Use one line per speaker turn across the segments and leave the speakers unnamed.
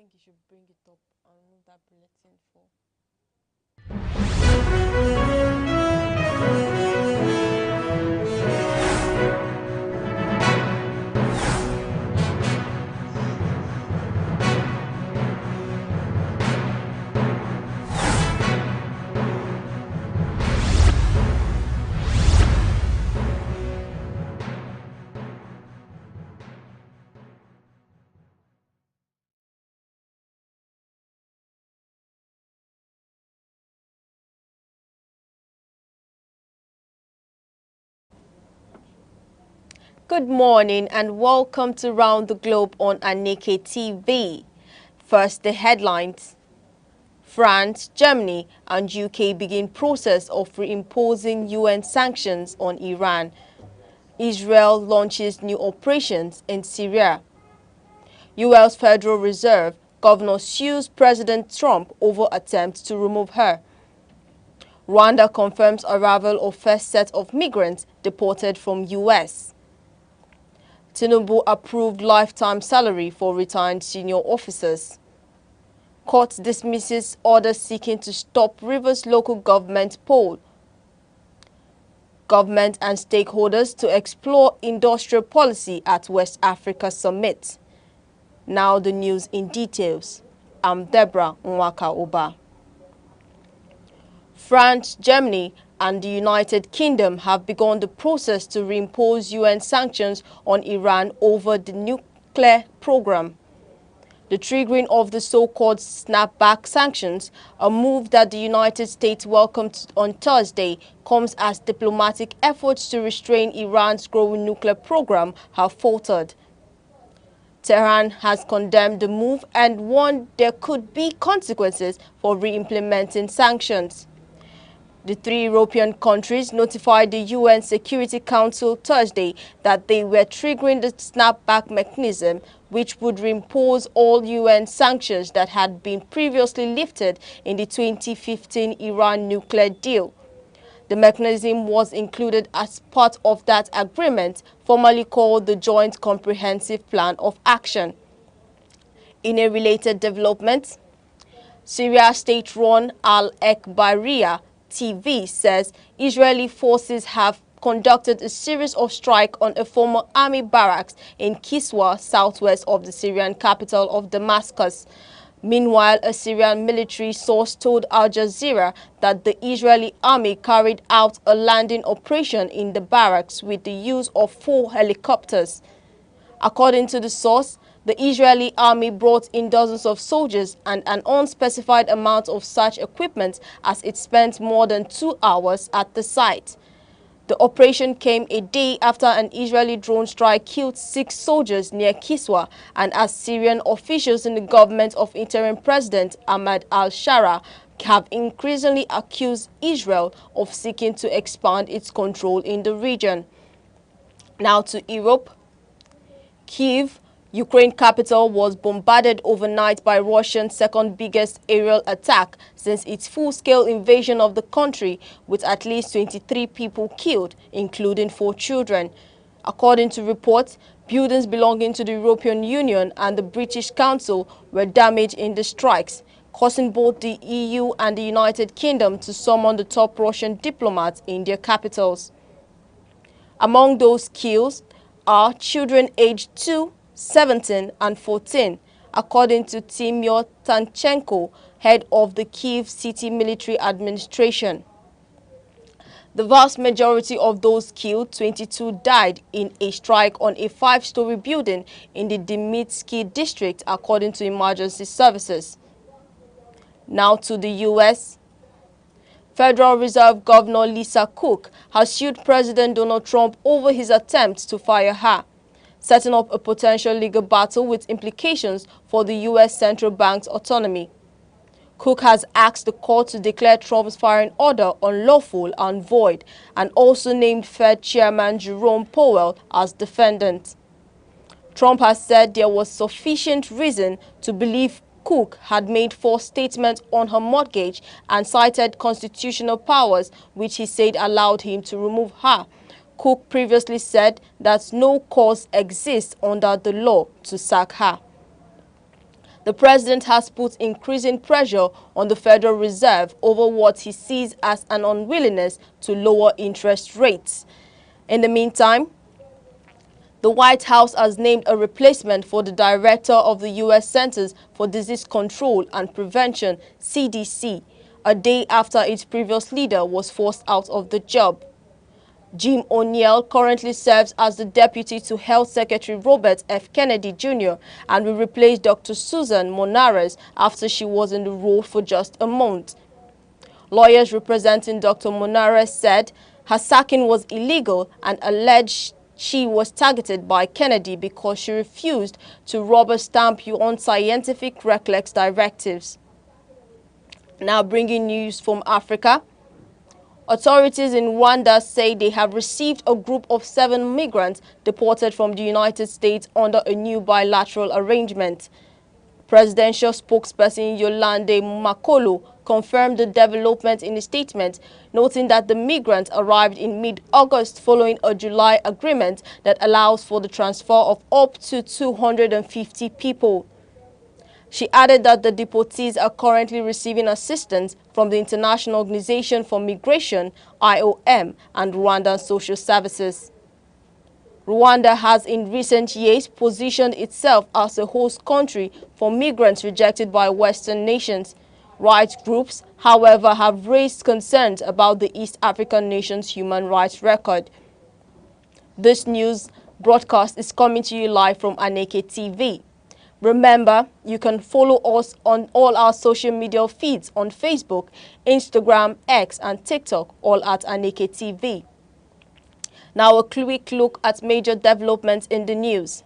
think you should bring it up and move that bulletin for. Good morning and welcome to Round the Globe on Aneke TV. First, the headlines. France, Germany and UK begin process of reimposing UN sanctions on Iran. Israel launches new operations in Syria. US Federal Reserve governor sues President Trump over attempt to remove her. Rwanda confirms arrival of first set of migrants deported from US. Tinubu approved lifetime salary for retired senior officers. Court dismisses order seeking to stop Rivers local government poll. Government and stakeholders to explore industrial policy at West Africa Summit. Now the news in details. I'm Deborah Nwaka-Oba. France, Germany and the United Kingdom have begun the process to reimpose UN sanctions on Iran over the nuclear program. The triggering of the so-called snapback sanctions, a move that the United States welcomed on Thursday, comes as diplomatic efforts to restrain Iran's growing nuclear program have faltered. Tehran has condemned the move and warned there could be consequences for re-implementing sanctions. The three European countries notified the UN Security Council Thursday that they were triggering the snapback mechanism, which would reimpose all UN sanctions that had been previously lifted in the 2015 Iran nuclear deal. The mechanism was included as part of that agreement, formerly called the Joint Comprehensive Plan of Action. In a related development, Syria state-run Al-Ekbariya TV says Israeli forces have conducted a series of strikes on a former army barracks in Kiswa, southwest of the Syrian capital of Damascus. Meanwhile, a Syrian military source told Al Jazeera that the Israeli army carried out a landing operation in the barracks with the use of 4 helicopters. According to the source, the Israeli army brought in dozens of soldiers and an unspecified amount of such equipment as it spent more than 2 hours at the site. The operation came a day after an Israeli drone strike killed 6 soldiers near Kiswa, and as Syrian officials in the government of interim President Ahmad al-Shara have increasingly accused Israel of seeking to expand its control in the region. Now to Europe. Kyiv, Ukraine capital, was bombarded overnight by Russia's second biggest aerial attack since its full-scale invasion of the country, with at least 23 people killed, including 4 children. According to reports, buildings belonging to the European Union and the British Council were damaged in the strikes, causing both the EU and the United Kingdom to summon the top Russian diplomats in their capitals. Among those killed are children aged 2, 17 and 14, according to Timur Tanchenko, head of the Kyiv City Military Administration. The vast majority of those killed, 22, died in a strike on a 5-story building in the Demitsky district, according to emergency services. Now to the U.S. Federal Reserve Governor Lisa Cook has sued President Donald Trump over his attempts to fire her, setting up a potential legal battle with implications for the U.S. central bank's autonomy. Cook has asked the court to declare Trump's firing order unlawful and void, and also named Fed Chairman Jerome Powell as defendant. Trump has said there was sufficient reason to believe Cook had made false statements on her mortgage and cited constitutional powers, which he said allowed him to remove her. Cook previously said that no cause exists under the law to sack her. The president has put increasing pressure on the Federal Reserve over what he sees as an unwillingness to lower interest rates. In the meantime, the White House has named a replacement for the director of the U.S. Centers for Disease Control and Prevention, CDC, a day after its previous leader was forced out of the job. Jim O'Neill currently serves as the deputy to Health Secretary Robert F. Kennedy Jr. and will replace Dr. Susan Monares after she was in the role for just a month. Lawyers representing Dr. Monares said her sacking was illegal and alleged she was targeted by Kennedy because she refused to rubber stamp unscientific reckless directives. Now bringing news from Africa. Authorities in Rwanda say they have received a group of 7 migrants deported from the United States under a new bilateral arrangement. Presidential spokesperson Yolande Makolo confirmed the development in a statement, noting that the migrants arrived in mid-August following a July agreement that allows for the transfer of up to 250 people. She added that the deportees are currently receiving assistance from the International Organization for Migration, IOM, and Rwandan Social Services. Rwanda has in recent years positioned itself as a host country for migrants rejected by Western nations. Rights groups, however, have raised concerns about the East African nation's human rights record. This news broadcast is coming to you live from Aneke TV. Remember, you can follow us on all our social media feeds on Facebook, Instagram, X, and TikTok, all at Aneke TV. Now a quick look at major developments in the news.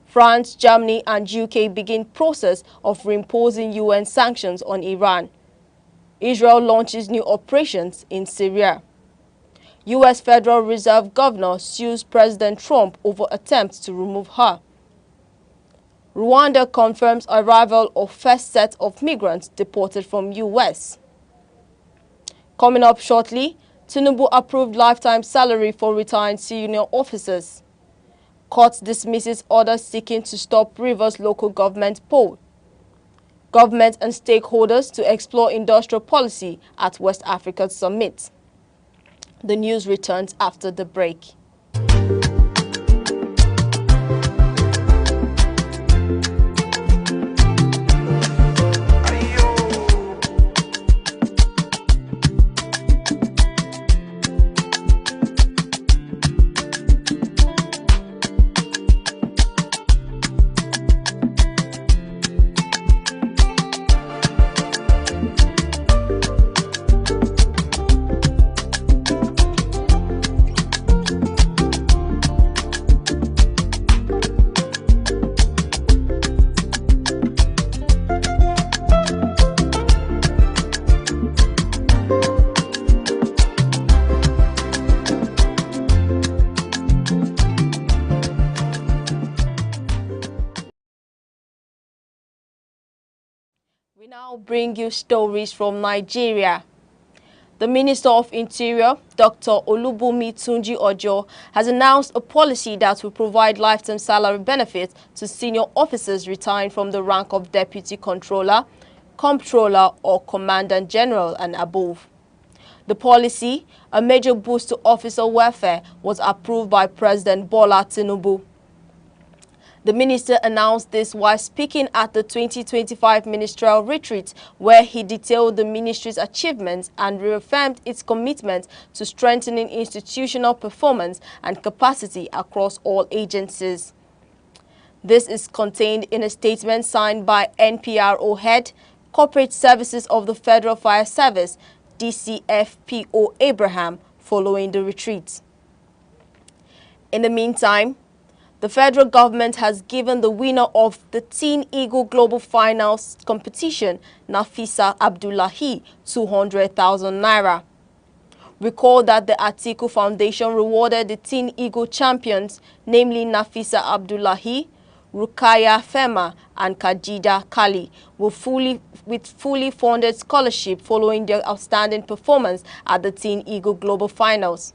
France, Germany, and UK begin process of reimposing UN sanctions on Iran. Israel launches new operations in Syria. US Federal Reserve Governor sues President Trump over attempts to remove her. Rwanda confirms arrival of first set of migrants deported from US. Coming up shortly, Tinubu approved lifetime salary for retired senior officers. Court dismisses orders seeking to stop Rivers local government poll. Government and stakeholders to explore industrial policy at West Africa Summit. The news returns after the break. We now bring you stories from Nigeria. The Minister of Interior, Dr. Olubunmi Tunji Ojo, has announced a policy that will provide lifetime salary benefits to senior officers retiring from the rank of Deputy Controller, Comptroller, or Commandant General and above. The policy, a major boost to officer welfare, was approved by President Bola Tinubu. The minister announced this while speaking at the 2025 ministerial retreat, where he detailed the ministry's achievements and reaffirmed its commitment to strengthening institutional performance and capacity across all agencies. This is contained in a statement signed by NPRO head, Corporate Services of the Federal Fire Service, DCFPO Abraham, following the retreat. In the meantime, the federal government has given the winner of the Teen Eagle Global Finals competition, Nafisa Abdullahi, 200,000 naira. Recall that the Atiku Foundation rewarded the Teen Eagle champions, namely Nafisa Abdullahi, Rukaya Fema, and Kajida Kali, with fully funded scholarship following their outstanding performance at the Teen Eagle Global Finals.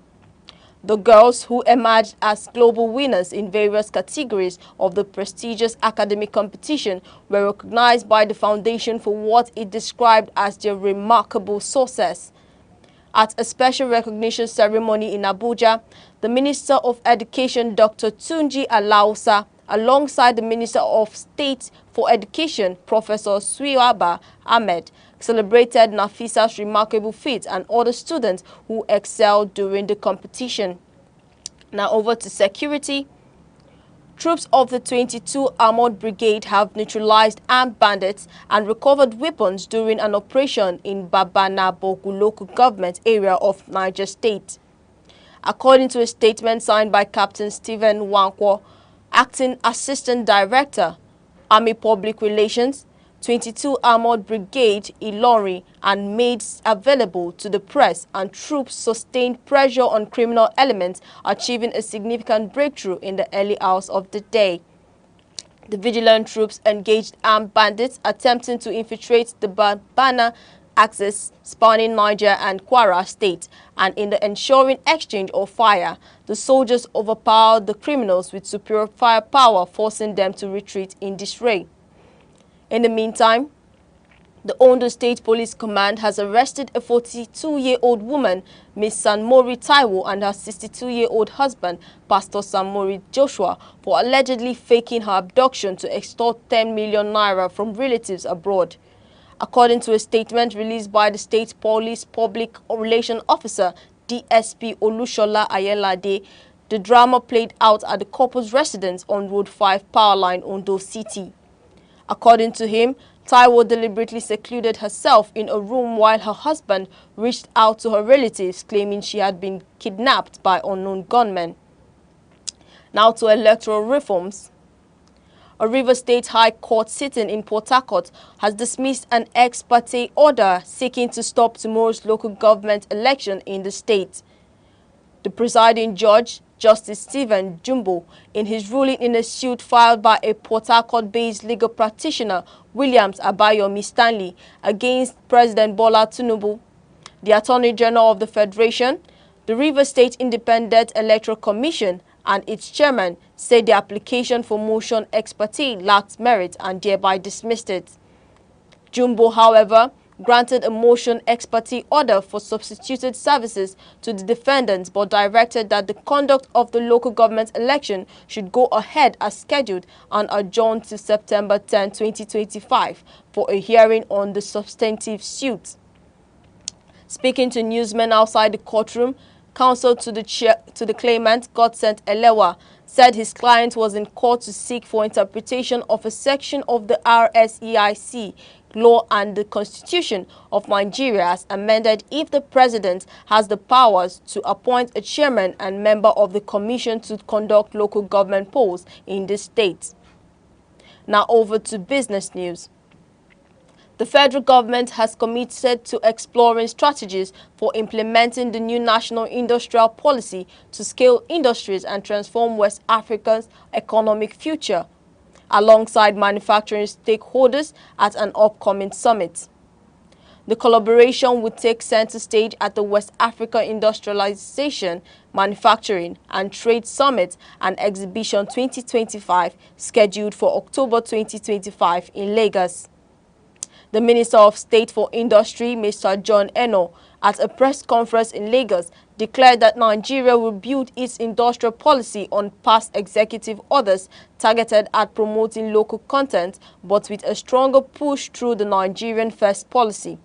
The girls, who emerged as global winners in various categories of the prestigious academic competition, were recognized by the foundation for what it described as their remarkable success. At a special recognition ceremony in Abuja, the Minister of Education, Dr. Tunji Alausa, alongside the Minister of State for Education, Professor Suiaba Ahmed, celebrated Nafisa's remarkable feat and other students who excelled during the competition. Now over to security. Troops of the 22 Armored Brigade have neutralized armed bandits and recovered weapons during an operation in Babana-Boku local government area of Niger State. According to a statement signed by Captain Stephen Wankwo, Acting Assistant Director, Army Public Relations, 22 Armored Brigade Ilori, and made available to the press, and troops sustained pressure on criminal elements, achieving a significant breakthrough in the early hours of the day. The vigilant troops engaged armed bandits attempting to infiltrate the Babana axis spanning Niger and Kwara State, and in the ensuing exchange of fire, the soldiers overpowered the criminals with superior firepower, forcing them to retreat in disarray. In the meantime, the Ondo State Police Command has arrested a 42-year-old woman, Ms. Sanmori Taiwo, and her 62-year-old husband, Pastor Sanmori Joshua, for allegedly faking her abduction to extort 10 million naira from relatives abroad. According to a statement released by the State Police Public Relations Officer, DSP Olushola Ayelade, the drama played out at the couple's residence on Road 5 Powerline, Ondo City. According to him, Taiwo deliberately secluded herself in a room while her husband reached out to her relatives, claiming she had been kidnapped by unknown gunmen. Now to electoral reforms. A Rivers State High Court sitting in Port Harcourt has dismissed an ex parte order seeking to stop tomorrow's local government election in the state. The presiding judge, Justice Stephen Jumbo, in his ruling in a suit filed by a Port Harcourt-based legal practitioner, Williams Abayomi Stanley, against President Bola Tinubu, the Attorney General of the Federation, the Rivers State Independent Electoral Commission, and its chairman said the application for motion ex parte lacked merit and thereby dismissed it. Jumbo, however, granted a motion ex parte order for substituted services to the defendants, but directed that the conduct of the local government election should go ahead as scheduled and adjourned to September 10, 2025 for a hearing on the substantive suit. Speaking to newsmen outside the courtroom, counsel to the claimant, Godsent Elewa, said his client was in court to seek for interpretation of a section of the RSEIC law and the Constitution of Nigeria as amended if the president has the powers to appoint a chairman and member of the commission to conduct local government polls in the state. Now over to business news. The federal government has committed to exploring strategies for implementing the new national industrial policy to scale industries and transform West Africa's economic future, alongside manufacturing stakeholders at an upcoming summit. The collaboration would take center stage at the West Africa Industrialization, Manufacturing and Trade Summit and Exhibition 2025, scheduled for October 2025 in Lagos. The Minister of State for Industry, Mr. John Eno, at a press conference in Lagos, declared that Nigeria will build its industrial policy on past executive orders targeted at promoting local content, but with a stronger push through the Nigerian First policy.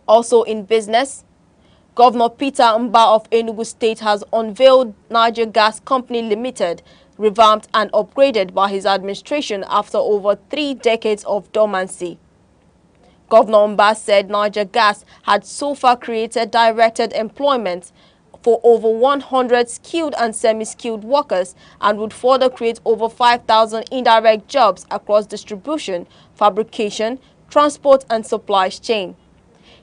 Also in business, Governor Peter Mba of Enugu State has unveiled Niger Gas Company Limited, revamped and upgraded by his administration after over 3 decades of dormancy. Governor Mba said Niger Gas had so far created directed employment for over 100 skilled and semi-skilled workers and would further create over 5,000 indirect jobs across distribution, fabrication, transport and supply chain.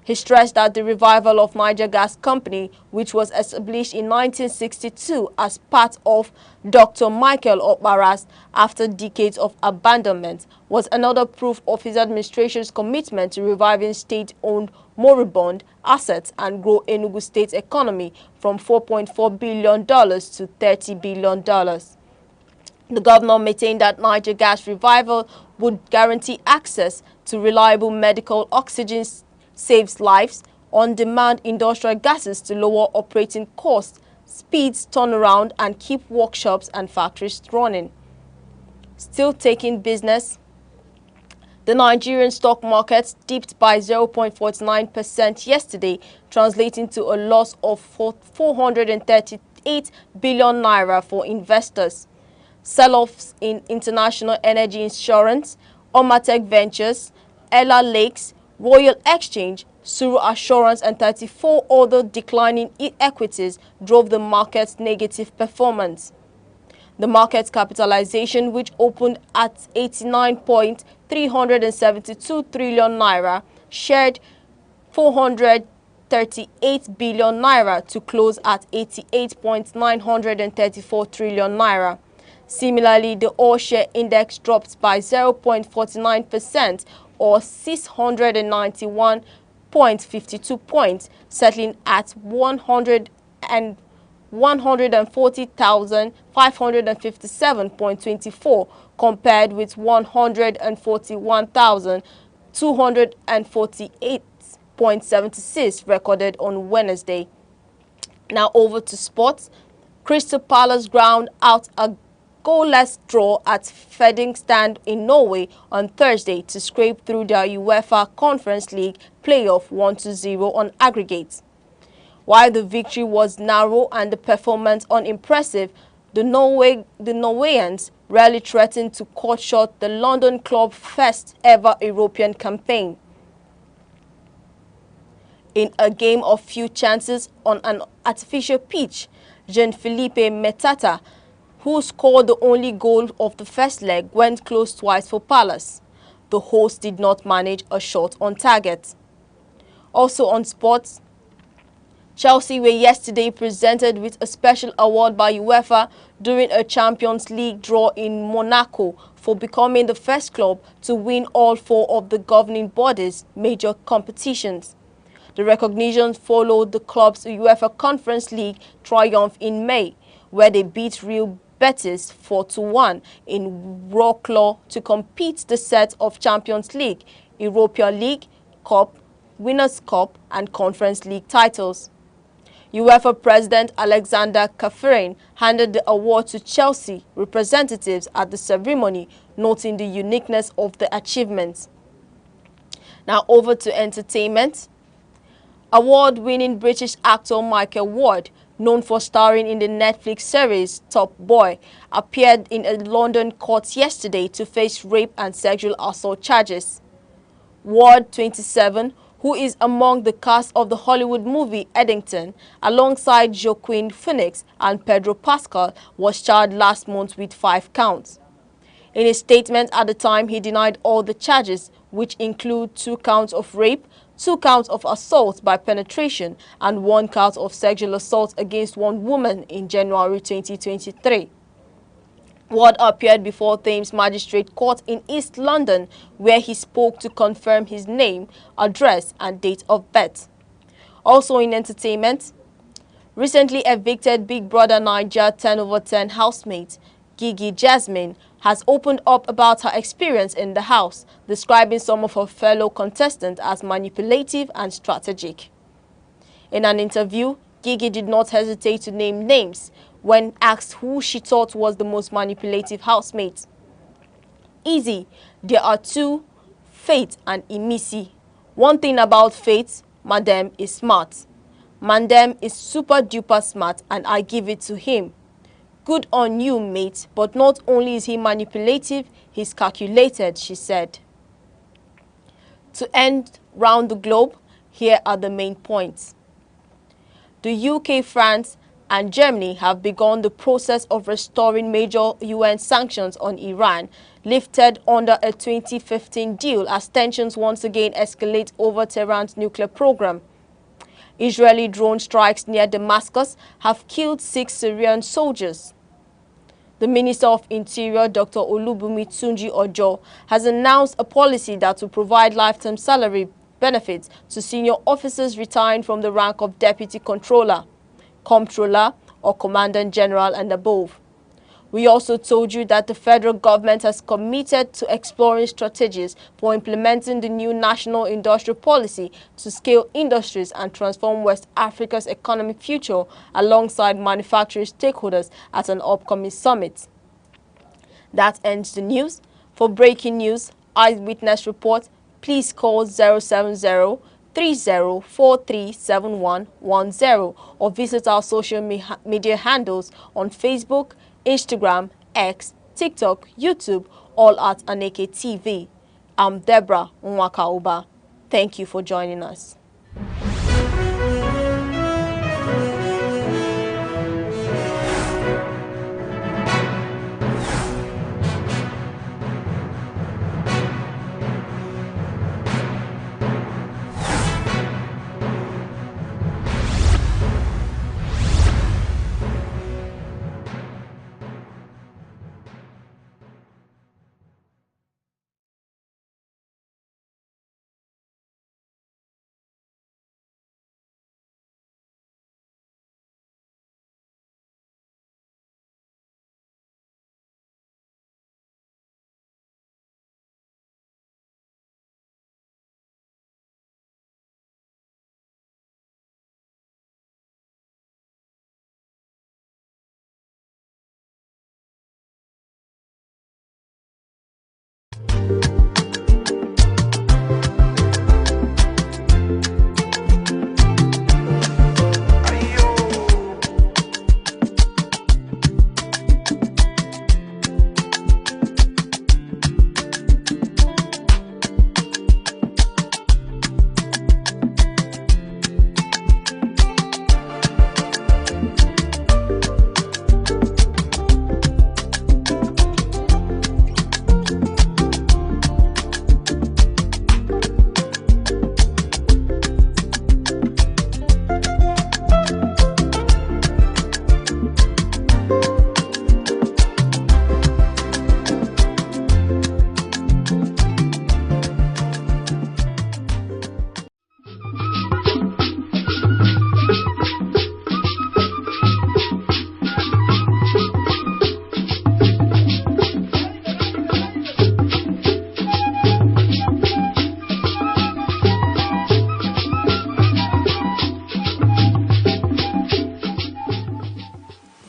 He stressed that the revival of Niger Gas Company, which was established in 1962 as part of Dr. Michael Okpara's after decades of abandonment, was another proof of his administration's commitment to reviving state-owned moribund assets and grow Enugu State's economy from $4.4 billion to $30 billion. The governor maintained that Niger Gas revival would guarantee access to reliable medical oxygen, saves lives, on-demand industrial gases to lower operating costs, speeds turnaround and keep workshops and factories running. Still taking business, the Nigerian stock market dipped by 0.49% yesterday, translating to a loss of 438 billion naira for investors. Sell-offs in International Energy Insurance, Omatech Ventures, Ella Lakes, Royal Exchange, Suru Assurance and 34 other declining equities drove the market's negative performance. The market capitalization, which opened at 89.372 trillion naira, shared 438 billion naira to close at 88.934 trillion naira. Similarly, the all-share index dropped by 0.49% or 691.52 points, settling at 140,557.24 compared with 141,248.76 recorded on Wednesday. Now over to sports. Crystal Palace ground out a goalless draw at Fredrikstad in Norway on Thursday to scrape through their UEFA Conference League playoff 1-0 on aggregate. While the victory was narrow and the performance unimpressive, the Norwegians rarely threatened to cut short the London club's first ever European campaign. In a game of few chances on an artificial pitch, Jean-Philippe Mateta, who scored the only goal of the first leg, went close twice for Palace. The hosts did not manage a shot on target. Also on sports, Chelsea were yesterday presented with a special award by UEFA during a Champions League draw in Monaco for becoming the first club to win all four of the governing body's major competitions. The recognition followed the club's UEFA Conference League triumph in May, where they beat Real Betis 4-1 in Wroclaw to compete the set of Champions League, Europa League, Cup, Winners' Cup and Conference League titles. UEFA President Alexander Ceferin handed the award to Chelsea representatives at the ceremony, noting the uniqueness of the achievements. Now over to entertainment. Award-winning British actor Michael Ward, known for starring in the Netflix series Top Boy, appeared in a London court yesterday to face rape and sexual assault charges. Ward, 27, who is among the cast of the Hollywood movie Eddington, alongside Joaquin Phoenix and Pedro Pascal, was charged last month with 5 counts. In a statement at the time, he denied all the charges, which include 2 counts of rape, 2 counts of assault by penetration, and 1 count of sexual assault against one woman in January 2023. Ward appeared before Thames Magistrate Court in East London, where he spoke to confirm his name, address and date of birth. Also in entertainment, recently evicted Big Brother Naija 10/10 housemate Gigi Jasmine has opened up about her experience in the house, describing some of her fellow contestants as manipulative and strategic. In an interview, Gigi did not hesitate to name names when asked who she thought was the most manipulative housemate. Easy, there are 2, Faith and Imisi. One thing about Faith, Madam is smart. Madam is super duper smart and I give it to him. Good on you, mate, but not only is he manipulative, he's calculated, she said. To end round the globe, here are the main points. The UK, France, and Germany have begun the process of restoring major UN sanctions on Iran, lifted under a 2015 deal as tensions once again escalate over Tehran's nuclear program. Israeli drone strikes near Damascus have killed 6 Syrian soldiers. The Minister of Interior, Dr. Olubunmi Tunji Ojo, has announced a policy that will provide lifetime salary benefits to senior officers retiring from the rank of Deputy Controller, Comptroller, or Commandant General and above. We also told you that the federal government has committed to exploring strategies for implementing the new national industrial policy to scale industries and transform West Africa's economic future alongside manufacturing stakeholders at an upcoming summit. That ends the news. For breaking news, eyewitness report, please call 070 30437110 or visit our social media handles on Facebook, Instagram, X, TikTok, YouTube, all at Aneke TV. I'm Deborah Nwakauba. Thank you for joining us.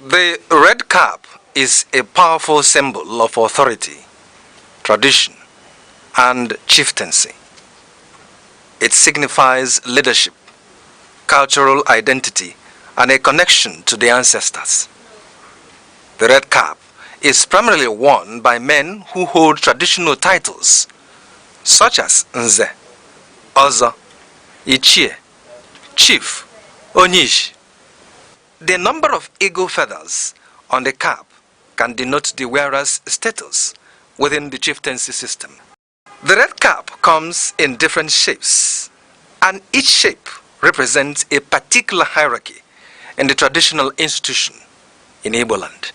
The red cap is a powerful symbol of authority, tradition, and chieftaincy. It signifies leadership, cultural identity, and a connection to the ancestors. The red cap is primarily worn by men who hold traditional titles, such as Nze, Ozo, Ichie, Chief, Onyish. The number of eagle feathers on the cap can denote the wearer's status within the chieftaincy system. The red cap comes in different shapes, and each shape represents a particular hierarchy in the traditional institution in Igbo land.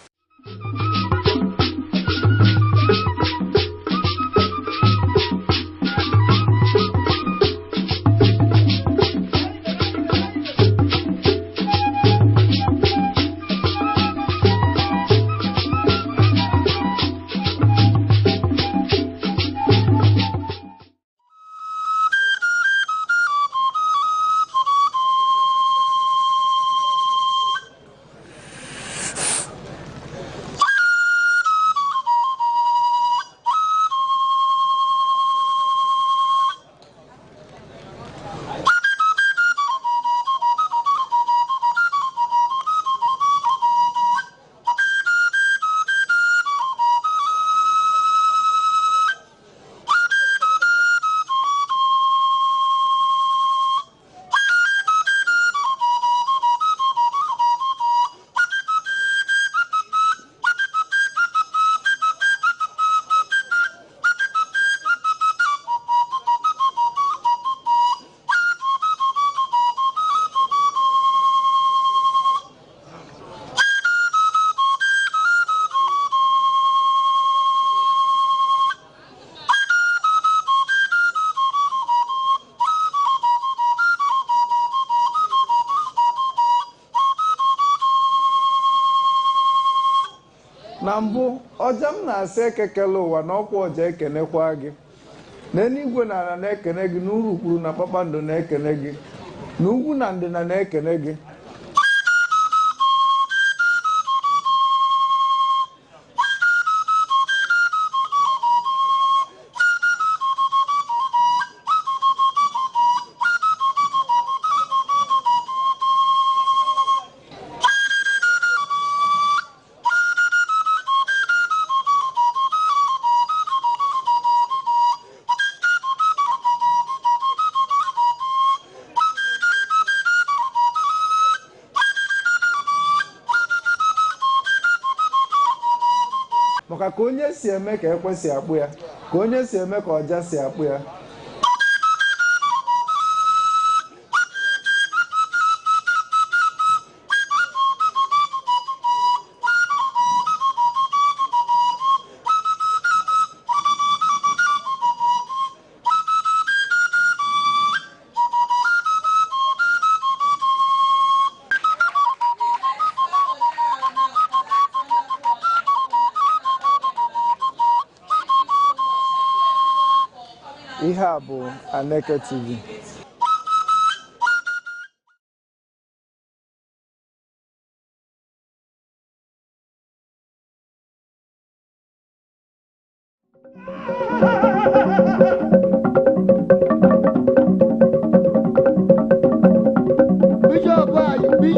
na mbụ ọja m na-asị ekekele ụwa na ọkwa ọja ekenekwa gị na eluigwe na ala na-ekene gị na urukpuru na kpakpando na-ekene gị na ugwu na ndịna na-ekene gị maka ka onye si eme ka ekwe si akpụ ya ka onye si eme ka ọja si akpụ ya ihe a bụ Aneke TV. Bishop anyị.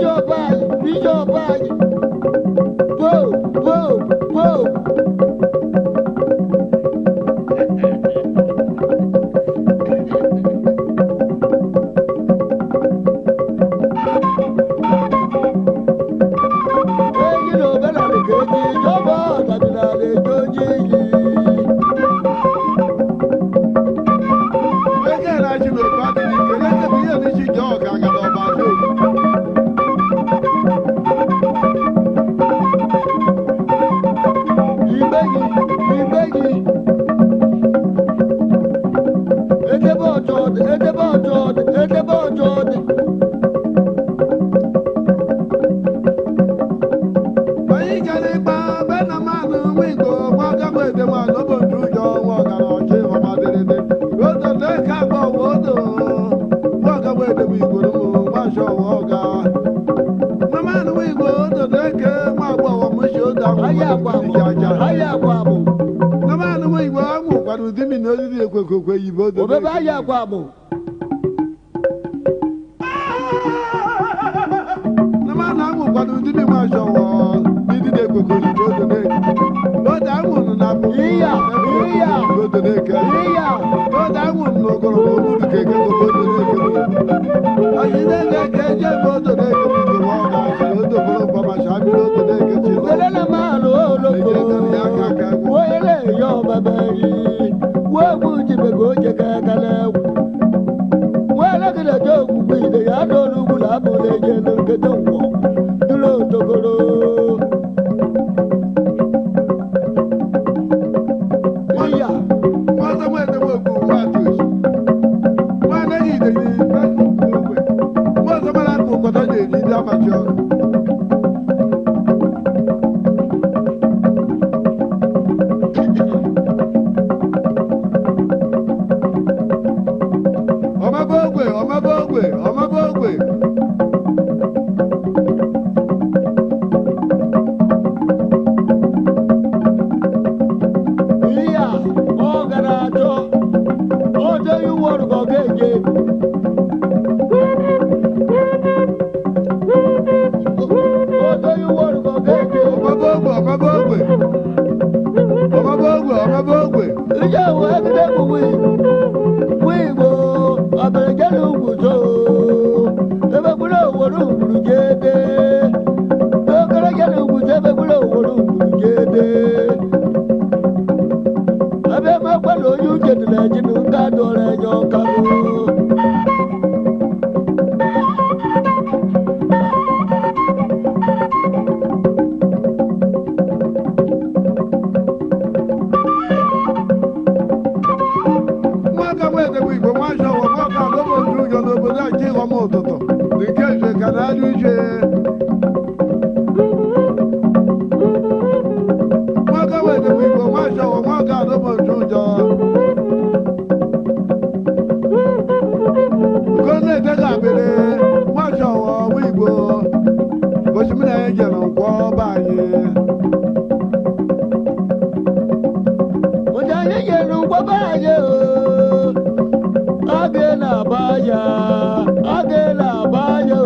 baja, agela baja.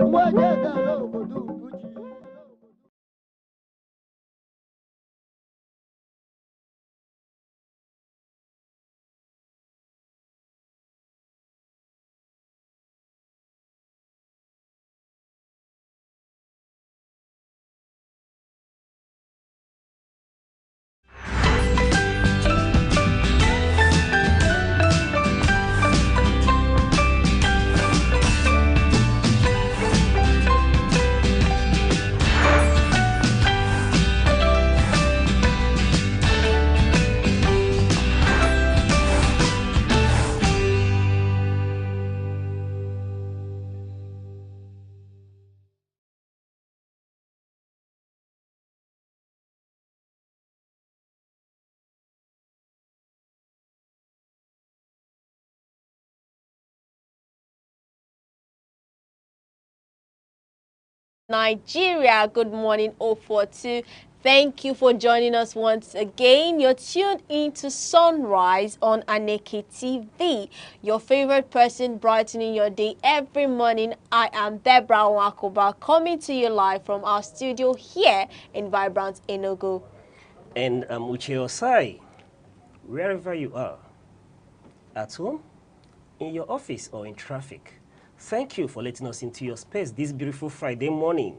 Mwajega lobo dubuji.
Nigeria, good morning 042. Thank you for joining us once again. You're tuned in to Sunrise on Aneke TV, your favorite person brightening your day every morning. I am Deborah Wakoba, coming to you live from our studio here in vibrant Enugu.
And I'm Uche Osai, wherever you are, at home, in your office, or in traffic. Thank you for letting us into your space this beautiful Friday morning.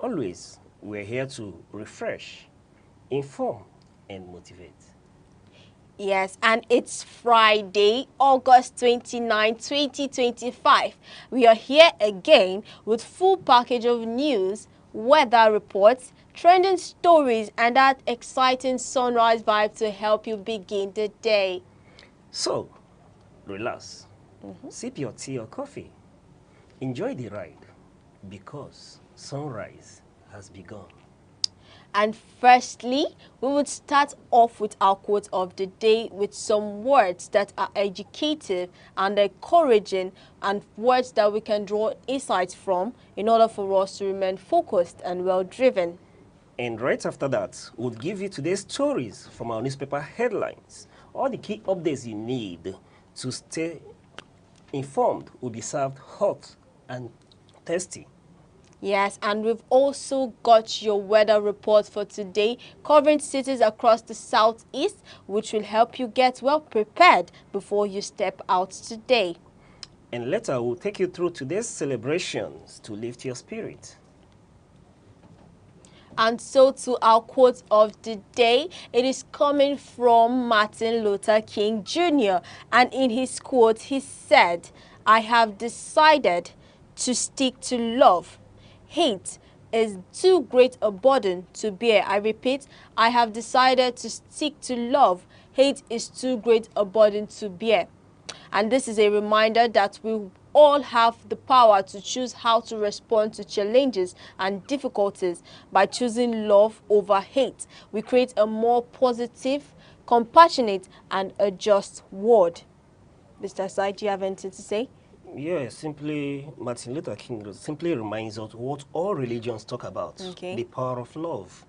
Always, we're here to refresh, inform, and motivate.
Yes, and it's Friday, August 29, 2025. We are here again with full package of news, weather reports, trending stories, and that exciting sunrise vibe to help you begin the day.
So, relax, sip your tea or coffee, enjoy the ride, because sunrise has begun.
And firstly, we would start off with our quote of the day with some words that are educative and encouraging, and words that we can draw insights from in order for us to remain focused and well-driven.
And right after that, we'll give you today's stories from our newspaper headlines. All the key updates you need to stay informed will be served hot and tasty.
Yes, and we've also got your weather report for today, covering cities across the southeast, which will help you get well prepared before you step out today.
And later, we'll take you through today's celebrations to lift your spirit.
And so to our quote of the day, it is coming from Martin Luther King Jr. And in his quote, he said, "I have decided to stick to love. Hate is too great a burden to bear." I repeat, I have decided to stick to love. Hate is too great a burden to bear. And this is a reminder that we all have the power to choose how to respond to challenges and difficulties. By choosing love over hate, we create a more positive, compassionate, and a just world. Mr. Sai, do you have anything to say?
Yeah, simply, Martin Luther King simply reminds us what all religions talk about,
Okay.
the power of love.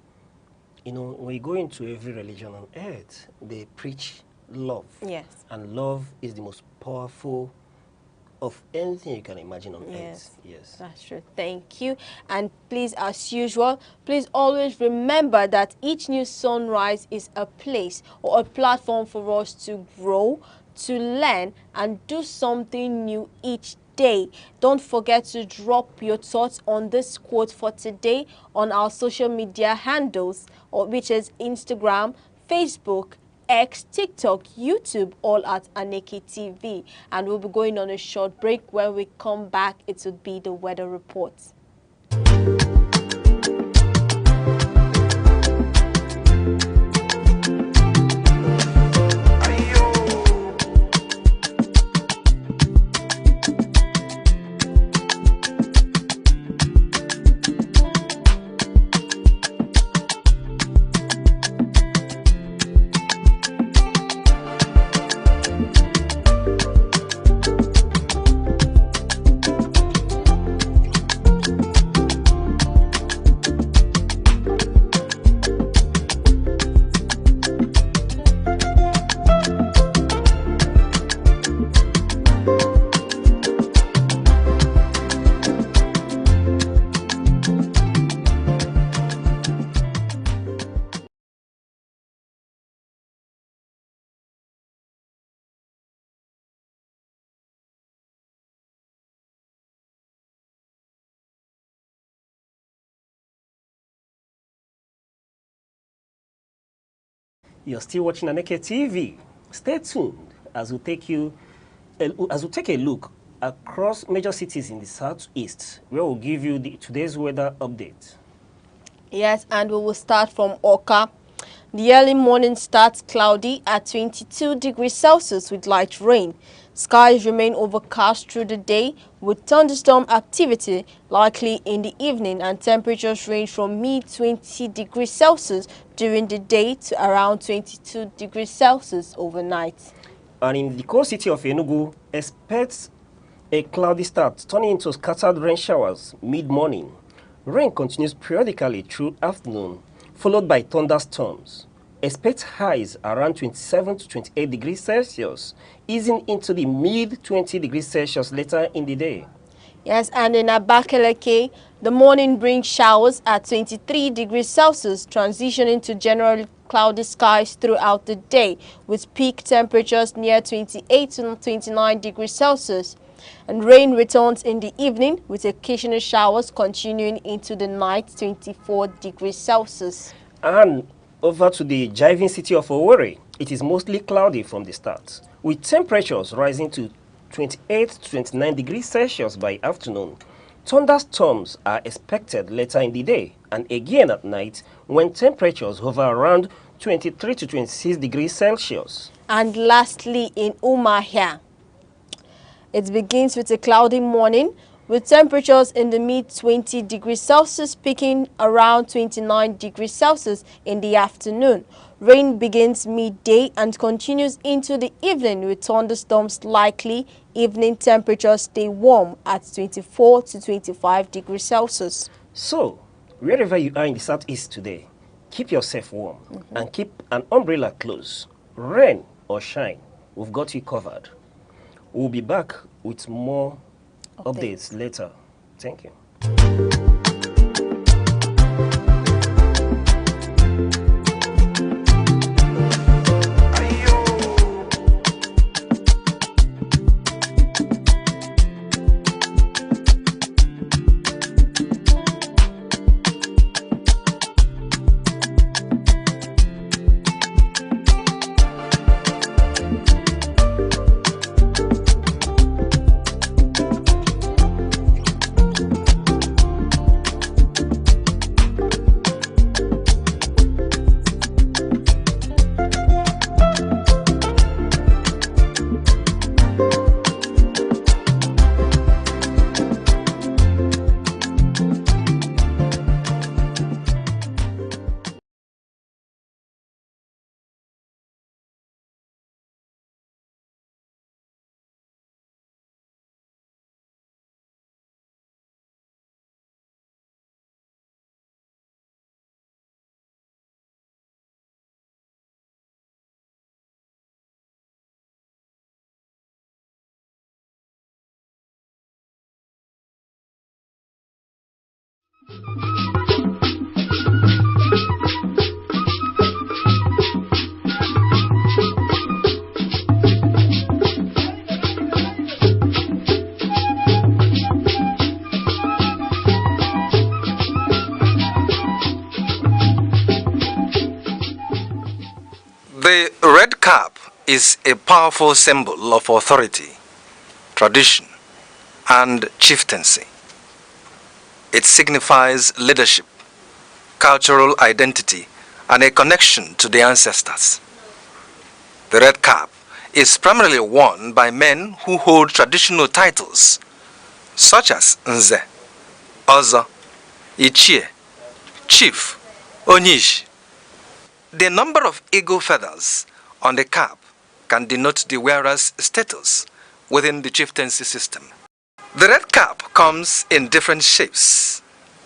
You know, when you go into every religion on earth, they preach love.
Yes.
And love is the most powerful of anything you can imagine on
Yes.
earth. Yes.
That's true. Thank you. And please, as usual, please always remember that each new sunrise is a place or a platform for us to grow, to learn, and do something new each day. Don't forget to drop your thoughts on this quote for today on our social media handles, which is Instagram, Facebook, X, TikTok, YouTube, all at Aneke TV. And we'll be going on a short break. When we come back, it will be the weather report.
You're still watching Aneke TV. Stay tuned as we take a look across major cities in the southeast, where we'll give you today's weather update.
Yes, and we will start from Oka. The early morning starts cloudy at 22 degrees Celsius with light rain. Skies remain overcast through the day with thunderstorm activity likely in the evening, and temperatures range from mid-20 degrees Celsius during the day to around 22 degrees Celsius overnight.
And in the core city of Enugu, expect a cloudy start turning into scattered rain showers mid-morning. Rain continues periodically through afternoon, followed by thunderstorms. Expect highs around 27 to 28 degrees Celsius, easing into the mid-20 degrees Celsius later in the day.
Yes, and in Abakaleke, the morning brings showers at 23 degrees Celsius, transitioning to generally cloudy skies throughout the day, with peak temperatures near 28 to 29 degrees Celsius. And rain returns in the evening, with occasional showers continuing into the night, 24 degrees Celsius.
And over to the jiving city of Owerri, it is mostly cloudy from the start, with temperatures rising to 28 to 29 degrees Celsius by afternoon. Thunderstorms are expected later in the day and again at night when temperatures hover around 23 to 26 degrees Celsius.
And lastly, in Umuahia, it begins with a cloudy morning with temperatures in the mid-20 degrees Celsius, peaking around 29 degrees Celsius in the afternoon. Rain begins midday and continues into the evening with thunderstorms likely. Evening temperatures stay warm at 24 to 25 degrees Celsius.
So, wherever you are in the southeast today, keep yourself warm and keep an umbrella close. Rain or shine, we've got you covered. We'll be back with more updates later. Thank you.
The red cap is a powerful symbol of authority, tradition, and chieftaincy. It signifies leadership, cultural identity, and a connection to the ancestors. The red cap is primarily worn by men who hold traditional titles such as Nze, Ozo, Ichie, Chief, Onyish. The number of eagle feathers on the cap can denote the wearer's status within the chieftaincy system. The red cap comes in different shapes,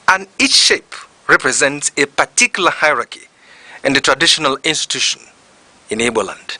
and each shape represents a particular hierarchy in the traditional institution in Igbo land.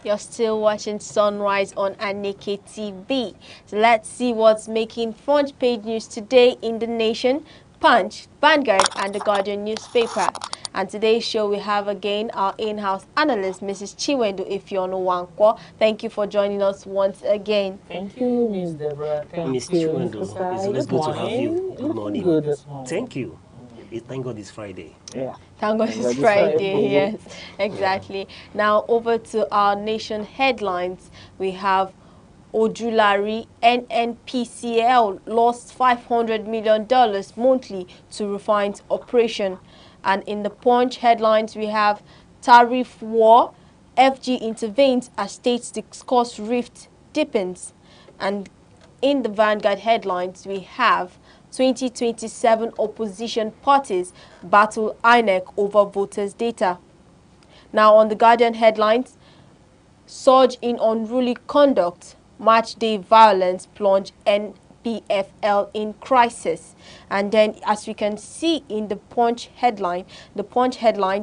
You're still watching Sunrise on Aneke TV. So let's see what's making front page news today in the Nation, Punch, Vanguard, and the Guardian newspaper. And today's show we have again our in-house analyst, Mrs. Chiwendo Ifyono Wankwo. Thank you for joining us once again.
Thank you, Miss Deborah. Thank
Miss
you,
Chiwendo,
Mr. Sai.
it's always good to have you. Good
Looking
morning.
good this morning.
Thank you. Thank God it's Friday.
Yeah.
Thank God
Thank
it's
God it's
Friday,
Friday.
yes, exactly. Now over to our Nation headlines. We have Ojulari NNPCL lost $500 million monthly to refined operation. And in the Punch headlines, we have tariff war, FG intervenes as states discuss rift deepens. And in the Vanguard headlines, we have 2027 opposition parties battle INEC over voters' data. Now on the Guardian headlines, surge in unruly conduct, match day violence plunge NPFL in crisis. And then as we can see in the Punch headline,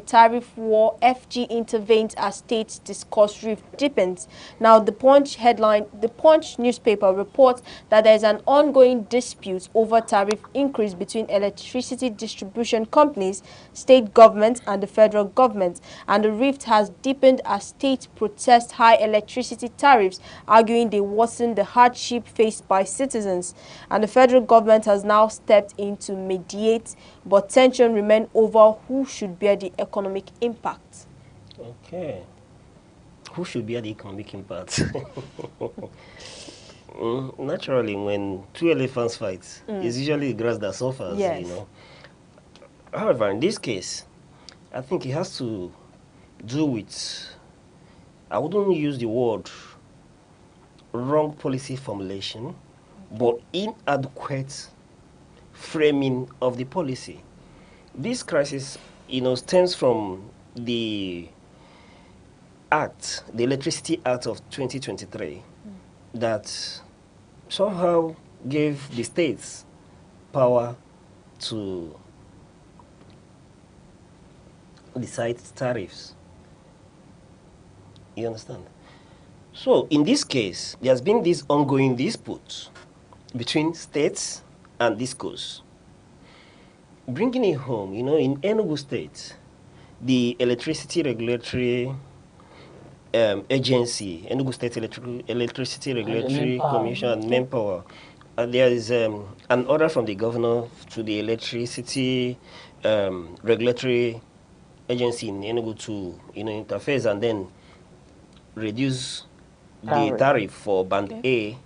tariff war, FG intervenes as states discuss rift deepens. Now the Punch headline, the Punch newspaper reports that there is an ongoing dispute over tariff increase between electricity distribution companies, state governments and the federal government, and the rift has deepened as states protest high electricity tariffs, arguing they worsen the hardship faced by citizens. And the federal government has now stepped in to mediate, but tension remains over who should bear the economic impact.
Okay. Who should bear the economic impact? Naturally, when two elephants fight, it's usually the grass that suffers,
Yes.
you know. However, in this case, I think it has to do with, I wouldn't use the word wrong policy formulation, but inadequate framing of the policy. This crisis, stems from the Act, the Electricity Act of 2023, that somehow gave the states power to decide tariffs. You understand? So, in this case, there's been this ongoing dispute between states and discos. Bringing it home, in Enugu State, the Electricity Regulatory Agency, Enugu State Electricity Regulatory Commission and Manpower, there is an order from the governor to the Electricity Regulatory Agency in Enugu to interface and then reduce the tariff for band A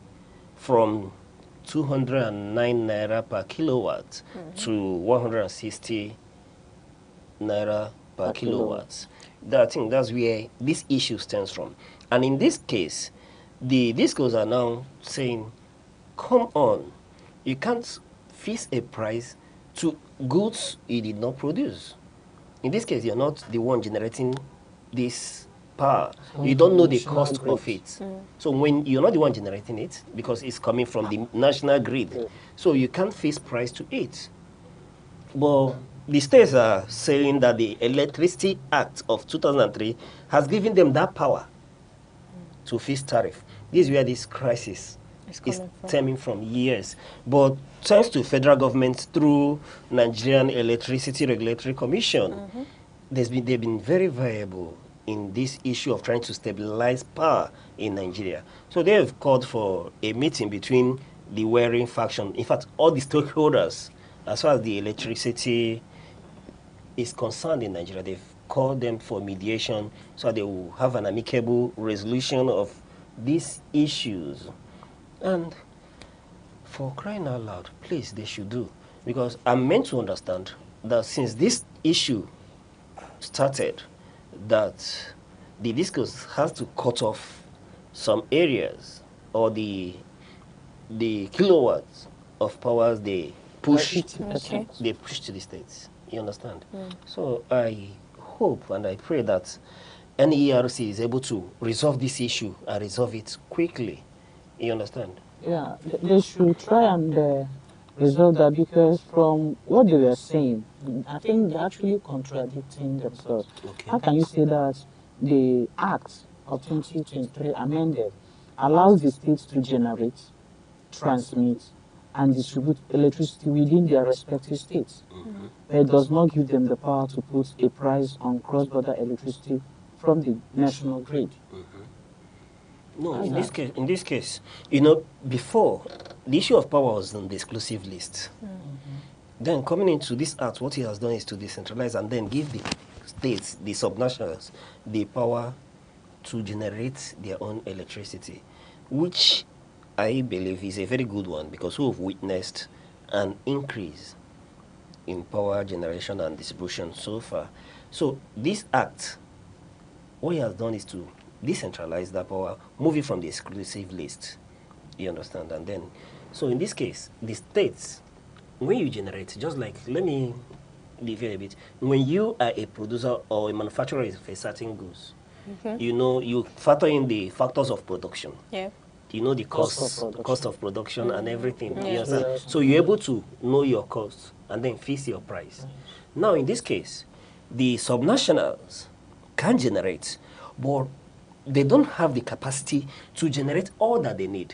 from 209 naira per kilowatt to 160 naira per kilowatt. I think that's where this issue stems from. And in this case, the discos are now saying, come on, you can't fix a price to goods you did not produce. In this case, you're not the one generating this power. You don't know the cost of it. So when you're not the one generating it, because it's coming from the national grid, so you can't fix price to it. But the states are saying that the Electricity Act of 2003 has given them that power to fix tariff. This is where this crisis is stemming from years. But thanks to federal government through Nigerian Electricity Regulatory Commission, they've been very viable in this issue of trying to stabilize power in Nigeria. So they have called for a meeting between the warring faction, in fact, all the stakeholders, as far as the electricity is concerned in Nigeria. They've called them for mediation so they will have an amicable resolution of these issues. And for crying out loud, please, they should do. Because I'm meant to understand that since this issue started, that the discourse has to cut off some areas or the kilowatts of powers they push to the states. You understand? So I hope and I pray that NERC is able to resolve this issue and resolve it quickly. You understand?
Yeah, they should try and resolve that, because from what they were saying, I think they're actually contradicting themselves.
Okay.
How can you say that the act of 2023 amended allows the states to generate, transmit, and distribute electricity within their respective states. But it does not give them the power to put a price on cross-border electricity from the national grid.
No,
How's that?
in this case, you know, before the issue of power was on the exclusive list. Then coming into this act, what he has done is to decentralize and then give the states, the subnationals, the power to generate their own electricity, which I believe is a very good one because we've witnessed an increase in power generation and distribution so far. So this act, what he has done is to decentralize that power, move it from the exclusive list. You understand? And then, so in this case, the states, when you generate, just like, let me deviate a bit. When you are a producer or a manufacturer of a certain goods, you know, you factor in the factors of production.
Yeah.
You know the
Cost
cost
of
of production and everything.
Yeah.
You understand?
Yes.
So you're able to know your cost and then fix your price. Now, in this case, the subnationals can generate, but they don't have the capacity to generate all that they need.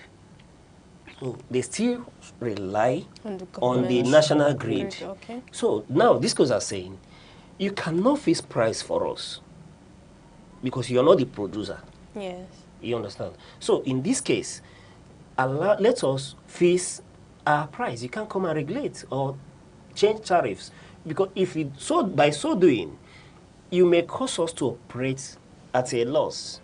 So they still rely
On the
on the
government
national grid.
Okay.
So now these guys are saying, you cannot fix price for us because you're not the producer.
Yes.
You understand? So in this case, let us fix our price. You can't come and regulate or change tariffs because if you by so doing, you may cause us to operate at a loss.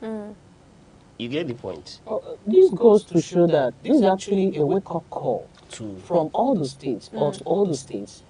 You get the point?
This goes to show that this is actually a wake-up call
To
from all the states, or to all the states.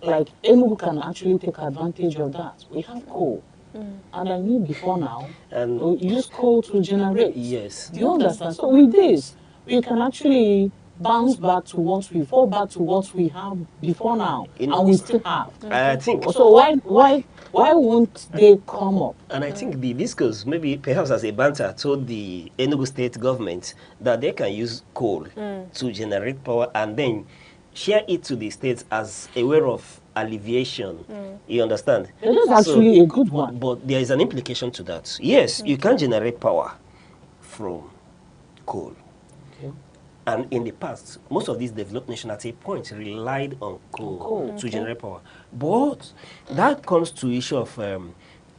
Like, Enugu can actually take advantage of that. We have coal. And I knew before now,
And-
we use coal to generate.
Yes.
Do you understand? So with this, we can actually bounce back to what we fall back to what we have before now, and we still have.
I think
So why won't they come up?
And I think the discourse, maybe perhaps as a banter, told the Enugu state government that they can use coal to generate power and then share it to the states as a way of alleviation. You understand?
That is actually a good one.
But there is an implication to that. Yes, you can generate power from coal.
Okay.
And in the past, most of these developed nations at a point relied on coal to generate power. But that comes to issue of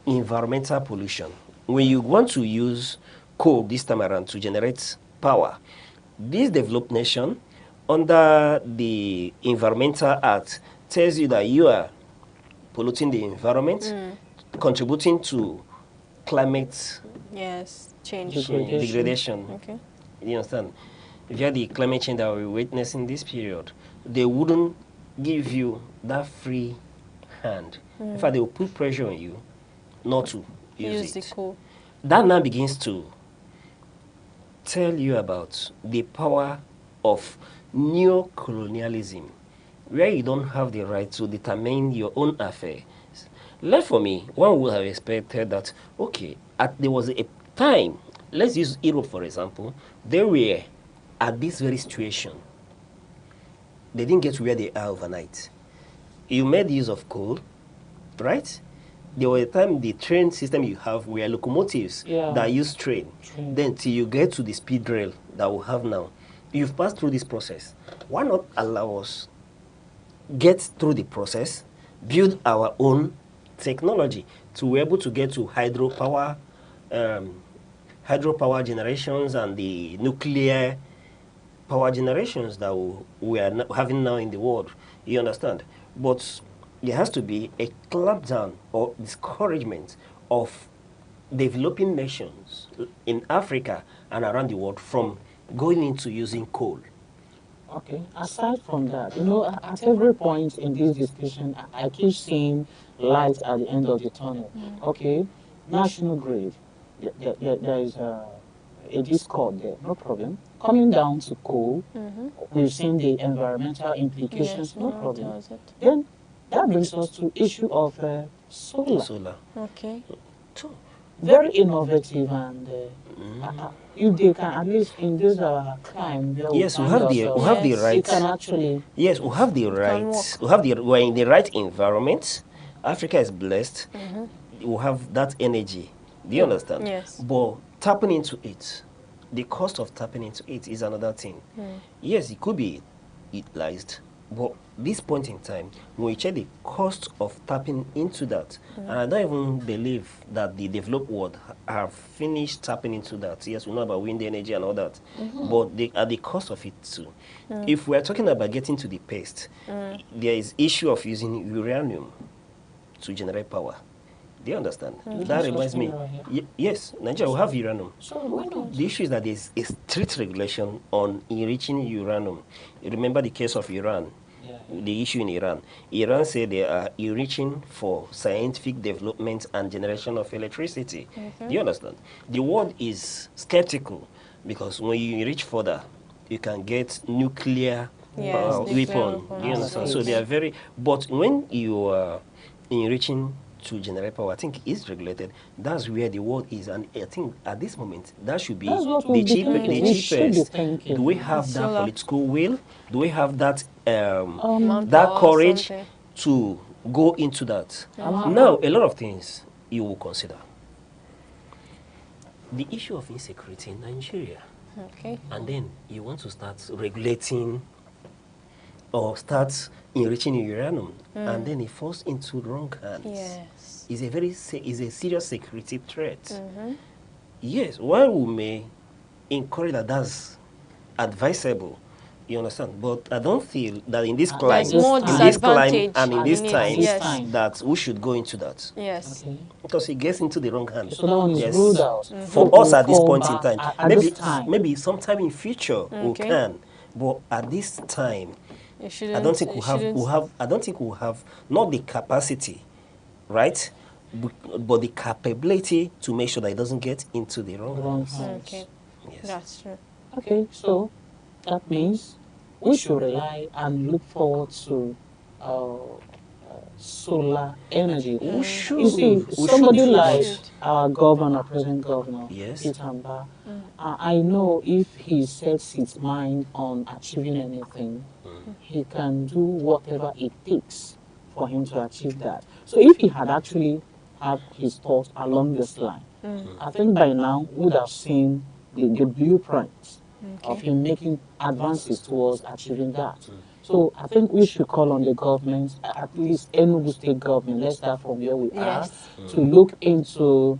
environmental pollution. When you want to use coal this time around to generate power, this developed nation, under the Environmental Act, tells you that you are polluting the environment, contributing to climate
Yes. Change.
degradation.
Okay.
You understand? Via the climate change that we're witnessing this period, they wouldn't give you that free hand. In fact, they will put pressure on you not to use
The
it.
coal.
That now begins to tell you about the power of neo-colonialism, where you don't have the right to determine your own affairs. Left for me, one would have expected that, okay, there was a time, let's use Europe for example, they were at this very situation. They didn't get to where they are overnight. You made use of coal, right? There was a time the train system you have were locomotives that use train. Then till you get to the speed rail that we have now, you've passed through this process. Why not allow us get through the process, build our own technology to be able to get to hydropower generations and the nuclear power generations that we are having now in the world. You understand? But there has to be a clampdown or discouragement of developing nations in Africa and around the world from going into using coal.
Okay. Aside from that, at every point in this discussion, I keep seeing light at the end of the tunnel. Okay. National grid. There is a discord there, no problem. Coming down to coal, we've seen the environmental implications, no problem. Then that brings us to issue of solar.
Okay.
Very innovative, and if they can at least in this time,
Yes, we have the right.
It can actually.
Yes, we have the right. We're in the right environment. Africa is blessed. We have that energy Do you understand?
Yes.
But tapping into it, the cost of tapping into it is another thing. Yes, it could be utilized, but this point in time, when we check the cost of tapping into that, and I don't even believe that the developed world have finished tapping into that. Yes, we know about wind energy and all that, but they, at the cost of it too. If we are talking about getting to the paste, there is issue of using uranium to generate power. Do you understand? That reminds me. Yes, Nigeria will have uranium.
So why not?
The issue is that there's a strict regulation on enriching uranium. You remember the case of Iran, the issue in Iran. Iran said they are enriching for scientific development and generation of electricity. Do you understand? The world is skeptical because when you enrich further, you can get nuclear
Yes, nuclear
weapon.
weapons.
Do you understand?
Yes.
So they are very. But when you are enriching to generate power, I think is regulated. That's where the world is, and I think at this moment that should be
That's what
the
we'll be thinking.
the
We should be
cheapest.
thinking.
Do we have that
Solar.
political will? Do we have that that
Manpower or
courage
something.
to go into that? Now, a lot of things you will consider. The issue of insecurity in Nigeria,
Okay.
and then you want to start regulating or start enriching uranium, and then it falls into wrong hands.
Yes.
Is a is a serious security threat. Yes, while we may encourage that that's advisable, you understand, but I don't feel that in this climate,
There's more
in this climate,
disadvantage
and in this
in it,
time,
yes.
that we should go into that.
Yes.
Okay.
Because it gets into the wrong hands.
So that one is
Yes.
ruled out.
For
So
us
we'll
at this
fall
point in
back
time,
at
maybe
this time.
maybe sometime in future we
Okay.
can, but at this time,
It shouldn't.
I don't think
it
we have
shouldn't-
I don't think we have not the capacity, right, but the capability to make sure that it doesn't get into the wrong
Wrong
hands.
hands.
Okay.
Yes.
That's true.
Okay, so that means we should rely and look forward to solar energy.
We should.
You see,
We should
somebody
if we
like
want.
our governor, present governor,
Yes.
Peter Mba, I know if he sets his mind on achieving anything, he can do whatever it takes for him to achieve that. So if he had actually had his thoughts along this line, I think by now we would have seen the blueprint of him making advances towards achieving that. So I think we should call on the government, at least Enugu State government, let's start from where we
Yes.
are, to look into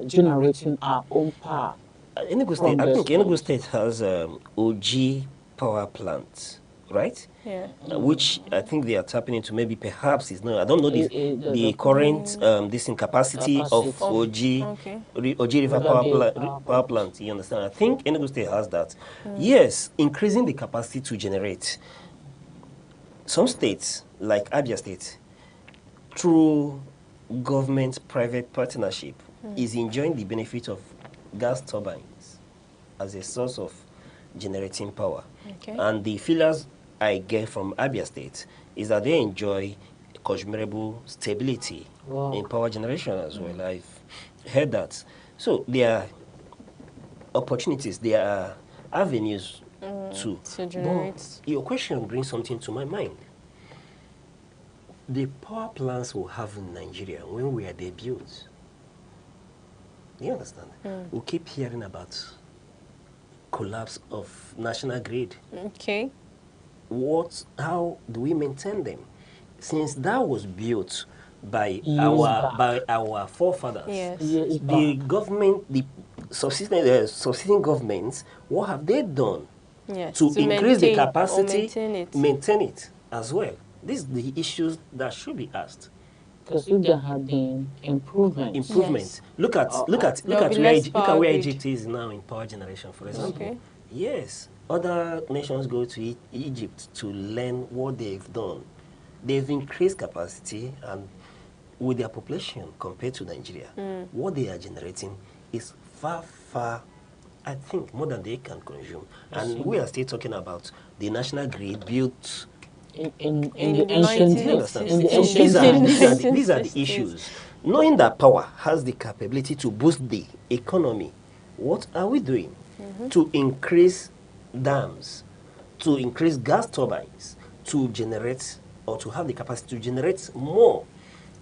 generating our own power.
Enugu
from
State, I
this
think Enugu
point.
State has OG power plant, right?
Yeah.
Which I think they are tapping into. Maybe perhaps it's not. I don't know the
The
current this incapacity of
Capacity.
OG
Okay.
OG River
River
power,
Bay
power plant. You understand? I think Enugu State has that. Yes, increasing the capacity to generate. Some states, like Abia State, through government-private partnership, is enjoying the benefit of gas turbines as a source of generating power.
Okay.
And the feelers I get from Abia State is that they enjoy considerable stability
Wow.
in power generation as well. I've heard that. So there are opportunities, there are avenues too.
to generate.
But your question brings something to my mind. The power plants we have in Nigeria, when were they built? Do you understand? We keep hearing about collapse of national grid.
Okay.
How do we maintain them? Since that was built by
Years
our forefathers,
Yes.
Years
the
back.
government, the subsisting governments, what have they done
Yes.
to increase the
maintain or
capacity,
maintain it.
as well? These are the issues that should be asked.
Because if there had been improvements,
Improvement.
Yes.
Look at
There'll be less power
where
grid.
Egypt is now in power generation, for example.
Okay.
Yes, other nations go to Egypt to learn what they've done. They've increased capacity, and with their population compared to Nigeria, what they are generating is far, I think, more than they can consume. And we are still talking about the national grid built.
in the
the
ancient,
1960s.
You understand?
in the
So
ancient
these are the
1960s.
issues. Knowing that power has the capability to boost the economy, what are we doing to increase dams, to increase gas turbines, to generate or to have the capacity to generate more?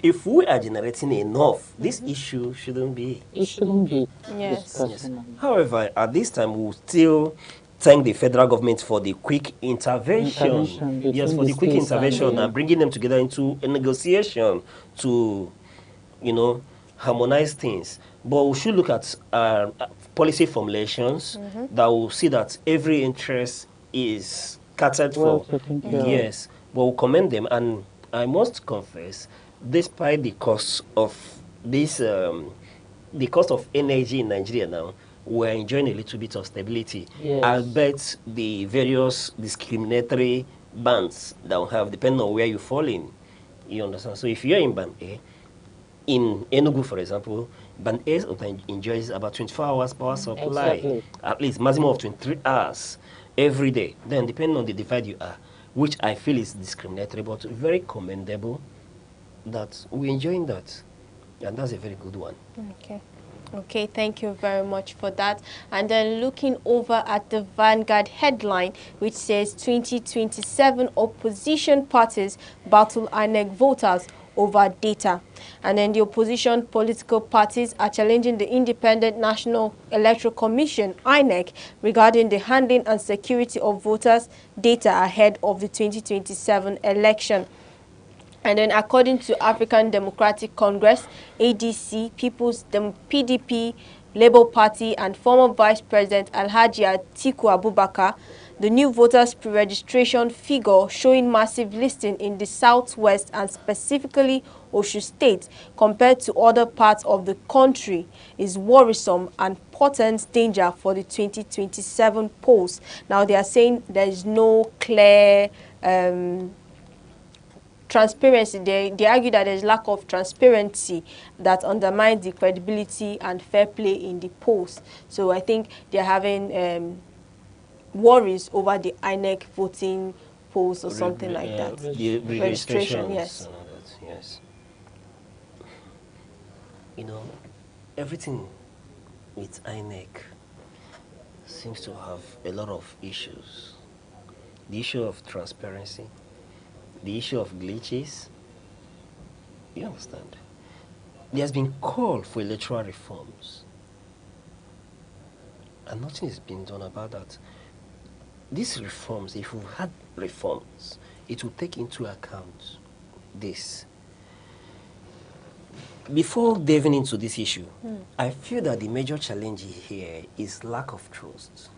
if we are generating enough, this issue shouldn't be.
It shouldn't be
Yes.
discussion.
However, at this time, we'll still thank the federal government for the quick intervention.
Intervention between
Yes, for
the
the quick
states and
intervention
the-
and bringing them together into a negotiation to, harmonize things. But we should look at policy formulations that will see that every interest is catered
Well
for.
taken care of.
Yes, but we commend them, and I must confess, despite the cost of this, the cost of energy in Nigeria now, we're enjoying a little bit of stability.
Yes.
I bet the various discriminatory bands that we have, depending on where you fall in, you understand. So if you're in band A, in Enugu, for example, band A enjoys about 24 hours power supply,
Exactly.
at least maximum of 23 hours every day. Then, depending on the divide you are, which I feel is discriminatory, but very commendable that we're enjoying that. And that's a very good one.
Okay. Okay, thank you very much for that. And then looking over at the Vanguard headline, which says 2027 opposition parties battle INEC voters over data. And then the opposition political parties are challenging the Independent National Electoral Commission, INEC, regarding the handling and security of voters' data ahead of the 2027 election. And then according to African Democratic Congress, ADC, PDP, Labour Party, and former Vice President Alhaji Atiku Abubakar, the new voters pre-registration figure showing massive listing in the southwest and specifically Osun State compared to other parts of the country is worrisome and portends danger for the 2027 polls. Now they are saying there is no clear transparency. They argue that there is lack of transparency that undermines the credibility and fair play in the polls. So I think they're having worries over the INEC voting polls or something like that.
The
Registration, yes.
and all that, yes. Everything with INEC seems to have a lot of issues. The issue of transparency, the issue of glitches. You understand? There has been call for electoral reforms, and nothing is being done about that. These reforms, if we had reforms, it will take into account this. Before delving into this issue, I feel that the major challenge here is lack of trust.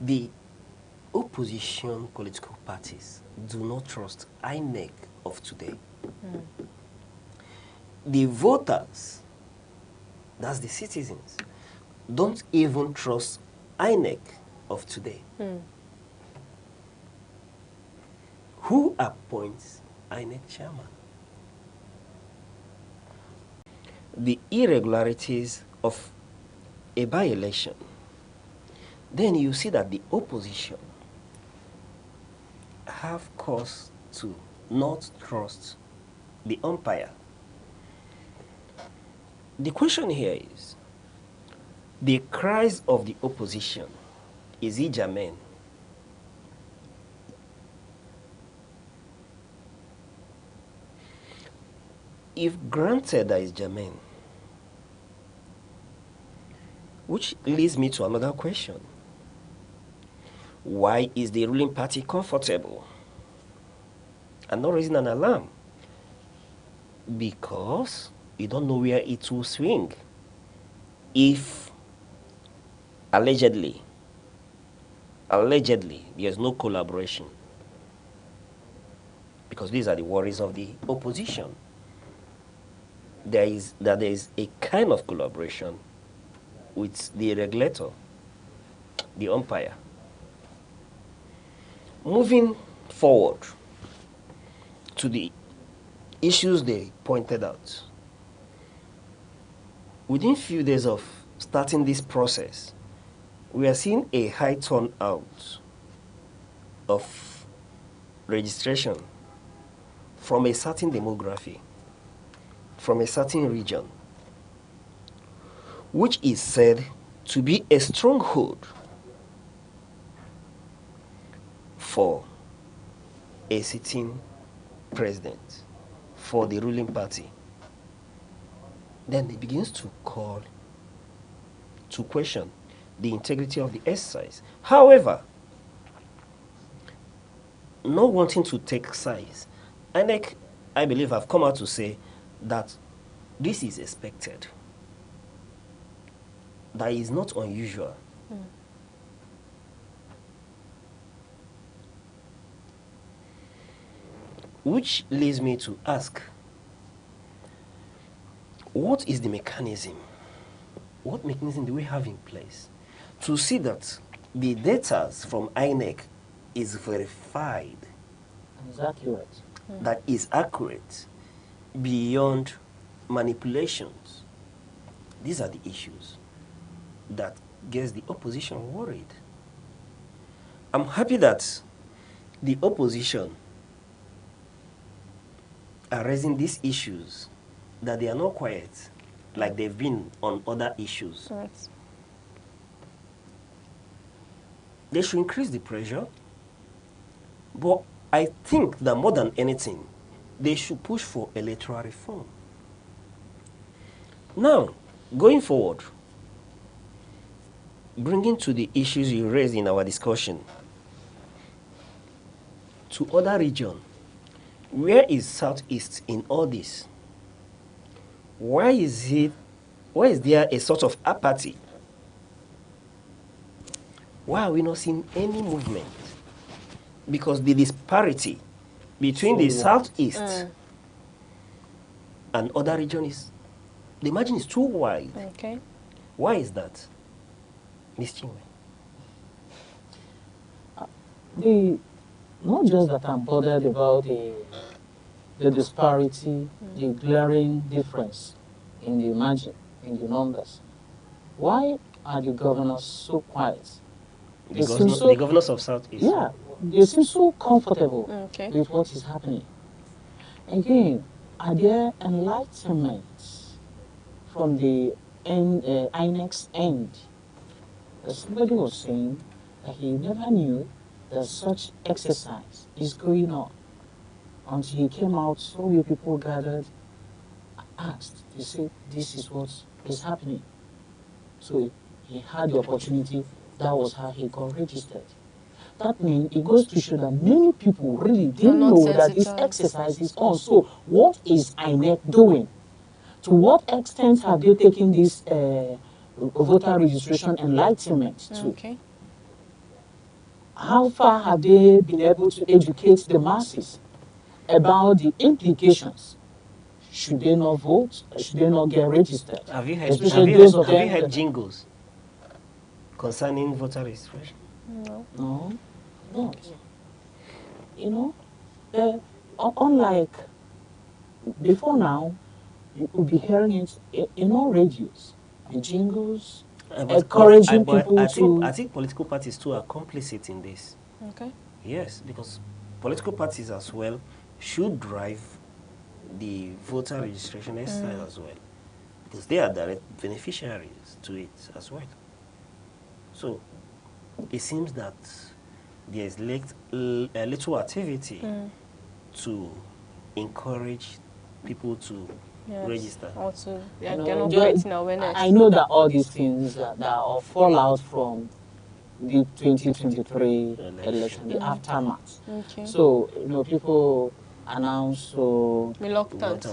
The opposition political parties do not trust INEC of today. The voters, that's the citizens, don't even trust INEC of today. Who appoints INEC chairman? The irregularities of a by-election, then you see that the opposition have cause to not trust the umpire. The question here is, the cries of the opposition, is it germane? If granted that is germane, which leads me to another question. Why is the ruling party comfortable and not raising an alarm? Because you don't know where it will swing. If allegedly, there's no collaboration. Because these are the worries of the opposition. There is a kind of collaboration with the regulator, the umpire. Moving forward to the issues they pointed out. Within few days of starting this process, we are seeing a high turnout of registration from a certain demography, from a certain region, which is said to be a stronghold for a sitting president. for the ruling party, then it begins to call to question the integrity of the exercise. However, not wanting to take sides, Aneke, I believe, have come out to say that this is expected. That is not unusual. Which leads me to ask, what is the mechanism? What mechanism do we have in place to see that the data from INEC is verified,
It's accurate.
that is accurate, beyond manipulations? These are the issues that gets the opposition worried. I'm happy that the opposition are raising these issues, that they are not quiet like they've been on other issues.
Right.
They should increase the pressure, but I think that more than anything, they should push for electoral reform. Now, going forward, bringing to the issues you raised in our discussion, to other regions, where is Southeast in all this? Why is there a sort of apathy? Why are we not seeing any movement? Because the disparity between the Southeast and other regions, the margin is too wide.
Okay.
Why is that, Ms. Chinwe?
Not just that I'm bothered about the disparity, the glaring difference in the margin, in the numbers. Why are the governors so quiet?
The governors of Southeast.
Yeah, they seem so comfortable
Okay.
with what is happening. Again, are there enlightenments from the INEC's end? Somebody was saying that he never knew that such exercise is going on until he came out, saw where people gathered, asked, they said, this is what is happening. So he had the opportunity, that was how he got registered. That means it goes to show that many people really didn't
not
know that this
sensitized.
exercise is on. So what is INEC doing? To what extent have they taken this voter registration enlightenment to?
Okay.
How far have they been able to educate the masses about the implications? Should they not vote? Should they not get registered?
Have you heard,
Especially those of
have you
them
heard
that-
jingles concerning voter registration?
No.
No, not. You know, unlike before now, you could be hearing it in all radios, the jingles, encouraging people
I think political parties too are complicit in this.
Okay.
Yes, because political parties as well should drive the voter registration exercise as well, because they are direct beneficiaries to it as well. So it seems that there is a little activity to encourage people to
Yes.
register.
Also,
You
yeah,
know,
cannot
just-
create awareness.
I know that all these things that are fallout from the 2023 election, the aftermath.
Okay.
So, people announce, so
Reluctant.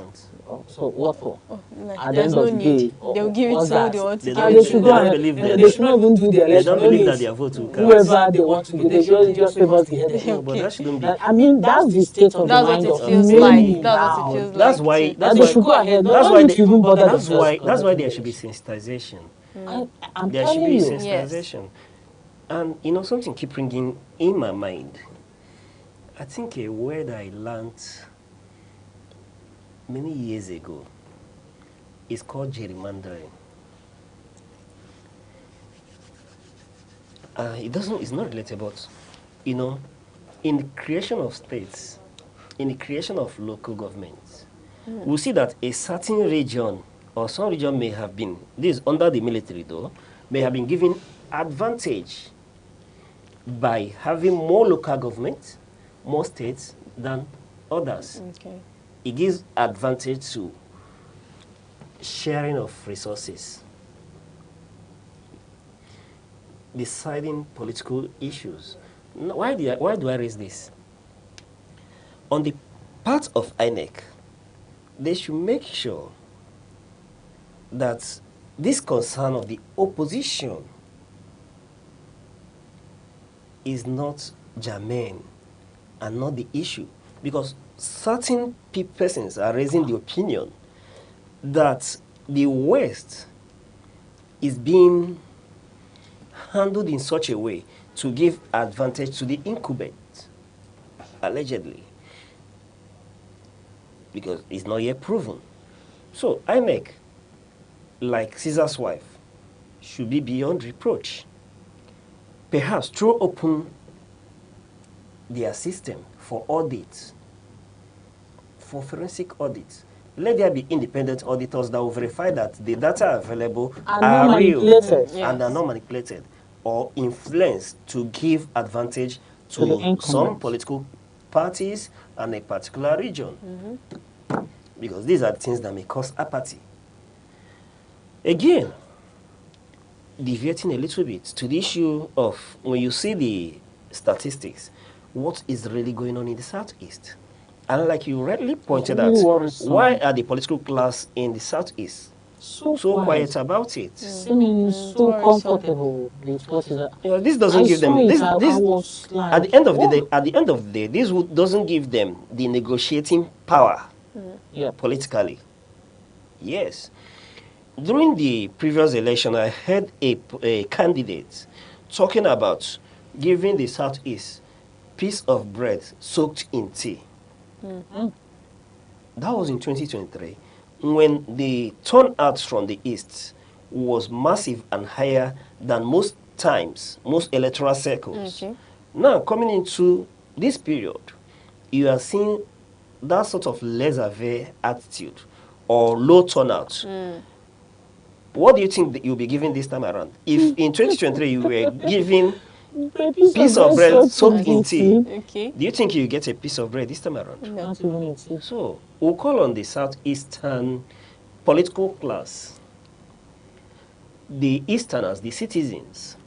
what for?
Oh, like,
At the
there's
end
no
of the
need.
day,
They'll give it
what's
to
that?
who they want to
They
give
don't
it
They
to.
should
they
go
don't
ahead.
believe
They
that.
should not even do the
They
election.
don't believe
Maybe
that their vote will count.
whoever they want to give, they just favor the head.
No, but that shouldn't be.
I mean, that's the state of
That's
the
what
mind
it
of
feels
many
like. That's what
now.
it feels
That's
like.
why.
too.
That's
They
why.
should go ahead. They
That's
don't
why.
need to even bother
That's
themselves
why. That's why there should
conducting
be sensitization.
the election. I'm
There should
telling
be
you.
sensitization. And something keep ringing in my mind. I think a word I learned many years ago is called gerrymandering. It's not related, but in the creation of states, in the creation of local governments, we see that a certain region or some region may have been, this is under the military though, may have been given advantage by having more local government, more states than others.
Okay.
it gives advantage to sharing of resources, deciding political issues. Why do I raise this? On the part of INEC, they should make sure that this concern of the opposition is not germane and not the issue, because certain persons are raising the opinion that the West is being handled in such a way to give advantage to the incumbent, allegedly, because it's not yet proven. So INEC, like Caesar's wife, should be beyond reproach. Perhaps throw open their system for audits, for forensic audits. Let there be independent auditors that will verify that the data available are real and are not manipulated or influenced to give advantage to some political parties and a particular region. Because these are things that may cause apathy. Again, deviating a little bit to the issue of when you see the statistics, what is really going on in the Southeast? And like you rightly pointed out, why are the political class in the Southeast so quiet about it?
Seeming so comfortable with what is
this doesn't give them this at the end of the day. At the end of the day, this doesn't give them the negotiating power politically. Yes. During the previous election, I heard a candidate talking about giving the Southeast piece of bread soaked in tea. That was in 2023, when the turnout from the East was massive and higher than most times, most electoral circles. Now, coming into this period, you are seeing that sort of laissez-faire attitude or low turnout. What do you think that you'll be giving this time around? If in 2023 you were giving piece of bread soaked in tea, do you think you get a piece of bread this time around?
No.
So we'll call on the Southeastern political class, the Easterners, the citizens.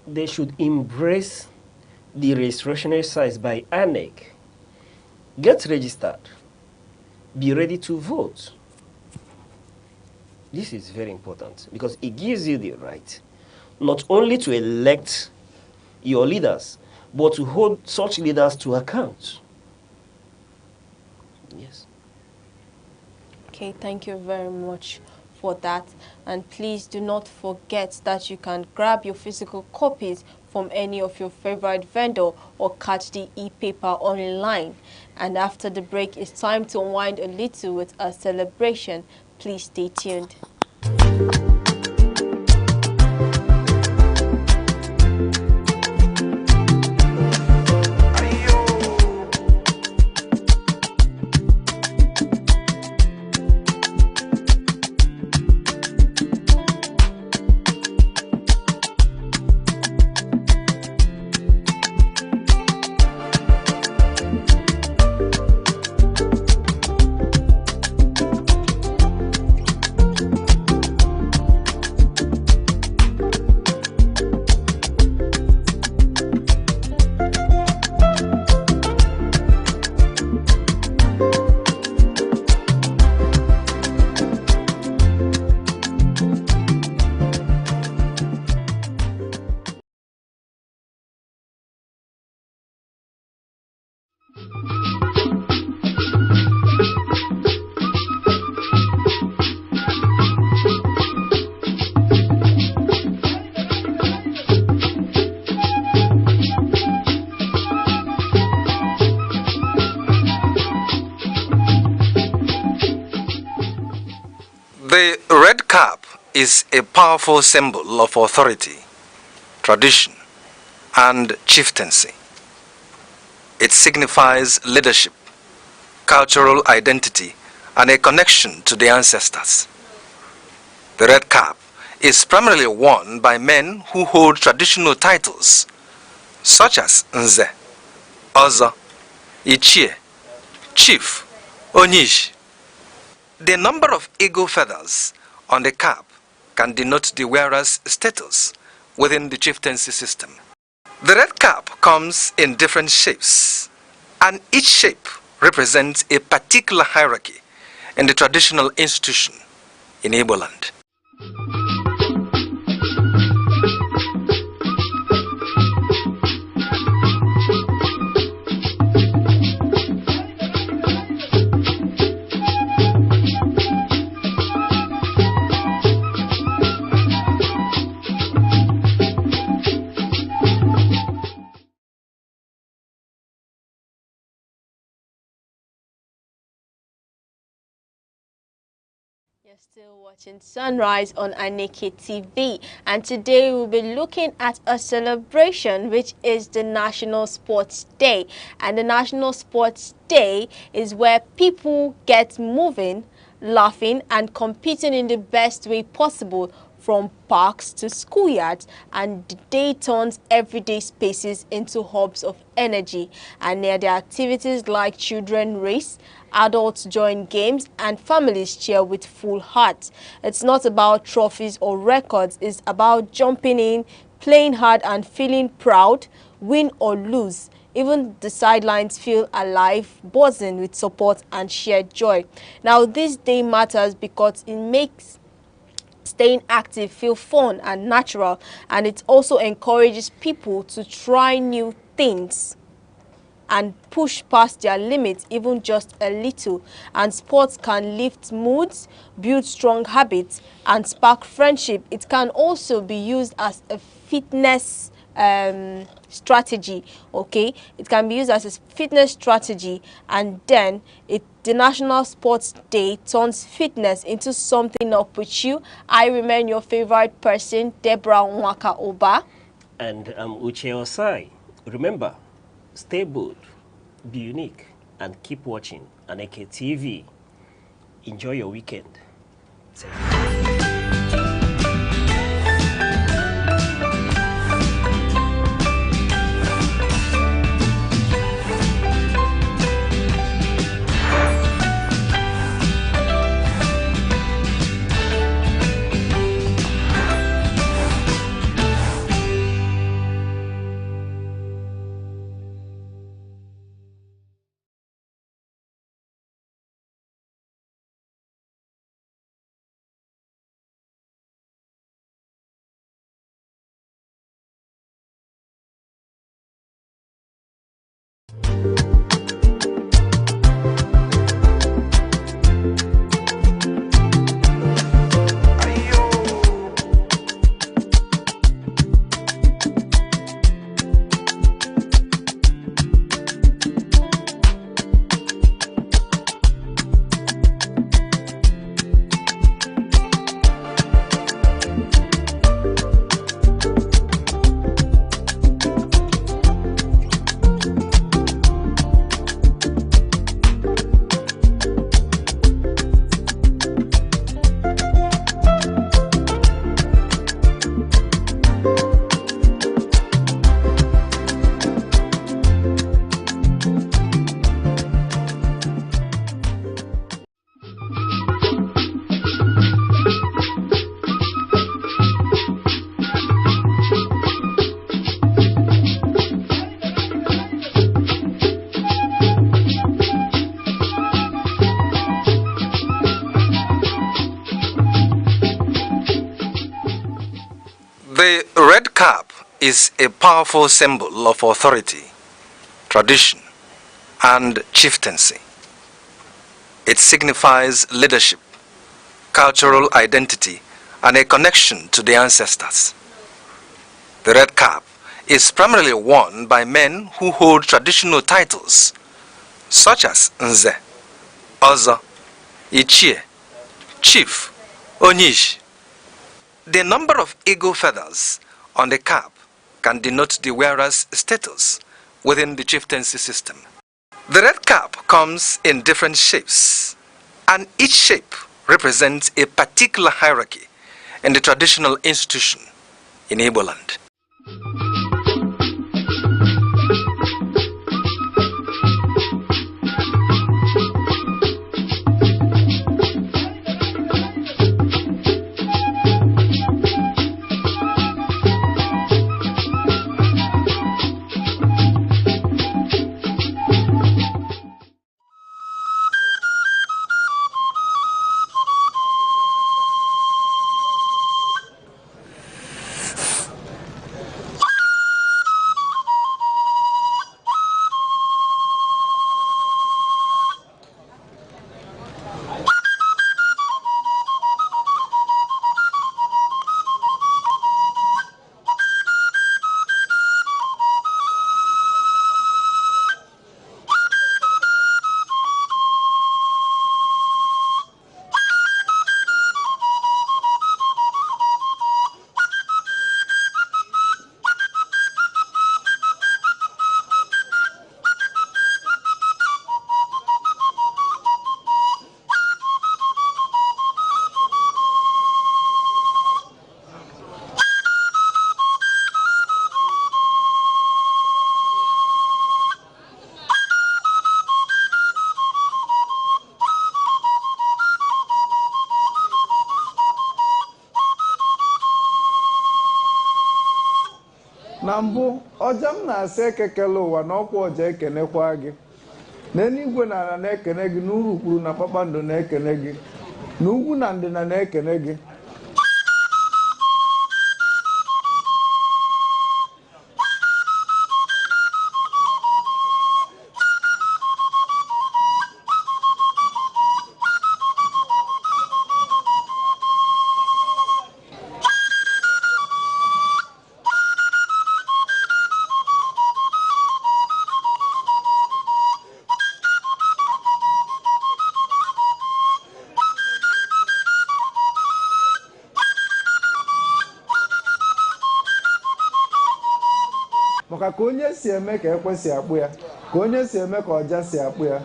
They should embrace the registration exercise by INEC. Get registered. Be ready to vote. This is very important because it gives you the right not only to elect your leaders, but to hold such leaders to account. Yes.
Okay, thank you very much for that. And please do not forget that you can grab your physical copies from any of your favorite vendor or catch the e-paper online. And after the break, it's time to unwind a little with a celebration. Please stay tuned.
The red cap is a powerful symbol of authority, tradition, and chieftaincy. It signifies leadership, cultural identity, and a connection to the ancestors. The red cap is primarily worn by men who hold traditional titles such as Nze, Ozo, Ichie, chief, Onyish. The number of eagle feathers on the cap can denote the wearer's status within the chieftaincy system. The red cap comes in different shapes, and each shape represents a particular hierarchy in the traditional institution in Igbo land.
You're still watching Sunrise on Aneke TV, and today we'll be looking at a celebration which is the National Sports Day. And the National Sports Day is where people get moving, laughing and competing in the best way possible, from parks to schoolyards, and the day turns everyday spaces into hubs of energy. And near the activities like children race, adults join games, and families cheer with full hearts. It's not about trophies or records, it's about jumping in, playing hard and feeling proud, win or lose. Even the sidelines feel alive, buzzing with support and shared joy. Now, this day matters because it makes staying active feel fun and natural, and it also encourages people to try new things and push past their limits even just a little. And sports can lift moods, build strong habits and spark friendship. It can also be used as a fitness strategy. Okay, it can be used as a fitness strategy, and then the National Sports Day turns fitness into something up with you. I remain your favorite person, Deborah Nwaka Oba.
And I'm Uche Osai. Remember, stay bold, be unique, and keep watching Aneke TV. Enjoy your weekend.
The red cap is a powerful symbol of authority, tradition, and chieftaincy. It signifies leadership, cultural identity, and a connection to the ancestors. The red cap is primarily worn by men who hold traditional titles such as Nze, Ozo, Ichie, Chief, Onyish. The number of eagle feathers on the cap can denote the wearer's status within the chieftaincy system. The red cap comes in different shapes, and each shape represents a particular hierarchy in the traditional institution in Igbo land.
na mbụ ọja m na-asị ekekele ụwa na ọkwa ọja ekenekwa gị n'eluigwe na ala na-ekene gị na urukpuru na kpakpando na-ekene gị na ugwu na ndịna na-ekene gị maka ka onye si eme ka ekwe si akpụ ya ka onye si eme ka ọja si akpụ ya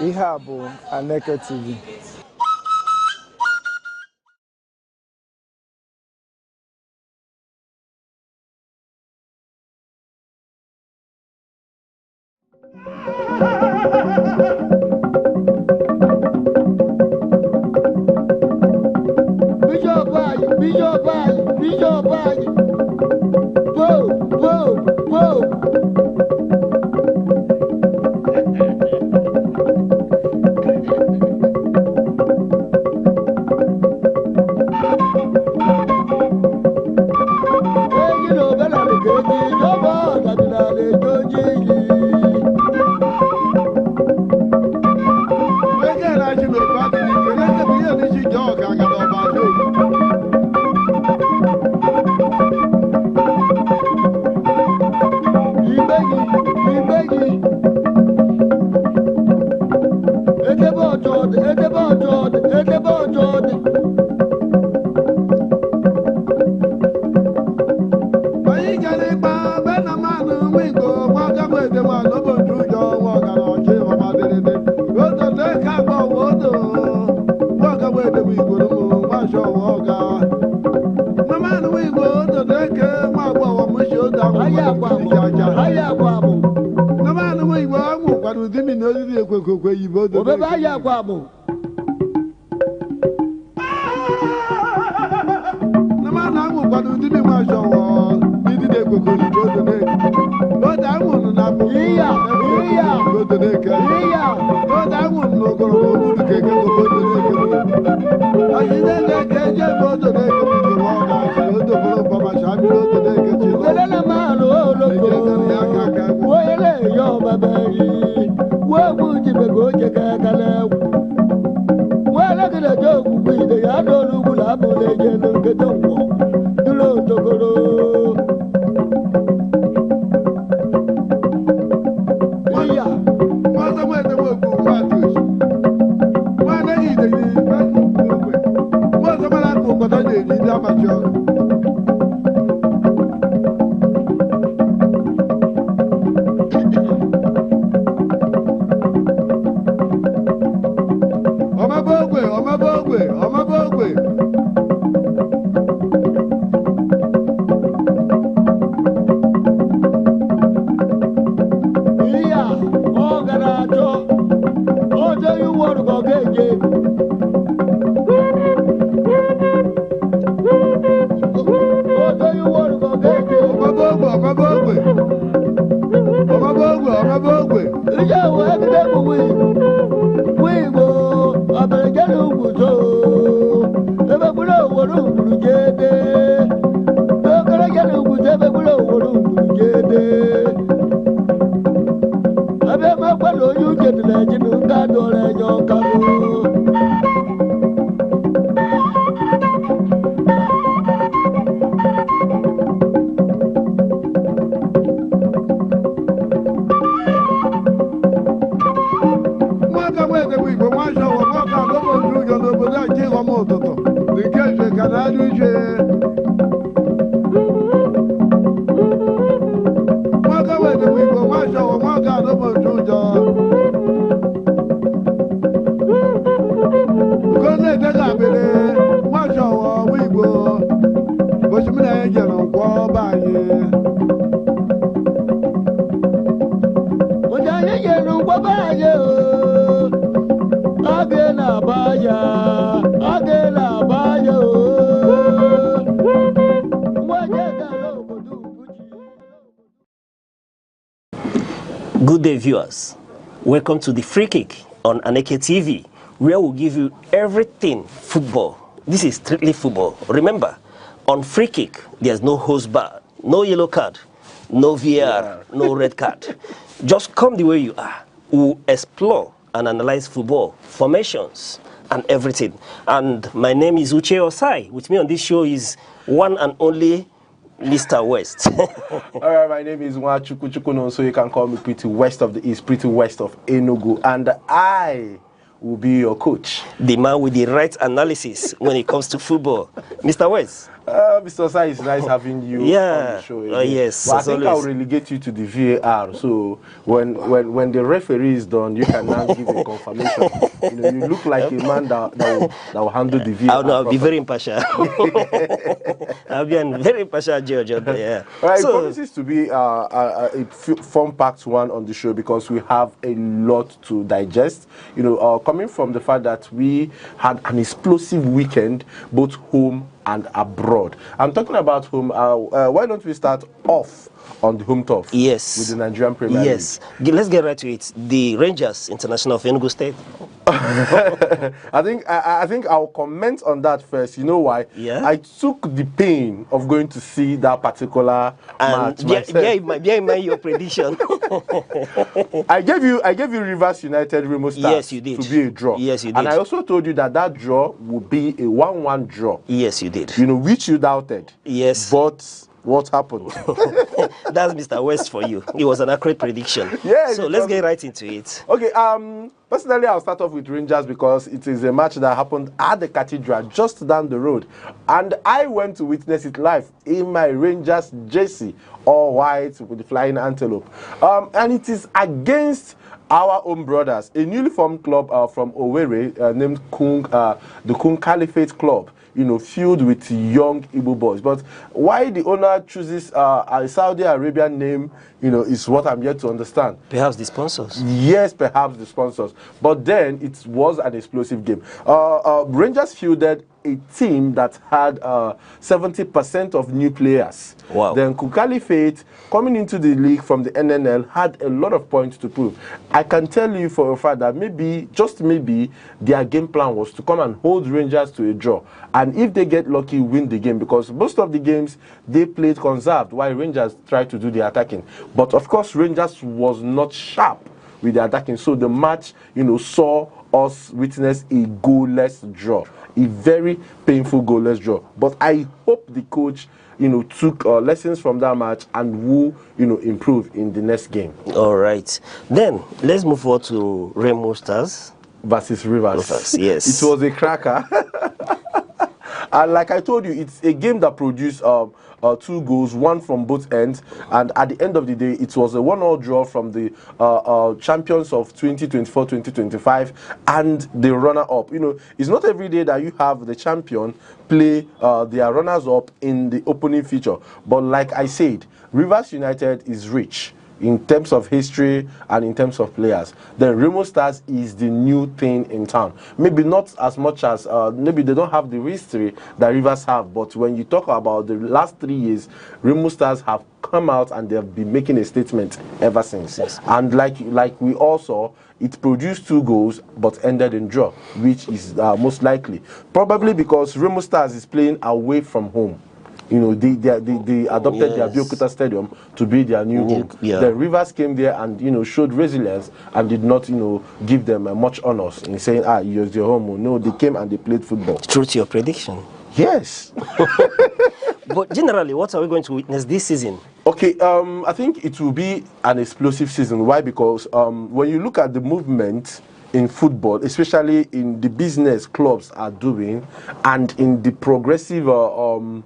ihe a bụ Aneke TV.
Bishop ayi. Whoa. abaye o, again abaya, again abaya o. Mwajega lobodu buchi.
Good day, viewers. Welcome to the Free Kick on Aneke TV, where we'll give you everything football. This is strictly football. Remember, on Free Kick, there's no host bar, no yellow card, no VAR, no red card. Just come the way you are. We'll explore and analyze football, formations, and everything. And my name is Uche Osai. With me on this show is one and only Mr. West.
All right, my name is Chukuno, so you can call me Pretty West of the East, Pretty West of Enugu, and I will be your coach.
The man with the right analysis when it comes to football. Mr. West.
Mr. Osai, it's nice having you on the show again.
Yes.
But I think I'll relegate you to the VAR. So when the referee is done, you can now give a confirmation. You look like a man that will handle the VAR.
I'll be very impartial. I'll be a very impartial judge. Yeah.
All right, it promises to be a fun-packed one on the show because we have a lot to digest. Coming from the fact that we had an explosive weekend, both home and abroad. I'm talking about home. Why don't we start off on the home turf?
Yes.
With the Nigerian Premier League.
Yes. Let's get right to it. The Rangers International of Enugu State.
I think I'll comment on that first. You know why?
Yeah.
I took the pain of going to see that particular match myself.
Bear in mind your prediction.
I gave you Rivers United Remo Stars.
Yes, you did.
To be a draw.
Yes, you did.
And I also told you that draw would be a 1-1 draw.
Yes, you did.
Which you doubted.
Yes.
But what happened?
That's Mr. West for you. It was an accurate prediction.
Yeah.
So let's get right into it.
Okay. Personally, I'll start off with Rangers because it is a match that happened at the Cathedral just down the road, and I went to witness it live in my Rangers jersey, all white with the flying antelope. And it is against our own brothers, a newly formed club from Owerri named the Kung Caliphate Club. Filled with young Igbo boys. But why the owner chooses a Saudi Arabian name, is what I'm yet to understand.
Perhaps the sponsors.
Yes, perhaps the sponsors. But then it was an explosive game. Rangers fielded a team that had 70% of new players.
Wow.
Then Caliphate, coming into the league from the NNL, had a lot of points to prove. I can tell you for a fact that maybe, just maybe, their game plan was to come and hold Rangers to a draw. And if they get lucky, win the game. Because most of the games, they played conserved, while Rangers tried to do the attacking. But of course, Rangers was not sharp with the attacking. So the match, saw us witness a goalless draw. A very painful goalless draw. But I hope the coach, took lessons from that match and will, improve in the next game.
All right. Then, let's move on to Remo Stars
versus Rivers.
Yes.
It was a cracker. And like I told you, it's a game that produced 2 goals, one from both ends. And at the end of the day, it was a 1-1 draw from the champions of 2024-2025 and the runner-up. It's not every day that you have the champion play their runners-up in the opening feature. But like I said, Rivers United is rich in terms of history and in terms of players. Then Remo Stars is the new thing in town. Maybe not as much as, maybe they don't have the history that Rivers have, but when you talk about the last 3 years, Remo Stars have come out and they have been making a statement ever since. Yes. And like we all saw, it produced 2 goals but ended in draw, which is most likely. Probably because Remo Stars is playing away from home. They adopted their Abeokuta Stadium to be their new home.
Yeah.
The Rivers came there and showed resilience and did not give them much honors in saying it's your home. No, they came and they played football.
True to your prediction.
Yes.
But generally, what are we going to witness this season?
Okay, I think it will be an explosive season. Why? Because when you look at the movement in football, especially in the business clubs are doing, and in the progressive or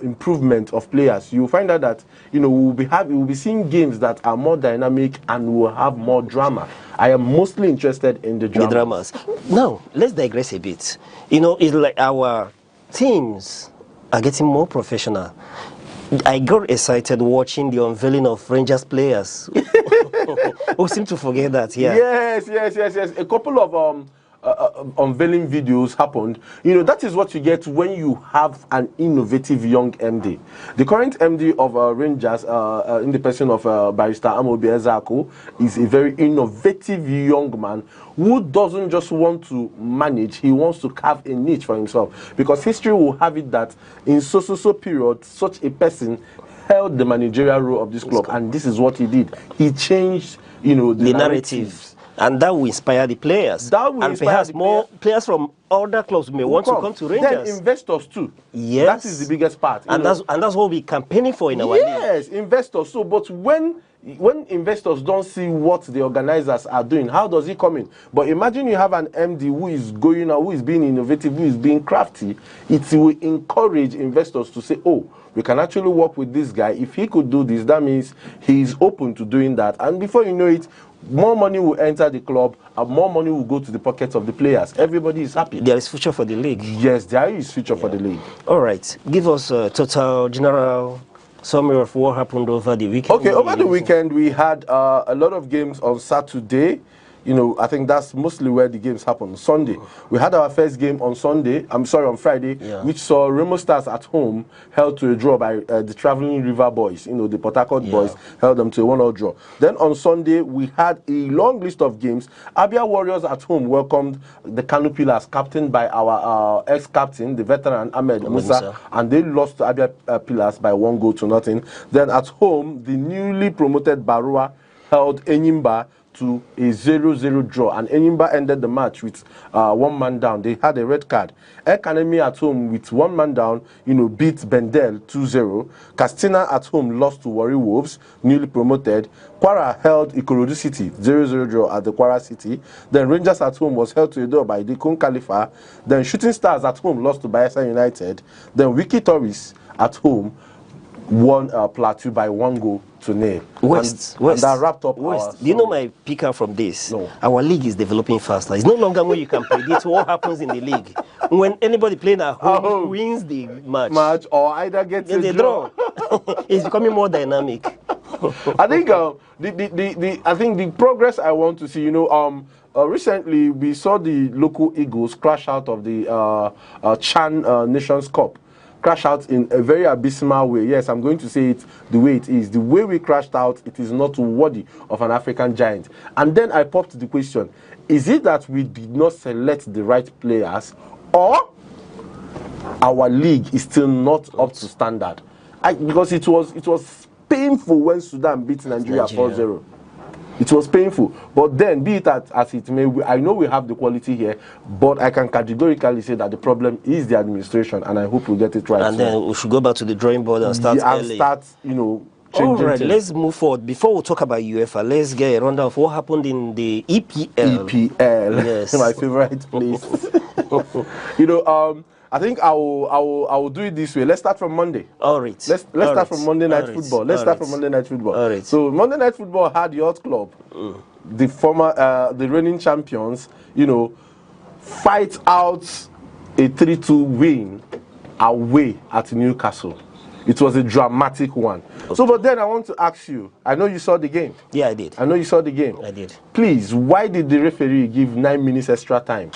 improvement of players, you will find out that we'll be seeing games that are more dynamic and will have more drama. I am mostly interested in the dramas.
Now, let's digress a bit. It's like our teams are getting more professional. I got excited watching the unveiling of Rangers players. We seem to forget that, yeah.
Yes. A couple of unveiling videos happened. You know, that is what you get when you have an innovative young MD. The current MD of Rangers, in the person of Barrister Amobi Ezako, is a very innovative young man who doesn't just want to manage, he wants to carve a niche for himself. Because history will have it that in so period, such a person held the managerial role of this club, and this is what he did. He changed, you know, the narrative.
And that will inspire the players.
That will
and
inspire
perhaps
the
more players from other clubs may want to come to Rangers.
Then investors too.
Yes.
That is the biggest part.
And that's what we're campaigning for in our league.
Yes, investors. So, but when investors don't see what the organizers are doing, how does it come in? But imagine you have an MD who is going out, who is being innovative, who is being crafty. It will encourage investors to say, oh, we can actually work with this guy. If he could do this, that means he is open to doing that. And before you know it, more money will enter the club and more money will go to the pockets of the players. Everybody is happy.
There is future for the league.
Yes, there is future for the league.
All right. Give us a total general summary of what happened over the weekend.
Okay, over the weekend we had a lot of games on Saturday. You know, I think that's mostly where the games happened. Sunday, we had our first game on Friday, which saw Remo Stars at home held to a draw by the Travelling River Boys. You know, the Port Harcourt boys held them to a 1-1 draw. Then on Sunday, we had a long list of games. Abia Warriors at home welcomed the Kano Pillars, captained by our ex-captain, the veteran Ahmed Musa, and they lost to Abia Pillars by 1-0. Then at home, the newly promoted Barua held Enyimba to a 0-0 draw, and Enyimba ended the match with 1 man down. They had a red card. Academy at home with 1 man down, you know, beat Bendel 2-0. Castina at home lost to Warri Wolves, newly promoted. Kwara held Ikorodu City 0-0 draw at the Kwara City. Then Rangers at home was held to a draw by Dikun Khalifa. Then Shooting Stars at home lost to Bayelsa United. Then Wiki Tories at home won Plateau by 1-0.
West.
And that wrapped up
West. Do you know my picker from this?
No.
Our league is developing faster. It's no longer when you can predict what happens in the league. When anybody playing at home wins the match
or either gets a
draw. It's becoming more dynamic.
I think the progress I want to see, you know, recently we saw the local Eagles crash out of the Chan Nations Cup. Crash out in a very abysmal way. Yes, I'm going to say it the way it is. The way we crashed out, it is not worthy of an African giant. And then I popped the question, is it that we did not select the right players, or our league is still not up to standard? Because it was painful when Sudan beat Nigeria 4-0. It was painful. But then, be it as it may, I know we have the quality here, but I can categorically say that the problem is the administration, and I hope we'll get it right.
And then we should go back to the drawing board and start early.
You know,
all right, let's move forward. Before we talk about UEFA, let's get a rundown of what happened in the EPL.
Yes. My favorite place. You know, I think I will do it this way. Let's start from Monday.
All right.
Let's start from Monday Night Football. Let's start from Monday Night Football.
All right.
So Monday Night Football had Yacht Club, the former, the reigning champions, you know, fight out a 3-2 win away at Newcastle. It was a dramatic one. Okay. So, but then I want to ask you, I know you saw the game.
Yeah, I did.
I know you saw the game.
I did.
Please, why did the referee give 9 minutes extra time?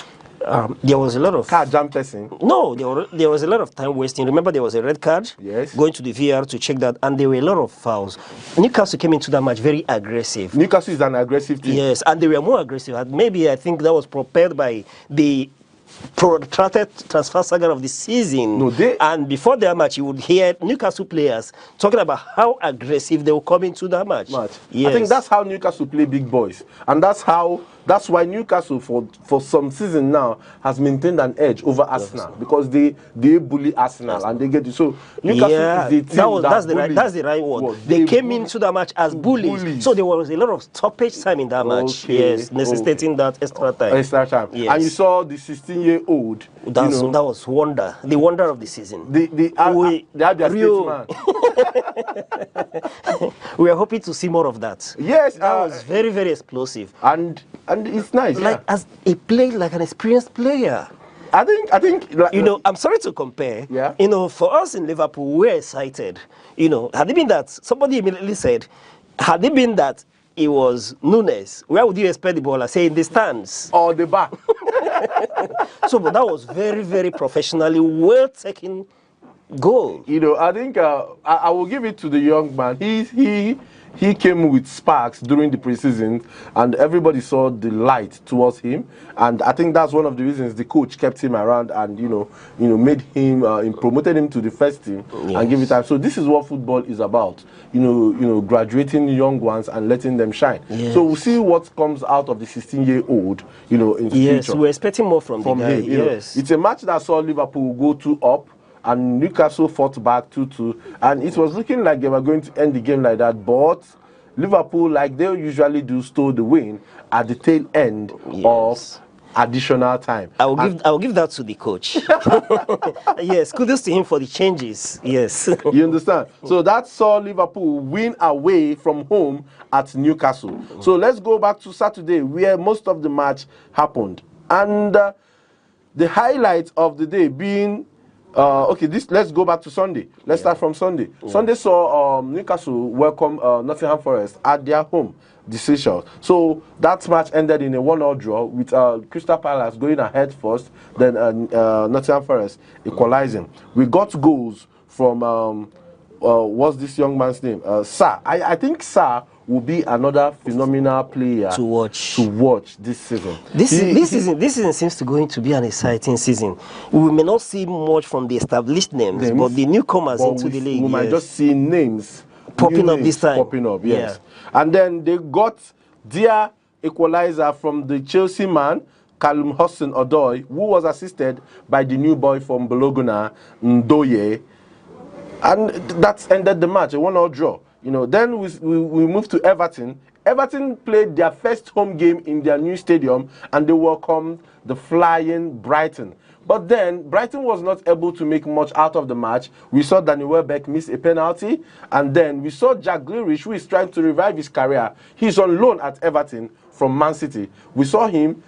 There was a lot of
card jump person.
No, there was a lot of time wasting. Remember, there was a red card.
Yes.
Going to the VR to check that, and there were a lot of fouls. Newcastle came into that match very aggressive.
Newcastle is an aggressive team.
Yes, and they were more aggressive. Maybe I think that was propelled by the protracted transfer saga of the season.
No,
and before their match, you would hear Newcastle players talking about how aggressive they will come into that match.
Yes. I think that's how Newcastle play big boys, and that's why Newcastle for some season now has maintained an edge over Arsenal, because they bully Arsenal and they get it. So Newcastle is the team
that's the right word. They came into the match as bullies. So there was a lot of stoppage time in that match. Yes, necessitating that extra time.
Yes. And you saw the 16-year-old.
That was the wonder of the season.
They had their statesman.
We are hoping to see more of that.
Yes,
that was very, very explosive.
And it's nice.
Like as he played like an experienced player.
I think like,
you know, I'm sorry to compare.
Yeah.
You know, for us in Liverpool, we're excited. You know, had it been that somebody immediately said, had it been that it was Nunes, where would you expect the baller? Say in the stands.
Or the back.
So, but that was very, very professionally well taken goal.
You know, I think I will give it to the young man. He came with sparks during the preseason, and everybody saw the light towards him. And I think that's one of the reasons the coach kept him around and made him promoted him to the first team and give it time. So this is what football is about. Graduating young ones and letting them shine.
Yes.
So we'll see what comes out of the 16-year-old. In the future.
We're expecting more from the guy.
him.
Yes,
It's a match that saw Liverpool go 2 up. And Newcastle fought back 2-2. And it was looking like they were going to end the game like that. But Liverpool, like they usually do, stole the win at the tail end of additional time.
I will give that to the coach. Yes, kudos to him for the changes. Yes.
You understand? So that saw Liverpool win away from home at Newcastle. So let's go back to Saturday, where most of the match happened. And the highlight of the day being... let's go back to Sunday. Let's start from Sunday. Sunday saw Newcastle welcome Nottingham Forest at their home, the Seychelles. So that match ended in a 1-1 draw with Crystal Palace going ahead first, then Nottingham Forest equalizing. We got goals from what's this young man's name? Sa. I think Sa will be another phenomenal player
to watch
this season.
This season seems to going to be an exciting season. We may not see much from the established names, but the newcomers into the league.
We might just see names
popping up this time.
Popping up, yes. Yeah. And then they got their equalizer from the Chelsea man, Callum Hudson-Odoi, who was assisted by the new boy from Bologna, Ndoye. And that ended the match, a 1-1 draw. Then we moved to Everton. Everton played their first home game in their new stadium, and they welcomed the flying Brighton. But then Brighton was not able to make much out of the match. We saw Danny Welbeck miss a penalty, and then we saw Jack Grealish, who is trying to revive his career. He's on loan at Everton from Man City. We saw him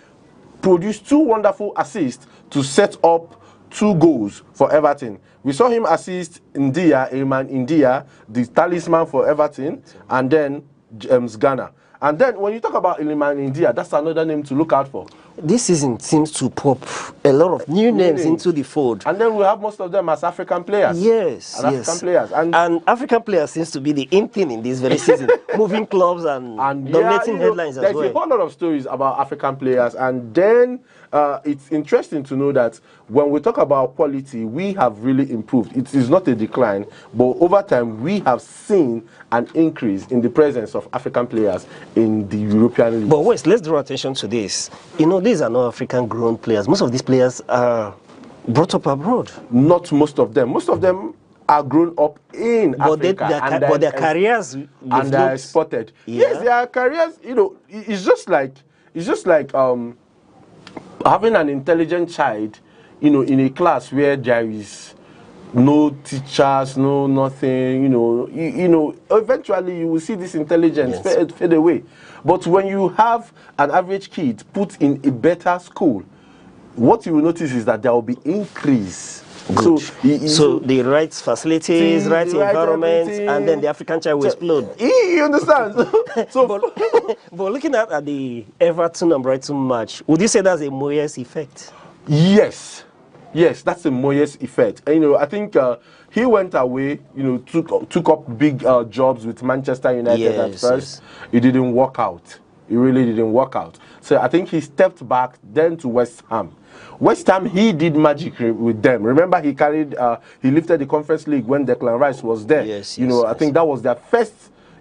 produce 2 wonderful assists to set up 2 goals for Everton. We saw him assist India, the talisman for Everton, and then James Garner. And then when you talk about Iliman India, that's another name to look out for.
This season seems to pop a lot of new names into the fold.
And then we have most of them as African players.
Yes,
African players.
And African players seems to be the in thing in this very season. Moving clubs and dominating headlines as well.
There's a whole lot of stories about African players. And then it's interesting to know that when we talk about quality, we have really improved. It is not a decline, but over time we have seen an increase in the presence of African players in the European League.
But wait, let's draw attention to this. These are not African grown players. Most of these players are brought up abroad. Not
most of them. Most of them are grown up in Africa.
But their careers
and they're exported.
Yeah.
Yes, their careers, it's just like having an intelligent child, in a class where there is no teachers, no nothing, eventually you will see this intelligence fade away. But when you have an average kid put in a better school, what you will notice is that there will be increase.
Good. So the right facilities, right environment, and then the African child will explode.
You understand?
But looking at the Everton and Brighton match, would you say that's a Moyes effect?
Yes. Yes, that's a Moyes effect. And, I think he went away, took up big jobs with Manchester United at first. It didn't work out. It really didn't work out. So I think he stepped back then to West Ham. West Ham, he did magic with them. Remember, he lifted the Conference League when Declan Rice was there. I think that was their first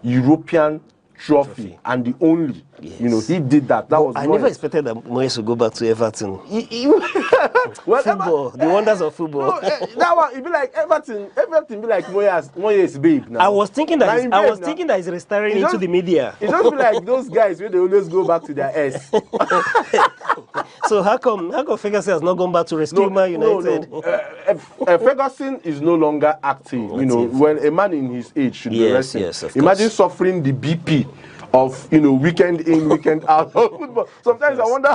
European trophy and the only. He did that.
I never expected that Moyes would go back to Everton.
Well,
football, the wonders of football.
That one, it'd be like Everton be like Moyes babe now.
I was thinking that he's retiring into the media.
It just be like those guys where they always go back to their S.
So how come Ferguson has not gone back to rescue Man United?
No. Ferguson is no longer active. When a man in his age should be resting.
Yes, of
Imagine
course.
suffering the BP of weekend in, weekend out of football. Sometimes I wonder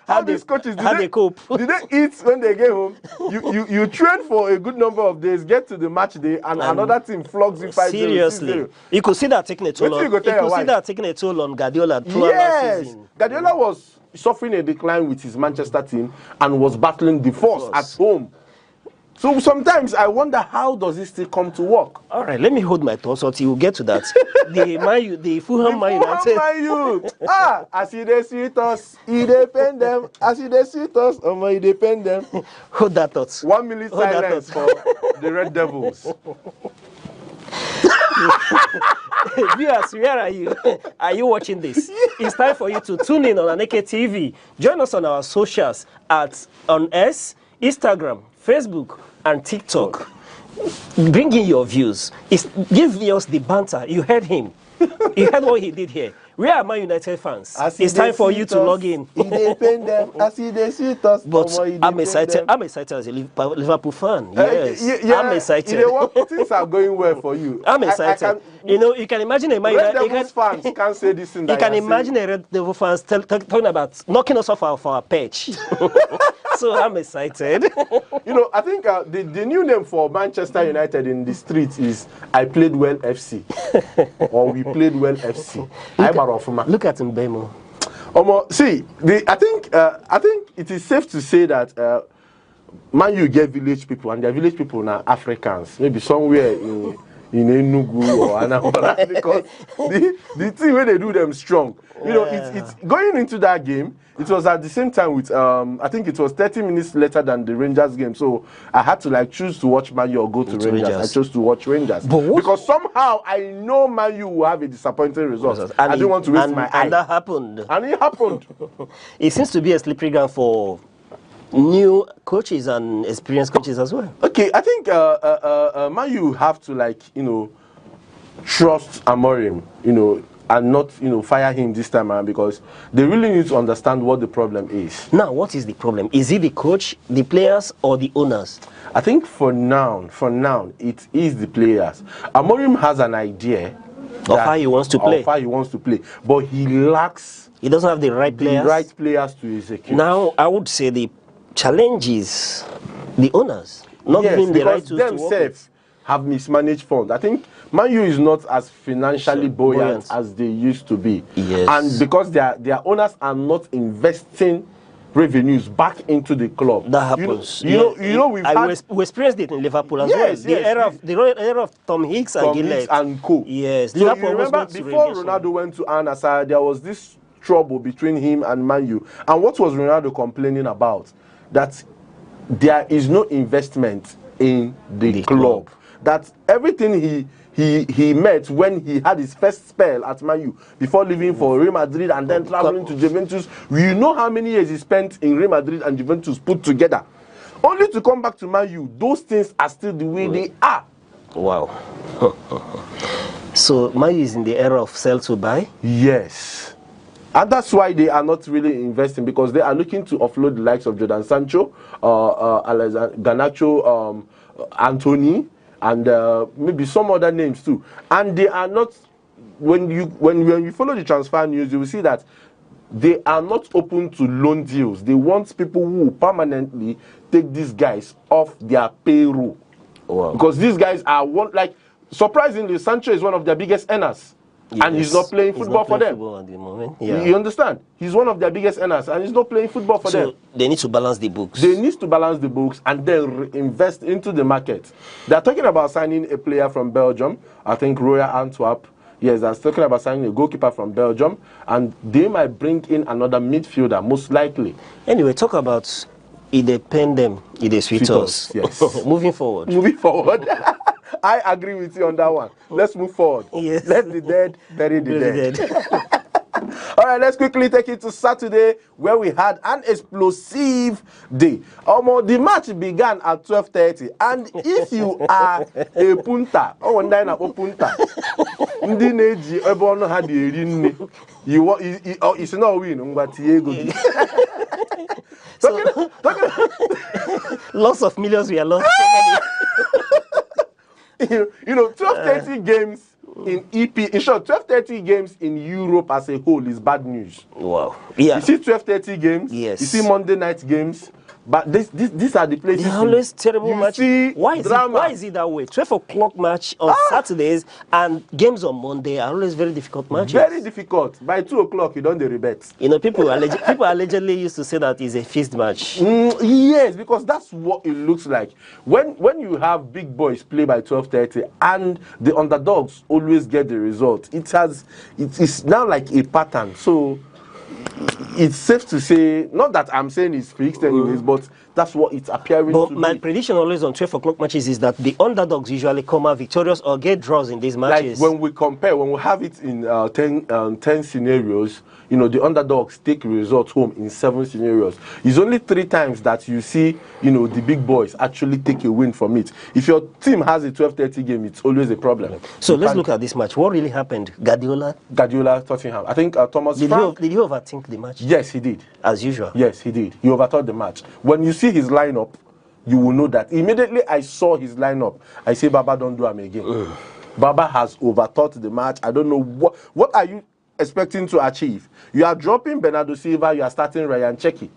how these coaches
they cope.
Do they eat when they get home? You train for a good number of days, get to the match day, and another team flogs you 5-0.
Seriously, you could see that taking a toll on. You could see that taking a toll on Guardiola throughout last season.
Guardiola was suffering a decline with his Manchester team and was battling the force at home. So sometimes I wonder, how does it still come to work?
All right, let me hold my thoughts until we get to that. the Fulham Man United.
As they sweet us, he depend them. As they sweet us, he depend them.
Hold that thought.
1 minute silence for the Red Devils.
Viewers, where are you? Are you watching this? It's time for you to tune in on Aneke TV. Join us on our socials on Instagram, Facebook, and TikTok. Bring in your views. Give us the banter. You heard him. You heard what he did here. Where are my United fans? It's time for you to log in.
He depend them. As they see us,
but I'm excited. I'm excited as a Liverpool fan. Yes, I'm excited.
Things are going well for you.
I'm excited. You can imagine a Man
United fans can't say this thing.
You can imagine a Red Devil fans talking about knocking us off our perch. So I'm excited.
I think the new name for Manchester United in the streets is I Played Well FC, or We Played Well FC.
Look at Mbemo.
See, I think it is safe to say that Man U get village people, and their village people are Africans, maybe somewhere in Enugu or Anambra, because the thing where they do them strong. It's going into that game. It was at the same time with I think it was 30 minutes later than the Rangers game, so I had to choose to watch Man U or go to Rangers. I chose to watch Rangers because somehow I know Man U will have a disappointing result. I didn't want to waste my eye.
And that happened.
And it happened.
It seems to be a slippery ground for new coaches and experienced coaches as well.
Okay, I think Man U have to trust Amorim, and not fire him this time around, because they really need to understand what the problem is.
Now, what is the problem? Is it the coach, the players, or the owners?
I think for now, it is the players. Amorim has an idea
of how he wants to play.
But he lacks.
He doesn't have the right
players to execute.
Now, I would say the challenge is the owners not giving the right to
themselves have mismanaged funds. I think Man U is not as financially buoyant as they used to be.
Yes.
And because their owners are not investing revenues back into the club.
That happens. We experienced it in Liverpool as well. The era of Tom Hicks and Gillett
and co.
Yes.
So Liverpool, you remember before Ronaldo went to Al-Nassr, there was this trouble between him and Man U. And what was Ronaldo complaining about? That there is no investment in the club. That everything he met when he had his first spell at Man U before leaving for Real Madrid and then traveling to Juventus. You know how many years he spent in Real Madrid and Juventus put together, only to come back to Man U. Those things are still the way they are.
Wow. So Man U is in the era of sell to buy?
Yes. And that's why they are not really investing, because they are looking to offload the likes of Jadon Sancho, Garnacho, Anthony, and maybe some other names too. And they are not, when you follow the transfer news, you will see that they are not open to loan deals. They want people who permanently take these guys off their payroll.
Wow.
Because these guys are surprisingly, Sancho is one of their biggest earners. Yes. And he's not playing football for them.
At the moment. Yeah.
You understand? He's one of their biggest earners and he's not playing football for them.
They need to balance the books.
They need to balance the books and then invest into the market. They're talking about signing a player from Belgium, I think Royal Antwerp. Yes, they're talking about signing a goalkeeper from Belgium, and they might bring in another midfielder, most likely.
Anyway, talk about independent, sweet us.
Yes.
Moving forward.
I agree with you on that one. Let's move forward.
Yes.
Let the dead bury the dead. All right, let's quickly take it to Saturday, where we had an explosive day. The match began at 12:30, and if you are a punta, it's not win, but
lots of millions we are lost.
12:30 games in EP. In short, 12:30 games in Europe as a whole is bad news.
Wow. Yeah.
You see 12:30 games.
Yes.
You see Monday night games. But these are the places.
They're always terrible
you
matches.
See
why
drama.
is it that way? 12 o'clock match on Saturdays and games on Monday are always very difficult matches.
Very difficult. By 2 o'clock, you don't the rebet.
You know, people allegedly used to say that it's a fixed match.
Yes, because that's what it looks like. When you have big boys play by 12:30 and the underdogs always get the result, it's now like a pattern. So it's safe to say, not that I'm saying it's fixed anyways, but that's what it's appearing
but
to
my
be.
prediction always on 12 o'clock matches is that the underdogs usually come out victorious or get draws in these matches.
Like when we have it in 10 scenarios, you know, the underdogs take results home in 7 scenarios. It's only 3 times that you see, you know, the big boys actually take a win from it. If your team has a 12:30 game, it's always a problem.
So let's look at this match. What really happened? Guardiola,
Tottenham. I think Thomas
did
Frank.
he overthink the match?
Yes, he did.
As usual.
Yes, he did. He overthought the match. When you see his lineup, you will know that. Immediately I saw his lineup, I say, Baba, don't do him again. Baba has overthought the match. I don't know what are you expecting to achieve. You are dropping Bernardo Silva, you are starting Ryan Cherki.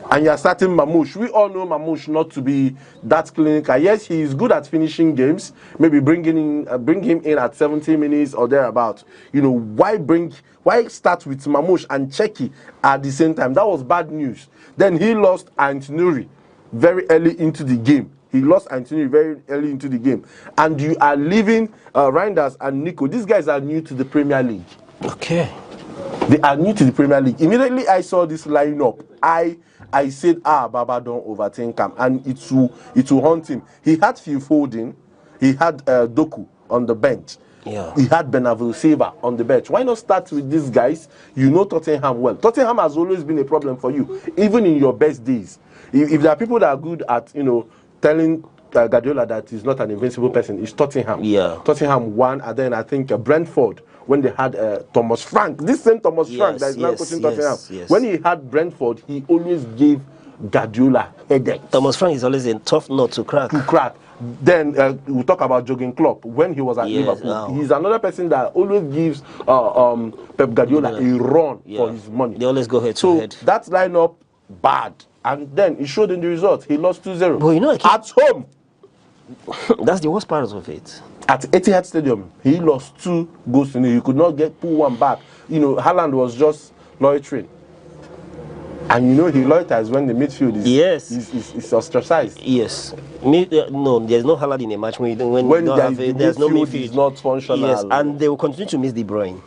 And you are starting Mamouche. We all know Mamouche not to be that clinical. Yes, he is good at finishing games. Maybe bring him in at 70 minutes or thereabout. You know, why start with Mamouche and Cherki at the same time? That was bad news. Then he lost Antinuri very early into the game. He lost Antinuri very early into the game. And you are leaving Reinders and Nico. These guys are new to the Premier League.
Okay.
They are new to the Premier League. Immediately I saw this lineup, I said, Baba, don't overthink him, and it will haunt him. He had Phil Foden, he had Doku on the bench.
Yeah.
He had Bernardo Silva on the bench. Why not start with these guys? You know Tottenham well. Tottenham has always been a problem for you, even in your best days. If there are people that are good at, you know, telling Guardiola that he's not an invincible person, it's Tottenham.
Yeah.
Tottenham won, and then I think Brentford, when they had Thomas Frank, this same Thomas Frank that is now coaching Tottenham, when he had Brentford, he always gave Guardiola headache.
Thomas Frank is always a tough nut to crack.
Then we'll talk about Jurgen Klopp when he was at Liverpool. He's another person that always gives Pep Guardiola a run for his money.
They always go head to head.
So that lineup, bad. And then it showed in the results. He lost 2-0.
But you know,
at home.
That's the worst part of it.
At Etihad Stadium, he lost 2 goals to nil. He could not pull one back. You know, Haaland was just loitering. And you know he loiters when the midfield is ostracized.
Yes. No, there's no Haaland in a match when there's no midfield.
Is not functional.
Yes, and they will continue to miss De Bruyne.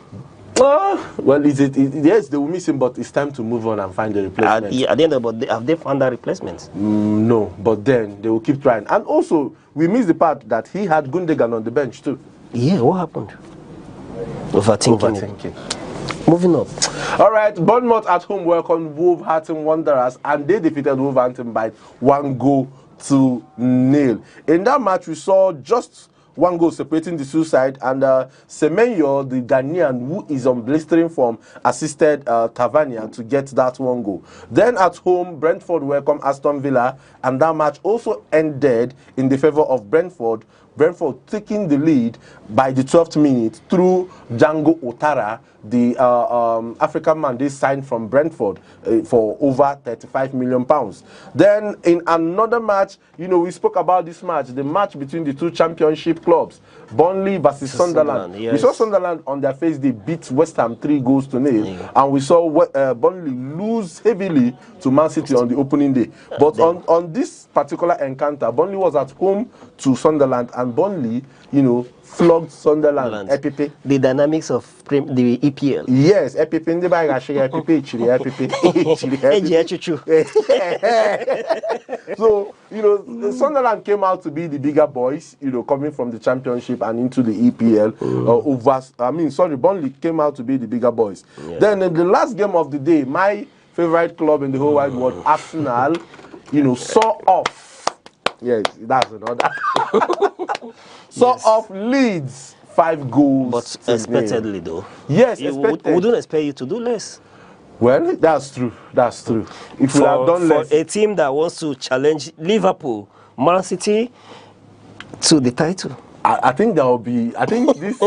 Well, yes, they will miss him, but it's time to move on and find a replacement.
At the end of the day, have they found that replacement?
No, but then they will keep trying. And also, we missed the part that he had Gundogan on the bench too.
Yeah, what happened? Overthinking. Moving up.
All right, Bournemouth at home welcomed Wolverhampton Wanderers, and they defeated Wolverhampton by 1-0. In that match, we saw just 1 goal separating the 2 sides, and Semenyo, the Ghanaian, who is on blistering form, assisted Tavernier to get that 1 goal. Then at home, Brentford welcomed Aston Villa, and that match also ended in the favour of Brentford. Brentford taking the lead by the 12th minute through Django Ouattara, the African man they signed from Brentford for over £35 million. Then in another match, you know, we spoke about this match, the match between the 2 championship clubs, Burnley versus Sunderland.
Yes.
We saw Sunderland on their face, they beat West Ham 3-0, and we saw Burnley lose heavily to Man City on the opening day. But on this particular encounter, Burnley was at home to Sunderland, and Burnley, you know, flogged Sunderland.
The dynamics of the EPL.
Yes, EPP. So, you know, Sunderland came out to be the bigger boys, you know, coming from the championship and into the EPL. Burnley came out to be the bigger boys. Yeah. Then in the last game of the day, my favorite club in the whole wide world, Arsenal, you know, saw off. Yes, that's another. Off Leeds 5 goals.
But expectedly, though.
Yes,
expected. Wouldn't expect you to do less.
Well, that's true. That's true. If we have done less,
for a team that wants to challenge Liverpool, Man City to the title.
I think there will be. I think this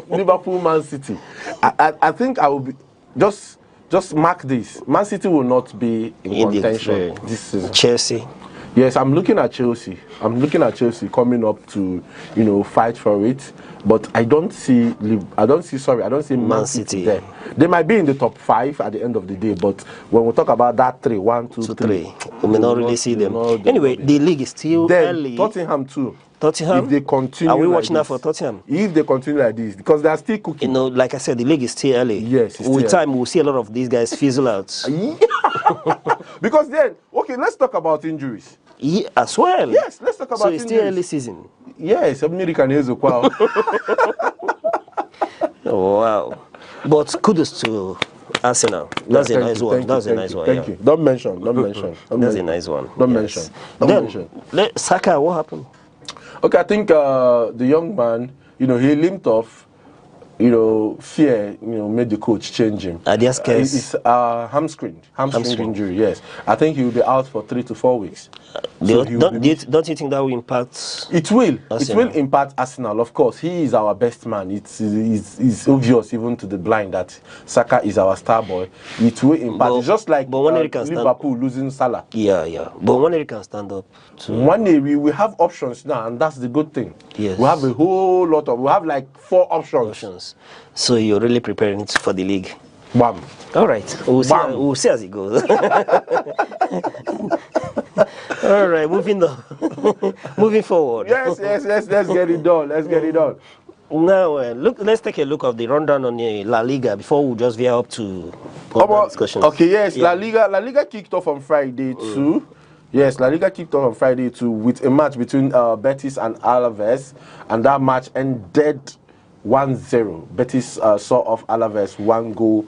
Liverpool Man City. I think I will be just mark this. Man City will not be in contention this season.
Chelsea.
Yes, I'm looking at Chelsea. I'm looking at Chelsea coming up to, fight for it. But I don't see Man City there. They might be in the top 5 at the end of the day, but when we talk about that 3, 1, 2, 3,
we may not really see them. Anyway, the league is still early.
Tottenham too.
Tottenham.
If they continue,
are we watching out for Tottenham?
If they continue like this, because they are still cooking.
Like I said, the league is still early.
Yes.
With time, we'll see a lot of these guys fizzle out.
Because then, okay, let's talk about injuries.
Yeah, as well.
Yes, let's talk about injuries.
So it's still early season.
Yes, American is wow.
Oh, wow. But kudos to Arsenal. That's a nice one. That's a nice one.
Thank you. Don't mention.
That's a nice one.
Don't mention.
Saka, what happened?
Okay, I think the young man, he limped off. Fear, made the coach change him.
Adias case.
It's hamstring injury. Yes, I think he will be out for 3 to 4 weeks.
Don't you think that will impact?
It will.
Arsenal?
It will impact Arsenal. Of course, he is our best man. It's obvious even to the blind that Saka is our star boy. It will impact. It's just like Liverpool losing Salah.
Yeah. But one can stand up.
We have options now, and that's the good thing.
Yes.
We have a whole lot of. We have like 4 options.
So you're really preparing for the league.
Bam.
All right. We'll see as it goes. All right. Moving forward.
Yes. Let's get it done.
Now, let's take a look at the rundown on the La Liga before we just veer up to discussions.
Okay. Yes. Yeah. La Liga kicked off on Friday too. Yes, La Liga kicked off on Friday too with a match between Betis and Alaves, and that match ended 1-0. Betis saw off Alaves 1-0.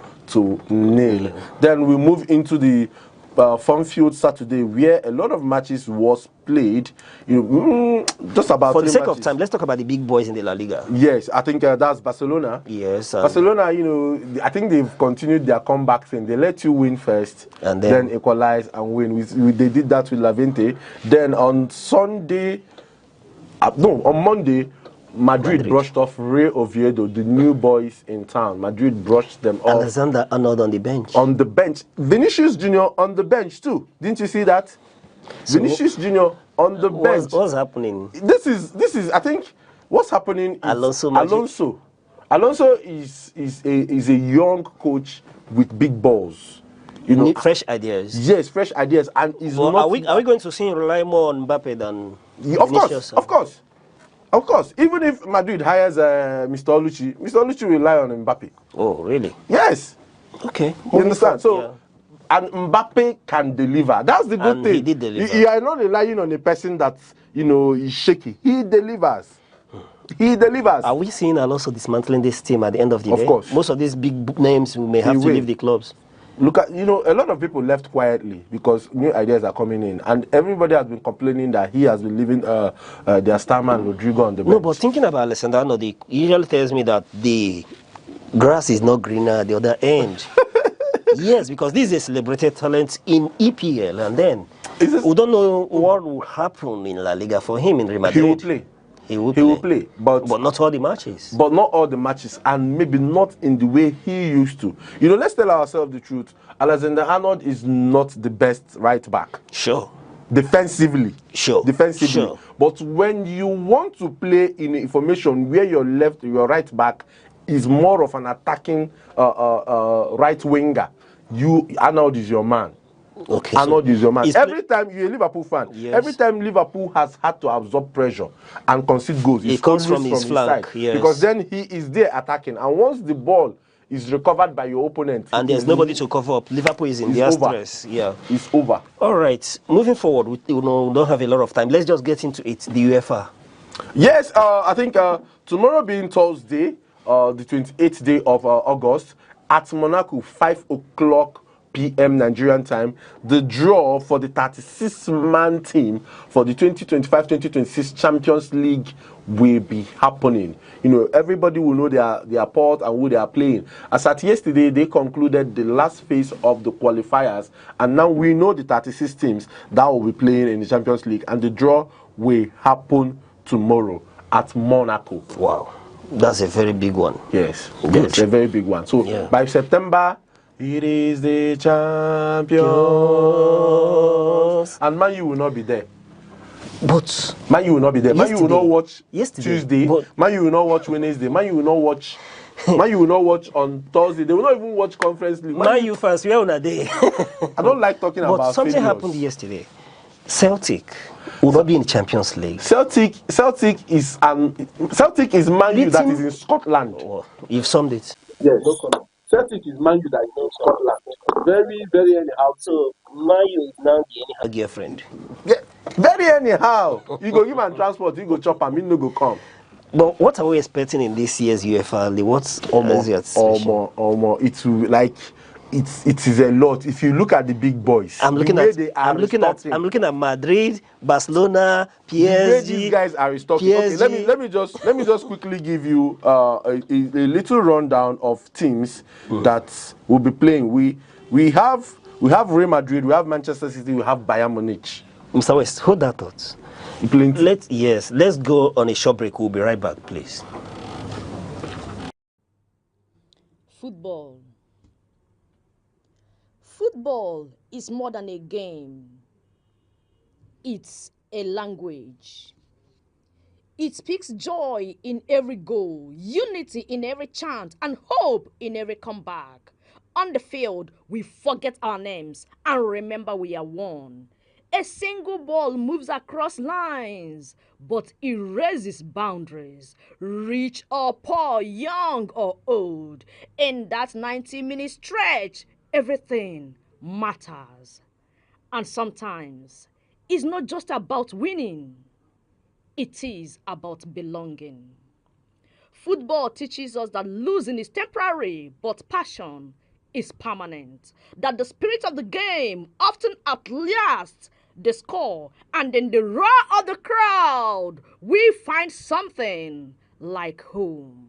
Then we move into the Funfield Saturday, where a lot of matches was played. Just about
for the sake
matches.
of time, let's talk about the big boys in the La Liga.
Yes, I think that's Barcelona.
Yes,
Barcelona. I think they've continued their comeback thing. They let you win first, and then equalize and win. They did that with Levante. Then on Monday. Madrid brushed off Real Oviedo, the new boys in town. Madrid brushed them off.
Alexander Arnold on the bench.
On the bench. Vinicius Junior on the bench too. Didn't you see that? So Vinicius Junior on the bench.
What's happening?
This is I think what's happening is Alonso is a young coach with big balls.
Fresh ideas.
Yes, fresh ideas, and
are we going to see him rely more on Mbappe than Vinicius?
Of course, even if Madrid hires Mr. Oluchi will rely on Mbappe.
Oh, really?
Yes.
Okay.
You understand? So, and Mbappe can deliver. That's the good thing.
He did deliver.
You are not relying on a person that is shaky. He delivers. He delivers.
Are we seeing Alonso dismantling this team at the end of the day?
Of course.
Most of these big names may have to leave the clubs.
Look at, a lot of people left quietly because new ideas are coming in, and everybody has been complaining that he has been leaving their starman Rodrigo on the bench.
No, but thinking about Alessandro Arnold, he usually tells me that the grass is not greener at the other end. Yes, because this is a celebrated talent in EPL, and then we don't know what will happen in La Liga for him in Real Madrid.
He will play.
He will play,
but
not all the matches.
But not all the matches, and maybe not in the way he used to. Let's tell ourselves the truth. Alexander Arnold is not the best right back.
Sure.
Defensively.
Sure.
But when you want to play in a formation where your right back is more of an attacking right winger, Arnold is your man.
Okay.
Arnold is your man. Every time you're a Liverpool fan, every time Liverpool has had to absorb pressure and concede goals,
it comes from his flank.
Yes. Because then he is there attacking, and once the ball is recovered by your opponent,
and there's nobody to cover up, Liverpool is in their stress. Yeah,
it's over.
All right, moving forward, we don't have a lot of time. Let's just get into it. The UEFA.
Yes, I think tomorrow being Thursday, the 28th day of August, at Monaco, 5:00 p.m. Nigerian time, the draw for the 36-man team for the 2025-2026 Champions League will be happening. Everybody will know their part and who they are playing. As at yesterday, they concluded the last phase of the qualifiers, and now we know the 36 teams that will be playing in the Champions League, and the draw will happen tomorrow at Monaco.
Wow, that's a very big one.
Yes,
Good.
it's a very big one. So
Yeah.
by September, it is the champions, and Man U will not be there.
But
Man U will not be there. Man U will not watch
Yesterday,
Tuesday.
but-
Man U will not watch Wednesday. Man U will not watch. Man U will not watch on Thursday. They will not even watch Conference League.
Man U fans, where on a day?
I don't like talking
But
about
something
failures.
happened yesterday. Celtic will not be in the Champions League.
Celtic is Man U that is in Scotland.
Oh, you've summed it.
Yes. No comment. Celtic is Man U that is in Scotland. Very, very anyhow.
So Man U is now the anyhow girlfriend.
Yeah, very anyhow. You go give am transport, you go chop am, no go come.
But what are we expecting in this year's UEFA League? What's your expectation?
It will it is a lot. If you look at the big boys,
I'm looking at Madrid, Barcelona, PSG.
The way these guys are restocking.
PSG.
Okay, let me just quickly give you a little rundown of teams that will be playing. We have Real Madrid, we have Manchester City, we have Bayern Munich.
Mr. West, hold that thought. Let's go on a short break. We'll be right back, please.
Football. Football is more than a game. It's a language. It speaks joy in every goal, unity in every chant, and hope in every comeback. On the field, we forget our names and remember we are one. A single ball moves across lines, but erases boundaries, rich or poor, young or old. In that 90-minute stretch, everything matters. And sometimes, it's not just about winning. It is about belonging. Football teaches us that losing is temporary, but passion is permanent. That the spirit of the game often outlasts the score, and in the roar of the crowd, we find something like home.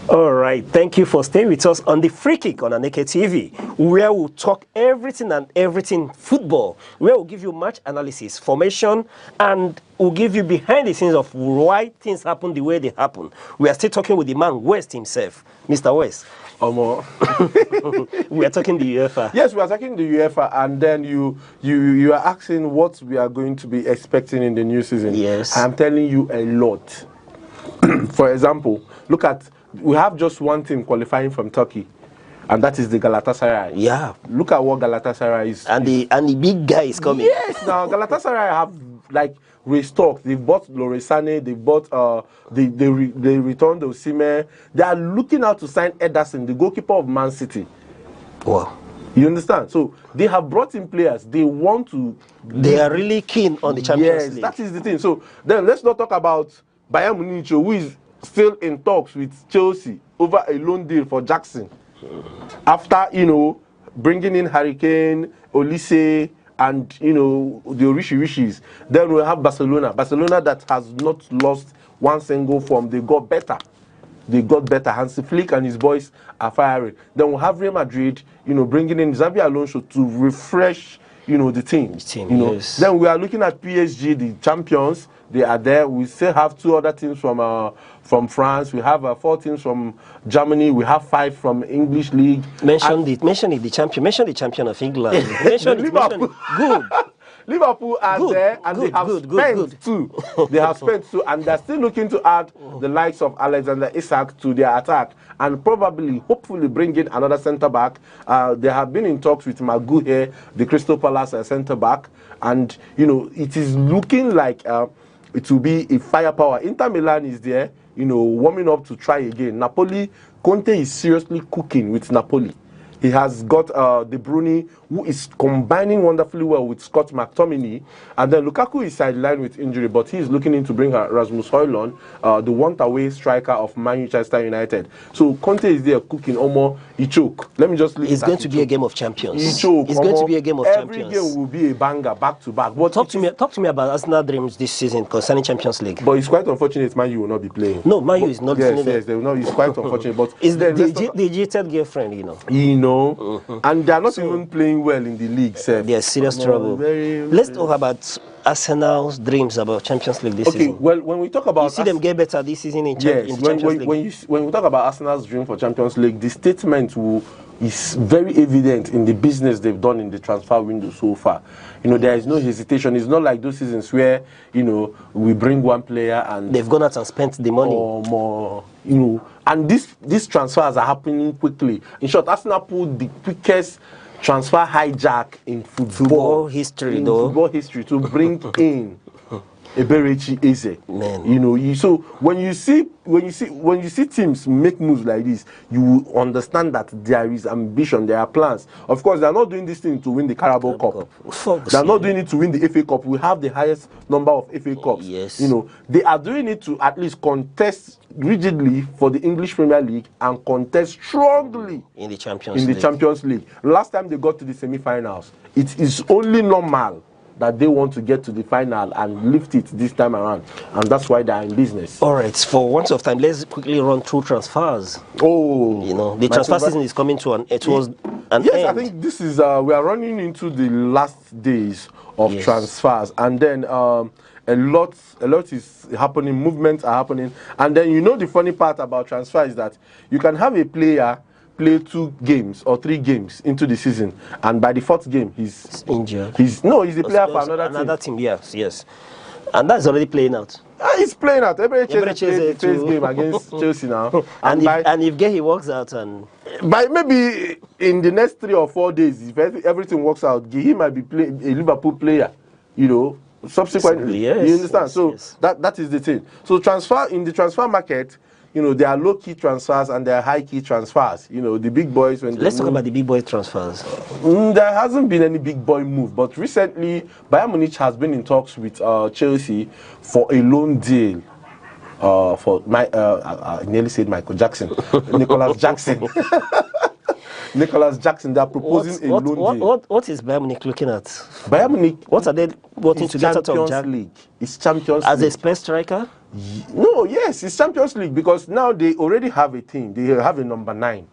All right, thank you for staying with us on the Free Kick on Aneke TV, where we'll talk everything football, where we'll give you match analysis, formation, and we'll give you behind the scenes of why things happen the way they happen. We are still talking with the man West himself, Mr. West. We are talking the UEFA.
Yes, we are talking the UEFA, and then you are asking what we are going to be expecting in the new season.
Yes.
I'm telling you a lot. For example, we have just one team qualifying from Turkey, and that is the Galatasaray.
Yeah.
Look at what Galatasaray is.
And the big guy is coming.
Yes, now Galatasaray have restocked. They've bought Loresane, they bought they returned Osimhen. They are looking out to sign Ederson, the goalkeeper of Man City.
Wow.
You understand? So they have brought in players. They want to.
They are really keen on the Champions League.
Yes, that is the thing. So then let's not talk about Bayern Munich, who is still in talks with Chelsea over a loan deal for Jackson. After bringing in Hurricane, Olise, and the Rishis. Then we have Barcelona that has not lost one single form. They got better. Hansi Flick and his boys are firing. Then we have Real Madrid, bringing in Xabi Alonso to refresh the team.
Yes.
Then we are looking at PSG, the champions. They are there. We still have 2 other teams from France. We have 4 teams from Germany. We have 5 from English league.
Mention the champion. Mention the champion of England. mention it. Good.
Liverpool are there, and they have spent too. They have spent too, and they're still looking to add the likes of Alexander Isak to their attack, and hopefully bring in another centre back. They have been in talks with Maguire, the Crystal Palace centre back, and it is looking like it will be a firepower. Inter Milan is there, warming up to try again. Napoli, Conte is seriously cooking with Napoli. He has got De Bruyne, who is combining wonderfully well with Scott McTominay. And then Lukaku is sidelined with injury, but he is looking into bring Rasmus Højlund, the one-away striker of Manchester United. So Conte is there cooking almost he choke. Let me just leave
It's going to be a game of champions.
He choke.
It's going to be a game of champions.
Every game will be a banger back to back. But
talk to me about Arsenal dreams this season concerning Champions League.
But it's quite unfortunate Man U will not be playing.
No, Man U is not.
Yes, they will not. It's quite unfortunate. But
it's the jilted girlfriend,
and they are not even playing well in the league.
They are serious trouble. Let's talk about Arsenal's dreams about Champions League this season?
Well, when we talk about
you see them get better this season in, in the Champions League.
When we talk about Arsenal's dream for Champions League, the statement is very evident in the business they've done in the transfer window so far. There is no hesitation. It's not like those seasons where we bring one player and
they've gone out and spent the money
or more. And these transfers are happening quickly. In short, Arsenal pulled the quickest transfer hijack in football
history,
football history to bring in Eberechi Eze. So when you see teams make moves like this, you will understand that there is ambition, there are plans. Of course, they are not doing this thing to win the Carabao Cup. They are not doing it to win the FA Cup. We have the highest number of FA Cups.
Yes.
They are doing it to at least contest rigidly for the English Premier League and contest strongly
in the Champions
Champions League. Last time they got to the semi-finals, it is only normal that they want to get to the final and lift it this time around, and that's why they are in business.
All right, for once of time, let's quickly run through transfers. The transfer season is coming to an end.
Yes, I think this is we are running into the last days of transfers, and then a lot is happening. Movements are happening, and then the funny part about transfer is that you can have a player play 2 games or 3 games into the season, and by the 4th game he's
injured.
He's a player for another team.
Yes, and that's already playing out.
He's playing out. Eberechi played the first game against Chelsea now,
and if he works out, and
by maybe in the next 3 or 4 days, if everything works out, he might be a Liverpool player. Subsequently,
yes,
you understand. That is the thing. So in the transfer market, there are low-key transfers and there are high-key transfers. The big boys.
Let's talk about the big boy transfers.
There hasn't been any big boy move, but recently Bayern Munich has been in talks with Chelsea for a loan deal. I nearly said Michael Jackson, Nicholas Jackson. Nicholas Jackson, they are proposing a loan deal.
What is Bayern Munich looking at?
Bayern Munich.
What are they wanting to get out of
Champions League? It's Champions League.
As a spare striker?
No, yes, it's Champions League because now they already have a team. They have a number 9,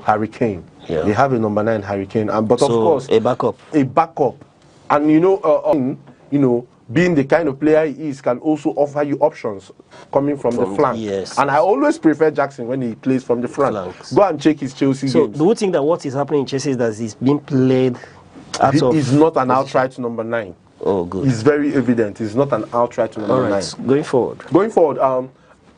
Harry Kane. Yeah. They have a number 9, Harry Kane, but of course
a backup.
And being the kind of player he is, can also offer you options coming from the flank.
Yes.
And I always prefer Jackson when he plays from the flanks. Go and check his Chelsea games.
Do you think that what is happening in Chelsea is that he's being played out of...
He's not an outright number 9.
Oh, good.
It's very evident. He's not an outright number 9.
Going forward,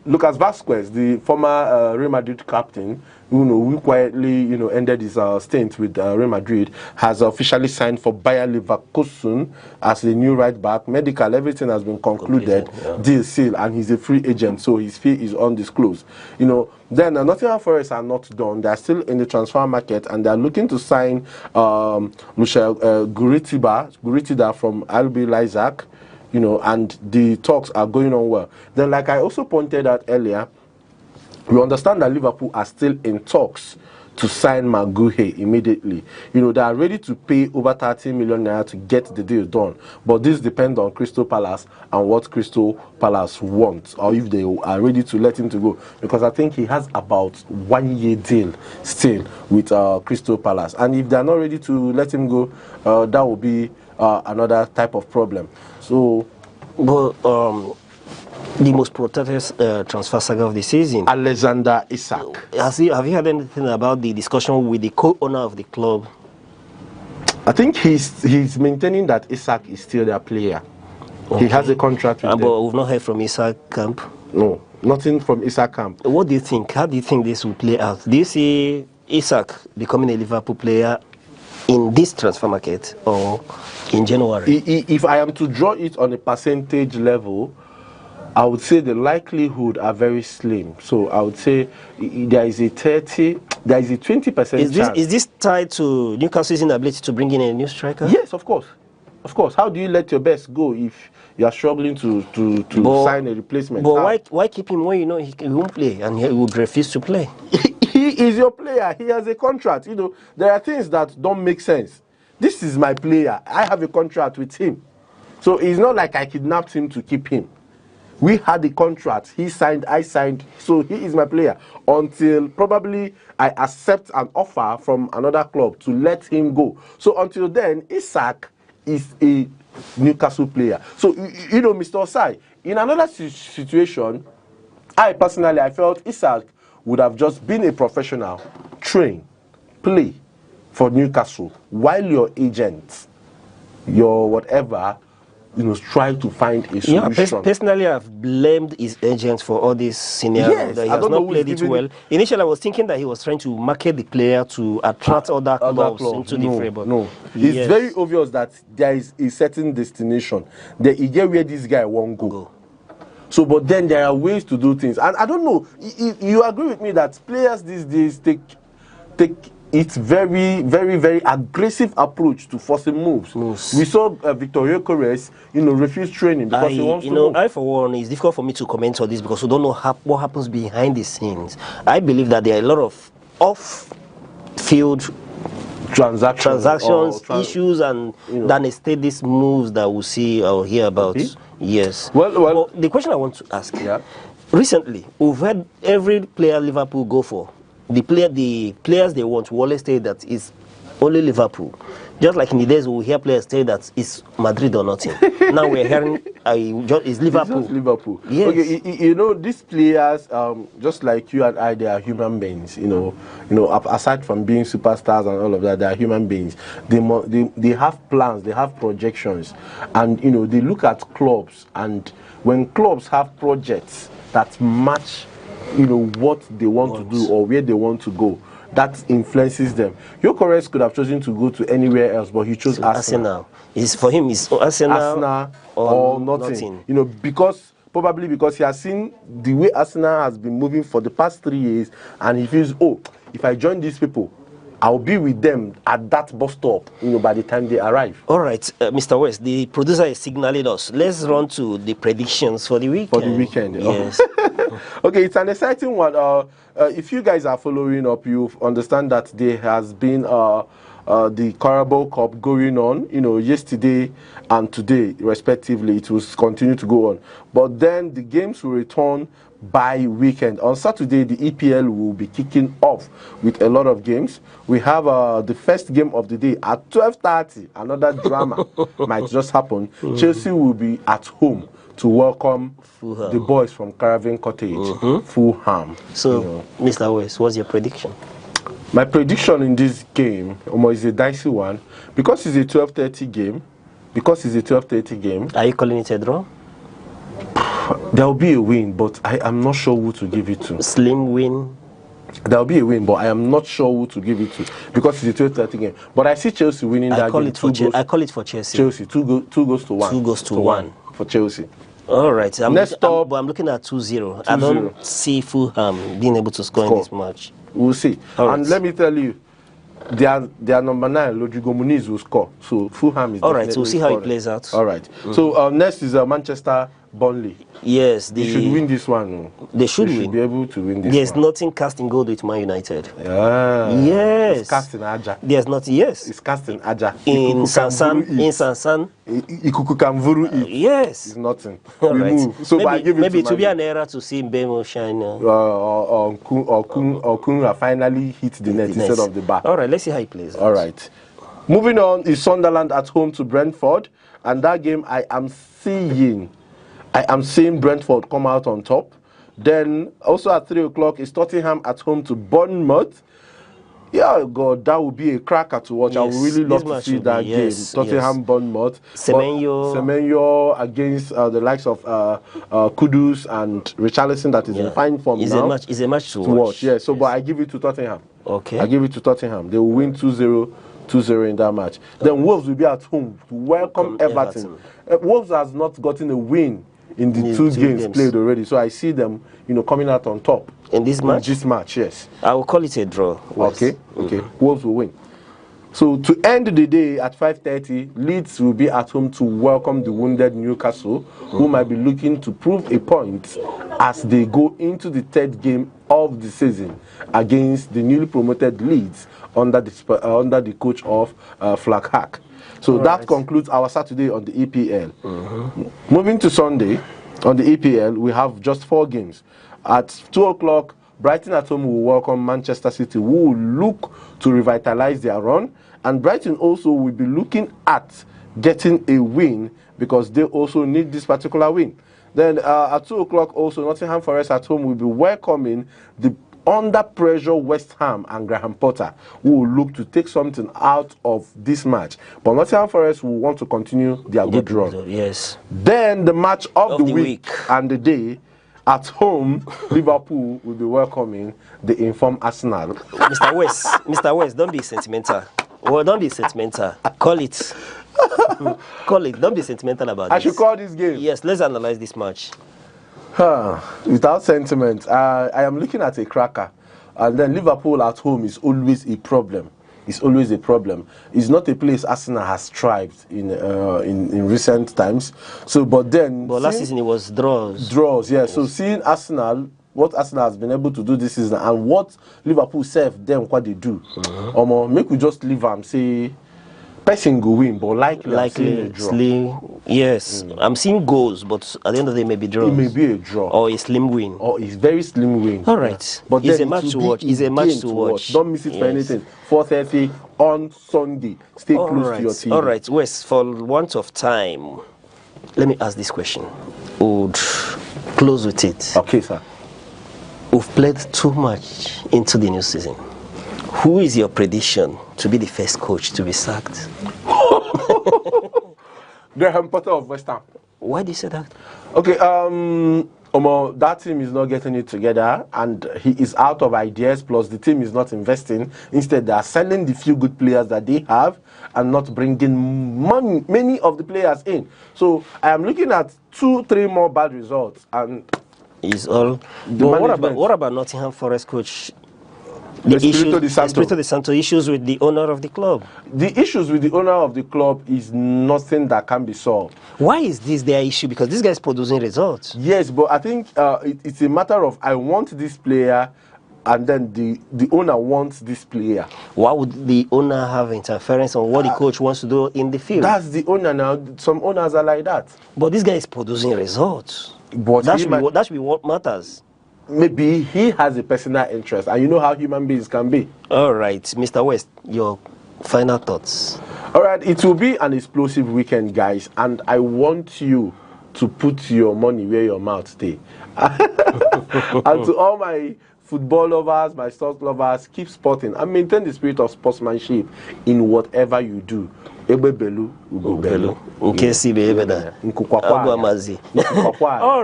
Lucas Vazquez, the former Real Madrid captain, who quietly, ended his stint with Real Madrid, has officially signed for Bayer Leverkusen as the new right back. Medical, everything has been concluded, deal sealed, and he's a free agent, so his fee is undisclosed. Then Nottingham Forest are not done. They are still in the transfer market, and they are looking to sign Michel Guritida from RB Leipzig. And the talks are going on well. Then, like I also pointed out earlier, we understand that Liverpool are still in talks to sign Maguire immediately. They are ready to pay over 30 million naira to get the deal done. But this depends on Crystal Palace and what Crystal Palace wants, or if they are ready to let him to go. Because I think he has about 1 year deal still with Crystal Palace. And if they are not ready to let him go, that will be another type of problem. So,
but the most protected transfer saga of the season,
Alexander Isak.
Have you heard anything about the discussion with the co-owner of the club?
I think he's maintaining that Isak is still their player. Okay. He has a contract with them.
But we've not heard from Isak camp.
No, nothing from Isak camp.
What do you think? How do you think this will play out? Do you see Isak becoming a Liverpool player in this transfer market or in January?
If I am to draw it on a percentage level, I would say the likelihood are very slim. So I would say there is a 20% chance.
Is this tied to Newcastle's inability to bring in a new striker?
Yes, of course. Of course. How do you let your best go if you are struggling to sign a replacement?
But why keep him when you know he won't play and he would refuse to play?
He is your player. He has a contract. There are things that don't make sense. This is my player. I have a contract with him. So it's not like I kidnapped him to keep him. We had a contract. He signed, I signed. So he is my player until probably I accept an offer from another club to let him go. So until then, Isak is a Newcastle player. So, you know, Mr. Osai, in another situation, I felt Isak would have just been a professional, train, play for Newcastle, while your agent, your whatever, you know, try to find a solution.
Yeah, personally, I've blamed his agent for all this scenario.
Yes,
that he
I
has
don't know
not
who
played
is
it well. Initially, I was thinking that he was trying to market the player to attract other clubs into the frame.
No,
yes.
It's very obvious that there is a certain destination. There, you get where this guy won't go. So, but then there are ways to do things, and I don't know. You agree with me that players these days take it's very, very, very aggressive approach to forcing moves. We saw Victor Gyokeres, you know, refuse training because he wants to move.
I, for one, it's difficult for me to comment on this because we don't know what happens behind the scenes. I believe that there are a lot of off-field transactions, issues, and then instead these moves that we see or hear about. Okay. Yes. Well, the question I want to ask, recently, we've had every player Liverpool go for. The players they want will always say that it's only Liverpool. Just like in the days we hear players say that it's Madrid or nothing. Now we're hearing it's Liverpool.
It's just Liverpool.
Yes.
Okay, you know, these players, just like you and I, they are human beings. You know, aside from being superstars and all of that, they are human beings. They have plans, they have projections, and you know, they look at clubs, and when clubs have projects that match, you know, what they want to do or where they want to go, that influences them. Gyokeres could have chosen to go to anywhere else, but he chose Arsenal.
For him, it's Arsenal
or nothing. You know, probably because he has seen the way Arsenal has been moving for the past 3 years, and he feels, oh, if I join these people, I'll be with them at that bus stop, you know, by the time they arrive.
All right, Mr. West, the producer is signaling us. Let's run to the predictions for the weekend.
For the weekend,
yes.
Okay, it's an exciting one. If you guys are following up, you understand that there has been the Carabao Cup going on, you know, yesterday and today, respectively. It will continue to go on. But then the games will return by weekend. On Saturday, the EPL will be kicking off with a lot of games. We have the first game of the day at 12:30. Another drama might just happen. Chelsea will be at home to welcome the boys from Caravan Cottage, Fulham.
So, Mr. West, what's your prediction?
My prediction in this game is a dicey one because it's a 12:30 game.
Are you calling it a draw?
There will be a win, but I am not sure who to give it to.
Slim win.
There will be a win, but I am not sure who to give it to because it's a 12:30 game. But I see Chelsea winning that game.
I call it for Chelsea.
Chelsea, 2 goes to 1.
2 goes to 1
for Chelsea.
All right. I'm looking at 2-0. I don't
2-0.
see Fulham being able to score in this match.
We'll see.
All
and
right.
let me tell you, their number 9, Rodrigo Muniz, will score. So Fulham is
all right. So we'll see how
scoring.
it plays out.
All right. So next is Manchester Burnley.
Yes,
they should win this one.
They should
be able to win this
There's
one.
nothing casting gold with Man United.
Yes. It's casting Aja.
There's nothing. Yes.
It's casting Aja.
In Sansan.
Ikuku Kamvuru.
Yes.
It's nothing.
All right.
So
maybe it will be an era to see Mbemo shine.
Or Kunra finally hit the net instead of the bar.
All right. Let's see how he plays.
All right. Moving on is Sunderland at home to Brentford, and that game I am seeing Brentford come out on top. Then also at 3 o'clock is Tottenham at home to Bournemouth. Yeah, God, that would be a cracker to watch.
Yes,
I would really love to see that game. Tottenham, Bournemouth. Semenyo against the likes of Kudus and Richarlison that is in fine form now.
It's a match to watch.
Yeah, so but I give it to Tottenham.
Okay.
I give it to Tottenham. They will win 2-0 in that match. Then Wolves will be at home to welcome Everton. Wolves has not gotten a win in the two games played already, so I see them, coming out on top
in this match.
Yes.
I will call it a draw.
Okay. Wolves will win. So to end the day at 5:30, Leeds will be at home to welcome the wounded Newcastle, who might be looking to prove a point as they go into the third game of the season against the newly promoted Leeds under the coach of Flaghack. So that concludes our Saturday on the EPL. Moving to Sunday, on the EPL, we have just 4 games. At 2 o'clock, Brighton at home will welcome Manchester City, who will look to revitalize their run. And Brighton also will be looking at getting a win because they also need this particular win. Then at 2 o'clock also, Nottingham Forest at home will be welcoming the under pressure West Ham and Graham Potter, who will look to take something out of this match. But Nottingham Forest will want to continue their good run.
Yes.
Then the match of the week and the day, at home, Liverpool will be welcoming the informed Arsenal.
Mr. West, don't be sentimental. Well, don't be sentimental. Call it. Call it. Don't be sentimental about
I
this.
should call this game.
Yes, let's analyze this match.
Without sentiment, I am looking at a cracker. And then Liverpool at home is always a problem. It's always a problem. It's not a place Arsenal has thrived in recent times. So, but
last season it was draws.
Draws, yeah. Yes. So seeing Arsenal, what Arsenal has been able to do this season, and what Liverpool serve them, what they do, make we just leave and say, person go win, but likely a draw.
Yes, I'm seeing goals, but at the end of the day, maybe draws.
It may be a draw
or a slim win,
or it's very slim win.
All right,
but
it's a match to watch. It's a match to watch.
Don't miss it for anything. 4:30 on Sunday. Stay close to your TV.
All right, Wes. For want of time, let me ask this question. Would close with it.
Okay, sir.
We've played too much into the new season. Who is your prediction to be the first coach to be sacked?
Graham Potter of West Ham.
Why do you say that?
Okay, that team is not getting it together, and he is out of ideas, plus the team is not investing. Instead, they are selling the few good players that they have and not bringing many of the players in. So I am looking at 2-3 more bad results, and
is all. What about Nottingham Forest coach?
Espirito
de Santo issues with the owner of the club.
The issues with the owner of the club is nothing that can be solved.
Why is this their issue? Because this guy is producing results.
Yes, but I think it's a matter of I want this player, and then the owner wants this player.
Why would the owner have interference on what the coach wants to do in the field?
That's the owner now. Some owners are like that.
But this guy is producing results.
But
that should be what matters.
Maybe he has a personal interest, and you know how human beings can be.
All right, Mr. West, your final thoughts.
All right, it will be an explosive weekend, guys, and I want you to put your money where your mouth stay. And to all my football lovers, my sports lovers, keep sporting and maintain the spirit of sportsmanship in whatever you do.
All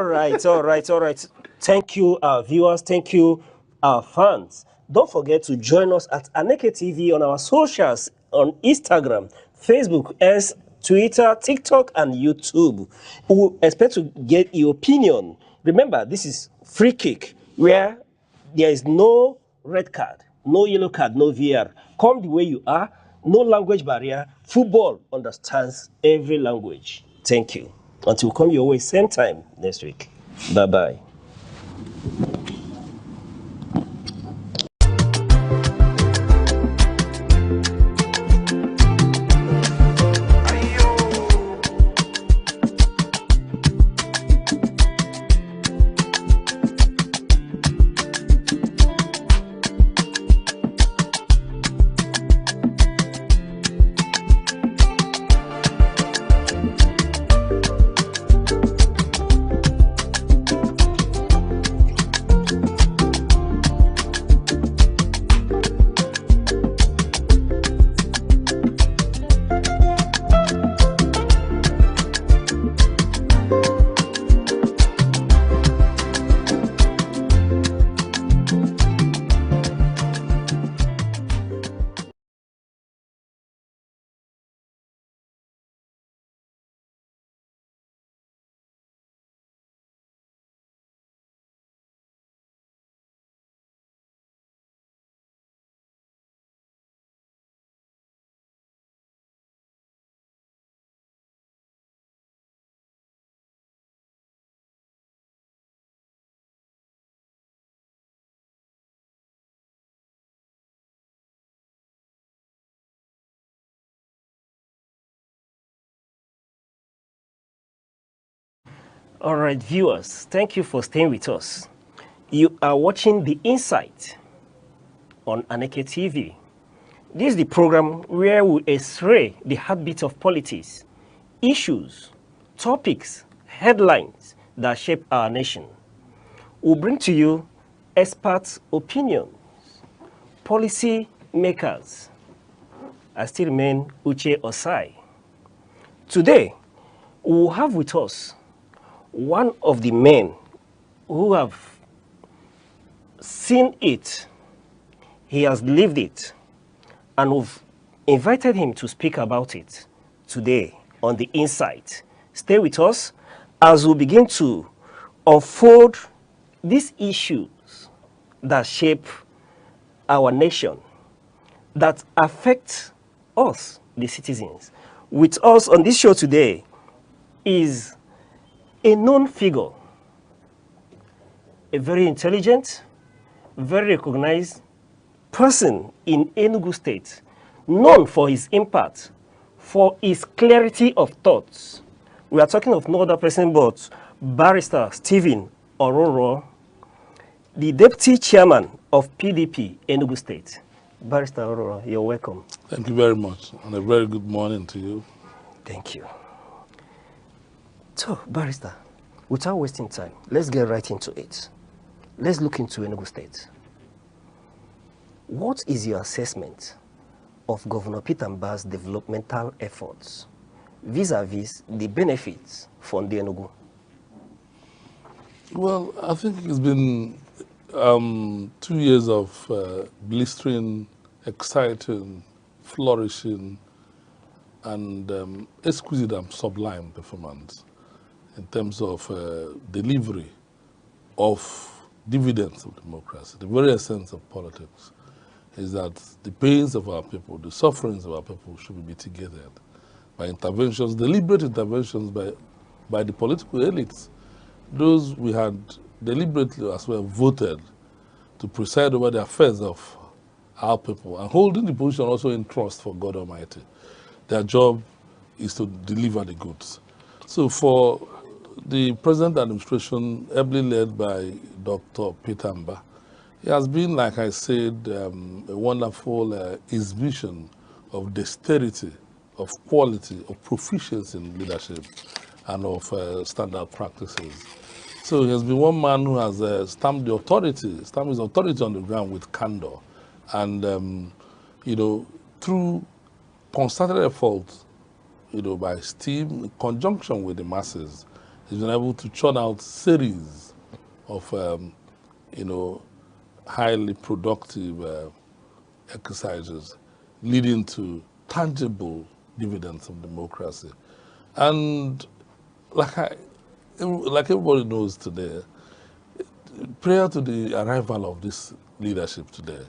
right. Thank you, our viewers. Thank you, our fans. Don't forget to join us at Aneke TV on our socials on Instagram, Facebook, X, Twitter, TikTok, and YouTube. We expect to get your opinion. Remember, this is free kick where there is no red card, no yellow card, no VR. Come the way you are, no language barrier. Football understands every language. Thank you. Until we come your way, same time next week. Bye-bye. All right, viewers, thank you for staying with us. You are watching The Insight on Aneke TV. This is the program where we x-ray the heartbeat of politics issues, topics, headlines that shape our nation. We'll bring to you expert opinions, policy makers. I still remain Uche Osai. Today, we will have with us one of the men who have seen it, he has lived it, and we've invited him to speak about it today on The Insight. Stay with us as we begin to unfold these issues that shape our nation, that affect us, the citizens. With us on this show today is a known figure, a very intelligent, very recognized person in Enugu State, known for his impact, for his clarity of thoughts. We are talking of no other person but Barrister Stephen Ororo, the Deputy Chairman of PDP Enugu State. Barrister Ororo, you're welcome.
Thank you very much, and a very good morning to you.
Thank you. So, Barrister, without wasting time, let's get right into it. Let's look into Enugu State. What is your assessment of Governor Peter Mba's developmental efforts vis-a-vis the benefits for the Enugu?
Well, I think it's been 2 years of blistering, exciting, flourishing, and exquisite and sublime performance in terms of delivery of dividends of democracy. The very essence of politics is that the pains of our people, the sufferings of our people should be mitigated by interventions, deliberate interventions by the political elites. Those we had deliberately as well voted to preside over the affairs of our people and holding the position also in trust for God Almighty. Their job is to deliver the goods. So for the present administration, ably led by Dr. Peter Mba, it has been, like I said, a wonderful exhibition of dexterity, of quality, of proficiency in leadership, and of standard practices. So he has been one man who has stamped his authority on the ground with candor. And, through concerted effort, by his team, in conjunction with the masses, he's been able to churn out series of, highly productive exercises leading to tangible dividends of democracy. And like everybody knows today, prior to the arrival of this leadership today,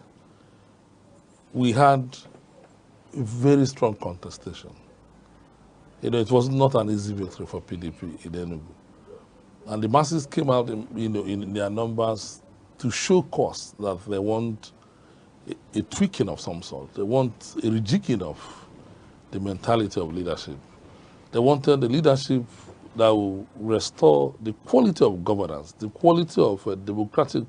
we had a very strong contestation. It was not an easy victory for PDP in Enugu. And the masses came out in their numbers to show cause that they want a tweaking of some sort. They want a rejigging of the mentality of leadership. They wanted the leadership that will restore the quality of governance, the quality of democratic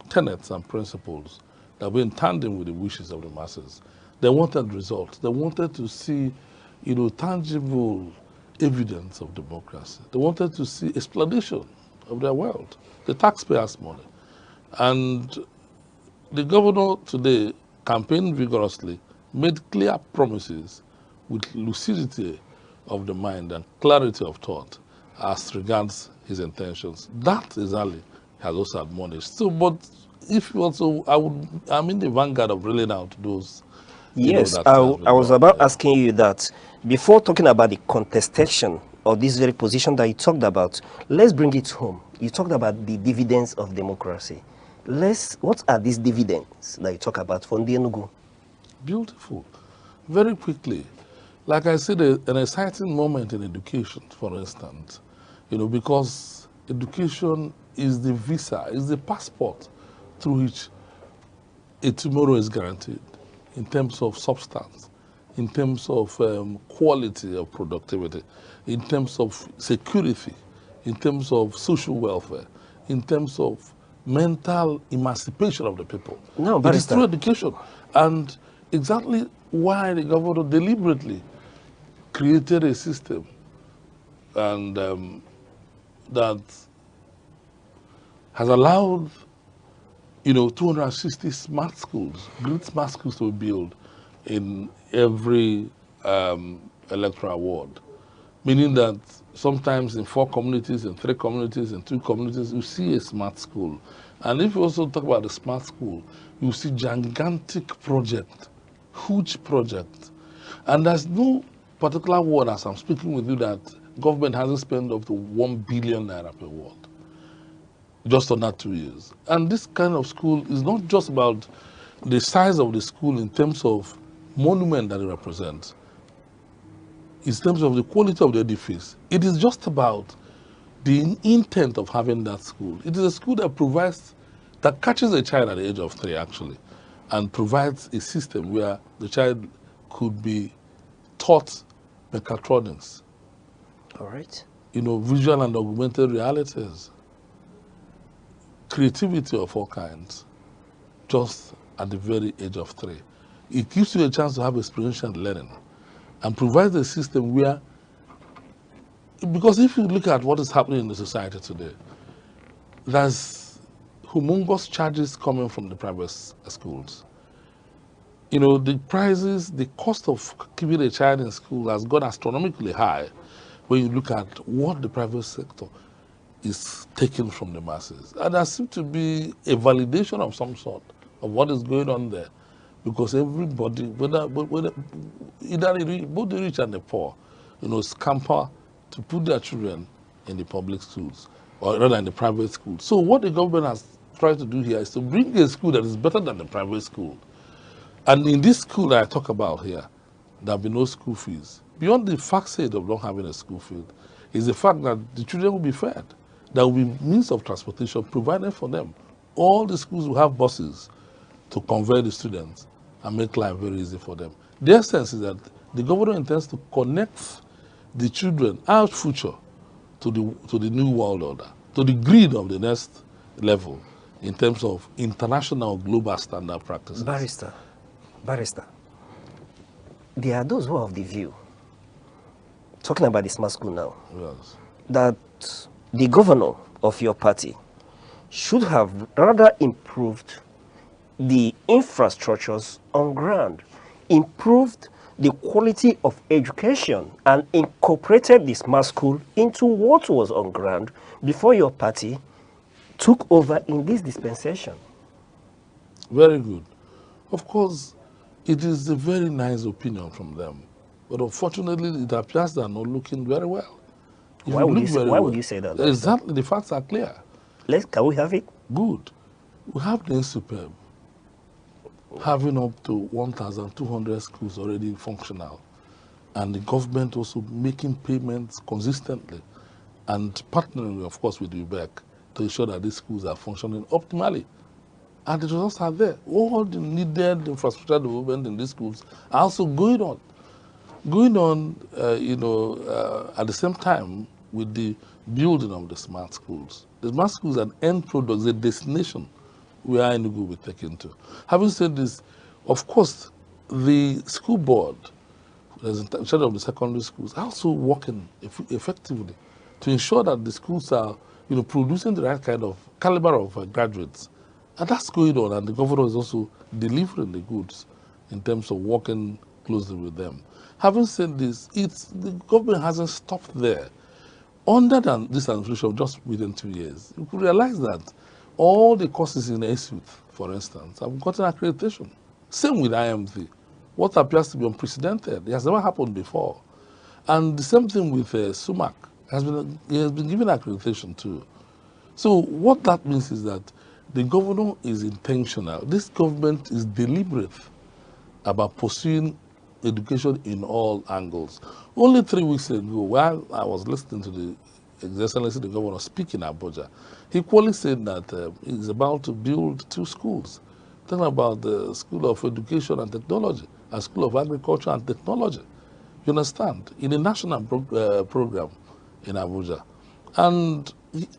tenets and principles that were in tandem with the wishes of the masses. They wanted results. They wanted to see, tangible evidence of democracy. They wanted to see explanation of their wealth, the taxpayers' money. And the governor today campaigned vigorously, made clear promises with lucidity of the mind and clarity of thought as regards his intentions. That exactly has also admonished. So, but if you also, I'm in the vanguard of relaying out those.
Yes, I was about asking you that before talking about the contestation of this very position that you talked about, let's bring it home. You talked about the dividends of democracy. What are these dividends that you talk about from the Enugu?
Beautiful. Very quickly, like I said, an exciting moment in education, for instance, because education is the visa, is the passport through which a tomorrow is guaranteed in terms of substance, in terms of quality of productivity, in terms of security, in terms of social welfare, in terms of mental emancipation of the people.
No,
it is through education. And exactly why the governor deliberately created a system and that has allowed 260 smart schools, great smart schools to be built in every electoral ward. Meaning that sometimes in 4 communities, in 3 communities, in 2 communities, you see a smart school. And if you also talk about the smart school, you see gigantic project, huge project. And there's no particular ward, as I'm speaking with you, that government hasn't spent up to 1 billion naira per ward, just on that 2 years. And this kind of school is not just about the size of the school in terms of monument that it represents, in terms of the quality of the edifice. It is just about the intent of having that school. It is a school that catches a child at the age of 3 actually, and provides a system where the child could be taught mechatronics,
All right.
visual and augmented realities, creativity of all kinds, just at the very age of 3. It gives you a chance to have experiential learning and provides a system where, because if you look at what is happening in the society today, there's humongous charges coming from the private schools. The prices, the cost of keeping a child in school has gone astronomically high when you look at what the private sector is taking from the masses. And there seems to be a validation of some sort of what is going on there, because everybody, either both the rich and the poor, scamper to put their children in the public schools, or rather in the private schools. So what the government has tried to do here is to bring a school that is better than the private school. And in this school that I talk about here, there will be no school fees. Beyond the fact sake of not having a school fee, is the fact that the children will be fed. There will be means of transportation provided for them. All the schools will have buses to convey the students and make life very easy for them. Their sense is that the government intends to connect the children, our future, to the new world order, to the grid of the next level in terms of international global standard practices.
Barrister, there are those who are of the view, talking about the smart school now,
Yes.
that the governor of your party should have rather improved the infrastructures on ground, improved the quality of education, and incorporated the smart school into what was on ground before your party took over in this dispensation.
Very good. Of course, it is a very nice opinion from them. But unfortunately, it appears they are not looking very well. If
Why would you say that, Barrister?
Exactly, the facts are clear.
Can we have it?
Good. We have the superb, having up to 1,200 schools already functional, and the government also making payments consistently and partnering, of course, with UBEC to ensure that these schools are functioning optimally. And the results are there. All the needed infrastructure development in these schools are also going on. At the same time with the building of the smart schools. The smart schools are an end product, a destination where Enugu will be taken to. Having said this, of course, the school board, as in charge of the secondary schools, are also working effectively to ensure that the schools are, producing the right kind of caliber of graduates. And that's going on, and the governor is also delivering the goods in terms of working closely with them. Having said this, the government hasn't stopped there. Under this administration, just within 2 years, you could realize that all the courses in ASUT, for instance, have gotten accreditation. Same with IMT. What appears to be unprecedented. It has never happened before. And the same thing with SUMAC. It has been given accreditation too. So what that means is that the governor is intentional. This government is deliberate about pursuing education in all angles. Only 3 weeks ago, while I was listening to His Excellency the Governor speak in Abuja, he equally said that he's about to build 2 schools. Talking about the School of Education and Technology and School of Agriculture and Technology. You understand? In a national program in Abuja. And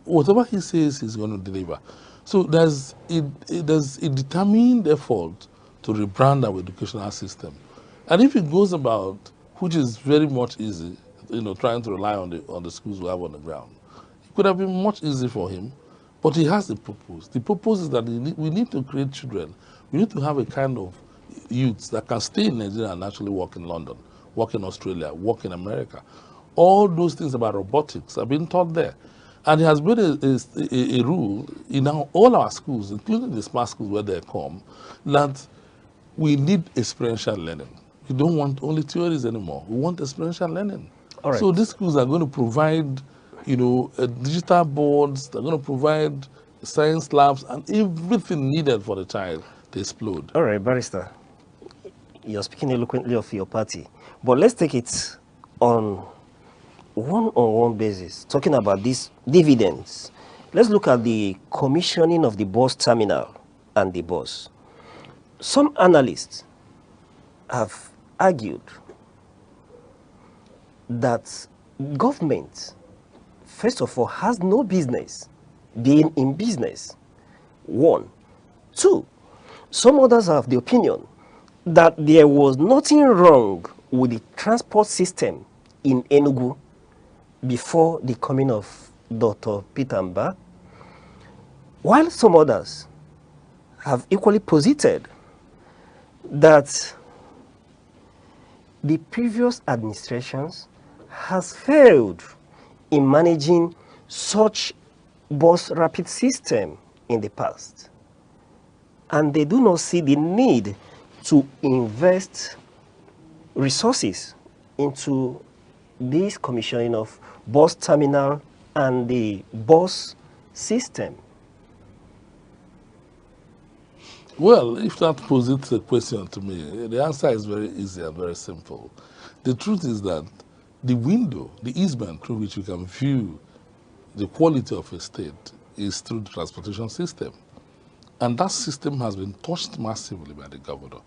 whatever he says, he's going to deliver. So there's a determined effort to rebrand our educational system. And if it goes about, which is very much easy, trying to rely on the schools we have on the ground. It could have been much easier for him, but he has the purpose. The purpose is that we need to create children. We need to have a kind of youths that can stay in Nigeria and actually work in London, work in Australia, work in America. All those things about robotics have been taught there. And it has been a rule in all our schools, including the smart schools where they come, that we need experiential learning. We don't want only theories anymore. We want experiential learning.
All right.
So these schools are going to provide, digital boards. They're going to provide science labs and everything needed for the child to explode.
All right, Barrister. You're speaking eloquently of your party, but let's take it on one-on-one basis, talking about these dividends. Let's look at the commissioning of the bus terminal and the bus. Some analysts have argued that government, first of all, has no business being in business. One. Two, some others have the opinion that there was nothing wrong with the transport system in Enugu before the coming of Dr. Peter Mba, while some others have equally posited that the previous administrations has failed in managing such bus rapid system in the past. And they do not see the need to invest resources into this commissioning of bus terminal and the bus system.
Well, if that poses a question to me, the answer is very easy and very simple. The truth is that the window, the easement through which you can view the quality of a state is through the transportation system. And that system has been touched massively by the governor.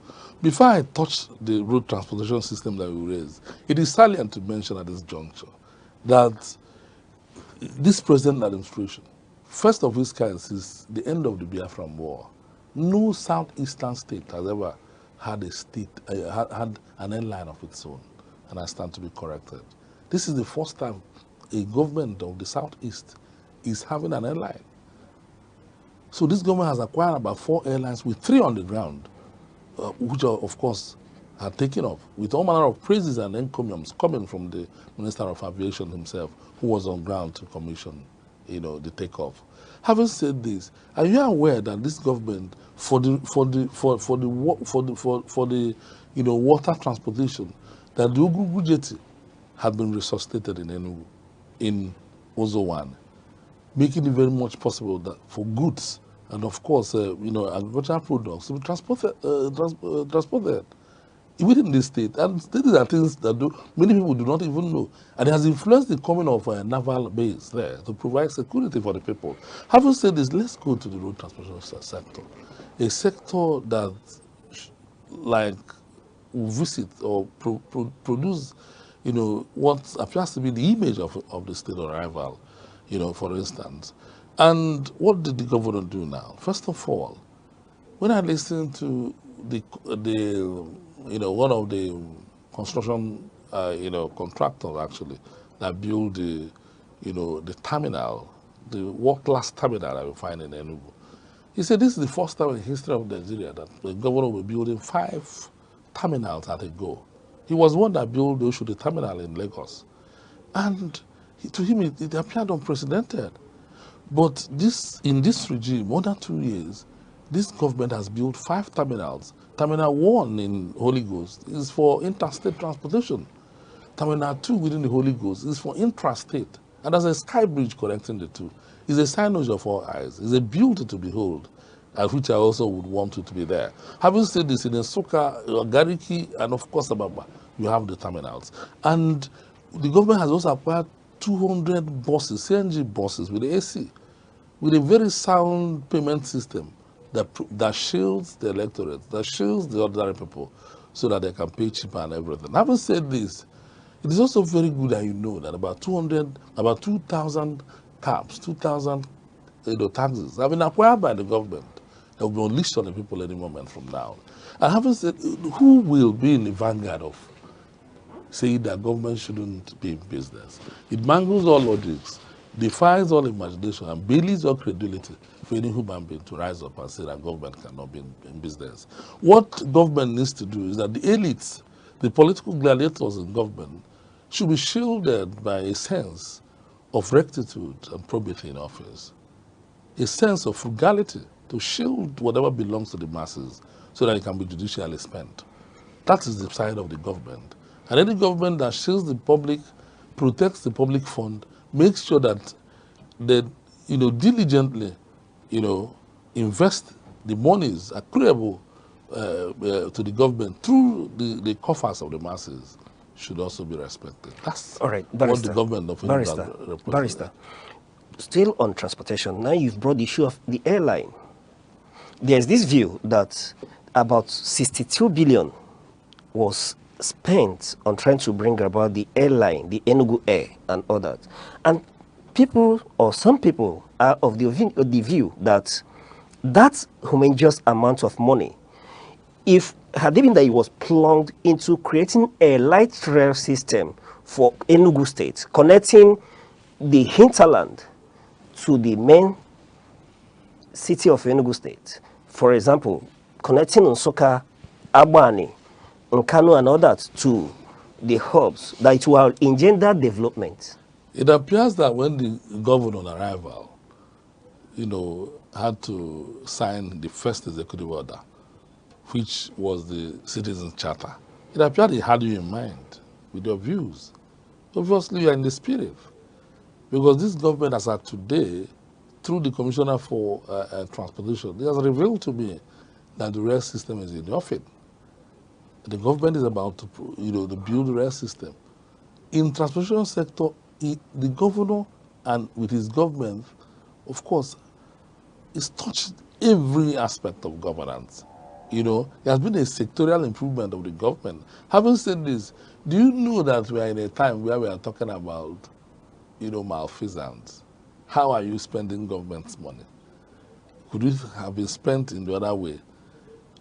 Before I touch the road transportation system that we raised, it is salient to mention at this juncture that this present administration, first of its kind since the end of the Biafran War, no southeastern state has ever had a state, had an airline of its own, and I stand to be corrected. This is the first time a government of the southeast is having an airline. So this government has acquired about 4 airlines with 3 on the ground, which are, of course, are taken off with all manner of praises and encomiums coming from the Minister of Aviation himself, who was on ground to commission, the takeoff. Having said this, are you aware that this government, for the water transportation, that the Ugugu jetty had been resuscitated in Enugu, in Ozo-1, making it very much possible that for goods and of course, agricultural products to be transported within the state. And these are things that many people do not even know. And it has influenced the coming of a naval base there to provide security for the people. Having said this, let's go to the road transportation sector. A sector that, will visit or produce, what appears to be the image of the state on arrival, for instance. And what did the governor do now? First of all, when I listened to one of the construction, contractors actually that built the terminal, the world-class terminal that we find in Enugu, he said this is the first time in the history of Nigeria that the governor will be building 5 terminals at a go. He was one that built the Oshodi terminal in Lagos, and to him it appeared unprecedented. But in this regime, more than 2 years, this government has built 5 terminals. Terminal 1 in Holy Ghost is for interstate transportation. Terminal 2 within the Holy Ghost is for intrastate. And there's a sky bridge connecting the two. It's a signage of all eyes. It's a beauty to behold, which I also would want it to be there. Having said this, in Nsukka, Gariki, and of course Ababa, you have the terminals. And the government has also acquired 200 buses, CNG buses with AC, with a very sound payment system that shields the electorate, that shields the ordinary people, so that they can pay cheaper and everything. Having said this, it is also very good that you know that about 2,000 cabs, 2,000 taxis have been acquired by the government. They will be unleashed on the people any moment from now. And having said, who will be in the vanguard of saying that government shouldn't be in business. It mangles all logics, defies all imagination, and belies all credibility for any human being to rise up and say that government cannot be in business. What government needs to do is that the elites, the political gladiators in government, should be shielded by a sense of rectitude and probity in office, a sense of frugality to shield whatever belongs to the masses so that it can be judicially spent. That is the side of the government. And any government that shields the public, protects the public fund, makes sure that they, diligently, invest the monies accruable to the government through the coffers of the masses should also be respected. That's
All right,
what the government of India represents.
Barrister, still on transportation, now you've brought the issue of the airline. There's this view that about 62 billion was spent on trying to bring about the airline, the Enugu Air and all that. And people, or some people, are of the view that that humongous amount of money, if had it been that it was plugged into creating a light rail system for Enugu State, connecting the hinterland to the main city of Enugu State, for example, connecting Nsukka, Agbani, Nkanu and all that to the hubs, that it will engender development.
It appears that when the governor on arrival, had to sign the first executive order, which was the Citizens Charter, it appeared he had you in mind with your views. Obviously, you are in the spirit. Because this government, as at today, through the Commissioner for Transportation, it has revealed to me that the rail system is in the offing. The government is about to, to build the rail system. In transportation sector, the governor and with his government, of course, is touched every aspect of governance. There has been a sectorial improvement of the government. Having said this, do you know that we are in a time where we are talking about, malfeasance? How are you spending government's money? Could it have been spent in the other way?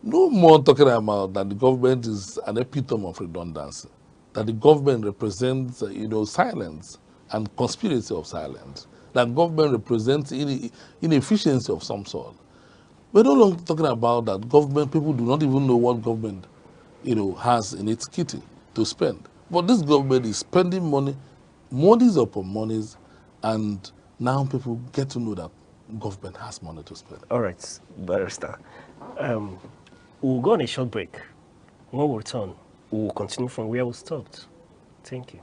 No more talking about that the government is an epitome of redundancy, that the government represents, silence and conspiracy of silence, that government represents inefficiency of some sort. We're no longer talking about that government, people do not even know what government, has in its kitty to spend. But this government is spending money, monies upon monies, and now people get to know that government has money to spend.
All right, Barrister. We'll go on a short break. When we return, we'll continue from where we stopped. Thank you.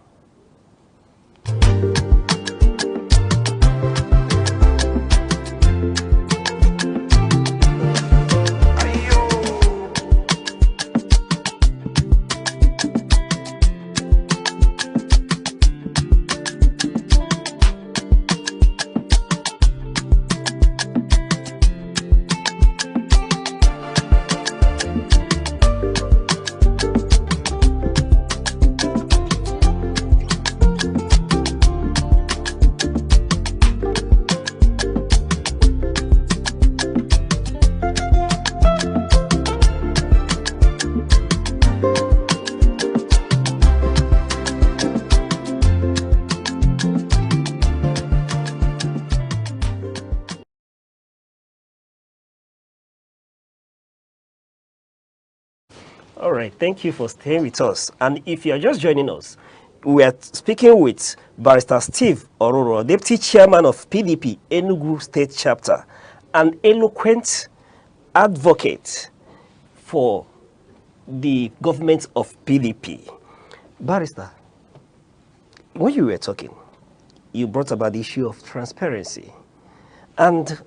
All right, thank you for staying with us. And if you are just joining us, we are speaking with Barrister Steve Ororo, Deputy Chairman of PDP Enugu State Chapter, an eloquent advocate for the government of PDP. Barrister, when you were talking, you brought about the issue of transparency. And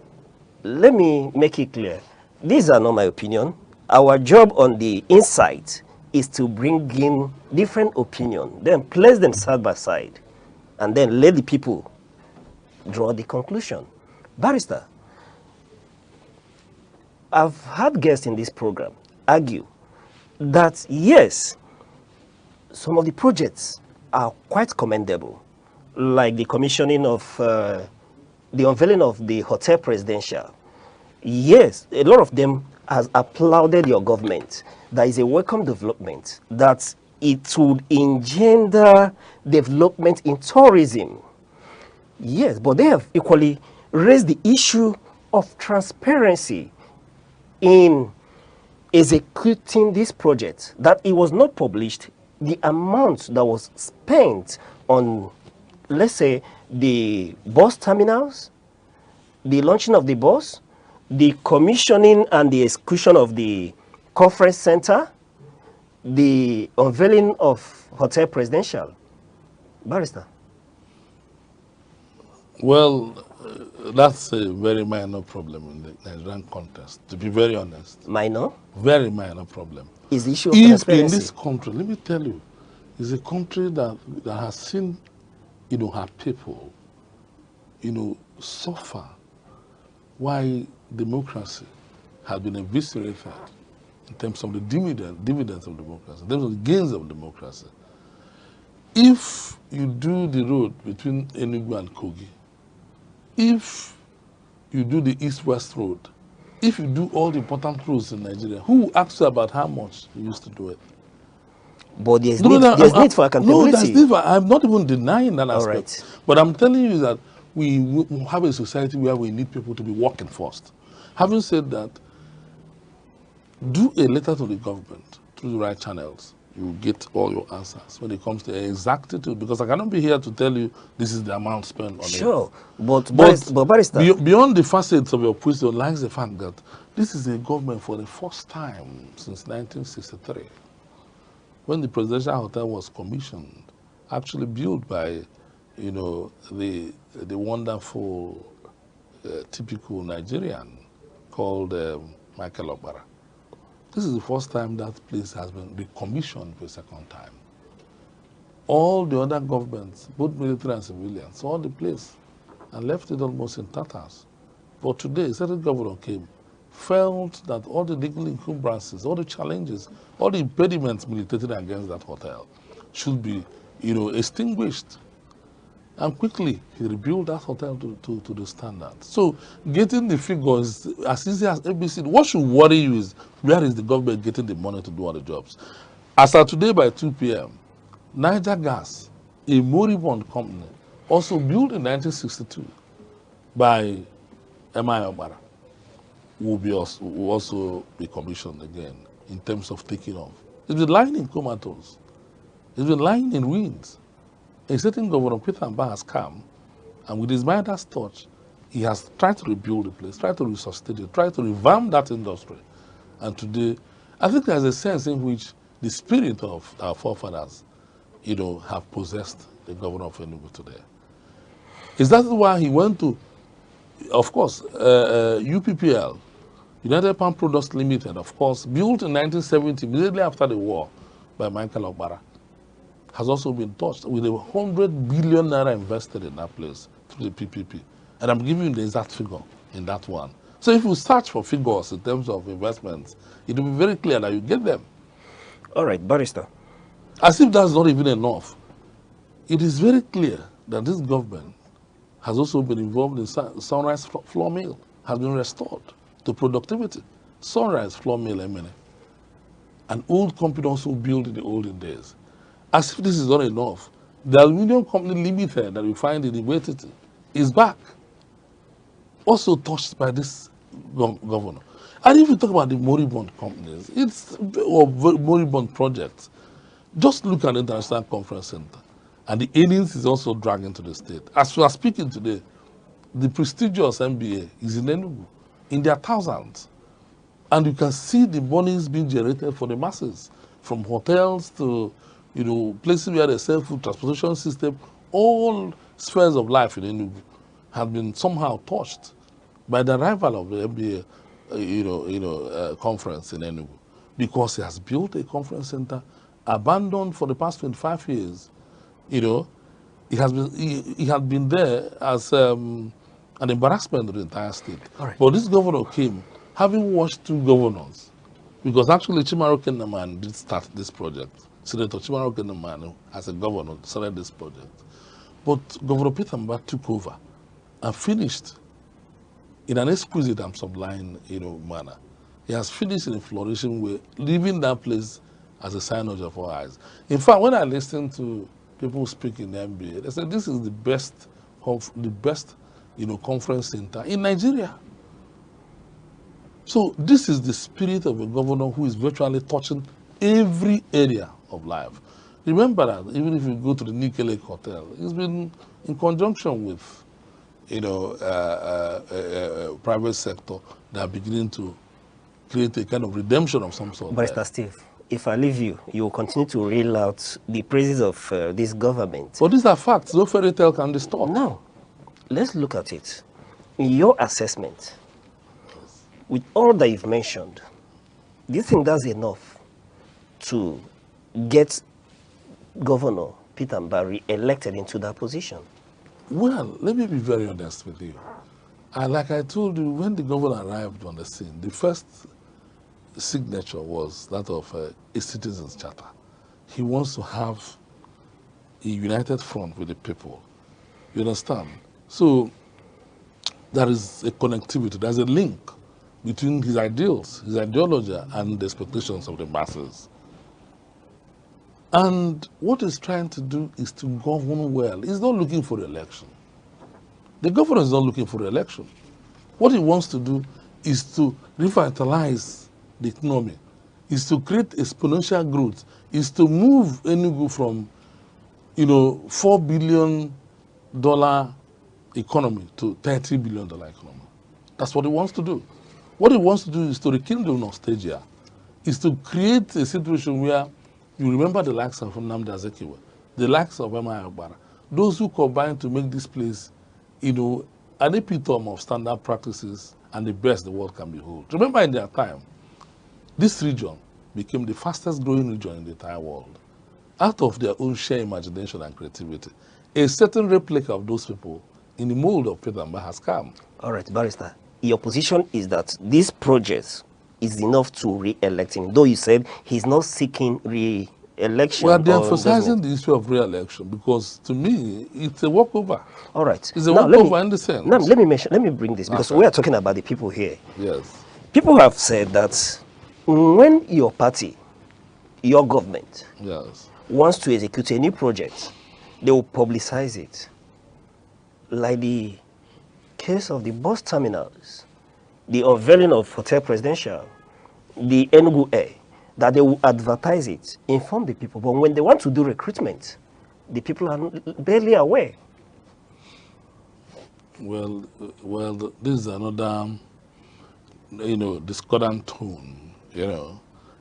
let me make it clear, these are not my opinion. Our job on the inside is to bring in different opinions, then place them side by side, and then let the people draw the conclusion. Barrister, I've had guests in this program argue that yes, some of the projects are quite commendable, like the commissioning of the unveiling of the Hotel Presidential. Yes, a lot of them has applauded your government. That is a welcome development that it would engender development in tourism. Yes, but they have equally raised the issue of transparency in executing this project, that it was not published the amount that was spent on, let's say, the bus terminals, the launching of the bus, the commissioning and the execution of the conference center, the unveiling of Hotel Presidential. Barrister.
Well, that's a very minor problem in the Nigerian context, to be very honest.
Minor?
Very minor problem.
Is the issue of
If
transparency.
in this country, let me tell you, is a country that has seen, her people, suffer why democracy has been eviscerated in terms of the dividends of democracy, in terms of the gains of democracy. If you do the road between Enugu and Kogi, if you do the east-west road, if you do all the important roads in Nigeria, who asks you about how much you used to do it?
But there's need for accountability.
No, that's different. I'm not even denying that aspect.
Right.
But I'm telling you that we have a society where we need people to be working first. Having said that, do a letter to the government through the right channels. You will get all your answers when it comes to exactitude, because I cannot be here to tell you this is the amount spent on it.
Sure, but Barrister,
beyond the facets of your question lies the fact that this is a government for the first time since 1963, when the presidential hotel was commissioned, actually built by, the wonderful, typical Nigerian called Michael Okpara. This is the first time that place has been recommissioned for a second time. All the other governments, both military and civilian, saw the place and left it almost in tatters. But today, a certain governor came, felt that all the legal encumbrances, all the challenges, all the impediments militated against that hotel should be, extinguished. And quickly, he rebuilt that hotel to the standard. So getting the figures as easy as ABC. What should worry you is, where is the government getting the money to do all the jobs? As of today by 2 p.m., Niger Gas, a moribund company, also built in 1962 by M.I. Obara, will also be commissioned again in terms of taking off. It's been lying in comatose. It's been lying in ruins. A certain Governor Peter Mba has come, and with his Midas touch, he has tried to rebuild the place, tried to resuscitate it, tried to revamp that industry. And today, I think there's a sense in which the spirit of our forefathers, have possessed the governor of Enugu today. Is that why he went to, of course, UPPL, United Palm Products Limited, of course, built in 1970, immediately after the war, by Michael Okpara, has also been touched with 100 billion naira invested in that place through the PPP. And I'm giving you the exact figure in that one. So if you search for figures in terms of investments, it will be very clear that you get them.
All right, Barrister.
As if that's not even enough, it is very clear that this government has also been involved in Sunrise Flour Mill, has been restored to productivity. Sunrise Flour Mill, Emene, an old company also built in the olden days. As if this is not enough, the Aluminium Company Limited that we find in the Iwetiti is back, also touched by this governor. And if you talk about the moribund companies, or moribund projects, just look at the International Conference Center, and the earnings is also dragged into the state. As we are speaking today, the prestigious MBA is in Enugu, in their thousands. And you can see the monies being generated for the masses, from hotels to places where they sell food, transportation system. All spheres of life in Enugu have been somehow touched by the arrival of the MBA, conference in Enugu, because he has built a conference center abandoned for the past 25 years. He had been there as an embarrassment to the entire state.
Right.
But this governor came, having watched 2 governors, because actually Chimaro Kennaman did start this project. Senator Chimaro Kennaman, as a governor, started this project. But Governor Peter Mba took over and finished in an exquisite and sublime, manner. He has finished in a flourishing way, leaving that place as a sign of all eyes. In fact, when I listen to people speak in the NBA, they say this is the best, conference center in Nigeria. So this is the spirit of a governor who is virtually touching every area of life. Remember that even if you go to the Nike Lake Hotel, it's been in conjunction with, private sector that are beginning to create a kind of redemption of some sort
Barrister
there.
Steve, if I leave you, you will continue to reel out the praises of this government.
But these are facts. No fairy tale can distort.
Now, let's look at it. In your assessment, with all that you've mentioned, do you think that's enough to get Governor Peter Mbari elected into that position?
Well, let me be very honest with you. Like I told you, when the governor arrived on the scene, the first signature was that of a citizen's charter. He wants to have a united front with the people. You understand? So there is a connectivity, there's a link between his ideals, his ideology, and the expectations of the masses. And what he's trying to do is to govern well. He's not looking for election. The governor is not looking for election. What he wants to do is to revitalize the economy, is to create exponential growth, is to move Enugu from, $4 billion economy to $30 billion economy. That's what he wants to do. What he wants to do is to rekindle nostalgia, is to create a situation where you remember the likes of Nnamdi Azikiwe, the likes of Emma Agbara, those who combine to make this place, an epitome of standard practices and the best the world can behold. Remember in their time, this region became the fastest growing region in the entire world. Out of their own sheer imagination and creativity, a certain replica of those people in the mold of Peter Mbari has come.
All right, Barrister, your position is that this project is enough to re-elect him, though you said he's not seeking re-election.
We are de-emphasizing the issue of re-election because, to me, it's a walkover.
All right.
It's a walkover in the sense.
Now, let me bring this, because we are talking about the people here.
Yes.
People have said that when your party, your government,
Yes,
wants to execute a new project, they will publicize it. Like the case of the bus terminals, the unveiling of Hotel Presidential, the Enugu Air, that they will advertise it, inform the people. But when they want to do recruitment, the people are barely aware.
Well, this is another, discordant tone,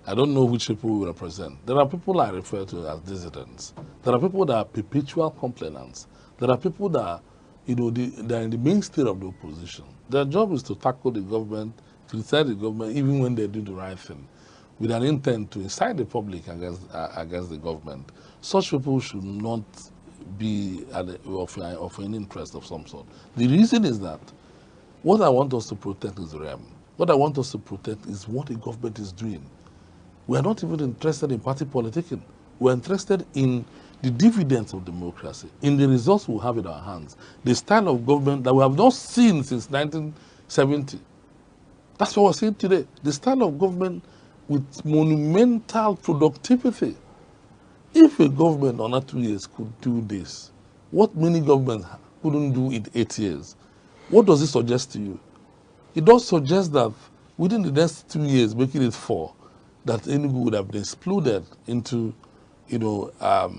I don't know which people we represent. There are people I refer to as dissidents. There are people that are perpetual complainants. There are people that are, they're in the mainstay of the opposition. Their job is to tackle the government, criticize the government, even when they do the right thing, with an intent to incite the public against the government. Such people should not be of an interest of some sort. The reason is that what I want us to protect is REM. What I want us to protect is what the government is doing. We are not even interested in party politicking. We're interested in the dividends of democracy, in the results we have in our hands, the style of government that we have not seen since 1970. That's what we're seeing today. The style of government with monumental productivity. If a government under 2 years could do this, what many governments couldn't do in 8 years, what does it suggest to you? It does suggest that within the next 2 years, making it 4, that Enugu would have been exploded into, into a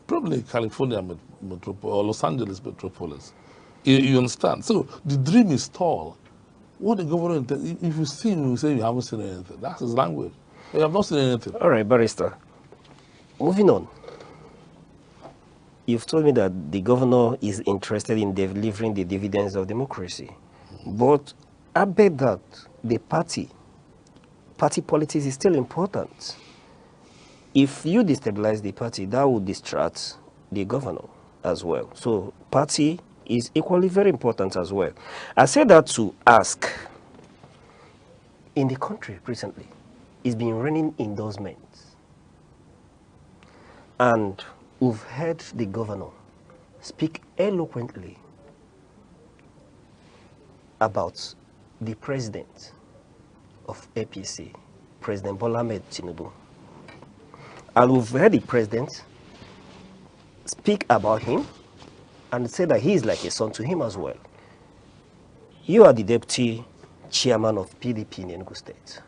probably California metropolis or Los Angeles metropolis. You understand? So the dream is tall. What the governor intends, if you see him, you say you haven't seen anything. That's his language. You have not seen anything.
All right, Barrister. Moving on. You've told me that the governor is interested in delivering the dividends of democracy. But I bet that the party politics is still important. If you destabilize the party, that will distract the governor as well. So party is equally very important as well. I say that to ask, in the country recently, it's been raining endorsements. And we've heard the governor speak eloquently about the president of APC, President Bola Ahmed Tinubu. And we've heard the president speak about him and say that he is like a son to him as well. You are the deputy chairman of PDP in Enugu State.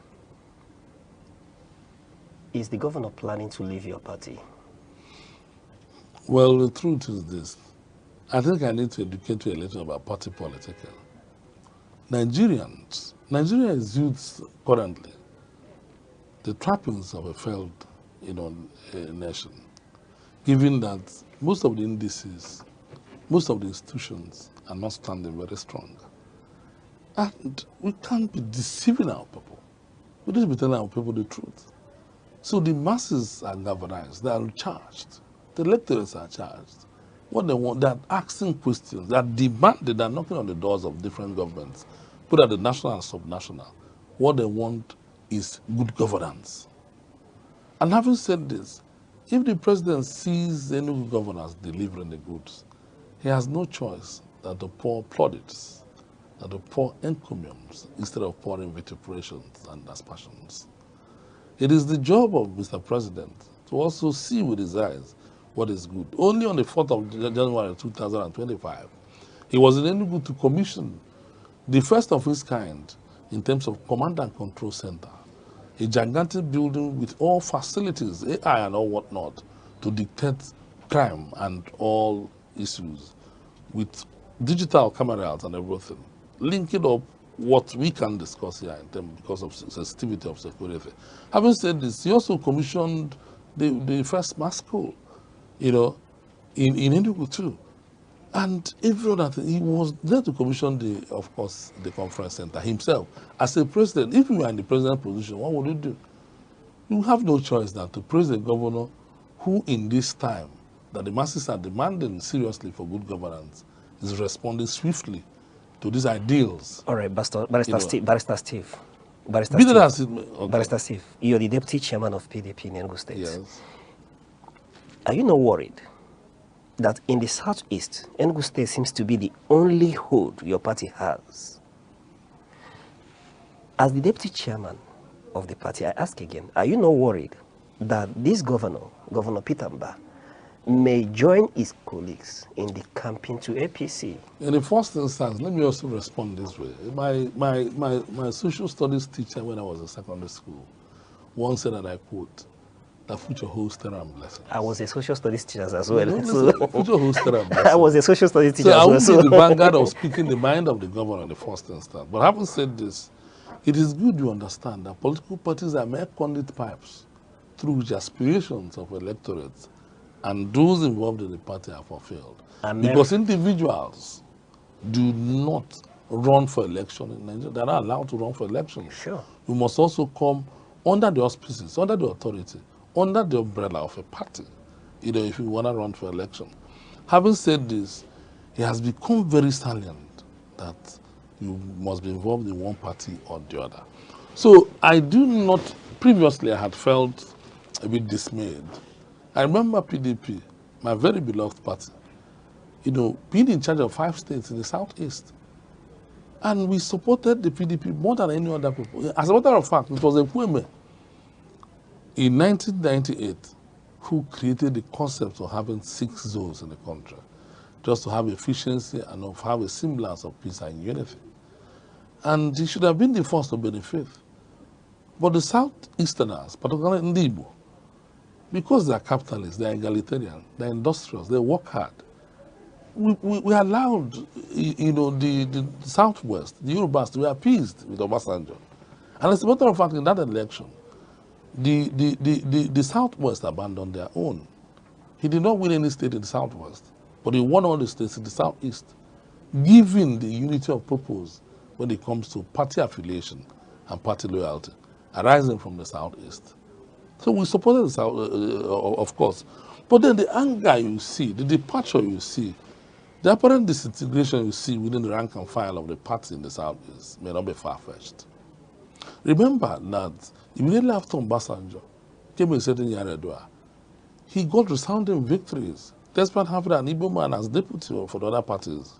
Is the governor planning to leave your party?
Well, the truth is this. I think I need to educate you a little about party politics. Nigeria is used currently the trappings of a failed, nation, given that most of the indices, most of the institutions are not standing very strong. And we can't be deceiving our people. We need to be telling our people the truth. So the masses are galvanized, they are charged. The electorates are charged. What they want, they're asking questions, they're demanding, they're knocking on the doors of different governments, put at the national and subnational. What they want is good governance. And having said this, if the president sees any governors delivering the goods, he has no choice than to pour plaudits, than to pour encomiums, instead of pouring vituperations and aspersions. It is the job of Mr. President to also see with his eyes what is good. Only on the 4th of January 2025, he was in Enugu to commission the first of its kind in terms of command and control center, a gigantic building with all facilities, AI and all whatnot, to detect crime and all issues, with digital cameras and everything, linking up what we can discuss here in terms because of sensitivity of security. Having said this, he also commissioned the first mass school, in Enugu too. And every other thing, he was there to commission of course, the conference center himself. As a president, if you are in the president position, what would you do? You have no choice than to praise the governor who in this time that the masses are demanding seriously for good governance is responding swiftly to these ideals.
All right, Barrister Steve. Barrister Steve, you're the deputy chairman of PDP in Enugu State.
Yes.
Are you not worried that in the southeast, Enugu State seems to be the only hold your party has? As the deputy chairman of the party, I ask again, are you not worried that this governor, Governor Peter Mbah, may join his colleagues in the campaign to APC?
In the first instance, let me also respond this way. My social studies teacher when I was in secondary school once said, and I quote, "The future holds terror and blessings."
I was a social studies teacher as well.
Future holds terror and blessings.
I was a social studies teacher
so
as well.
I would be the vanguard of speaking the mind of the governor in the first instance. But having said this, it is good you understand that political parties are mere conduit pipes through which aspirations of electorates and those involved in the party are fulfilled. Because individuals do not run for election in Nigeria. They're not allowed to run for election.
Sure.
We must also come under the auspices, under the authority, under the umbrella of a party, if you want to run for election. Having said this, it has become very salient that you must be involved in one party or the other. So I do not, previously I had felt a bit dismayed. I remember PDP, my very beloved party, being in charge of 5 states in the southeast. And we supported the PDP more than any other people. As a matter of fact, it was a Kweme in 1998 who created the concept of having 6 zones in the country, just to have efficiency and to have a semblance of peace and unity. And he should have been the first to benefit. But the Southeasterners, particularly Ndibo, because they're capitalists, they're egalitarian, they're industrious, they work hard, we allowed, the Southwest, the Yorubas, to be appeased with Obasanjo. And as a matter of fact, in that election, the Southwest abandoned their own. He did not win any state in the Southwest, but he won all the states in the Southeast, giving the unity of purpose when it comes to party affiliation and party loyalty, arising from the Southeast. So we supported the South, of course. But then the anger you see, the departure you see, the apparent disintegration you see within the rank and file of the party in the Southeast may not be far-fetched. Remember that immediately after Obasanjo came in certain Yaredua, he got resounding victories, despite having an Igbo man as deputy for the other parties.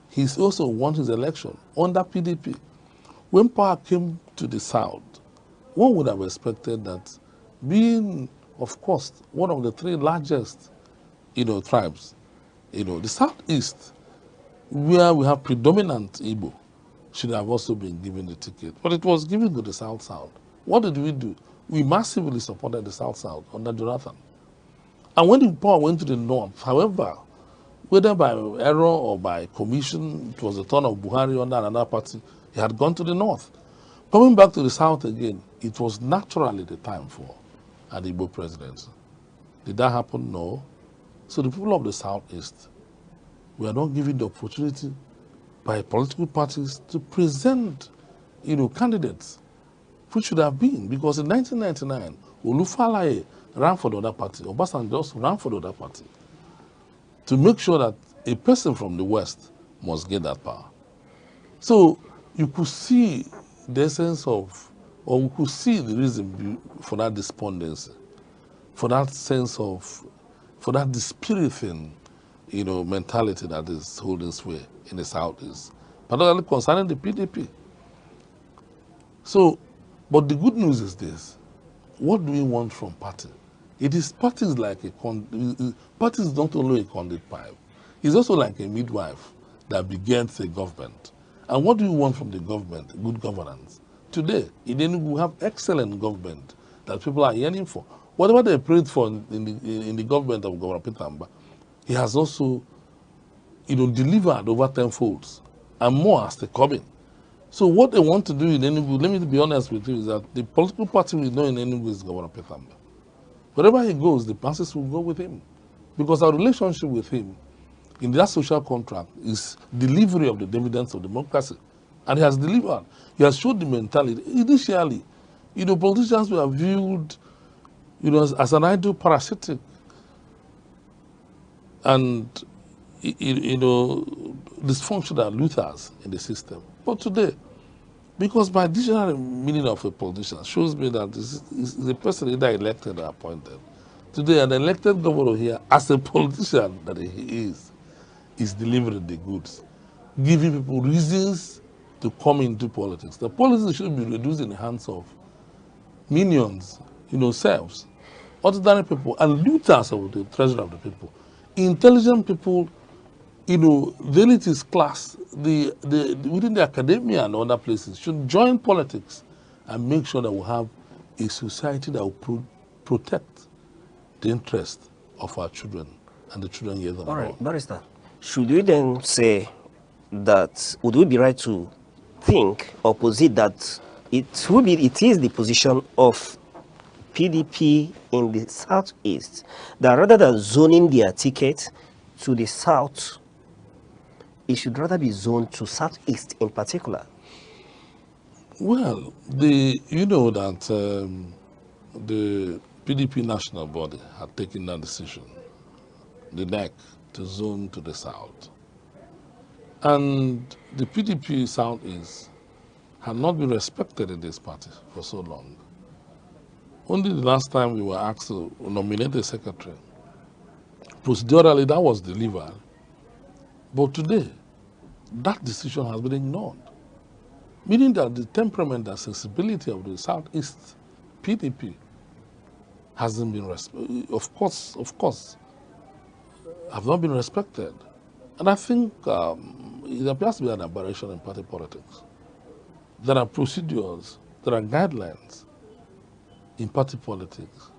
He also won his election under PDP. When power came to the South, one would have expected that, being, of course, one of the three largest, tribes, the southeast, where we have predominant Igbo, should have also been given the ticket. But it was given to the South-South. What did we do? We massively supported the South-South under Jonathan. And when the power went to the North, however, whether by error or by commission, it was the turn of Buhari under another party, he had gone to the North. Coming back to the South again, it was naturally the time for an Igbo presidency. Did that happen? No. So the people of the Southeast were not given the opportunity by political parties to present, candidates, which should have been. Because in 1999, Olufalaye ran for the other party, Obasanjo also ran for the other party, to make sure that a person from the West must get that power. So you could see the essence of, or we could see the reason for that despondency, for that sense of, for that dispiriting, mentality that is holding sway in the Southeast, particularly concerning the PDP. So, but the good news is this: what do we want from party? It is parties like parties not only a conduit pipe, it's also like a midwife that begets a government. And what do we want from the government? Good governance. Today, in Enugu, we have excellent government that people are yearning for. Whatever they prayed for in the government of Governor Pitamba, he has also, delivered over tenfolds and more as they coming. So what they want to do in Enugu, let me be honest with you, is that the political party we know in Enugu is Governor Pitamba. Wherever he goes, the masses will go with him. Because our relationship with him in that social contract is delivery of the dividends of democracy. And he has delivered. He has showed the mentality. Initially, politicians were viewed, as an idle parasitic and, dysfunctional looters in the system. But today, because my dictionary meaning of a politician shows me that this is the person either elected or appointed. Today, an elected governor here, as a politician that he is delivering the goods, giving people reasons to come into politics. The politics should be reduced in the hands of minions, serfs, ordinary people, and looters of the treasure of the people. Intelligent people, the elitist class, within the academia and other places should join politics and make sure that we have a society that will protect the interest of our children and the children here.
All right, Barrister, should we then say that, would we be right to think or posit that it is the position of PDP in the Southeast that rather than zoning their ticket to the South, it should rather be zoned to Southeast in particular?
Well, that the PDP national body had taken that decision, the NEC, to zone to the South. And the PDP Southeast had not been respected in this party for so long. Only the last time we were asked to nominate a secretary, procedurally that was delivered. But today, that decision has been ignored. Meaning that the temperament and sensibility of the Southeast PDP hasn't been of course, have not been respected. And I think it appears to be an aberration in party politics. There are procedures, there are guidelines in party politics.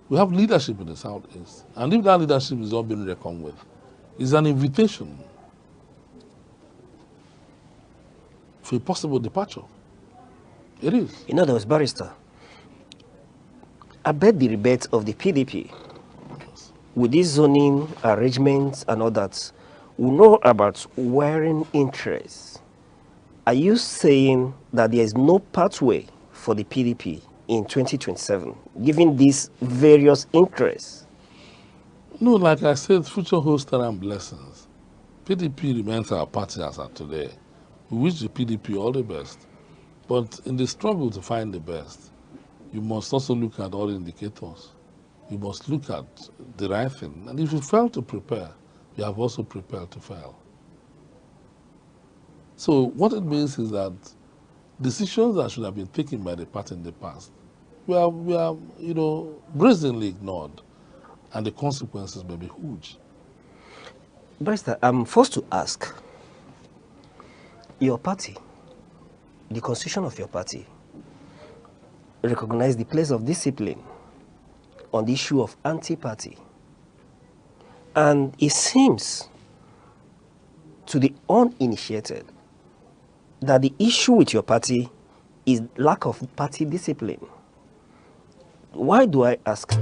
We have leadership in the Southeast. And if that leadership is not being reckoned with, it's an invitation for a possible departure. It is.
In other words, Barrister, I bet the rebate of the PDP, with these zoning arrangements and all that, we know about wearing interests. Are you saying that there is no pathway for the PDP in 2027, given these various interests?
No, like I said, future holds and blessings. PDP remains our party as of today. We wish the PDP all the best. But in the struggle to find the best, you must also look at all indicators. You must look at the right thing. And if you fail to prepare, you have also prepared to fail. So what it means is that decisions that should have been taken by the party in the past were brazenly ignored, and the consequences may be huge.
Barrister, I'm forced to ask, your party, the constitution of your party, recognize the place of discipline on the issue of anti-party. And it seems to the uninitiated that the issue with your party is lack of party discipline. Why do I ask?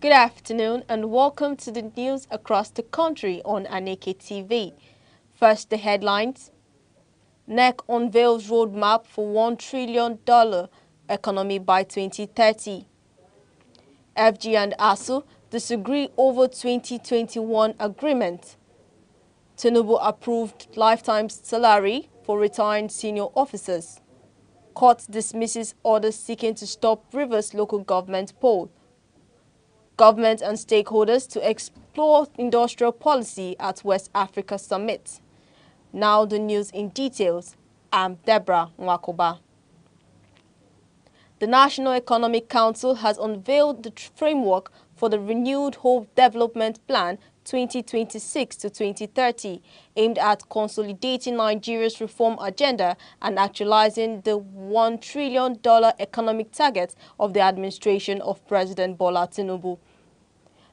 Good afternoon and welcome to the news across the country on Aneke TV. First, the headlines. NEC unveils roadmap for $1 trillion economy by 2030. FG and ASU disagree over 2021 agreement. Tinubu approved lifetime salary for retired senior officers. Court dismisses orders seeking to stop Rivers local government poll. Government and stakeholders to explore industrial policy at West Africa Summit. Now the news in details. I'm Deborah Nwakoba. The National Economic Council has unveiled the framework for the Renewed Hope Development Plan 2026 to 2030, aimed at consolidating Nigeria's reform agenda and actualizing the $1 trillion economic target of the administration of President Bola Tinubu.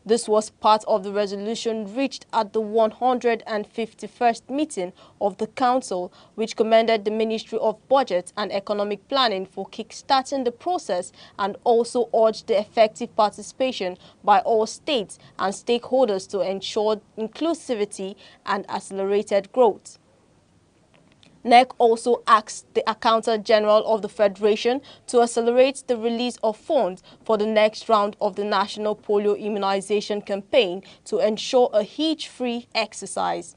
This was part of the resolution reached at the 151st meeting of the Council, which commended the Ministry of Budget and Economic Planning for kick-starting the process and also urged the effective participation by all states and stakeholders to ensure inclusivity and accelerated growth. NEC also asked the Accountant General of the Federation to accelerate the release of funds for the next round of the national polio immunization campaign to ensure a hitch-free exercise.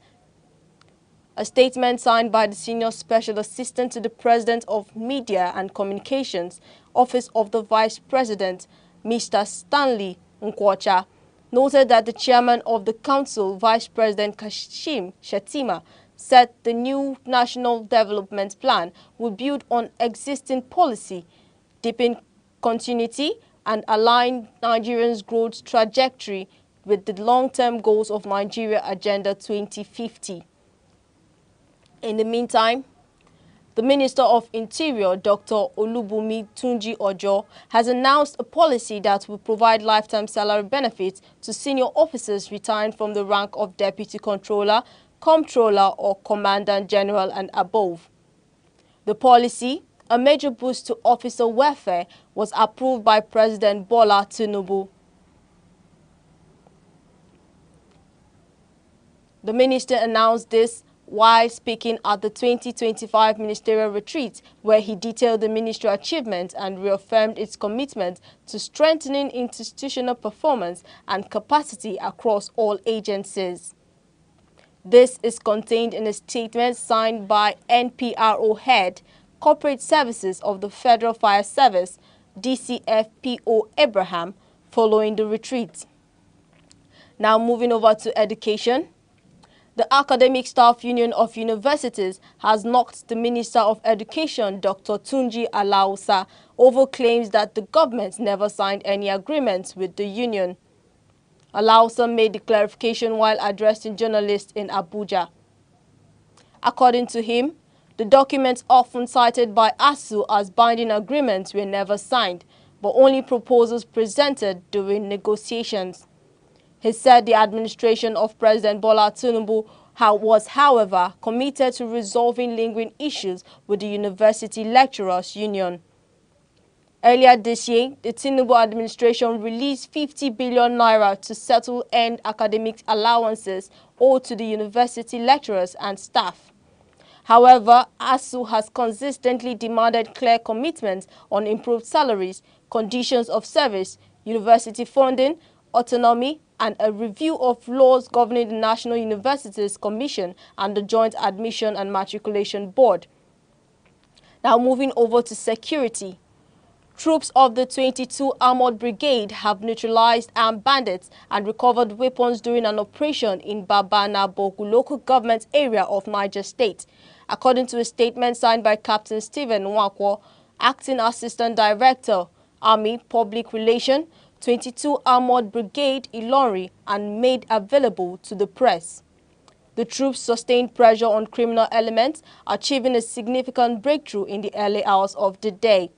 A statement signed by the Senior Special Assistant to the President of Media and Communications, Office of the Vice President, Mr. Stanley Nkwocha, noted that the Chairman of the Council, Vice President Kashim Shettima, said the new National Development Plan will build on existing policy, deepen continuity, and align Nigerians' growth trajectory with the long-term goals of Nigeria Agenda 2050. In the meantime, the Minister of Interior, Dr. Olubunmi Tunji Ojo, has announced a policy that will provide lifetime salary benefits to senior officers retiring from the rank of Deputy Controller, Comptroller or Commandant General and above. The policy, a major boost to officer welfare, was approved by President Bola Tinubu. The minister announced this while speaking at the 2025 ministerial retreat, where he detailed the ministry achievements and reaffirmed its commitment to strengthening institutional performance and capacity across all agencies. This is contained in a statement signed by NPRO Head, Corporate Services of the Federal Fire Service, DCFPO Abraham, following the retreat. Now moving over to education. The Academic Staff Union of Universities has knocked the Minister of Education, Dr. Tunji Alausa, over claims that the government never signed any agreements with the union. Alausa made the clarification while addressing journalists in Abuja. According to him, the documents often cited by ASU as binding agreements were never signed, but only proposals presented during negotiations. He said the administration of President Bola Tinubu was, however, committed to resolving lingering issues with the University Lecturers Union. Earlier this year, the Tinubu administration released 50 billion naira to settle end academic allowances owed to the university lecturers and staff. However, ASU has consistently demanded clear commitments on improved salaries, conditions of service, university funding, autonomy, and a review of laws governing the National Universities Commission and the Joint Admission and Matriculation Board. Now moving over to security. Troops of the 22 Armored Brigade have neutralized armed bandits and recovered weapons during an operation in Babana Bogu local government area of Niger State. According to a statement signed by Captain Stephen Nwakwo, Acting Assistant Director, Army Public Relations, 22 Armored Brigade Ilori, and made available to the press. The troops sustained pressure on criminal elements, achieving a significant breakthrough in the early hours of the day.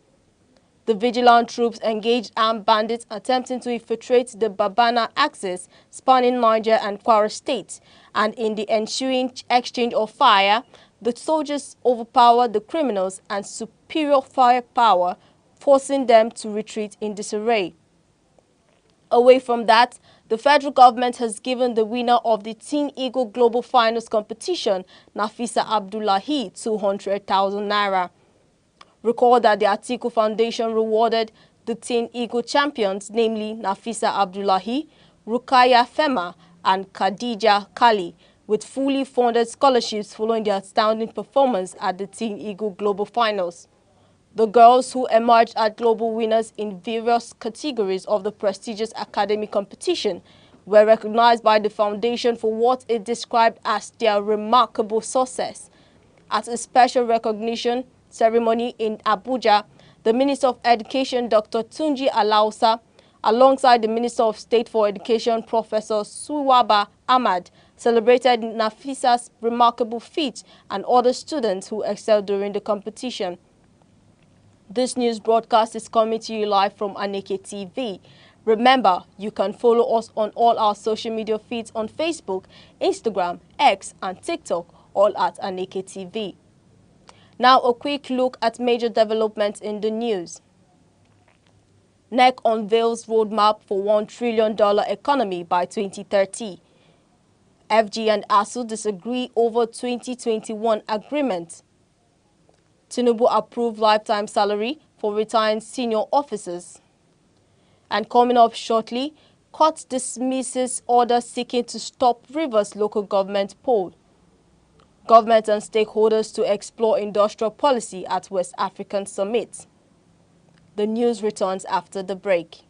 The vigilant troops engaged armed bandits attempting to infiltrate the Babana axis spanning Niger and Kwara states, and in the ensuing exchange of fire, the soldiers overpowered the criminals and superior firepower, forcing them to retreat in disarray. Away from that, the federal government has given the winner of the Teen Eagle Global Finals competition, Nafisa Abdullahi, 200,000 naira. Recall that the Atiku Foundation rewarded the Teen Eagle champions, namely Nafisa Abdullahi, Rukaya Fema, and Khadija Kali, with fully funded scholarships following their outstanding performance at the Teen Eagle Global Finals. The girls, who emerged as global winners in various categories of the prestigious academic competition, were recognized by the foundation for what it described as their remarkable success. At a special recognition ceremony in Abuja, the Minister of Education, Dr. Tunji Alausa, alongside the Minister of State for Education, Professor Suwaba Ahmad, celebrated Nafisa's remarkable feat and other students who excelled during the competition. This news broadcast is coming to you live from Aneke TV. Remember, you can follow us on all our social media feeds on Facebook, Instagram, X, and TikTok, all at Aneke TV. Now a quick look at major developments in the news. NEC unveils roadmap for $1 trillion economy by 2030. FG and ASU disagree over 2021 agreement. Tinubu approved lifetime salary for retired senior officers. And coming up shortly, court dismisses order seeking to stop Rivers local government poll. Government and stakeholders to explore industrial policy at West African Summit. The news returns after the break.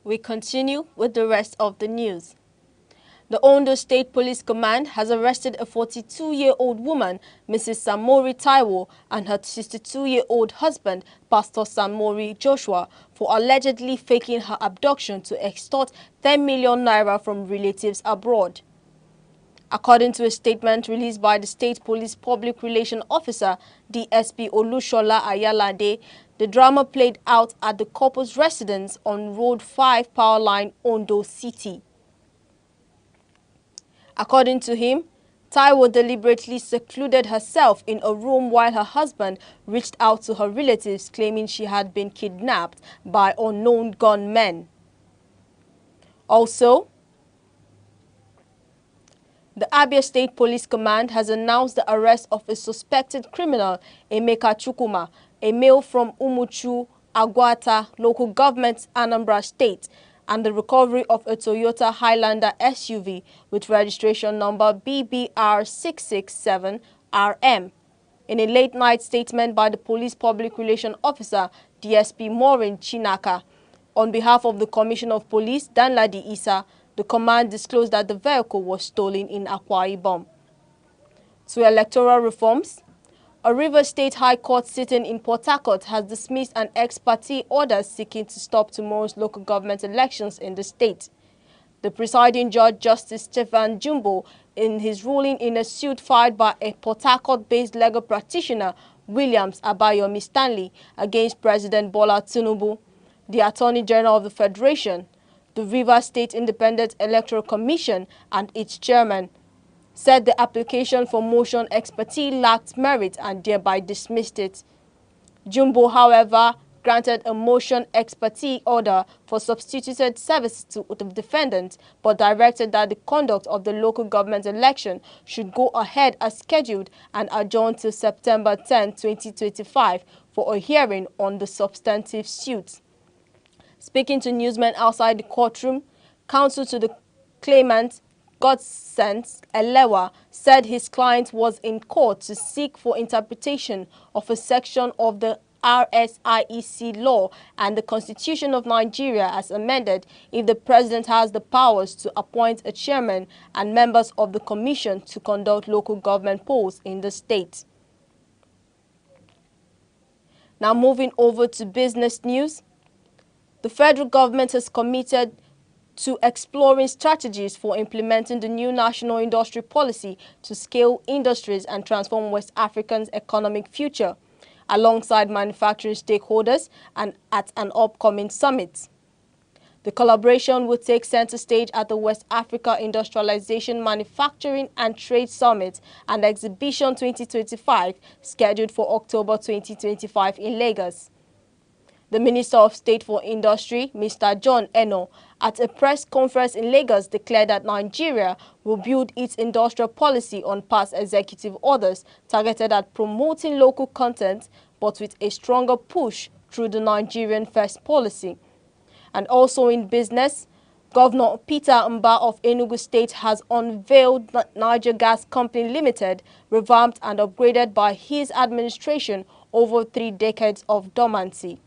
We continue with the rest of the news. The Ondo State Police Command has arrested a 42-year-old woman, Mrs. Samori Taiwo, and her 62-year-old husband, Pastor Samori Joshua, for allegedly faking her abduction to extort 10 million naira from relatives abroad. According to a statement released by the State Police Public Relations Officer, DSP Olushola Ayalade, the drama played out at the couple's residence on Road 5 Power Line, Ondo City. According to him, Taiwo deliberately secluded herself in a room while her husband reached out to her relatives claiming she had been kidnapped by unknown gunmen. Also, the Abia State Police Command has announced the arrest of a suspected criminal, Emeka Chukuma, a male from Umuchu, Agwata, local government, Anambra State, and the recovery of a Toyota Highlander SUV with registration number BBR667RM. In a late-night statement by the Police Public Relations Officer, DSP Maureen Chinaka, on behalf of the Commissioner of Police, Danladi Issa, the command disclosed that the vehicle was stolen in Akwa Ibom. To electoral reforms, a Rivers State High Court sitting in Port Harcourt has dismissed an ex parte order seeking to stop tomorrow's local government elections in the state. The presiding judge, Justice Stephen Jumbo, in his ruling in a suit filed by a Port Harcourt-based legal practitioner, Williams Abayomi Stanley, against President Bola Tinubu, the Attorney General of the Federation, the Rivers State Independent Electoral Commission, and its chairman, said the application for motion ex parte lacked merit and thereby dismissed it. Jumbo, however, granted a motion ex parte order for substituted services to the defendant, but directed that the conduct of the local government election should go ahead as scheduled and adjourned till September 10, 2025 for a hearing on the substantive suit. Speaking to newsmen outside the courtroom, counsel to the claimant, Godsense Elewa, said his client was in court to seek for interpretation of a section of the RSIEC law and the Constitution of Nigeria as amended if the president has the powers to appoint a chairman and members of the commission to conduct local government polls in the state. Now moving over to business news. The federal government has committed to exploring strategies for implementing the new national industry policy to scale industries and transform West Africa's economic future, alongside manufacturing stakeholders and at an upcoming summit. The collaboration will take center stage at the West Africa Industrialization, Manufacturing and Trade Summit and Exhibition 2025, scheduled for October 2025 in Lagos. The Minister of State for Industry, Mr. John Eno, at a press conference in Lagos declared that Nigeria will build its industrial policy on past executive orders targeted at promoting local content, but with a stronger push through the Nigerian First policy. And also in business, Governor Peter Mba of Enugu State has unveiled Niger Gas Company Limited, revamped and upgraded by his administration over 3 decades of dormancy.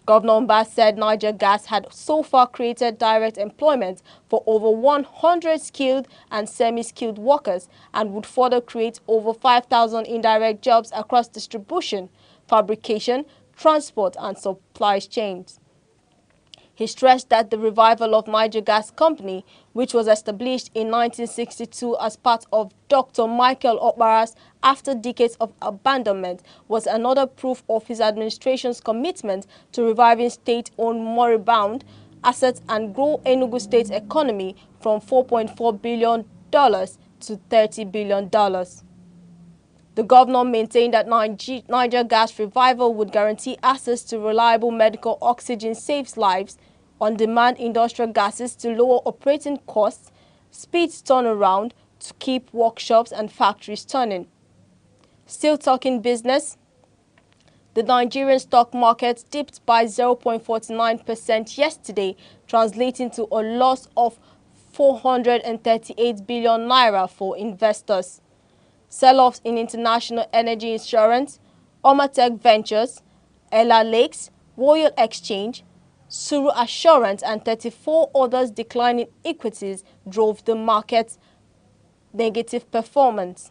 Governor Mba said Niger Gas had so far created direct employment for over 100 skilled and semi-skilled workers and would further create over 5,000 indirect jobs across distribution, fabrication, transport and supply chains. He stressed that the revival of Niger Gas Company, which was established in 1962 as part of Dr. Michael Okpara's after decades of abandonment, was another proof of his administration's commitment to reviving state-owned moribund assets and grow Enugu State's economy from $4.4 billion to $30 billion. The governor maintained that Niger Gas Revival would guarantee access to reliable medical oxygen, saves lives, on-demand industrial gases to lower operating costs, speeds turnaround to keep workshops and factories turning. Still talking business, the Nigerian stock market dipped by 0.49% yesterday, translating to a loss of 438 billion naira for investors. Sell-offs in international energy insurance, Omatech Ventures, Ella Lakes, Royal Exchange, Suru Assurance and 34 others declining equities drove the market's negative performance.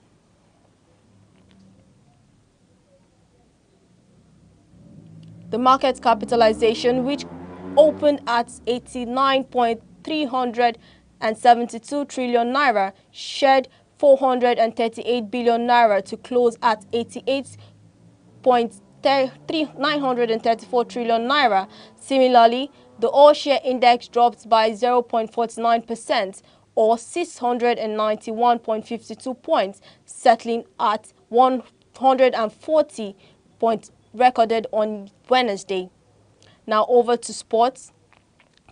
The market capitalization, which opened at 89.372 trillion naira, shed 438 billion naira to close at 88.934 trillion naira. Similarly, the all-share index dropped by 0.49% or 691.52 points, settling at 140 points recorded on Wednesday. Now over to sports.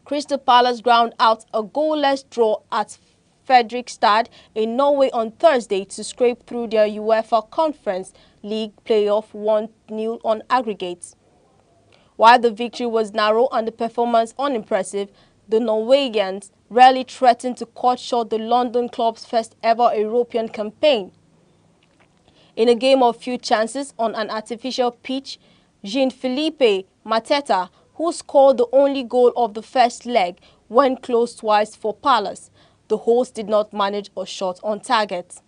Crystal Palace ground out a goalless draw at Fredrikstad in Norway on Thursday to scrape through their UEFA Conference League playoff 1-0 on aggregate. While the victory was narrow and the performance unimpressive, the Norwegians rarely threatened to cut short the London club's first ever European campaign. In a game of few chances on an artificial pitch, Jean-Philippe Mateta, who scored the only goal of the first leg, went close twice for Palace. The hosts did not manage a shot on target.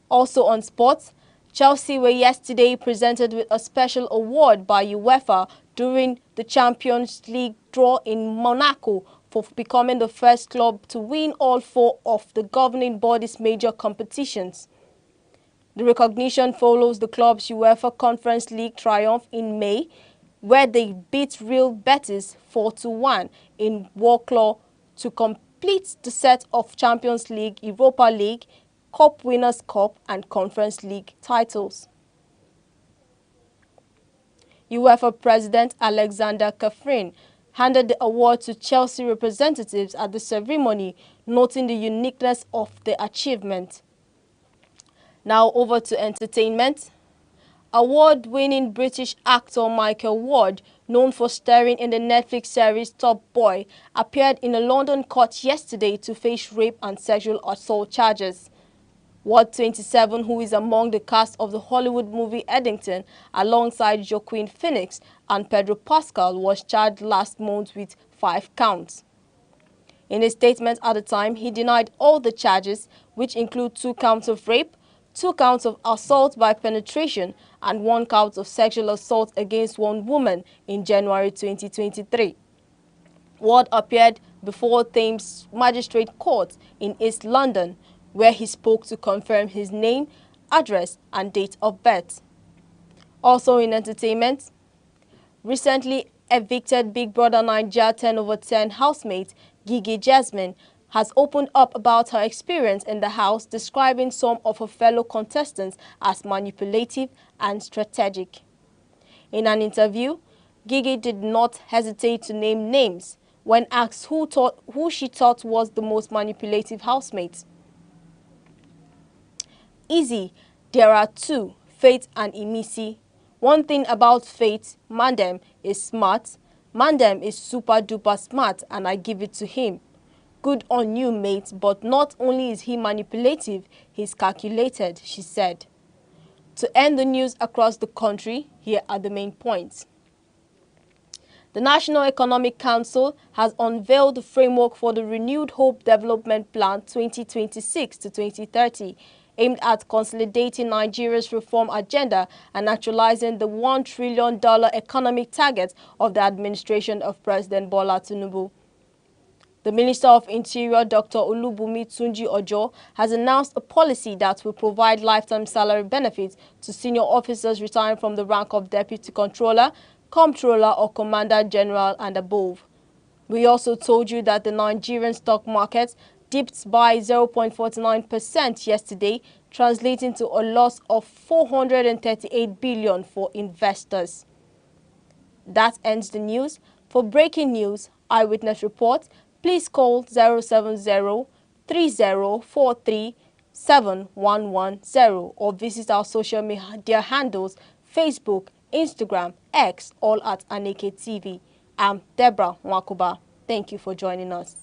Also on sports, Chelsea were yesterday presented with a special award by UEFA during the Champions League draw in Monaco for becoming the first club to win all four of the governing body's major competitions. The recognition follows the club's UEFA Conference League triumph in May, where they beat Real Betis 4-1 in Wroclaw to complete the set of Champions League, Europa League, Cup Winners' Cup and Conference League titles. UEFA President Alexander Kafrin handed the award to Chelsea representatives at the ceremony, noting the uniqueness of the achievement. Now over to entertainment. Award-winning British actor Michael Ward, known for starring in the Netflix series Top Boy, appeared in a London court yesterday to face rape and sexual assault charges. Ward, 27, who is among the cast of the Hollywood movie Eddington, alongside Joaquin Phoenix and Pedro Pascal, was charged last month with 5 counts. In a statement at the time, he denied all the charges, which include 2 counts of rape, 2 counts of assault by penetration, and 1 count of sexual assault against one woman in January 2023. Ward appeared before Thames Magistrate Court in East London, where he spoke to confirm his name, address, and date of birth. Also in entertainment, recently evicted Big Brother Naija 10/10 housemate Gigi Jasmine has opened up about her experience in the house, describing some of her fellow contestants as manipulative and strategic. In an interview, Gigi did not hesitate to name names when asked who she thought was the most manipulative housemate. Easy, there are 2, Faith and Imisi. One thing about Faith, Mandem, is smart. Mandem is super duper smart and I give it to him. Good on you, mate, but not only is he manipulative, he's calculated, she said. To end the news across the country, here are the main points. The National Economic Council has unveiled the framework for the Renewed Hope Development Plan 2026 to 2030, aimed at consolidating Nigeria's reform agenda and actualizing the $1 trillion economic target of the administration of President Bola Tinubu. The Minister of Interior, Dr. Olubunmi Tunji Ojo, has announced a policy that will provide lifetime salary benefits to senior officers retiring from the rank of Deputy Controller, Comptroller or Commander General and above. We also told you that the Nigerian stock market dipped by 0.49% yesterday, translating to a loss of 438 billion for investors. That ends the news. For breaking news, Eyewitness Report, please call 070-3043-7110 or visit our social media handles, Facebook, Instagram, X, all at Aneke TV. I'm Deborah Mwakuba. Thank you for joining us.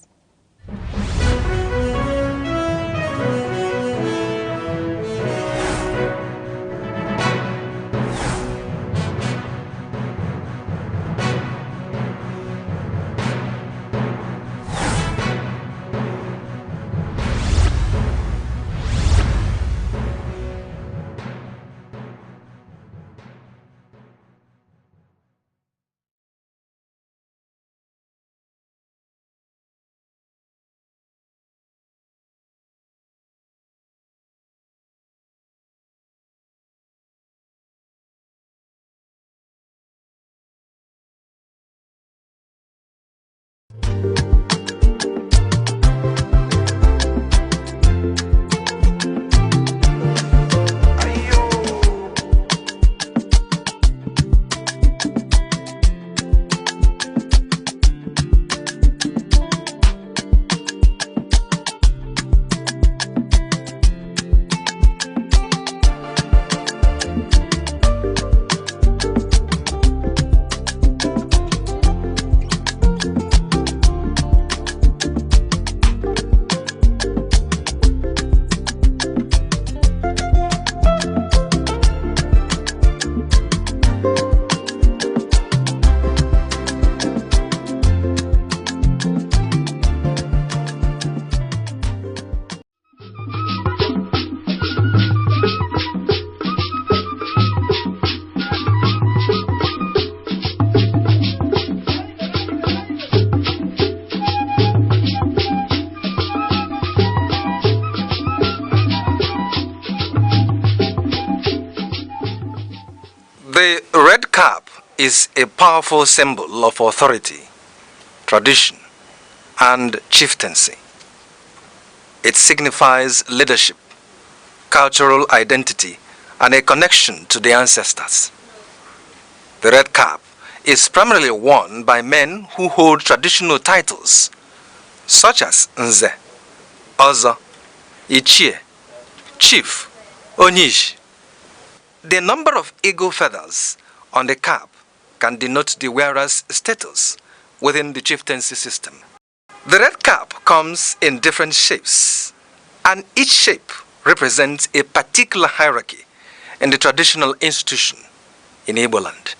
is a powerful symbol of authority, tradition, and chieftaincy. It signifies leadership, cultural identity, and a connection to the ancestors. The red cap is primarily worn by men who hold traditional titles such as Nze, Ozo, Ichie, Chief, Onyish. The number of eagle feathers on the cap can denote the wearer's status within the chieftaincy system. The red cap comes in different shapes, and each shape represents a particular hierarchy in the traditional institution in Igbo land.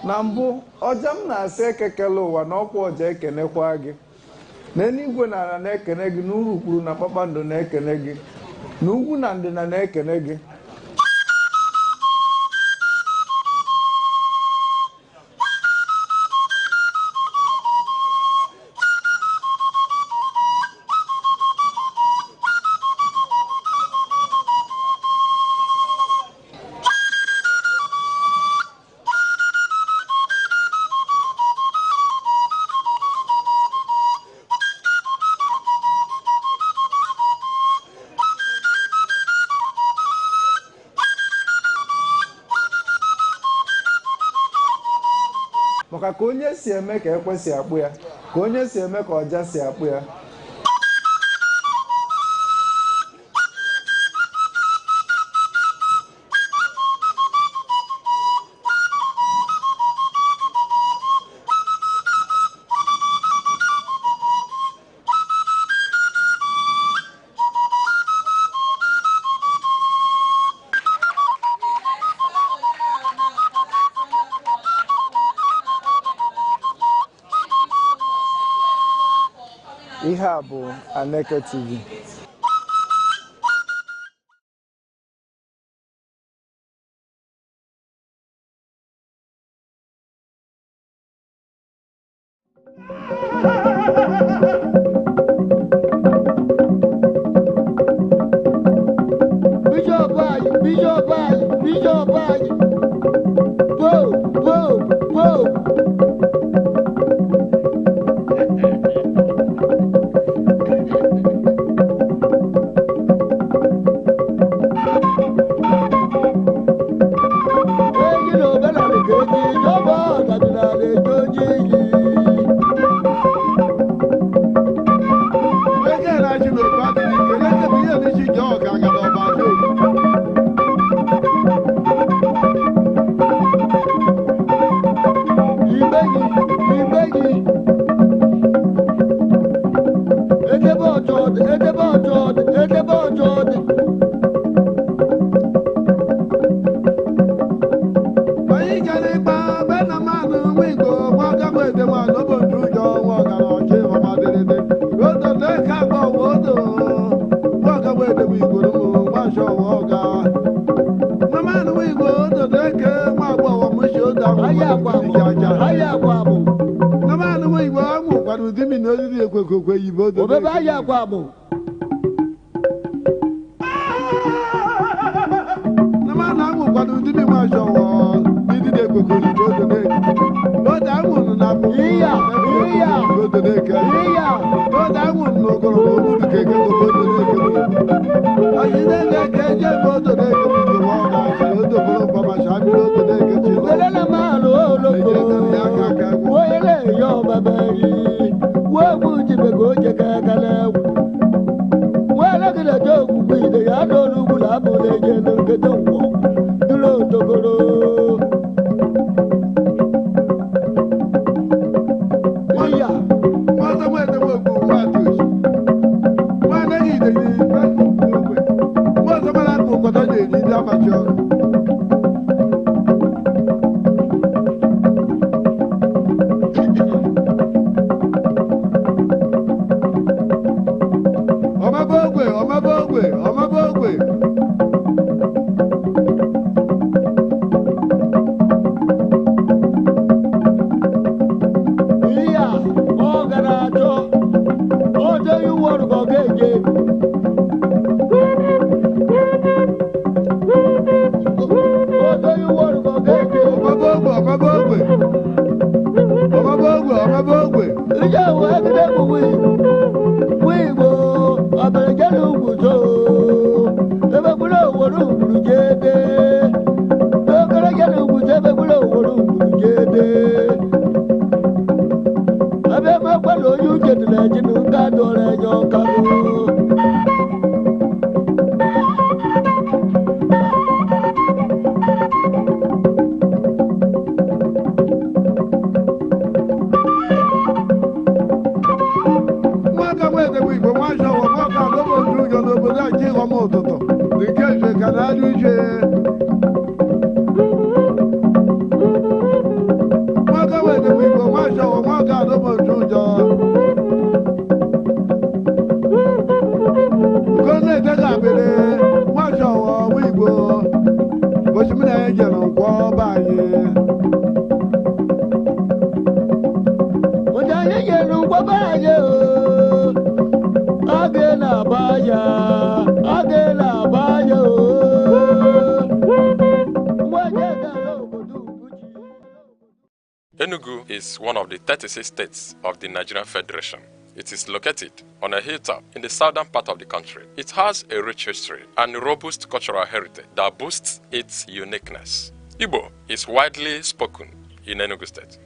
na mbụ ọja m na-asị ekekele ụwa na ọkwa ọja ekenekwa gị n'eluigwe na ala na-ekene gị n'urukpuru na kpakpando na-ekene gị n'ugwu na ndịna na-ekene gị maka ka onye si eme ka ekwesị akpụ ya ka onye si eme ka ọja si akpụ ya ihe a bụ Aneke TV.
Bishop anyị. Whoa.
bodo
Obebe aya kwa bụ.
na ma na amụ kwado ndị dị ma jọwọ ndị dị kokori bodo de bodo amụ na bụ
Iya.
bodo de ka
Iya.
bodo amụ na ogoro bodo ke ke bodo de ke ayi de ke je bodo de ke bodo ma na bodo bodo pa ma sha bodo de ke chi
Wele na malu oloko. Wele yo babari. Wo jibe go je kakala. Wele gele jo kubi ya do lugu la bole je no ke donwo. Dulo tokoro. Iya.
Mata mwete mweku matush. Mwana gide ni mweku mweku. Mata mwana kukota ni dama choro. Omabogwe.
Iya. O garajo. O do you want to go geje. O do you want to go geje.
Omabogwe.
Ija wo egide bu wi wo abẹrẹjẹ ló ń gbòòso ebe gbúdọ̀ òwòrò òwúrò jéde lókèrèjẹ ló ń gbòòso ebe gbúdọ̀ òwòrò òwúrò jéde ebe mẹ́pẹ́ lóyún jẹ̀dẹ̀lẹ̀ jìnnú ká dọ̀rẹ̀ yọ kálọ̀.
Enugu is one of the 36 states of the Nigerian Federation. It is located on a hilltop in the southern part of the country. It has a rich history and robust cultural heritage that boosts its uniqueness. Igbo is widely spoken in Enugu State.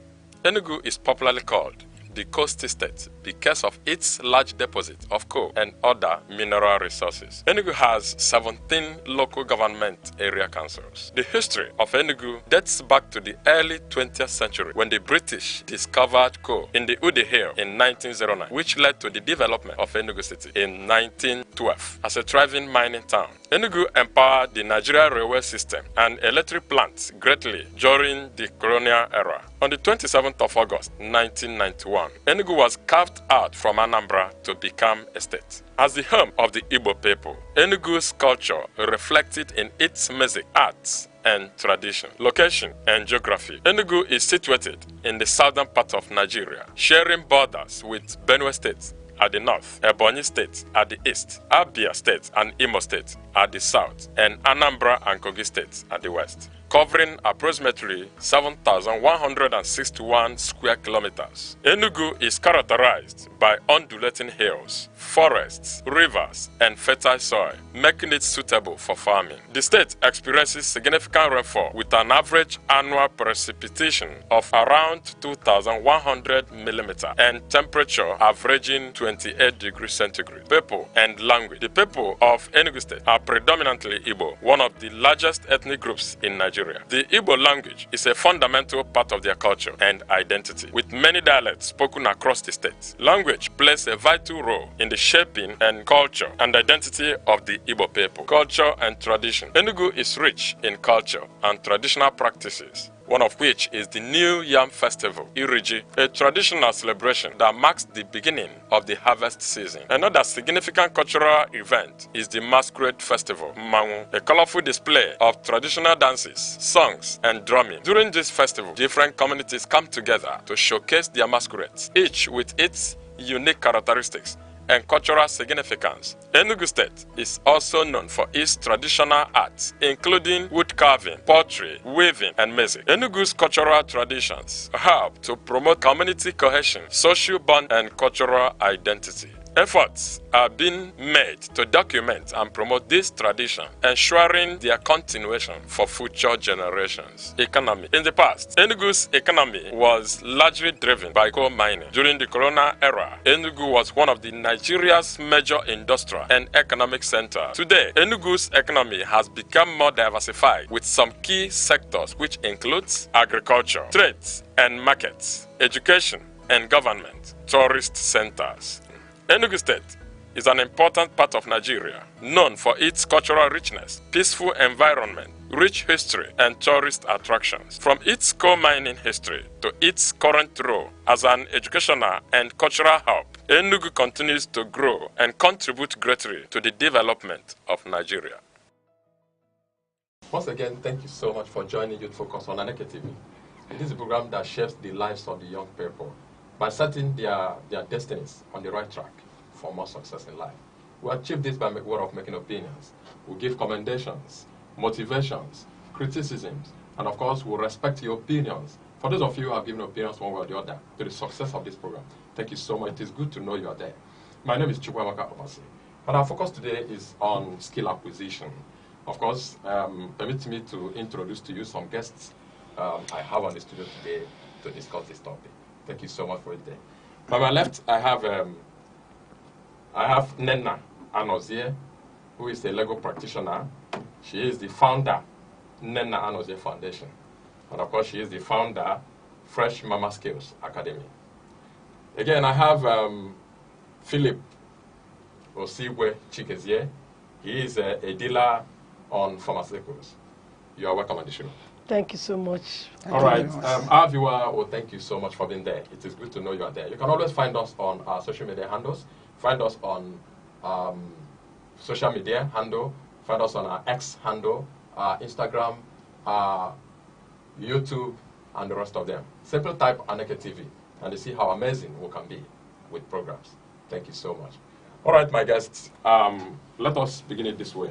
Enugu is popularly called the coastal state because of its large deposit of coal and other mineral resources. Enugu has 17 local government area councils. The history of Enugu dates back to the early 20th century when the British discovered coal in the Ude Hill in 1909, which led to the development of Enugu City in 1912 as a thriving mining town. Enugu empowered the Nigeria railway system and electric plants greatly during the colonial era. On the 27th of August 1991, Enugu was carved out from Anambra to become a state. As the home of the Igbo people, Enugu's culture reflected in its music, arts, and tradition, location, and geography. Enugu is situated in the southern part of Nigeria, sharing borders with Benue State at the north, Ebonyi State at the east, Abia State and Imo State at the south, and Anambra and Kogi State at the west, covering approximately 7,161 square kilometers. Enugu is characterized by undulating hills, forests, rivers, and fertile soil, making it suitable for farming. The state experiences significant rainfall with an average annual precipitation of around 2,100 millimeters and temperature averaging 28 degrees centigrade. People and language. The people of Enugu State are predominantly Igbo, one of the largest ethnic groups in Nigeria. The Igbo language is a fundamental part of their culture and identity, with many dialects spoken across the state. Language plays a vital role in the shaping and culture and identity of the Igbo people. Culture and tradition. Enugu is rich in culture and traditional practices, one of which is the New Yam Festival, Iriji, a traditional celebration that marks the beginning of the harvest season. Another significant cultural event is the Masquerade Festival, Mmanwu, a colorful display of traditional dances, songs, and drumming. During this festival, different communities come together to showcase their masquerades, each with its unique characteristics and cultural significance. Enugu State is also known for its traditional arts, including wood carving, pottery, weaving, and music. Enugu's cultural traditions help to promote community cohesion, social bond, and cultural identity. Efforts are being made to document and promote this tradition, ensuring their continuation for future generations. Economy. In the past, Enugu's economy was largely driven by coal mining. During the colonial era, Enugu was one of Nigeria's major industrial and economic centers. Today, Enugu's economy has become more diversified with some key sectors which includes agriculture, trades and markets, education and government, tourist centers. Enugu State is an important part of Nigeria, known for its cultural richness, peaceful environment, rich history, and tourist attractions. From its coal mining history to its current role as an educational and cultural hub, Enugu continues to grow and contribute greatly to the development of Nigeria. Once again, thank you so much for joining Youth Focus on Aneke TV. It is a program that shapes the lives of the young people by setting their destinies on the right track for more success in life. We achieve this by word of making opinions. We give commendations, motivations, criticisms, and of course, we respect your opinions. For those of you who have given opinions one way or the other to the success of this program, thank you so much. It is good to know you are there. My name is Chukwamaka Obasi, and our focus today is on skill acquisition. Of course, permit me to introduce to you some guests I have on the studio today to discuss this topic. Thank you so much for it there. By my left, I have Nenna Anozie, who is a Lego practitioner. She is the founder, Nenna Anozie Foundation. And of course, she is the founder, Fresh Mama Skills Academy. Again, I have Philip Osigwe Chikezie. He is a dealer on pharmaceuticals. You are welcome on the show.
Thank you so much.
All right, our viewer, well, thank you so much for being there. It is good to know you are there. You can always find us on our social media handles. Find us on social media handle. Find us on our X handle, Instagram, YouTube, and the rest of them. Simply type Aneke TV, and you see how amazing we can be with programs. Thank you so much. All right, my guests, let us begin it this way.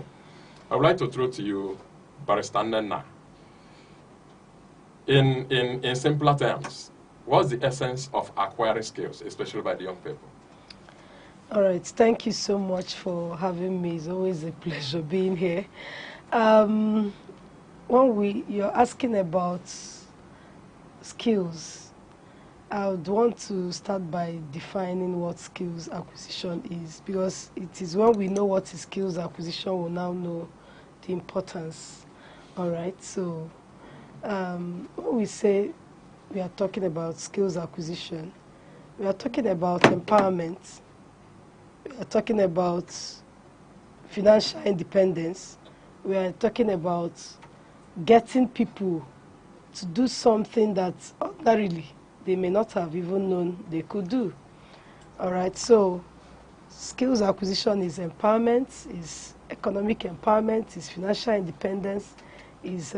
I would like to throw to you Barrister Nenna. In simpler terms, what's the essence of acquiring skills, especially by the young people?
All right, thank you so much for having me. It's always a pleasure being here. When you're asking about skills, I would want to start by defining what skills acquisition is, because it is when we know what is skills acquisition, we'll now know the importance. All right, so when we say we are talking about skills acquisition, we are talking about empowerment, we are talking about financial independence, we are talking about getting people to do something that ordinarily they may not have even known they could do. All right, so skills acquisition is empowerment, is economic empowerment, is financial independence, is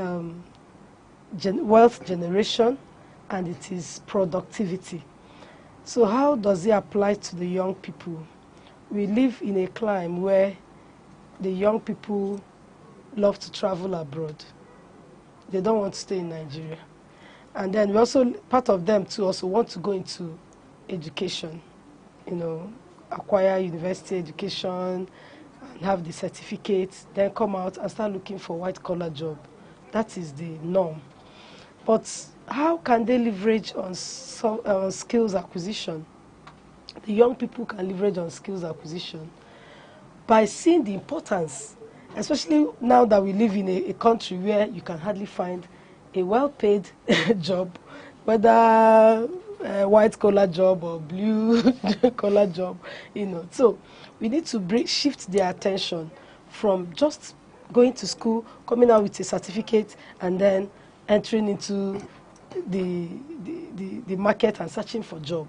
wealth generation, and it is productivity. So how does it apply to the young people? We live in a climate where the young people love to travel abroad. They don't want to stay in Nigeria. And then we also, part of them too, also want to go into education, you know, acquire university education, and have the certificates, then come out and start looking for white-collar job. That is the norm. But how can they leverage on skills acquisition? The young people can leverage on skills acquisition by seeing the importance, especially now that we live in a country where you can hardly find a well-paid job, whether a white-collar job or blue-collar job, you know. So we need to shift their attention from just going to school, coming out with a certificate, and then entering into the market and searching for a job.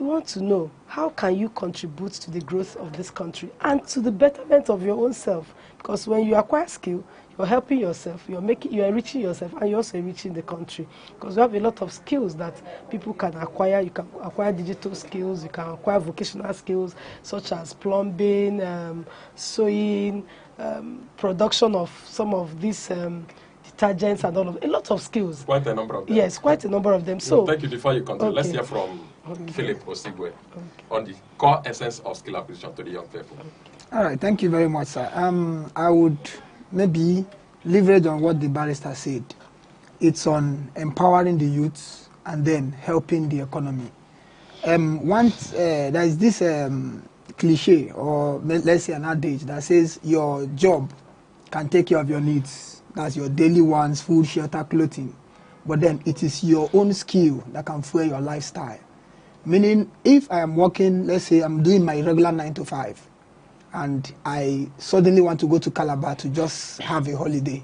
we want to know, how can you contribute to the growth of this country and to the betterment of your own self? Because when you acquire skill, you're helping yourself, you're enriching yourself, and you're also enriching the country. Because we have a lot of skills that people can acquire. You can acquire digital skills, you can acquire vocational skills such as plumbing, sewing, production of some of these detergents and all of a lot of skills.
Quite a number of them.
Yes, quite a number of them. So
thank you. Before you continue, let's hear from Philip Osigwe on the core essence of skill acquisition to the young people.
All right, thank you very much, sir. I would maybe leverage on what the barrister said. It's on empowering the youths and then helping the economy. Once there is this cliche, or let's say an adage that says your job can take care of your needs. That's your daily wants, food, shelter, clothing. But then it is your own skill that can fuel your lifestyle. Meaning, if I am working, let's say I'm doing my regular 9 to 5, and I suddenly want to go to Calabar to just have a holiday,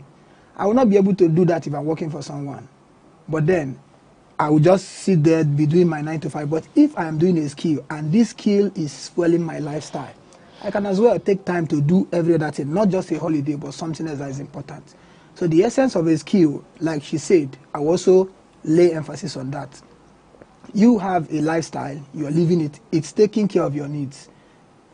I will not be able to do that if I'm working for someone. But then I will just sit there, be doing my 9 to 5. But if I am doing a skill, and this skill is fueling my lifestyle, I can as well take time to do every other thing, not just a holiday, but something else that is important. So the essence of a skill, like she said, I will also lay emphasis on that. You have a lifestyle, you are living it, it's taking care of your needs.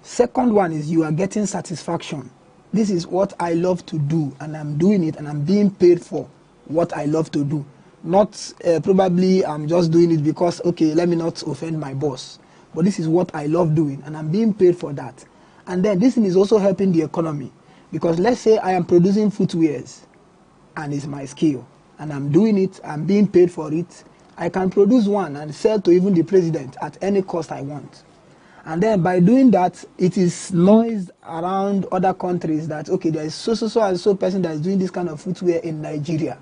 Second one is you are getting satisfaction. This is what I love to do, and I'm doing it, and I'm being paid for what I love to do. Not probably I'm just doing it because, okay, let me not offend my boss. But this is what I love doing, and I'm being paid for that. And then this thing is also helping the economy. Because let's say I am producing footwears, and it's my skill, and I'm doing it, I'm being paid for it. I can produce one and sell to even the president at any cost I want. And then by doing that, it is noised around other countries that, okay, there is so and so person that is doing this kind of footwear in Nigeria.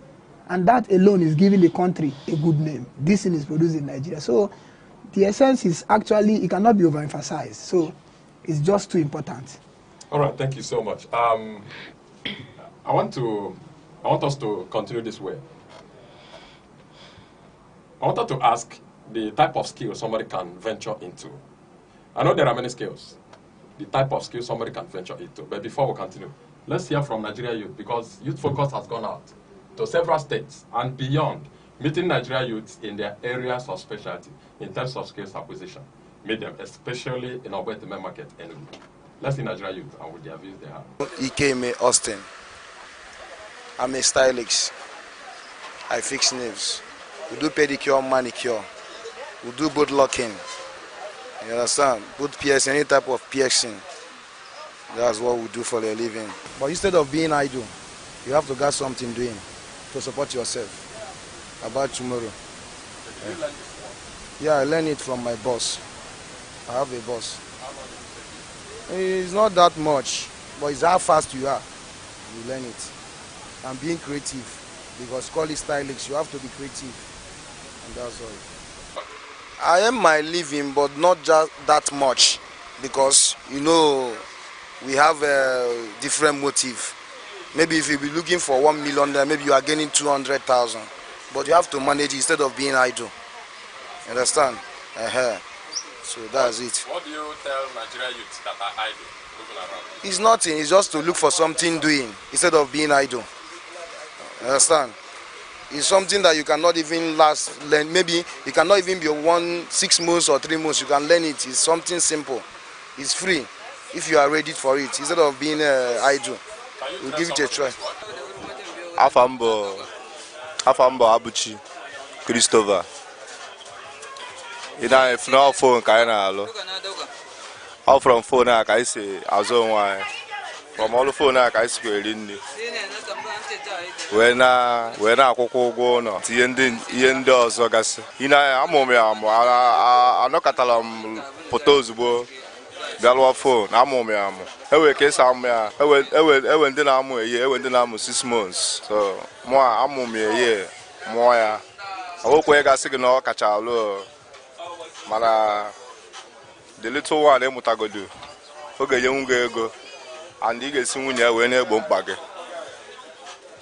And that alone is giving the country a good name. This thing is produced in Nigeria. So the essence is actually, it cannot be overemphasized. So it's just too important.
All right, thank you so much. I want us to continue this way. I wanted to ask the type of skill somebody can venture into. I know there are many skills, the type of skill somebody can venture into. But before we continue, let's hear from Nigeria youth, because Youth Focus has gone out to several states and beyond, meeting Nigeria youths in their areas of specialty in terms of skills acquisition. Meet them, especially in our Weteme market. Let's see Nigeria youth and with their views they have.
Ikeme Austin. I'm a stylist. I fix nails. We do pedicure, manicure. We do boot locking. You understand? Boot piercing, any type of piercing. That's what we do for a living. But instead of being idle, you have to get something doing to support yourself about tomorrow. Yeah, I learned it from my boss. I have a boss. It's not that much, but it's how fast you are. You learn it. And being creative, because call it stylist, you have to be creative. And that's all. I am my living, but not just that much, because you know we have a different motive. Maybe if you be looking for 1 million, then maybe you are getting 200,000. But you have to manage it instead of being idle. You understand? So that's it.
What do you tell Nigeria youths that are idle, moving around?
It's nothing. It's just to look for something doing instead of being idle. You understand? It's something that you cannot even learn. Maybe it cannot even be 6 months or 3 months. You can learn it. It's something simple. It's free if you are ready for it. Instead of being idle, we'll give it a try.
Afambo Abuchi Christopher. If no phone, all from phone, I say, Azon. From all the phone, I say, when I go no, the end does August. In a moment, I'm not catalan photos. Galwa phone, I will case I went in a year, went in 6 months. So, more, I'm a year, more. I hope we got signal catch our low. Mara, the little one, I'm go do. Okay, young girl, and you get soon when you bump back.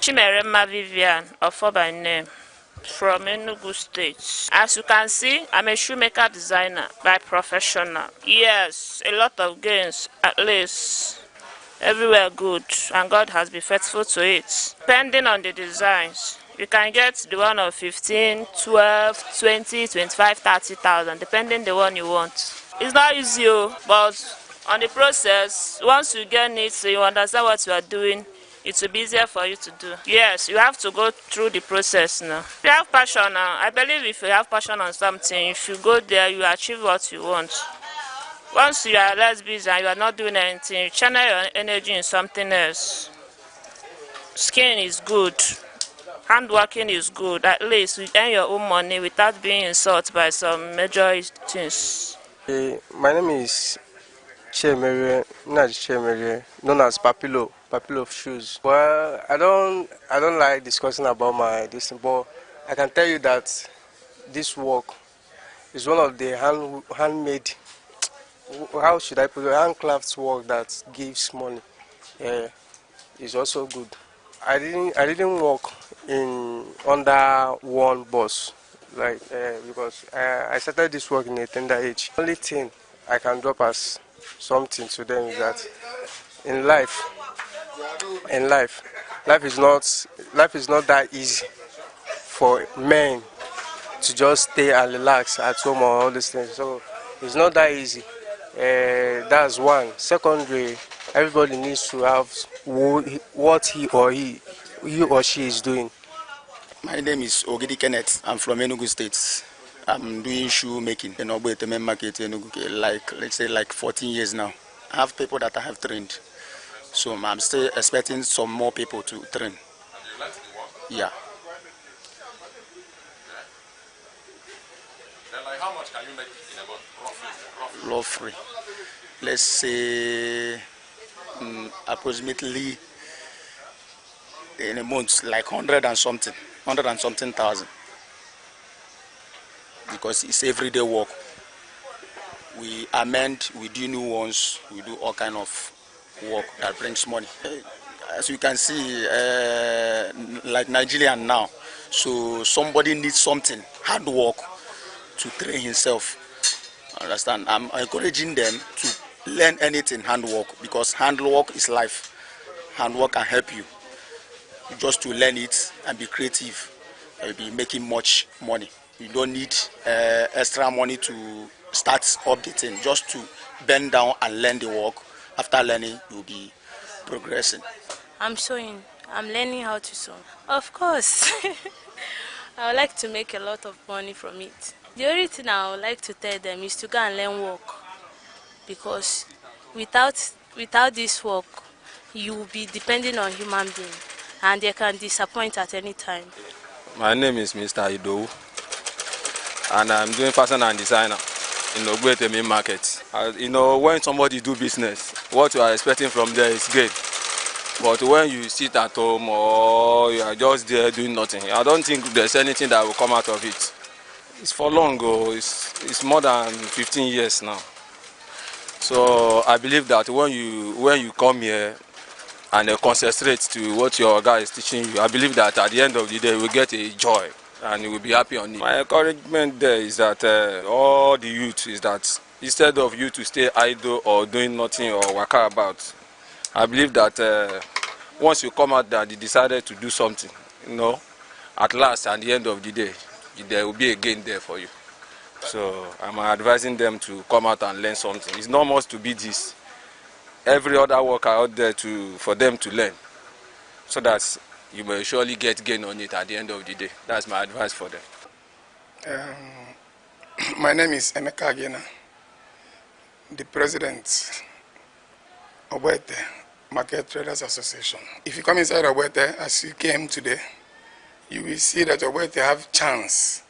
Chimerema Vivian, or for by name. from Enugu State. As you can see, I'm a shoemaker designer by professional. Yes, a lot of gains, at least. Everywhere good, and God has been faithful to it. Depending on the designs, you can get the one of 15, 12, 20, 25, 30,000, depending the one you want. It's not easy, but on the process, once you get it, so you understand what you are doing, it will be easier for you to do. Yes, you have to go through the process now. If you have passion now, I believe if you have passion on something, if you go there, you achieve what you want. Once you are less busy and you are not doing anything, you channel your energy in something else. Skin is good. Handworking is good. At least you earn your own money without being insulted by some major things.
My name is Chemere, known as Papilo of shoes. Well, I don't like discussing about my this, but I can tell you that this work is one of the handmade. How should I put it? Handcrafts work that gives money. Is also good. I didn't work in under one boss, like because I started this work in a tender age. Only thing I can drop as something to them is that in life life is not that easy for men to just stay and relax at home or all these things. So it's not that easy. That's one. Secondly, everybody needs to have what he or she is doing.
My name is Ogidi Kenneth. I'm from Enugu State. I'm doing shoe making in Ogbete main market in Enugu, let's say 14 years now. I have people that I have trained. So I'm still expecting some more people to train. Yeah.
Then like how much can you make in a month, roughly?
Let's say approximately in a month, like 100 and something thousand. Because it's everyday work. We amend, we do new ones, we do all kind of work that brings money. As you can see, like Nigerian now, so somebody needs something, hard work, to train himself. Understand? I'm encouraging them to learn anything handwork, because handwork is life. Handwork can help you just to learn it and be creative. You'll be making much money. You don't need extra money to start updating, just to bend down and learn the work. After learning, you'll be progressing.
I'm sewing. I'm learning how to sew. Of course. I would like to make a lot of money from it. The only thing I would like to tell them is to go and learn work, because without this work, you will be depending on human being, and they can disappoint at any time.
My name is Mr. Ido, and I'm doing fashion and designer in Ogbete main market. When somebody do business, what you are expecting from there is great. But when you sit at home or you are just there doing nothing, I don't think there's anything that will come out of it. It's for long ago. It's more than 15 years now. So I believe that when you come here and concentrate to what your guy is teaching you, I believe that at the end of the day you will get a joy and you will be happy on it. My encouragement there is that all the youth is that instead of you to stay idle or doing nothing or waka about, I believe that once you come out there, you decided to do something, at last, at the end of the day, there will be a gain there for you. So I'm advising them to come out and learn something. It's not much to be this. Every other worker out there for them to learn, so that you may surely get gain on it at the end of the day. That's my advice for them.
My name is Aneke, the president of Ogbete Market Traders Association. If you come inside Ogbete, as you came today, you will see that Ogbete have chance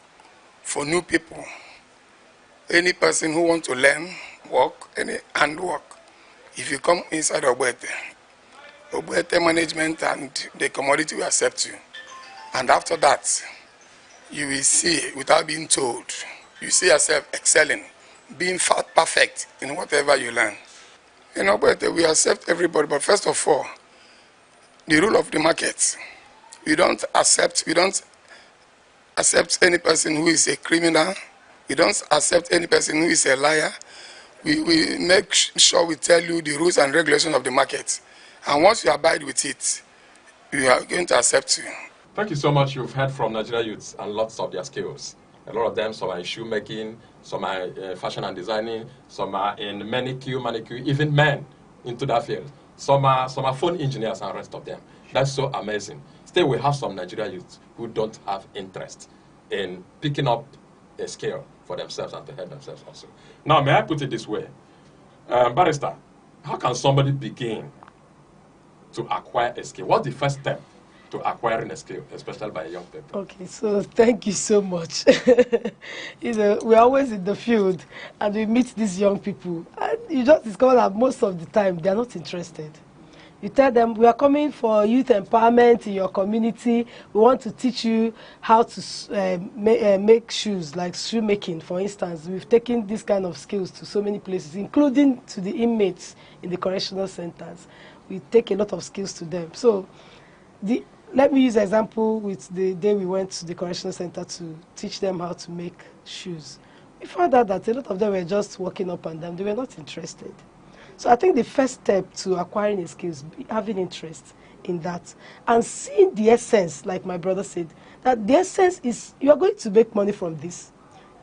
for new people. Any person who wants to learn work, any handwork, if you come inside Ogbete management and the commodity will accept you. And after that, you will see, without being told, you see yourself excelling, being perfect in whatever you learn. In Ogbete, we accept everybody, but first of all, the rule of the market. We don't accept any person who is a criminal. We don't accept any person who is a liar. We make sure we tell you the rules and regulations of the market. And once you abide with it, we are going to accept you.
Thank you so much. You've heard from Nigeria youths and lots of their skills. A lot of them, some are in shoemaking, some are fashion and designing, some are in manicure, even men into that field. Some are phone engineers and the rest of them. That's so amazing. Still, we have some Nigeria youths who don't have interest in picking up a skill for themselves and to help themselves also. Now, may I put it this way? Barrister, how can somebody begin to acquire a skill? What's the first step to acquiring a skill, especially by young people?
Okay, so thank you so much. We're always in the field and we meet these young people, and you just discover that most of the time they're not interested. You tell them, we are coming for youth empowerment in your community. We want to teach you how to make shoes, like shoemaking, for instance. We've taken this kind of skills to so many places, including to the inmates in the correctional centers. We take a lot of skills to them. So let me use an example with the day we went to the correctional center to teach them how to make shoes. We found out that a lot of them were just walking up and down. They were not interested. So I think the first step to acquiring a skill is having interest in that and seeing the essence, like my brother said, that the essence is you are going to make money from this,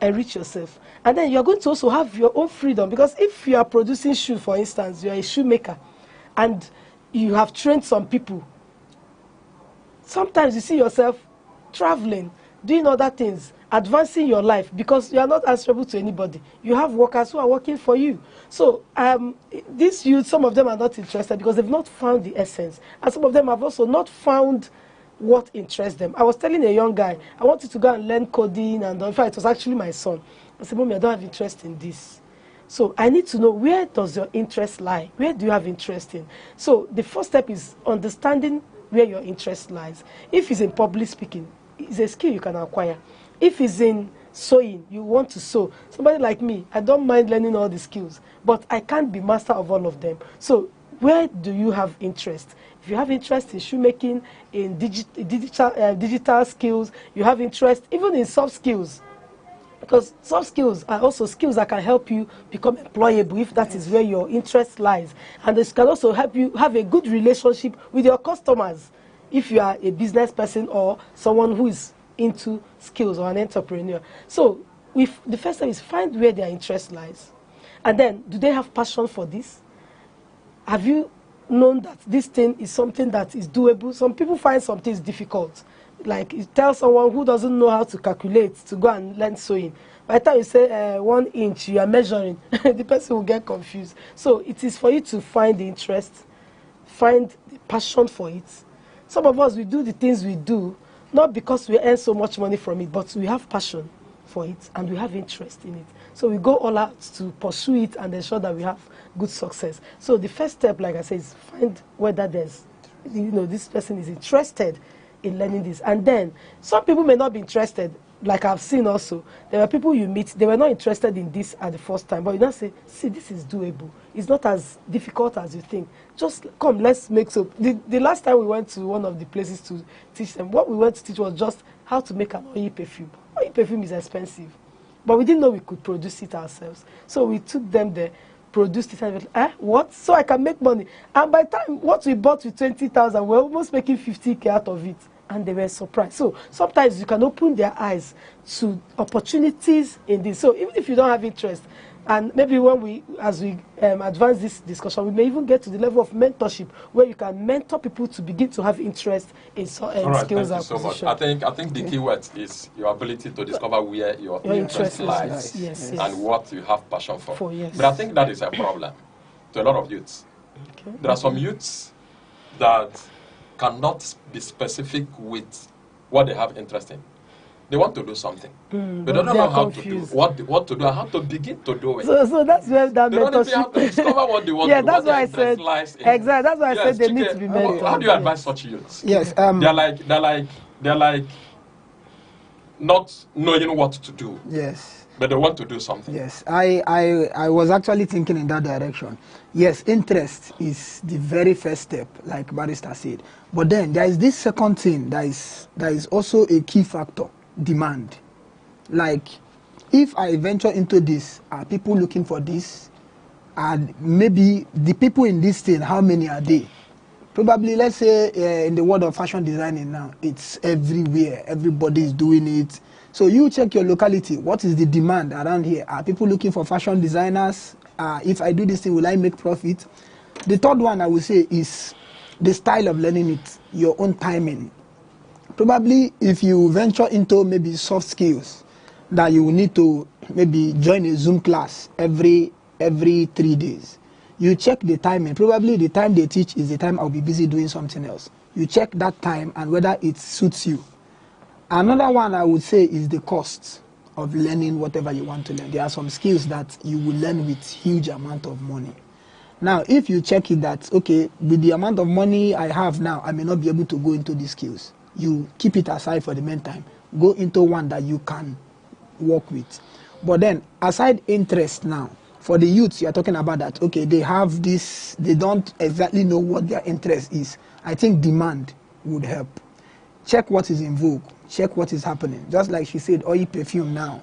enrich yourself. And then you are going to also have your own freedom, because if you are producing shoe, for instance, you are a shoemaker and you have trained some people, sometimes you see yourself traveling, doing other things, advancing your life, because you are not answerable to anybody. You have workers who are working for you. So these youth, some of them are not interested because they've not found the essence. And some of them have also not found what interests them. I was telling a young guy, I wanted to go and learn coding, and in fact, it was actually my son. I said, Mommy, I don't have interest in this. So I need to know, where does your interest lie? Where do you have interest in? So the first step is understanding where your interest lies. If it's in public speaking, it's a skill you can acquire. If it's in sewing, you want to sew. Somebody like me, I don't mind learning all the skills, but I can't be master of all of them. So where do you have interest? If you have interest in shoemaking, in digital skills, you have interest even in soft skills. Because soft skills are also skills that can help you become employable if that is where your interest lies. And this can also help you have a good relationship with your customers if you are a business person or someone who is into skills or an entrepreneur. So the first step is find where their interest lies. And then, do they have passion for this? Have you known that this thing is something that is doable? Some people find some things difficult. Like you tell someone who doesn't know how to calculate to go and learn sewing. By the time you say 1 inch, you are measuring, the person will get confused. So it is for you to find the interest, find the passion for it. Some of us, we do the things we do, not because we earn so much money from it, but we have passion for it and we have interest in it. So we go all out to pursue it and ensure that we have good success. So the first step, like I said, is find whether there's, this person is interested in learning this. And then some people may not be interested, like I've seen also. There are people you meet, they were not interested in this at the first time, but you now say, see, this is doable. It's not as difficult as you think. Just come, let's make soap. The last time we went to one of the places to teach them, what we went to teach was just how to make an oil perfume. Oil perfume is expensive, but we didn't know we could produce it ourselves. So we took them there, produced it, and we went, what? So I can make money. And by the time what we bought with 20,000, we're almost making 50K out of it. And they were surprised. So sometimes you can open their eyes to opportunities in this. So even if you don't have interest, and maybe as we advance this discussion, we may even get to the level of mentorship, where you can mentor people to begin to have interest in skills acquisition.
Thank you so much. I think the key word is your ability to discover where your interest lies,
yes.
and what you have passion for.
Yes.
But I think that is a problem to a lot of youths.
Okay.
There are some youths that cannot be specific with what they have interest in. They want to do something, but they don't know how to do what to do and how to begin to do it.
So that's where that
they don't even have to discover what they want to do.
That's why I said
exactly.
That's why I said they need to be mentored.
How do you advise such youths?
Yes,
they're like not knowing what to do.
Yes.
But they want to do something.
Yes, I was actually thinking in that direction. Yes, interest is the very first step, like Barrister said. But then there is this second thing that is also a key factor. demand. Like, if I venture into this, are people looking for this? And maybe the people in this thing, how many are they? Probably, let's say in the world of fashion designing now, it's everywhere. Everybody is doing it. So you check your locality. What is the demand around here? Are people looking for fashion designers? If I do this thing, will I make profit? The third one I would say is the style of learning it, your own timing. Probably if you venture into maybe soft skills, that you will need to maybe join a Zoom class every 3 days. You check the timing. Probably the time they teach is the time I'll be busy doing something else. You check that time and whether it suits you. Another one I would say is the cost of learning whatever you want to learn. There are some skills that you will learn with huge amount of money. Now, if you check it that, okay, with the amount of money I have now, I may not be able to go into these skills. You keep it aside for the meantime. Go into one that you can work with. But then, aside interest now, for the youths, you are talking about that, okay, they have this, they don't exactly know what their interest is. I think demand would help. Check what is in vogue. Check what is happening. Just like she said, oil perfume now.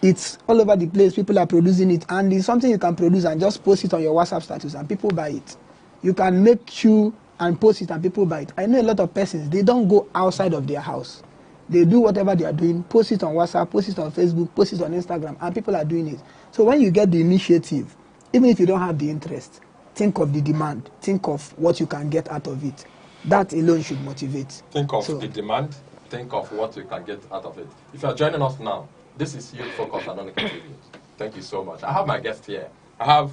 It's all over the place. People are producing it. And it's something you can produce and just post it on your WhatsApp status and people buy it. You can make shoe and post it and people buy it. I know a lot of persons, they don't go outside of their house. They do whatever they are doing, post it on WhatsApp, post it on Facebook, post it on Instagram, and people are doing it. So when you get the initiative, even if you don't have the interest, think of the demand. Think of what you can get out of it. That alone should motivate.
Think of the demand. Think of what you can get out of it. If you are joining us now, this is Youth Focus on Aneke TV. Thank you so much. I have my guest here. I have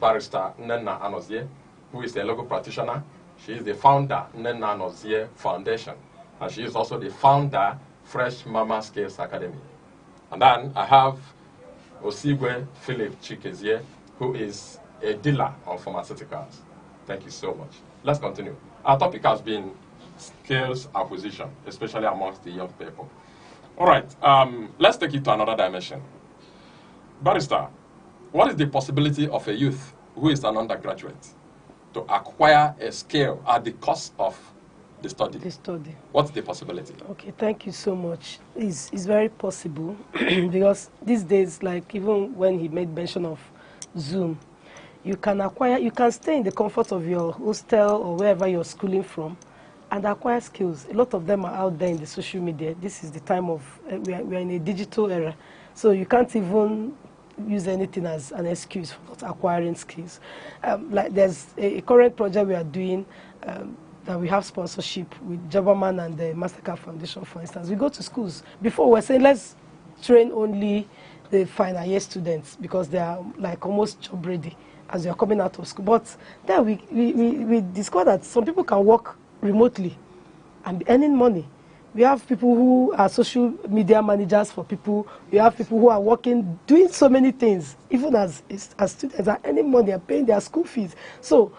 Barrister Nnenna Anozie, who is a local practitioner. She is the founder, Nnenna Anozie Foundation. And she is also the founder, Fresh Mama Skills Academy. And then I have Osigwe Philip Chikezie, who is a dealer of pharmaceuticals. Thank you so much. Let's continue. Our topic has been skills acquisition, especially amongst the young people. All right, let's take it to another dimension. Barrister, what is the possibility of a youth who is an undergraduate to acquire a skill at the cost of the study?
The study.
What's the possibility? Okay,
thank you so much. It's very possible because these days, like even when he made mention of Zoom, you can stay in the comfort of your hostel or wherever you're schooling from and acquire skills. A lot of them are out there in the social media. This is the time of, we are in a digital era. So you can't even use anything as an excuse for not acquiring skills. Like there's a current project we are doing that we have sponsorship with Jabberman and the Mastercard Foundation, for instance. We go to schools. Before we were saying, let's train only the final year students because they are like almost job ready as they are coming out of school. But then we discovered that some people can work remotely and be earning money. We have people who are social media managers for people. We have people who are working, doing so many things, even as students are earning money and paying their school fees. So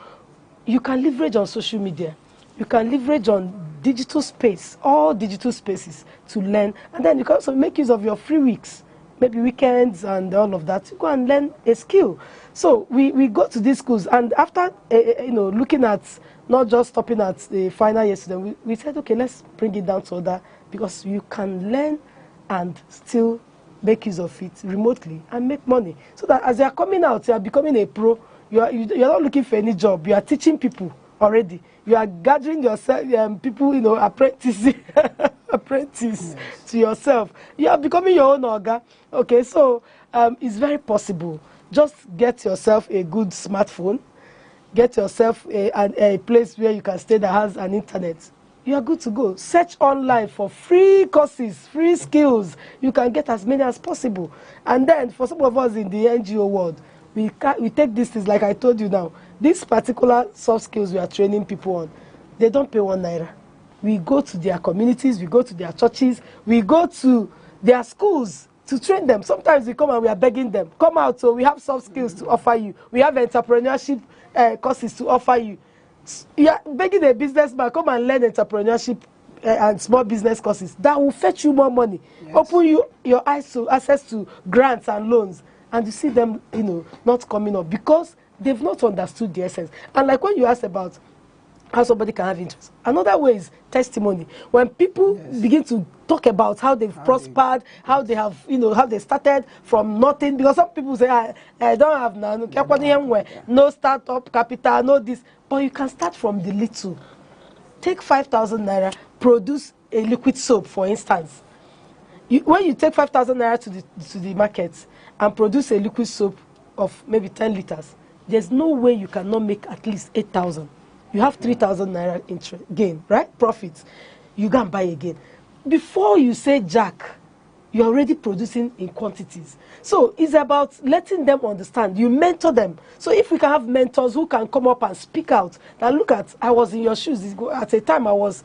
you can leverage on social media. You can leverage on digital space, all digital spaces to learn. And then you can also make use of your free weeks, maybe weekends and all of that. You go and learn a skill. So we go to these schools, and after looking at not just stopping at the final year student, we said, okay, let's bring it down to other, because you can learn and still make use of it remotely and make money. So that as you are coming out, you are becoming a pro. You're not looking for any job. You are teaching people already. You are gathering yourself, people, apprentice to yourself. You are becoming your own orga. Okay, so it's very possible. Just get yourself a good smartphone. Get yourself a place where you can stay that has an internet. You are good to go. Search online for free courses, free skills. You can get as many as possible. And then for some of us in the NGO world, we take these things, like I told you now, these particular soft skills we are training people on, they don't pay 1 naira. We go to their communities, we go to their churches, we go to their schools to train them. Sometimes we come and we are begging them, come out, so we have soft skills to offer you. We have entrepreneurship courses to offer you. You are begging a businessman, come and learn entrepreneurship and small business courses. That will fetch you more money. Yes. Open your eyes to access to grants and loans. And you see them, not coming up because they've not understood the essence. And like when you asked about how somebody can have interest. Another way is testimony. When people begin to talk about how they've prospered, how they have, how they started from nothing. Because some people say, I don't have no startup capital, no this. But you can start from the little. Take 5,000 naira, produce a liquid soap, for instance. When you take 5,000 naira to the market and produce a liquid soap of maybe 10 liters, there's no way you cannot make at least 8,000. You have 3,000 naira gain, right? Profits. You go and buy again. Before you say jack, you're already producing in quantities. So it's about letting them understand. You mentor them. So if we can have mentors who can come up and speak out, that look at, I was in your shoes. At a time I was,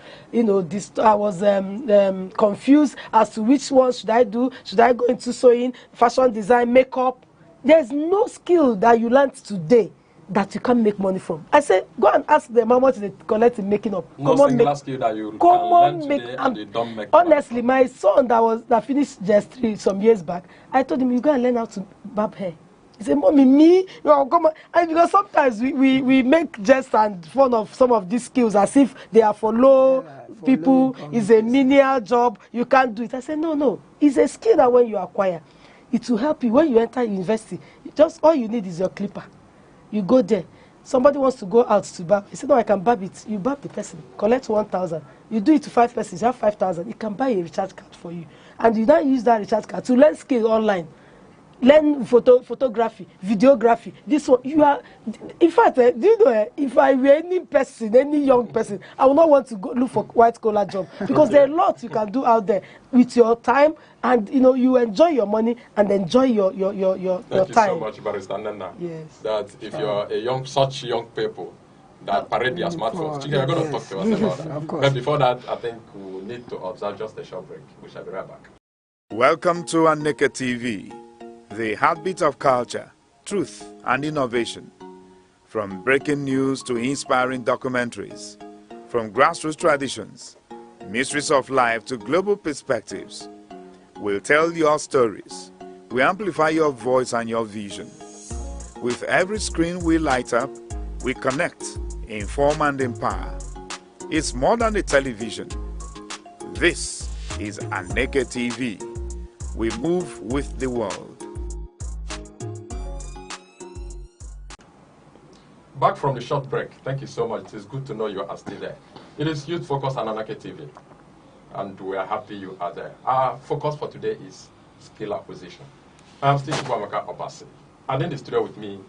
confused as to which one should I do. Should I go into sewing, fashion design, makeup? There's no skill that you learned today that you can't make money from. I said, go and ask them how much they collect in making up.
No singular skill that you can learn today and you don't make
honestly, my son that finished just 3 some years back, I told him, you go and learn how to barb hair. He said, Mommy, me? Come on. And because sometimes we make jest and fun of some of these skills as if they are for low people. It's a menial job. You can't do it. I said, no. It's a skill that when you acquire, it will help you. When you enter university, just all you need is your clipper. You go there. Somebody wants to go out to barb. He said, no, I can barb it. You barb the person. Collect 1,000. You do it to 5 persons. You have 5,000. He can buy a recharge card for you. And you don't use that recharge card to learn skill online. Learn photography, videography. This one, you are. In fact, do you know, if I were any person, any young person, I would not want to go look for white collar job because there are lots you can do out there with your time, and you enjoy your money and enjoy your time.
Thank you so much, Barrister Nana.
Yes.
That if you're such young people that parade their smartphones, you're going to talk to us about that.
Of course.
But before that, I think we need to observe just a short break. We shall be right back.
Welcome to Aneke TV, the heartbeat of culture, truth, and innovation. From breaking news to inspiring documentaries, from grassroots traditions, mysteries of life to global perspectives, we'll tell your stories. We amplify your voice and your vision. With every screen we light up, we connect, inform, and empower. It's more than a television. This is Aneke TV. We move with the world.
Back from the short break. Thank you so much. It is good to know you are still there. It is Youth Focus on Aneke TV, and we are happy you are there. Our focus for today is skill acquisition. I'm Steve Kwamaka Obasi, and in the studio with me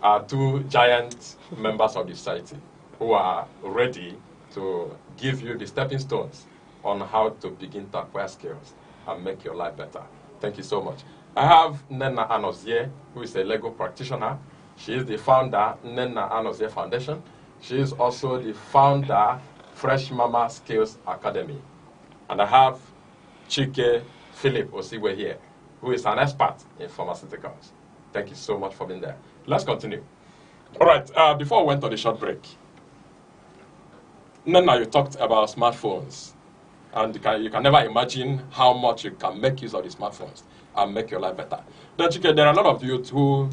are 2 giant members of the society who are ready to give you the stepping stones on how to begin to acquire skills and make your life better. Thank you so much. I have Nena Anozie, who is a Lego practitioner. She is the founder, Nena Anozie Foundation. She is also the founder, Fresh Mama Skills Academy. And I have Chike Philip Osiwe here, who is an expert in pharmaceuticals. Thank you so much for being there. Let's continue. All right, before we went on the short break, Nena, you talked about smartphones. And you can never imagine how much you can make use of the smartphones and make your life better. Then, Chike, there are a lot of youth who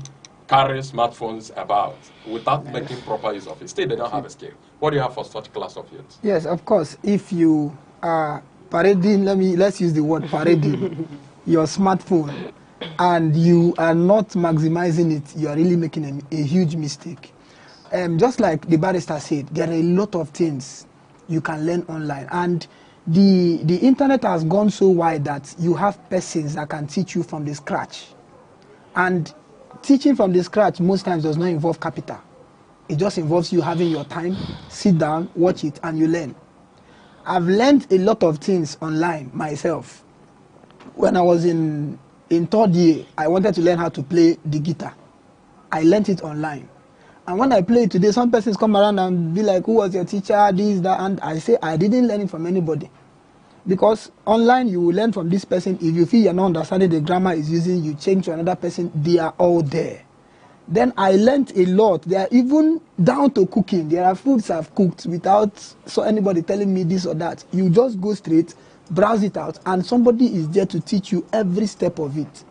carry smartphones about without making proper use of it. Still, they don't have a skill. What do you have for such class of youth?
Yes, of course. If you are parading, let's use the word parading, your smartphone, and you are not maximizing it, you are really making a huge mistake. Just like the barrister said, there are a lot of things you can learn online. And the internet has gone so wide that you have persons that can teach you from the scratch. And teaching from the scratch most times does not involve capital. It just involves you having your time, sit down, watch it, and you learn. I've learned a lot of things online myself. When I was in 3rd year, I wanted to learn how to play the guitar. I learned it online. And when I play it today, some persons come around and be like, who was your teacher, this, that, and I say, I didn't learn it from anybody. Because online, you will learn from this person. If you feel you're not understanding the grammar is using, you change to another person, they are all there. Then I learned a lot. They are even down to cooking. There are foods I've cooked without anybody telling me this or that. You just go straight, browse it out, and somebody is there to teach you every step of it.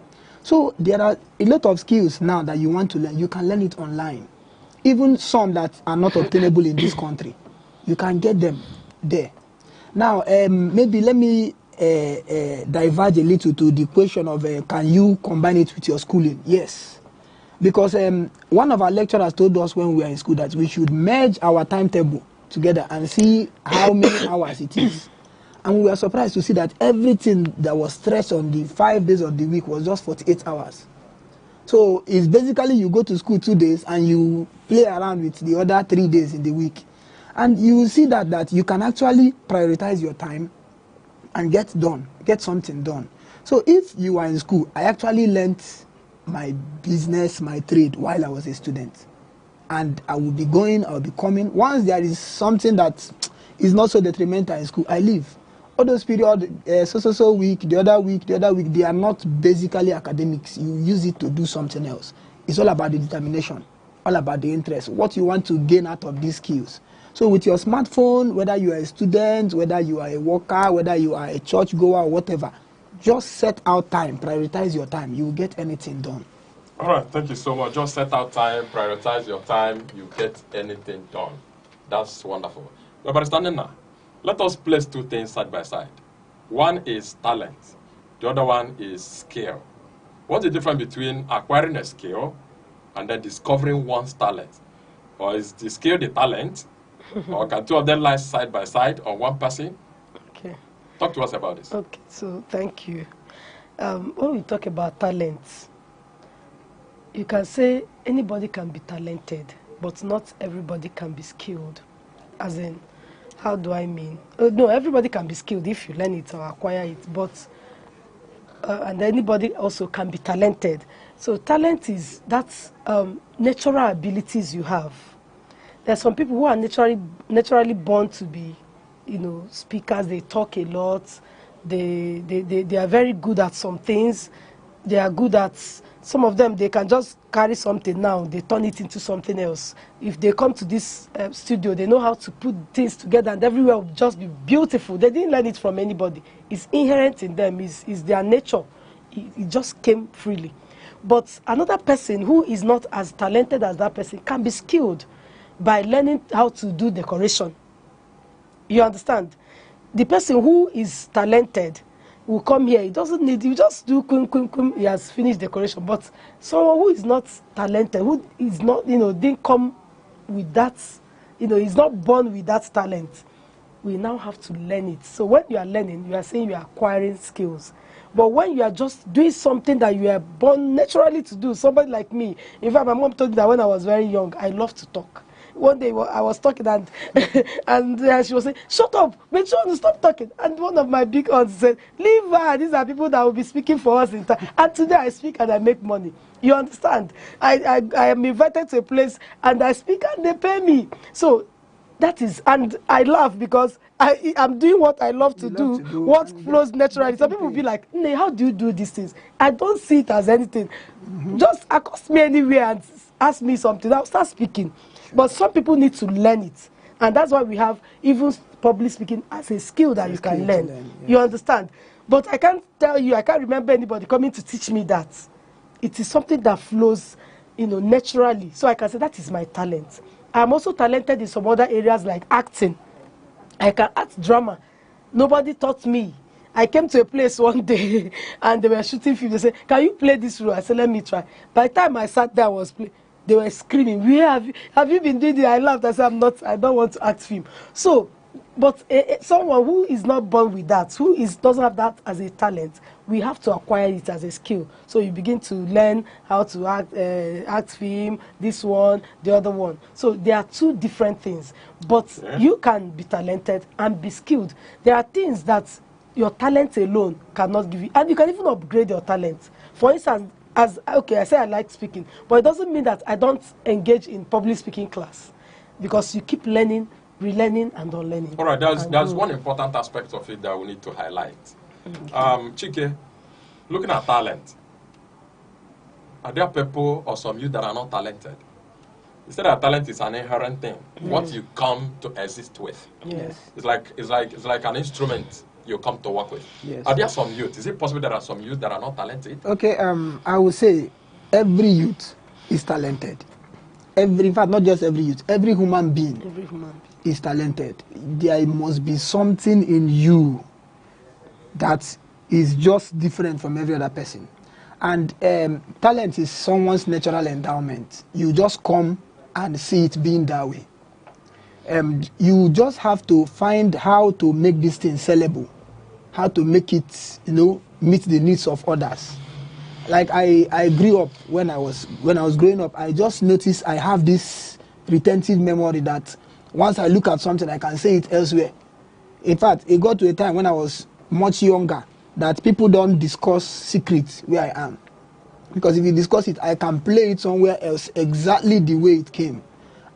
So there are a lot of skills now that you want to learn. You can learn it online. Even some that are not obtainable in this country. You can get them there. Now, maybe let me diverge a little to the question of can you combine it with your schooling? Yes. Because one of our lecturers told us when we were in school that we should merge our timetable together and see how many hours it is. And we were surprised to see that everything that was stretched on the 5 days of the week was just 48 hours. So it's basically you go to school 2 days and you play around with the other 3 days in the week. And you will see that you can actually prioritize your time and get something done. So if you are in school, I actually learned my business, my trade while I was a student. And I will be going, I will be coming. Once there is something that is not so detrimental in school, I leave. All those periods, so week, the other week, they are not basically academics. You use it to do something else. It's all about the determination, all about the interest, what you want to gain out of these skills. So with your smartphone, whether you are a student, whether you are a worker, whether you are a church goer, whatever, just set out time, prioritize your time. You will get anything done.
All right, thank you so much. Just set out time, prioritize your time, you get anything done. That's wonderful. But Nena, let us place two things side by side. One is talent. The other one is skill. What's the difference between acquiring a skill and then discovering one's talent? Or is the skill the talent? Or can two of them lie side by side on one person?
Okay.
Talk to us about this.
Okay, so thank you. When we talk about talent, you can say anybody can be talented, but not everybody can be skilled. As in, how do I mean? No, everybody can be skilled if you learn it or acquire it, but and anybody also can be talented. So talent is that's natural abilities you have. There are some people who are naturally born to be, speakers. They talk a lot. They are very good at some things. They are good at some of them. They can just carry something now. They turn it into something else. If they come to this studio, they know how to put things together, and everywhere will just be beautiful. They didn't learn it from anybody. It's inherent in them. It's their nature. It just came freely. But another person who is not as talented as that person can be skilled by learning how to do decoration. You understand? The person who is talented will come here. He doesn't need, you just do kum, he has finished decoration. But someone who is not talented, who is not, didn't come with that, is not born with that talent, we now have to learn it. So when you are learning, you are saying you are acquiring skills. But when you are just doing something that you are born naturally to do, somebody like me, in fact, my mom told me that when I was very young, I love to talk. One day I was talking and she was saying, shut up, make sure you stop talking. And one of my big aunts said, leave her, these are people that will be speaking for us in time. And today I speak and I make money. You understand? I am invited to a place and I speak and they pay me. So that is, and I laugh because I'm doing what I love to do, what flows naturally. Some people will be like, "Nee, how do you do these things?" I don't see it as anything. Just accost me anywhere and ask me something, I'll start speaking. But some people need to learn it. And that's why we have even public speaking as a skill that you can learn. Yes. You understand? But I can't tell you, I can't remember anybody coming to teach me that. It is something that flows, naturally. So I can say that is my talent. I'm also talented in some other areas like acting. I can act drama. Nobody taught me. I came to a place one day and they were shooting film. They said, can you play this role? I said, let me try. By the time I sat there, I was playing. They were screaming, where have you been doing it? I laughed. I said, I don't want to act film. So, but someone who is not born with that, doesn't have that as a talent, we have to acquire it as a skill. So you begin to learn how to act film, this one, the other one. So there are two different things. But you can be talented and be skilled. There are things that your talent alone cannot give you. And you can even upgrade your talent. For instance, I say I like speaking, but it doesn't mean that I don't engage in public speaking class, because you keep learning, relearning, and unlearning.
All right, there's one important aspect of it that we need to highlight. Chike, looking at talent, are there people or some youth that are not talented? You said that talent is an inherent thing, what you come to exist with.
Yes.
It's like an instrument you come to work with.
Yes.
Are there some youth? Is it possible there are some youth that are not talented?
Okay, I would say every youth is talented. in fact, not just every youth, every human being is talented. There must be something in you that is just different from every other person. And talent is someone's natural endowment. You just come and see it being that way. You just have to find how to make this thing sellable, how to make it, meet the needs of others. Like I grew up when I was growing up, I just noticed I have this retentive memory that once I look at something, I can say it elsewhere. In fact, it got to a time when I was much younger that people don't discuss secrets where I am. Because if you discuss it, I can play it somewhere else exactly the way it came.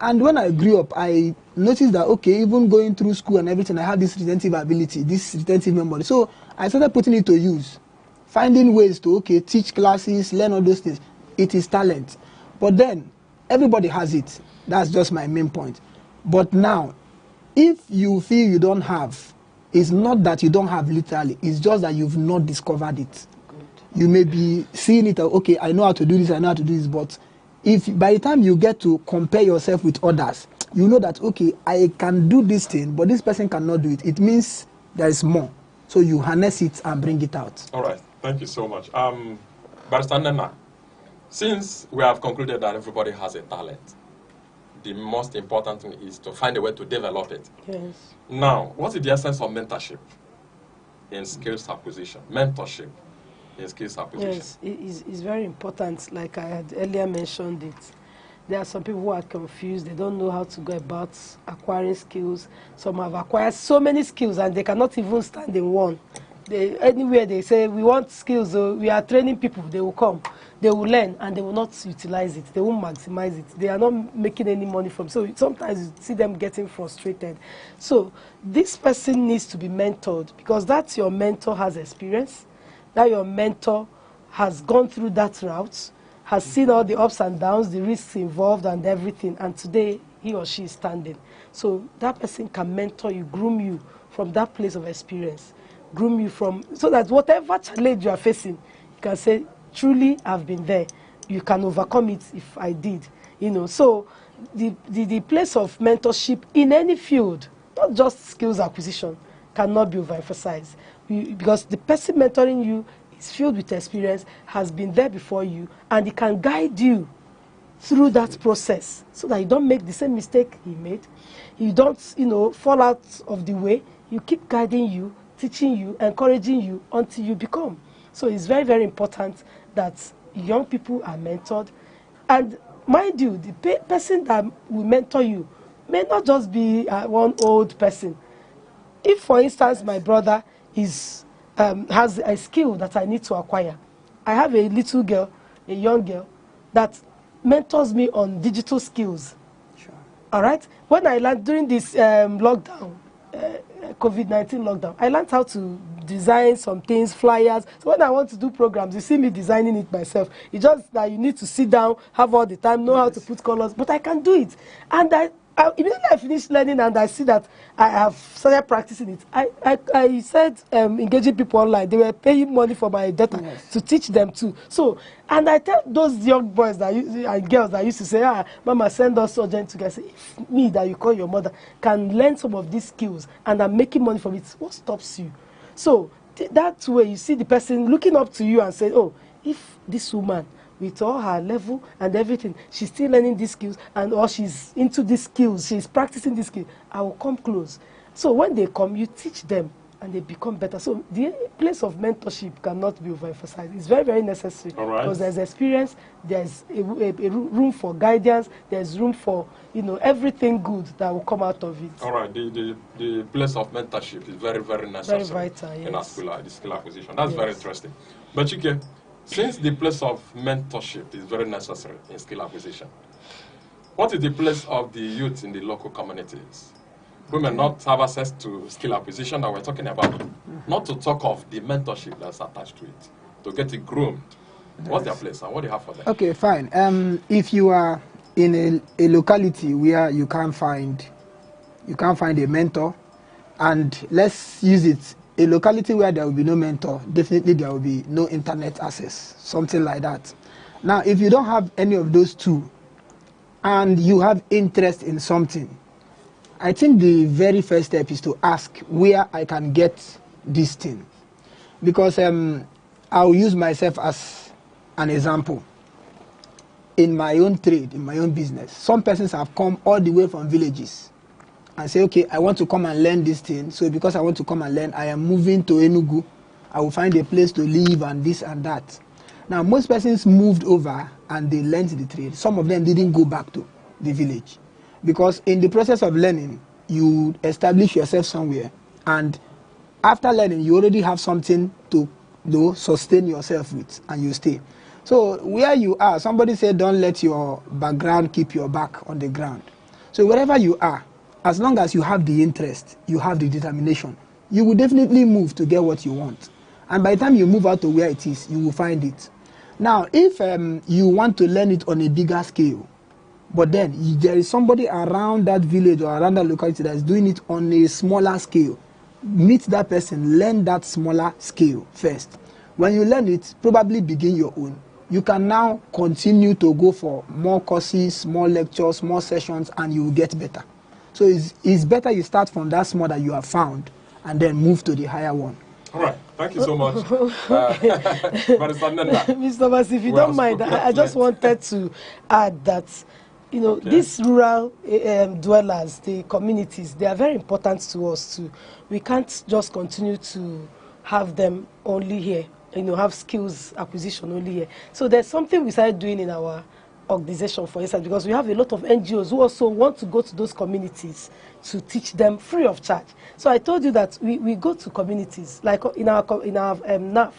And when I grew up, I noticed that, okay, even going through school and everything, I had this retentive ability, this retentive memory. So I started putting it to use, finding ways to, teach classes, learn all those things. It is talent. But then, everybody has it. That's just my main point. But now, if you feel you don't have, it's not that you don't have literally, it's just that you've not discovered it. Good. You may be seeing it, okay, I know how to do this, I know how to do this, but if by the time you get to compare yourself with others, you know that, okay, I can do this thing, but this person cannot do it. It means there is more. So you harness it and bring it out.
All right. Thank you so much. Barrister Nena, since we have concluded that everybody has a talent, the most important thing is to find a way to develop it.
Yes.
Now, what is the essence of mentorship in skills acquisition? Mentorship in skills acquisition.
Yes, it's very important. Like I had earlier mentioned it. There are some people who are confused. They don't know how to go about acquiring skills. Some have acquired so many skills and they cannot even stand in one. Anywhere they say, we want skills, so we are training people, they will come. They will learn and they will not utilize it. They won't maximize it. They are not making any money from it. So sometimes you see them getting frustrated. So this person needs to be mentored because that's your mentor has experience. That your mentor has gone through that route, has seen all the ups and downs, the risks involved and everything. And today, he or she is standing. So that person can mentor you, groom you from that place of experience. Groom you from, so that whatever challenge you are facing, you can say, truly, I've been there. You can overcome it if I did. So the place of mentorship in any field, not just skills acquisition, cannot be overemphasized. Because the person mentoring you is filled with experience, has been there before you, and he can guide you through that process so that you don't make the same mistake he made. You don't, fall out of the way. You keep guiding you, teaching you, encouraging you until you become. So it's very, very important that young people are mentored. And mind you, the person that will mentor you may not just be one old person. If, for instance, my brother has a skill that I need to acquire, I have a little girl, a young girl, that mentors me on digital skills. Sure. All right? When I learned during this lockdown, COVID-19 lockdown, I learned how to design some things, flyers. So when I want to do programs, you see me designing it myself. It's just that you need to sit down, have all the time, know how to put colors, but I can do it. And immediately I finished learning and I see that I have started practicing it. I said engaging people online. They were paying money for my data to teach them too. So, and I tell those young boys and girls that used to say, Mama, send us urgent to guys. If me that you call your mother can learn some of these skills and I'm making money from it, what stops you? So that way you see the person looking up to you and say, oh, if this woman with all her level and everything, she's still learning these skills or she's into these skills, she's practicing these skills, I will come close. So when they come, you teach them and they become better. So the place of mentorship cannot be overemphasized. It's very, very necessary because there's experience, there's a room for guidance, there's room for everything good that will come out of it.
All right, the place of mentorship is very, very necessary.
Very vital, yes.
In the skill acquisition. That's very interesting. But Chike, since the place of mentorship is very necessary in skill acquisition, what is the place of the youth in the local communities who may not have access to skill acquisition that we're talking about? Not to talk of the mentorship that's attached to it, to get it groomed. What's their place and what do you have for them? Okay,
fine. If you are in a locality where you can't find a mentor, and let's use it, a locality where there will be no mentor, definitely there will be no internet access, something like that. Now, if you don't have any of those two, and you have interest in something, I think the very first step is to ask where I can get this thing. Because I'll use myself as an example. In my own trade, in my own business, some persons have come all the way from villages and say, okay, I want to come and learn this thing. So because I want to come and learn, I am moving to Enugu. I will find a place to live and this and that. Now, most persons moved over and they learned the trade. Some of them didn't go back to the village. Because in the process of learning, you establish yourself somewhere. And after learning, you already have something to sustain yourself with, and you stay. So where you are, somebody said don't let your background keep your back on the ground. So wherever you are, as long as you have the interest, you have the determination, you will definitely move to get what you want. And by the time you move out to where it is, you will find it. Now, if you want to learn it on a bigger scale, but then there is somebody around that village or around that locality that is doing it on a smaller scale, meet that person, learn that smaller scale first. When you learn it, probably begin your own. You can now continue to go for more courses, more lectures, more sessions, and you will get better. So it's better you start from that small that you have found and then move to the higher one.
All right, thank you so much.
Mr. Mas, if you don't mind, I just wanted to add that, you know, these rural dwellers, the communities, they are very important to us too. We can't just continue to have them only here, you know, have skills acquisition only here. So there's something we started doing in our organization, for instance, because we have a lot of NGOs who also want to go to those communities to teach them free of charge. So I told you that we go to communities, like in our NAF,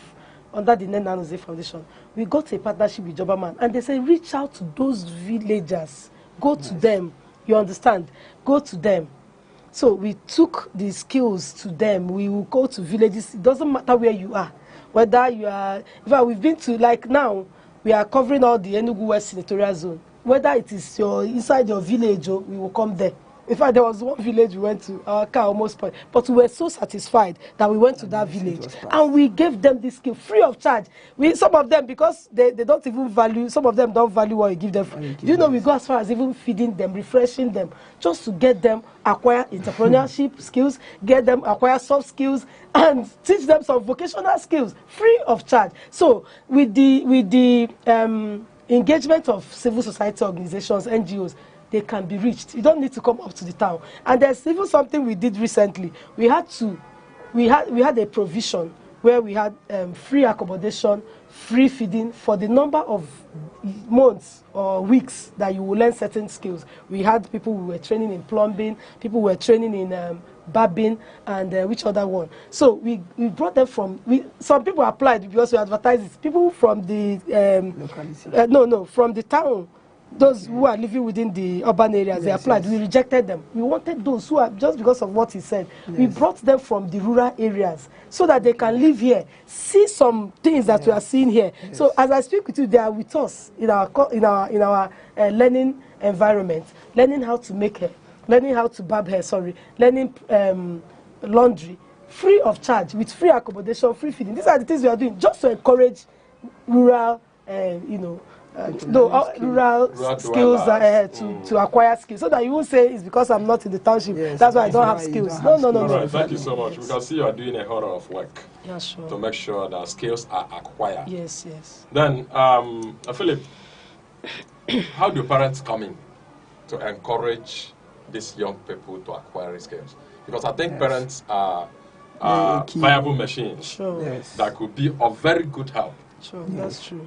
under the Nanaze Foundation, we got a partnership with Jobaman, and they say reach out to those villagers, go to them, you understand, go to them. So we took the skills to them. We will go to villages. It doesn't matter where you are, whether you are, in fact, we've been to, like now, we are covering all the Enugu West Senatorial Zone. Whether it is inside your village, or we will come there. In fact, there was one village we went to, our car almost spoiled, but we were so satisfied that we went to that village and we gave them this skill free of charge. Some of them, because they don't even value, some of them don't value what you give them. You know, we go as far as even feeding them, refreshing them, just to get them acquire entrepreneurship skills, get them acquire soft skills, and teach them some vocational skills free of charge. So with the engagement of civil society organizations, NGOs, they can be reached. You don't need to come up to the town. And there's even something we did recently. We had a provision where we had free accommodation, free feeding for the number of months or weeks that you will learn certain skills. We had people who were training in plumbing, people who were training in barbing, and which other one. So we brought them from, some people applied because we advertised it. People from the, from the town. Those who are living within the urban areas, they applied. Yes. We rejected them. We wanted those who are, just because of what he said, we brought them from the rural areas so that they can live here, see some things that we are seeing here. Yes. So as I speak with you, they are with us in our learning environment, learning how to make hair, learning how to barb hair, learning laundry, free of charge, with free accommodation, free feeding. These are the things we are doing just to encourage rural, rural skills to acquire skills, so that you won't say it's because I'm not in the township, that's why I don't have skills. No.
Right, thank you so much. We can see you are doing a whole lot of work to make sure that skills are acquired.
Yes.
Then, Philip, how do parents come in to encourage these young people to acquire skills? Because I think parents are viable machines that could be of very good help.
Sure, that's true.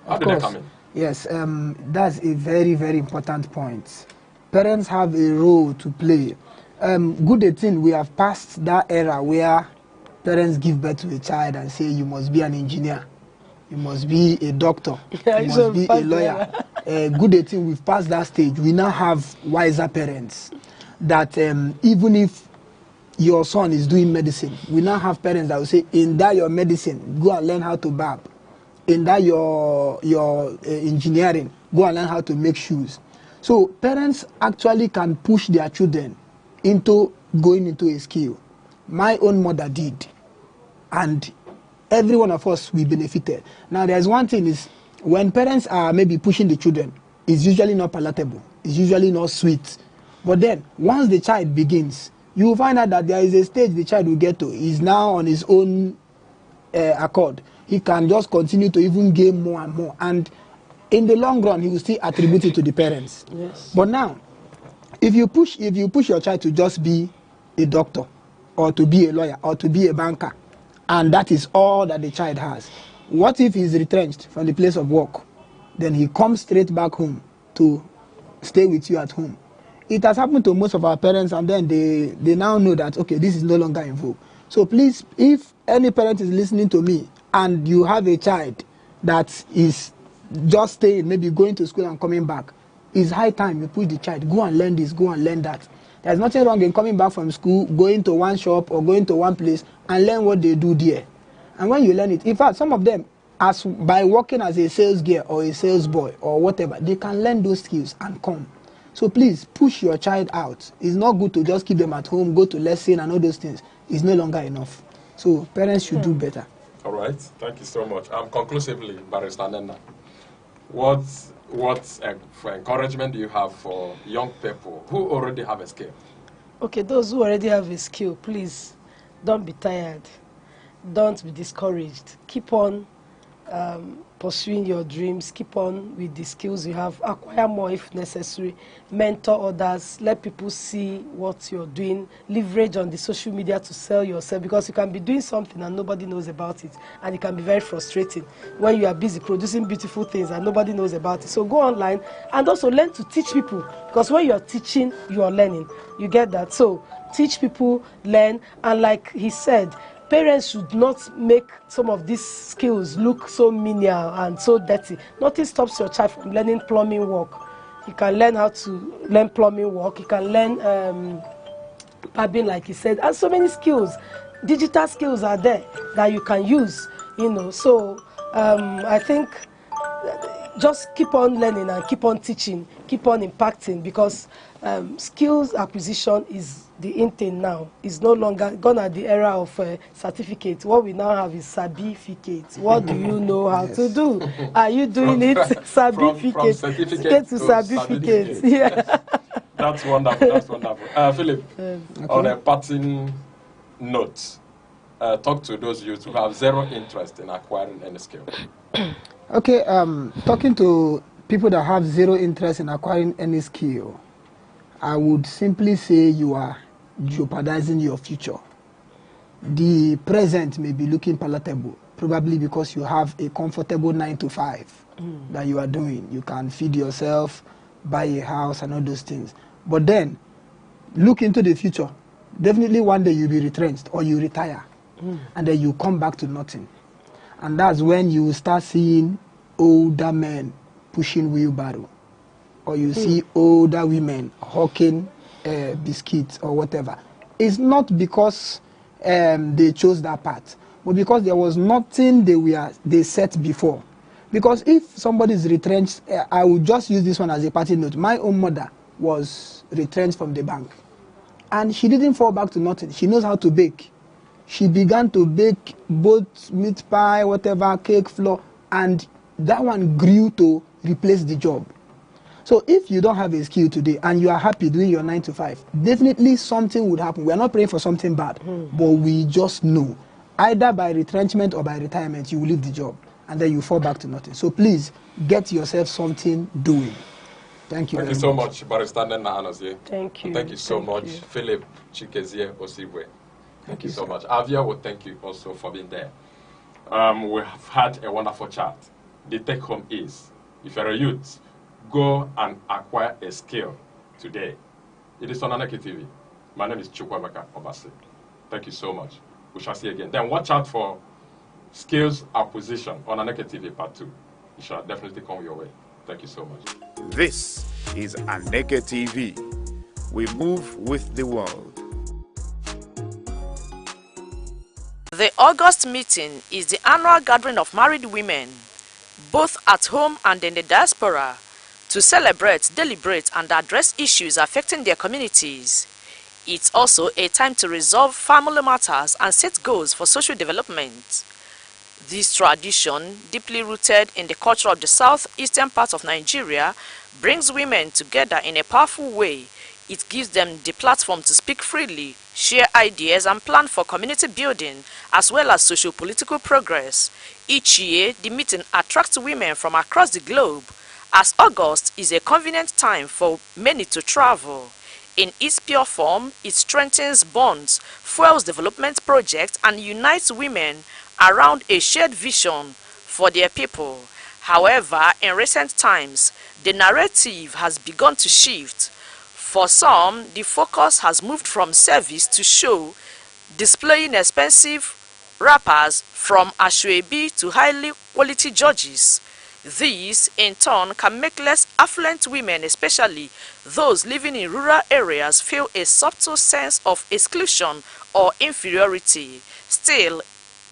How do they come in?
Yes, that's a very, very important point. Parents have a role to play. Good thing we have passed that era where parents give birth to a child and say you must be an engineer, you must be a doctor, you must be a lawyer. Good thing we've passed that stage. We now have wiser parents that even if your son is doing medicine, we now have parents that will say, in that your medicine, go and learn how to barb. In that your engineering, go and learn how to make shoes. So parents actually can push their children into going into a skill. My own mother did, and every one of us, we benefited. Now there's one thing is, when parents are maybe pushing the children, it's usually not palatable. is usually not sweet. But then, once the child begins, you will find out that there is a stage the child will get to. He's now on his own accord. He can just continue to even gain more and more. And in the long run, he will still attribute it to the parents.
Yes.
But now, if you push your child to just be a doctor, or to be a lawyer, or to be a banker, and that is all that the child has, what if he's retrenched from the place of work? Then he comes straight back home to stay with you at home. It has happened to most of our parents, and then they now know that, okay, this is no longer in vogue. So please, if any parent is listening to me and you have a child that is just staying, maybe going to school and coming back, it's high time you push the child, go and learn this, go and learn that. There's nothing wrong in coming back from school, going to one shop or going to one place and learn what they do there. And when you learn it, in fact, some of them, as by working as a sales girl or a sales boy or whatever, they can learn those skills and come. So please, push your child out. It's not good to just keep them at home, go to lesson and all those things. It's no longer enough. So parents should do better.
All right, thank you so much. Conclusively, Barrister Nena, what encouragement do you have for young people who already have a skill?
Okay, those who already have a skill, please, don't be tired. Don't be discouraged. Keep on pursuing your dreams. Keep on with the skills you have. Acquire more if necessary. Mentor others. Let people see what you're doing. Leverage on the social media to sell yourself, because you can be doing something and nobody knows about it. And it can be very frustrating when you are busy producing beautiful things and nobody knows about it. So go online and also learn to teach people, because when you're teaching, you are learning. You get that? So teach people, learn, and like he said, parents should not make some of these skills look so menial and so dirty. Nothing stops your child from learning plumbing work. You can learn how to learn plumbing work. You can learn barbing, like he said, and so many skills. Digital skills are there that you can use, you know. So I think just keep on learning and keep on teaching, keep on impacting, because skills acquisition is the in thing now. It's no longer gone at the era of certificates. What we now have is certificates. What do you know how to do? Are you doing it? Certificate.
From certificate to certificate.
Yeah.
Yes. That's wonderful. That's wonderful. Philip, on a parting note, talk to those youths who have zero interest in acquiring any skill.
Okay, talking to people that have zero interest in acquiring any skill, I would simply say you are jeopardizing your future. The present may be looking palatable, probably because you have a comfortable 9 to 5 that you are doing. You can feed yourself, buy a house and all those things. But then, look into the future. Definitely one day you'll be retrenched or you retire. And then you come back to nothing. And that's when you start seeing older men pushing wheelbarrow. Or you see older women hawking biscuits or whatever. It's not because they chose that path, but because there was nothing they set before. Because if somebody is retrenched, I would just use this one as a party note. My own mother was retrenched from the bank. And she didn't fall back to nothing. She knows how to bake. She began to bake both meat pie, whatever, cake, flour, and that one grew to replace the job. So if you don't have a skill today and you are happy doing your 9 to 5, definitely something would happen. We are not praying for something bad, but we just know. Either by retrenchment or by retirement, you will leave the job and then you fall back to nothing. So please, get yourself something doing. Thank you.
Thank you so much, Barrister Nena Anozie.
Thank you.
And thank you so much,
you.
Philip Chikezie Osibwe. Thank you so much. Avia will thank you also for being there. We have had a wonderful chat. The take home is, if you're a youth, go and acquire a skill today. It is on Aneke TV. My name is Chukwemeka Obasi. Thank you so much. We shall see you again. Then watch out for skills acquisition on Aneke TV Part 2. It shall definitely come your way. Thank you so much.
This is Aneke TV. We move with the world.
The August meeting is the annual gathering of married women, both at home and in the diaspora, to celebrate, deliberate, and address issues affecting their communities. It's also a time to resolve family matters and set goals for social development. This tradition, deeply rooted in the culture of the southeastern part of Nigeria, brings women together in a powerful way. It gives them the platform to speak freely, share ideas, and plan for community building as well as socio-political progress. Each year, the meeting attracts women from across the globe, as August is a convenient time for many to travel. In its pure form, it strengthens bonds, fuels development projects, and unites women around a shared vision for their people. However, in recent times, the narrative has begun to shift. For some, the focus has moved from service to show, displaying expensive wrappers from Ashwebi to highly quality judges. This, in turn, can make less affluent women, especially those living in rural areas, feel a subtle sense of exclusion or inferiority. Still,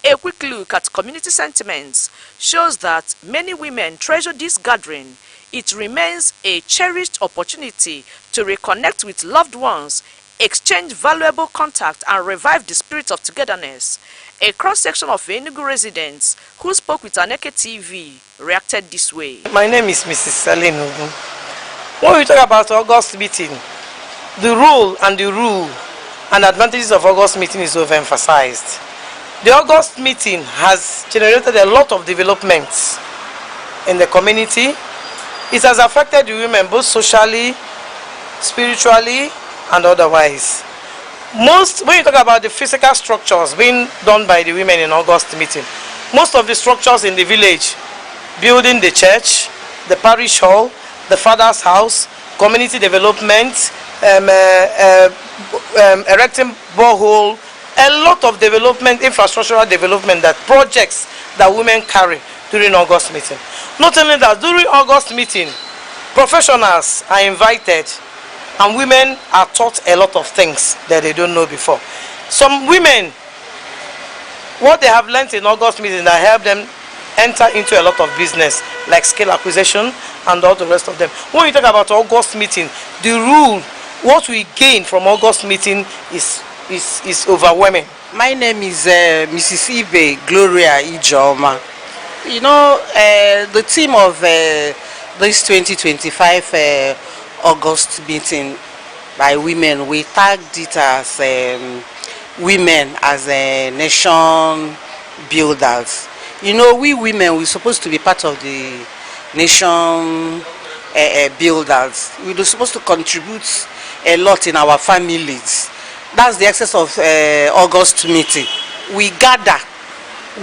a quick look at community sentiments shows that many women treasure this gathering. It remains a cherished opportunity to reconnect with loved ones, exchange valuable contact, and revive the spirit of togetherness. A cross-section of Enugu residents who spoke with Aneke TV reacted this way.
My name is Mrs. Selene Ogun. When we talk about August meeting, the role and advantages of August meeting is overemphasized. The August meeting has generated a lot of developments in the community. It has affected the women both socially, spiritually, and otherwise. When you talk about the physical structures being done by the women in August meeting, most of the structures in the village, building the church, the parish hall, the father's house, community development, erecting borehole, a lot of development, infrastructural development, that projects that women carry during August meeting. Not only that, during August meeting, professionals are invited and women are taught a lot of things that they don't know before. Some women, what they have learned in August meeting that help them enter into a lot of business, like skill acquisition and all the rest of them. When you talk about August meeting, the rule, what we gain from August meeting is overwhelming.
My name is Mrs. Ibe Gloria Ijoma. You know, the theme of this 2025 August meeting by women, we tagged it as women as a nation builders. You know, we women, we're supposed to be part of the nation builders. We're supposed to contribute a lot in our families. That's the essence of August meeting. We gather,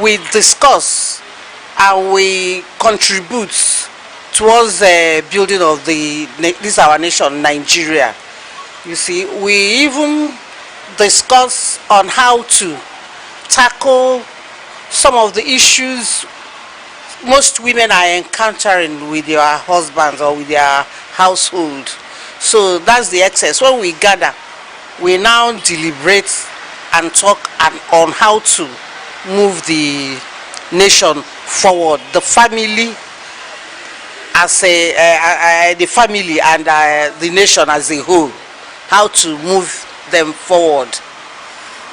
we discuss, and we contribute towards the building of this our nation, Nigeria. You see, we even discuss on how to tackle some of the issues most women are encountering with their husbands or with their household. So that's the excess. When we gather, we now deliberate and talk on how to move the nation forward, the family as the family and the nation as a whole, how to move them forward.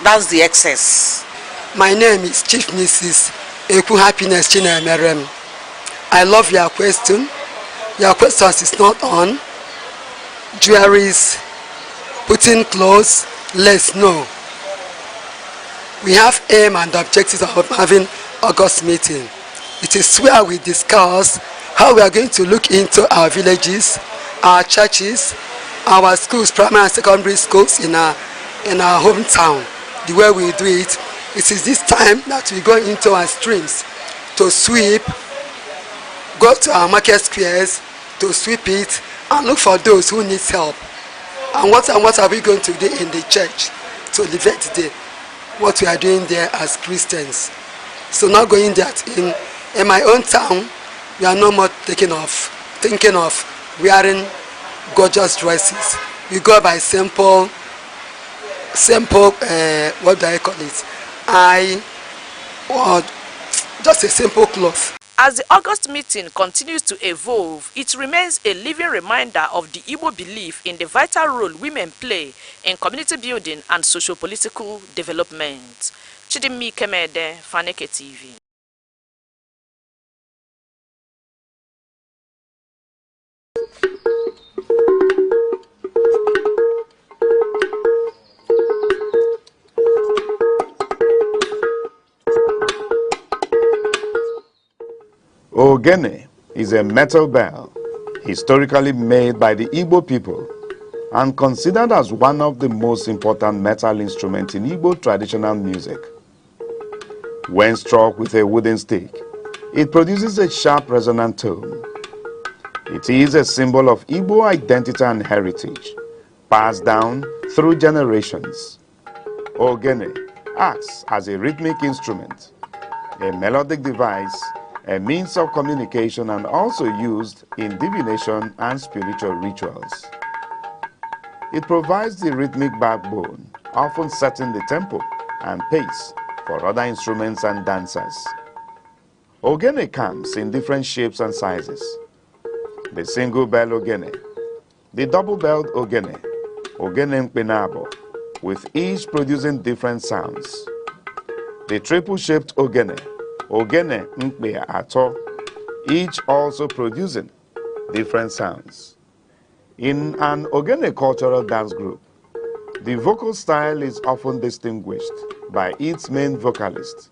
That's the excess.
My name is Chief Mrs. Eku Happiness Chinemerem. I love your question. Your question is not on jewelries, putting clothes, let's know. We have aim and objectives of having August meeting. It is where we discuss how we are going to look into our villages, our churches, our schools, primary and secondary schools in our hometown. The way we do it, it is this time that we go into our streams to sweep, go to our market squares to sweep it and look for those who need help. And what are we going to do in the church to elevate what we are doing there as Christians? So not going that in my own town, we are no more thinking of wearing gorgeous dresses. We go by simple, what do I call it? Or just a simple cloth.
As the August meeting continues to evolve, it remains a living reminder of the Igbo belief in the vital role women play in community building and socio-political development. Chidimmi Kemede, Aneke TV.
Ogene is a metal bell historically made by the Igbo people and considered as one of the most important metal instruments in Igbo traditional music. When struck with a wooden stick, it produces a sharp resonant tone. It is a symbol of Igbo identity and heritage, passed down through generations. Ogene acts as a rhythmic instrument, a melodic device, a means of communication, and also used in divination and spiritual rituals. It provides the rhythmic backbone, often setting the tempo and pace for other instruments and dancers. Ogene comes in different shapes and sizes. The single bell ogene, the double-belled ogene, ogene mpenabo, with each producing different sounds. The triple-shaped ogene, ogene mpe ato, each also producing different sounds. In an ogene cultural dance group, the vocal style is often distinguished by its main vocalist,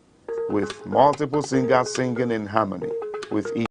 with multiple singers singing in harmony with each.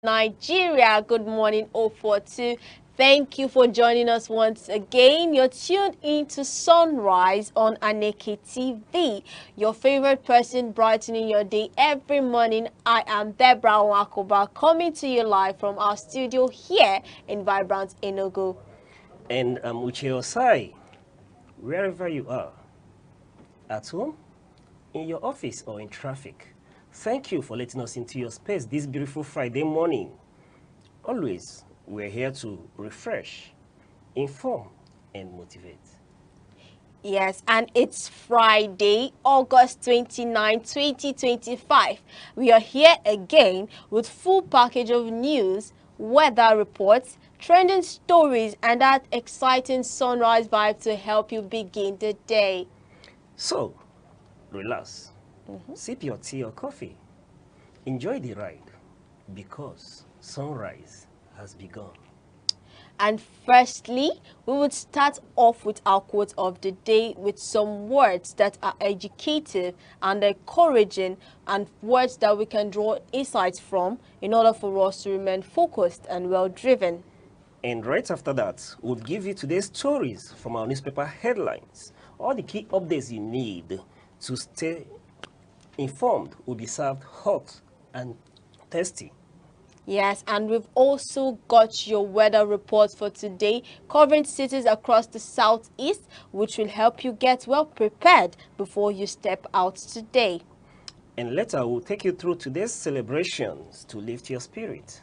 Nigeria, good morning 042. Thank you for joining us once again. You're tuned in to Sunrise on Aneke TV. Your favorite person brightening your day every morning. I am Deborah Wakoba, coming to you live from our studio here in vibrant Enugu.
And I'm Uche Osai, wherever you are, at home, in your office or in traffic. Thank you for letting us into your space this beautiful Friday morning. Always, we're here to refresh, inform, and motivate.
Yes, and it's Friday, August 29, 2025. We are here again with full package of news, weather reports, trending stories, and that exciting sunrise vibe to help you begin the day.
So, relax, sip your tea or coffee, enjoy the ride, because sunrise has begun.
And firstly, we would start off with our quote of the day with some words that are educative and encouraging, and words that we can draw insights from in order for us to remain focused and well-driven.
And right after that, we'll give you today's stories from our newspaper headlines. All the key updates you need to stay informed will be served hot and tasty.
Yes, and we've also got your weather report for today, covering cities across the southeast, which will help you get well prepared before you step out today.
And later, we'll take you through today's celebrations to lift your spirit.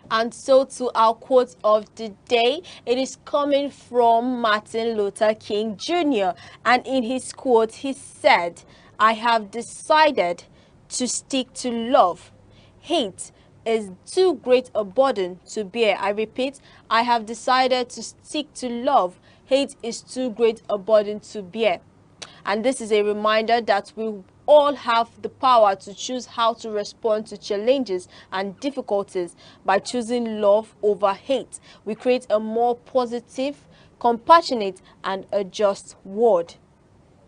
And so to our quote of the day, it is coming from Martin Luther King Jr. And in his quote, he said, "I have decided to stick to love. Hate is too great a burden to bear." I repeat, I have decided to stick to love. Hate is too great a burden to bear. And this is a reminder that we all have the power to choose how to respond to challenges and difficulties. By choosing love over hate, we create a more positive, compassionate, and a just world.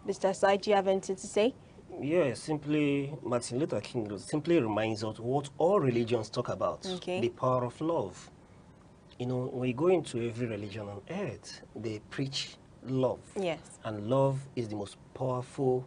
Mr. Sai, do you have anything to say?
Yeah, simply, Martin Luther King simply reminds us what all religions talk about, the power of love. You know, when you go into every religion on earth, they preach love.
Yes.
And love is the most powerful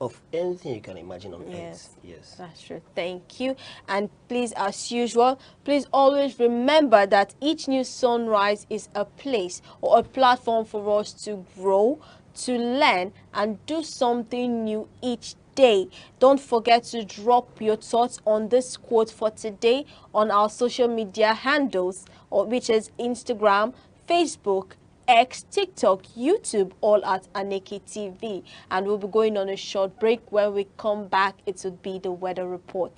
of anything you can imagine on earth. Yes.
That's true. Thank you. And please, as usual, please always remember that each new sunrise is a place or a platform for us to grow, to learn, and do something new each day. Don't forget to drop your thoughts on this quote for today on our social media handles, which is Instagram, Facebook, X, TikTok, YouTube, all at Aneke TV. And we'll be going on a short break. When we come back, it will be the weather report.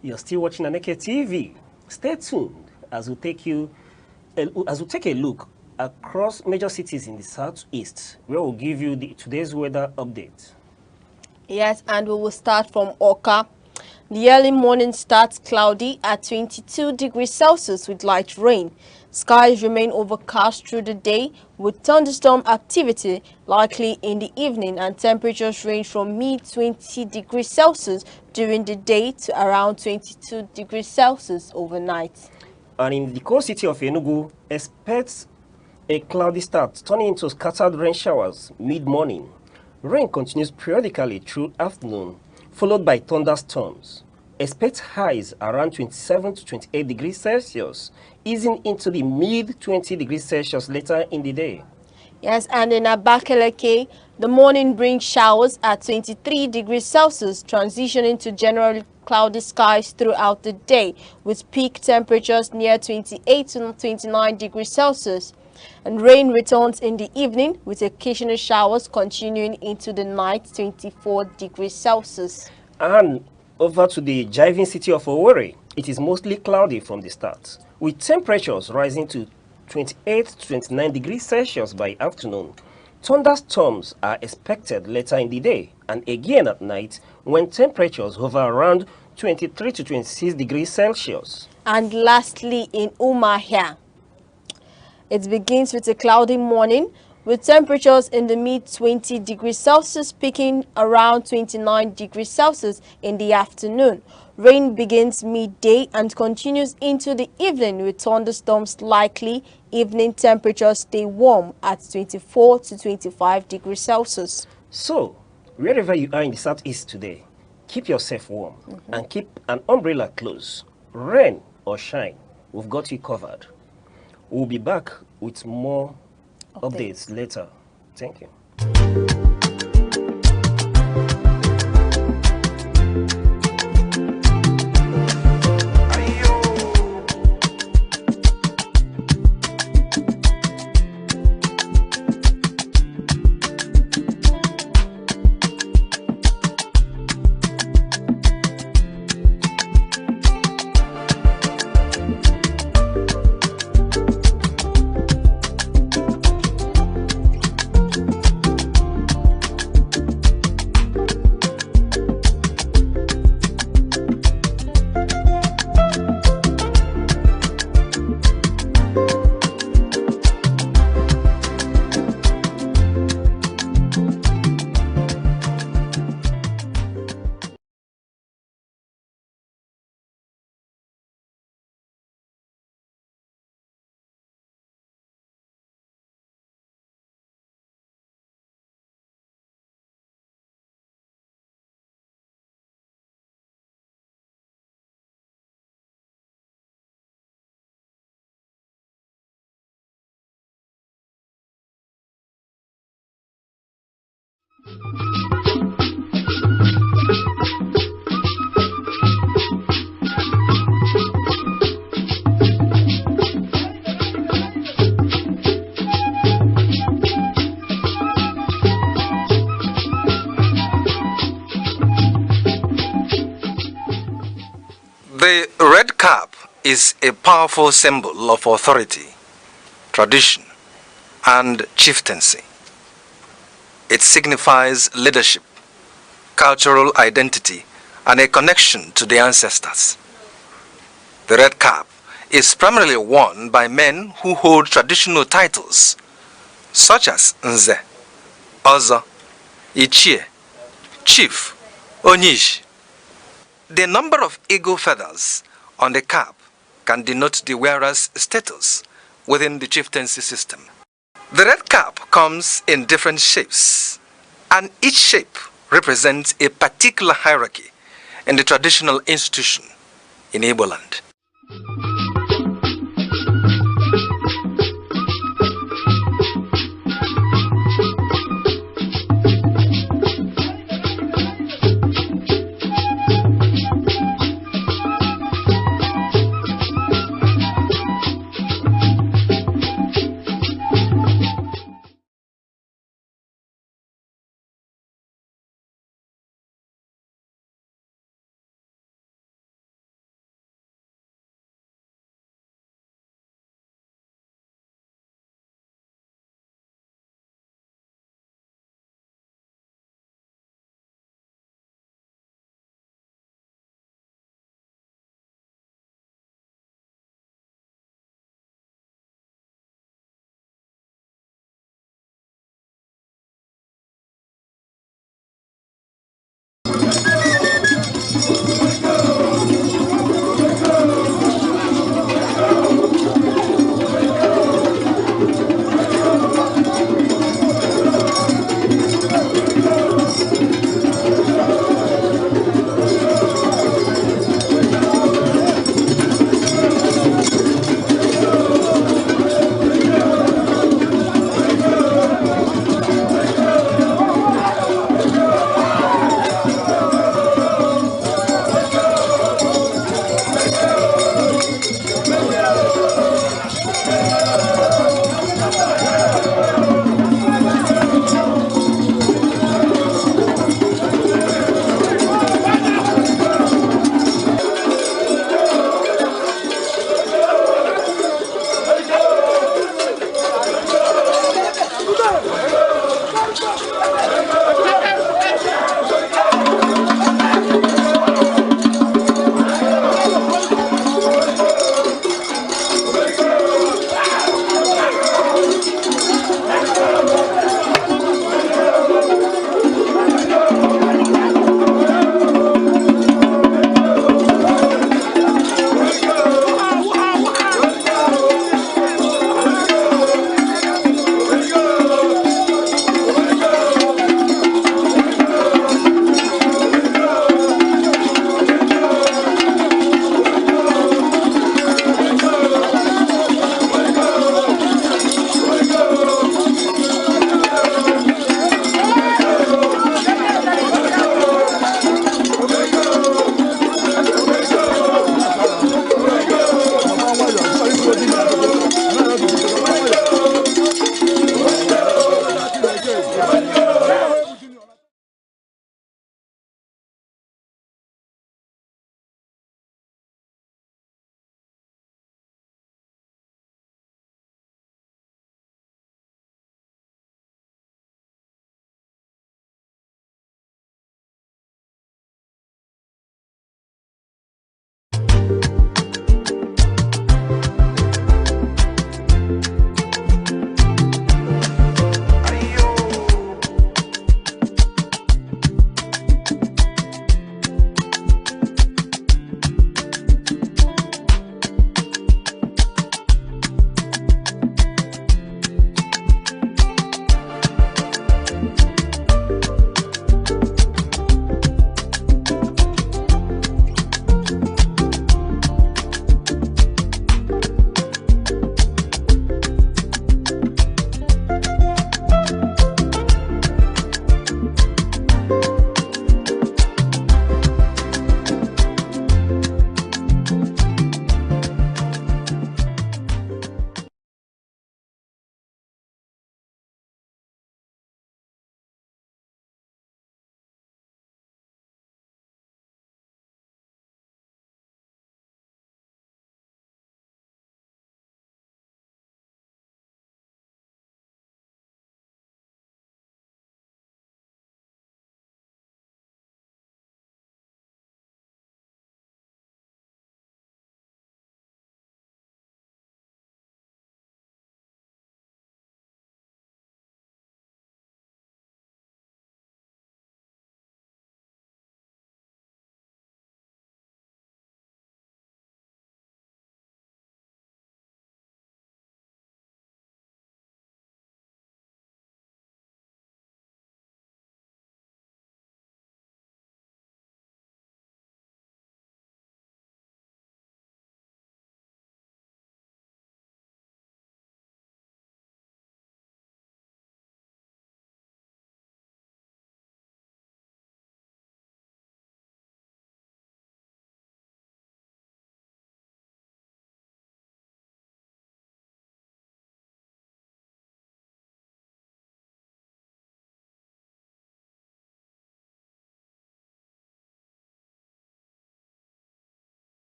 You're still watching Aneke TV. Stay tuned as we take a look across major cities in the southeast, where we'll give you today's weather update.
Yes, and we will start from Oka. The early morning starts cloudy at 22 degrees Celsius with light rain. Skies remain overcast through the day with thunderstorm activity likely in the evening, and temperatures range from mid-20 degrees Celsius during the day to around 22 degrees Celsius overnight.
And in the core city of Enugu, expect a cloudy start turning into scattered rain showers mid-morning. Rain continues periodically through afternoon, followed by thunderstorms. Expect highs around 27 to 28 degrees Celsius, easing into the mid 20 degrees Celsius later in the day.
Yes, and in Abakaliki, the morning brings showers at 23 degrees Celsius, transitioning to generally cloudy skies throughout the day, with peak temperatures near 28 to 29 degrees Celsius. And rain returns in the evening, with occasional showers continuing into the night, 24 degrees Celsius.
And over to the jiving city of Owerri, it is mostly cloudy from the start, with temperatures rising to 28 to 29 degrees Celsius by afternoon. Thunderstorms are expected later in the day and again at night when temperatures hover around 23 to 26 degrees Celsius.
And lastly, in Umahia, it begins with a cloudy morning, with temperatures in the mid-20 degrees Celsius peaking around 29 degrees Celsius in the afternoon. Rain begins midday and continues into the evening with thunderstorms likely. Evening temperatures stay warm at 24 to 25 degrees Celsius.
So, wherever you are in the southeast today, keep yourself warm and keep an umbrella close. Rain or shine, we've got you covered. We'll be back with more updates later. Thank you.
The red cap is a powerful symbol of authority, tradition, and chieftaincy. It signifies leadership, cultural identity, and a connection to the ancestors. The red cap is primarily worn by men who hold traditional titles, such as Nze, Ozo, Ichie, Chief, Onyish. The number of eagle feathers on the cap can denote the wearer's status within the chieftaincy system. The red cap comes in different shapes, and each shape represents a particular hierarchy in the traditional institution in Igbo land.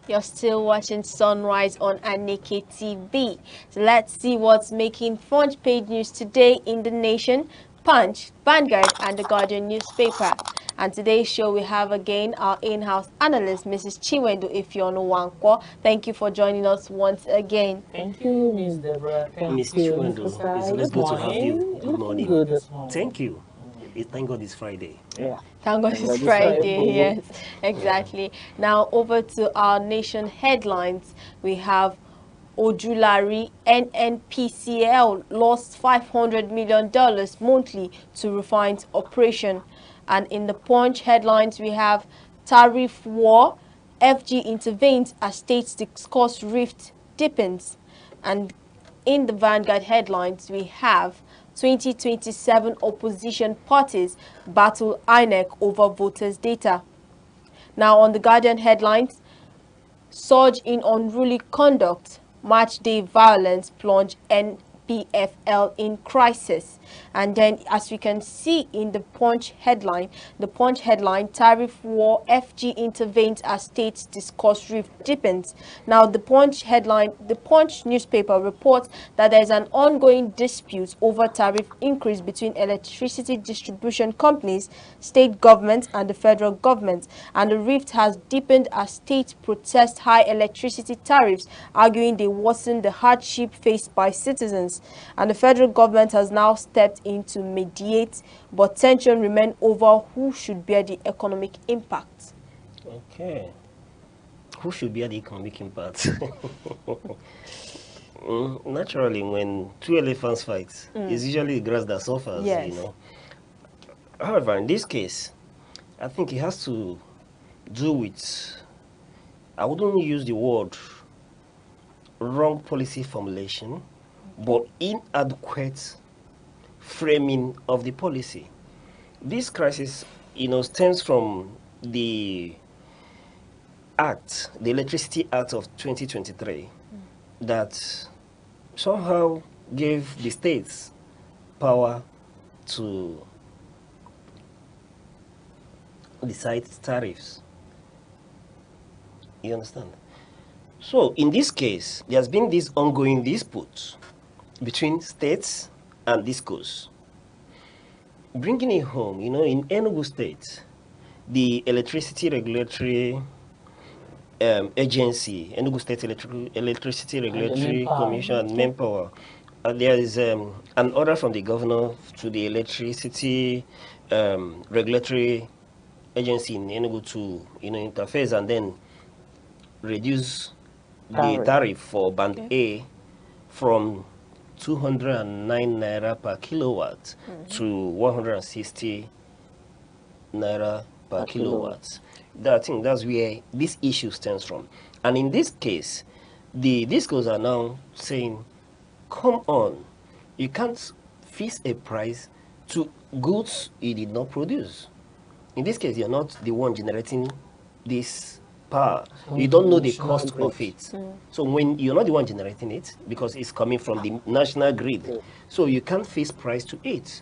You're still watching Sunrise on Aneke TV. So let's see what's making front page news today in the nation, Punch, Vanguard, and the Guardian newspaper. And today's show we have again our in-house analyst, Mrs. Chiwendo Ifyono Wankwo. Thank you for joining us once again.
Thank you, Ms. Deborah. Thank
Miss
you, Mr.
Chiwendo, it's
Sai.
always
Good
good to have you.
morning.
Good
Looking
morning.
good this morning.
Thank you. Thank God it's Friday.
Yeah.
Thank God it's Friday, yes, exactly. Now over to our nation headlines. We have Ojulari NNPCL lost $500 million monthly to refine's operation. And in the Punch headlines, we have tariff war, FG intervenes as states discuss rift deepens. And in the Vanguard headlines, we have 2027 opposition parties battle INEC over voters' data. Now on the Guardian headlines, surge in unruly conduct, match day violence plunge NPFL in crisis. And then as we can see in the Punch headline, tariff war, FG intervenes as states discuss rift deepens. Now the Punch headline, the Punch newspaper reports that there is an ongoing dispute over tariff increase between electricity distribution companies, state governments and the federal government, and the rift has deepened as states protest high electricity tariffs, arguing they worsen the hardship faced by citizens. And the federal government has now stepped in to mediate, but tension remains over who should bear the economic impact.
Okay. Who should bear the economic impact? Naturally, when two elephants fight, it's usually the grass that suffers,
Yes.
you know. However, in this case, I think it has to do with, I wouldn't use the word wrong policy formulation, but inadequate framing of the policy. This crisis, stems from the Act, the Electricity Act of 2023, that somehow gave the states power to decide tariffs. You understand? So in this case, there's been this ongoing dispute between states and discos. Bringing it home, in Enugu State, the Electricity Regulatory Agency, Enugu State Electricity Regulatory Commission and Manpower, there is an order from the governor to the Electricity Regulatory Agency in Enugu to interface and then reduce the tariff for band A from 209 naira per kilowatt to 160 naira per kilowatt. I think that's where this issue stems from. And in this case, the discos are now saying, come on, you can't fix a price to goods you did not produce. In this case, you're not the one generating this power. You don't know the cost of it. So when you're not the one generating it, because it's coming from the national grid, so you can't fix price to it.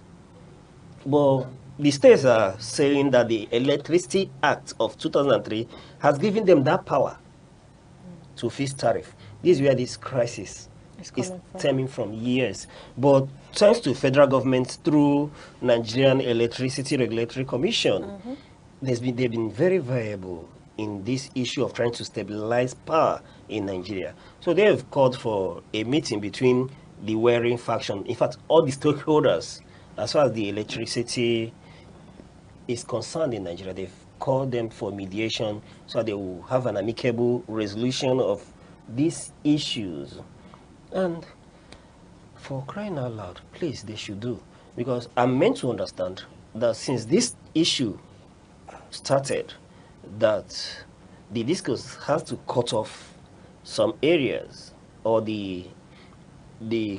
But the states are saying that the Electricity Act of 2003 has given them that power to fix tariff. This is where this crisis is stemming from years. But thanks to federal government through Nigerian Electricity Regulatory Commission, they've been very viable in this issue of trying to stabilize power in Nigeria. So they have called for a meeting between the warring faction, in fact, all the stakeholders, as far as the electricity is concerned in Nigeria. They've called them for mediation so they will have an amicable resolution of these issues. And for crying out loud, please, they should do. Because I'm meant to understand that since this issue started, that the discourse has to cut off some areas or the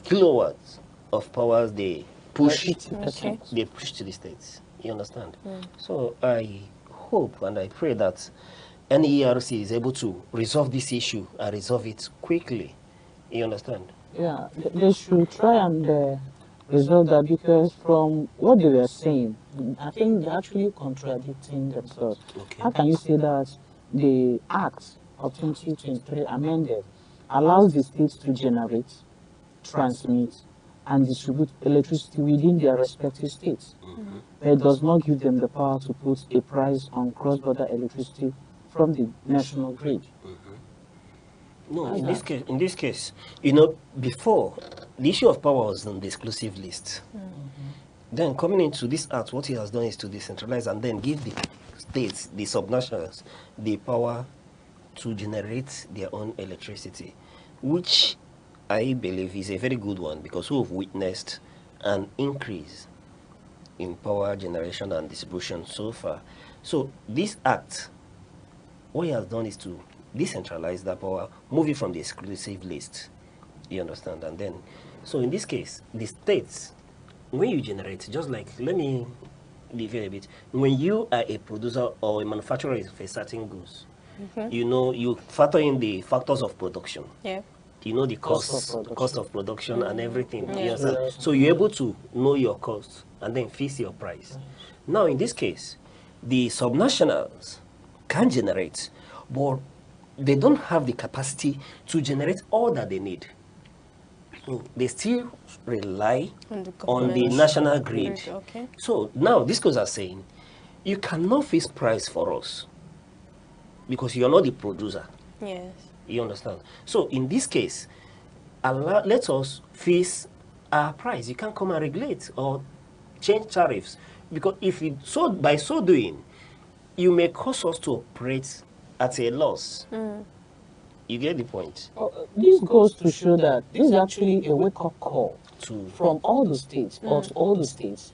kilowatts of powers they push, they push to the states. You understand? So I hope and I pray that NERC is able to resolve this issue and resolve it quickly. You understand?
Yeah, they should try and resolve that, because from what they were saying, I think they're actually contradicting themselves. How can you say that the act of 2023 amended allows the states to generate, transmit, and distribute electricity within their respective states, but it does not give them the power to put a price on cross-border electricity from the national grid.
No,
How's that?
in this case, you know, before the issue of power was on the exclusive list. Then coming into this act, what he has done is to decentralize and then give the states, the subnationals, the power to generate their own electricity, which I believe is a very good one because we've witnessed an increase in power generation and distribution so far. So this act, what he has done is to decentralize that power, move it from the exclusive list. You understand? And then, so in this case, the states, when you generate, just like, let me deviate a bit. When you are a producer or a manufacturer of a certain goods, you know, you factor in the factors of production.
Yeah.
You know the
Cost of
cost of production and everything.
Yeah.
You understand? So you're able to know your cost and then fix your price. Now, in this case, the subnationals can generate, but they don't have the capacity to generate all that they need. So they still rely on the national grid.
Okay.
So now these guys are saying, you cannot fix price for us because you're not the producer.
Yes.
You understand? So in this case, let us fix our price. You can't come and regulate or change tariffs because if you by so doing, you may cause us to operate at a loss. You get the point?
This goes to show that this is actually a wake-up call from all the states, or to all the states.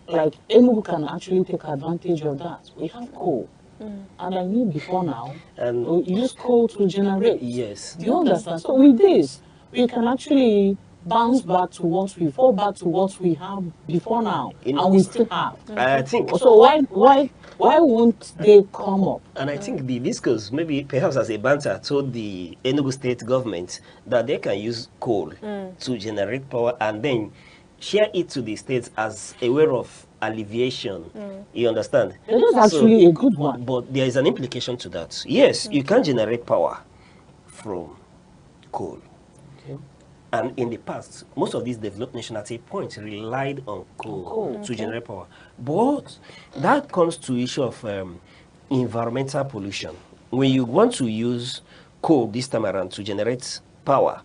Like, Enugu can actually take advantage of that. We have coal. And I knew before now,
And
we use coal to generate.
Yes.
Do you understand? So with this, we can actually bounce back to what we fall back to what we have before now, and we still have.
I think
So why won't they come up?
And I think the discourse, maybe perhaps as a banter, told the Enugu state government that they can use coal to generate power and then share it to the states as a way of alleviation. You understand?
That is actually a good one.
But there is an implication to that. Yes, you can generate power from coal. And in the past, most of these developed nations at a point relied on coal to generate power. But that comes to issue of environmental pollution. When you want to use coal this time around to generate power,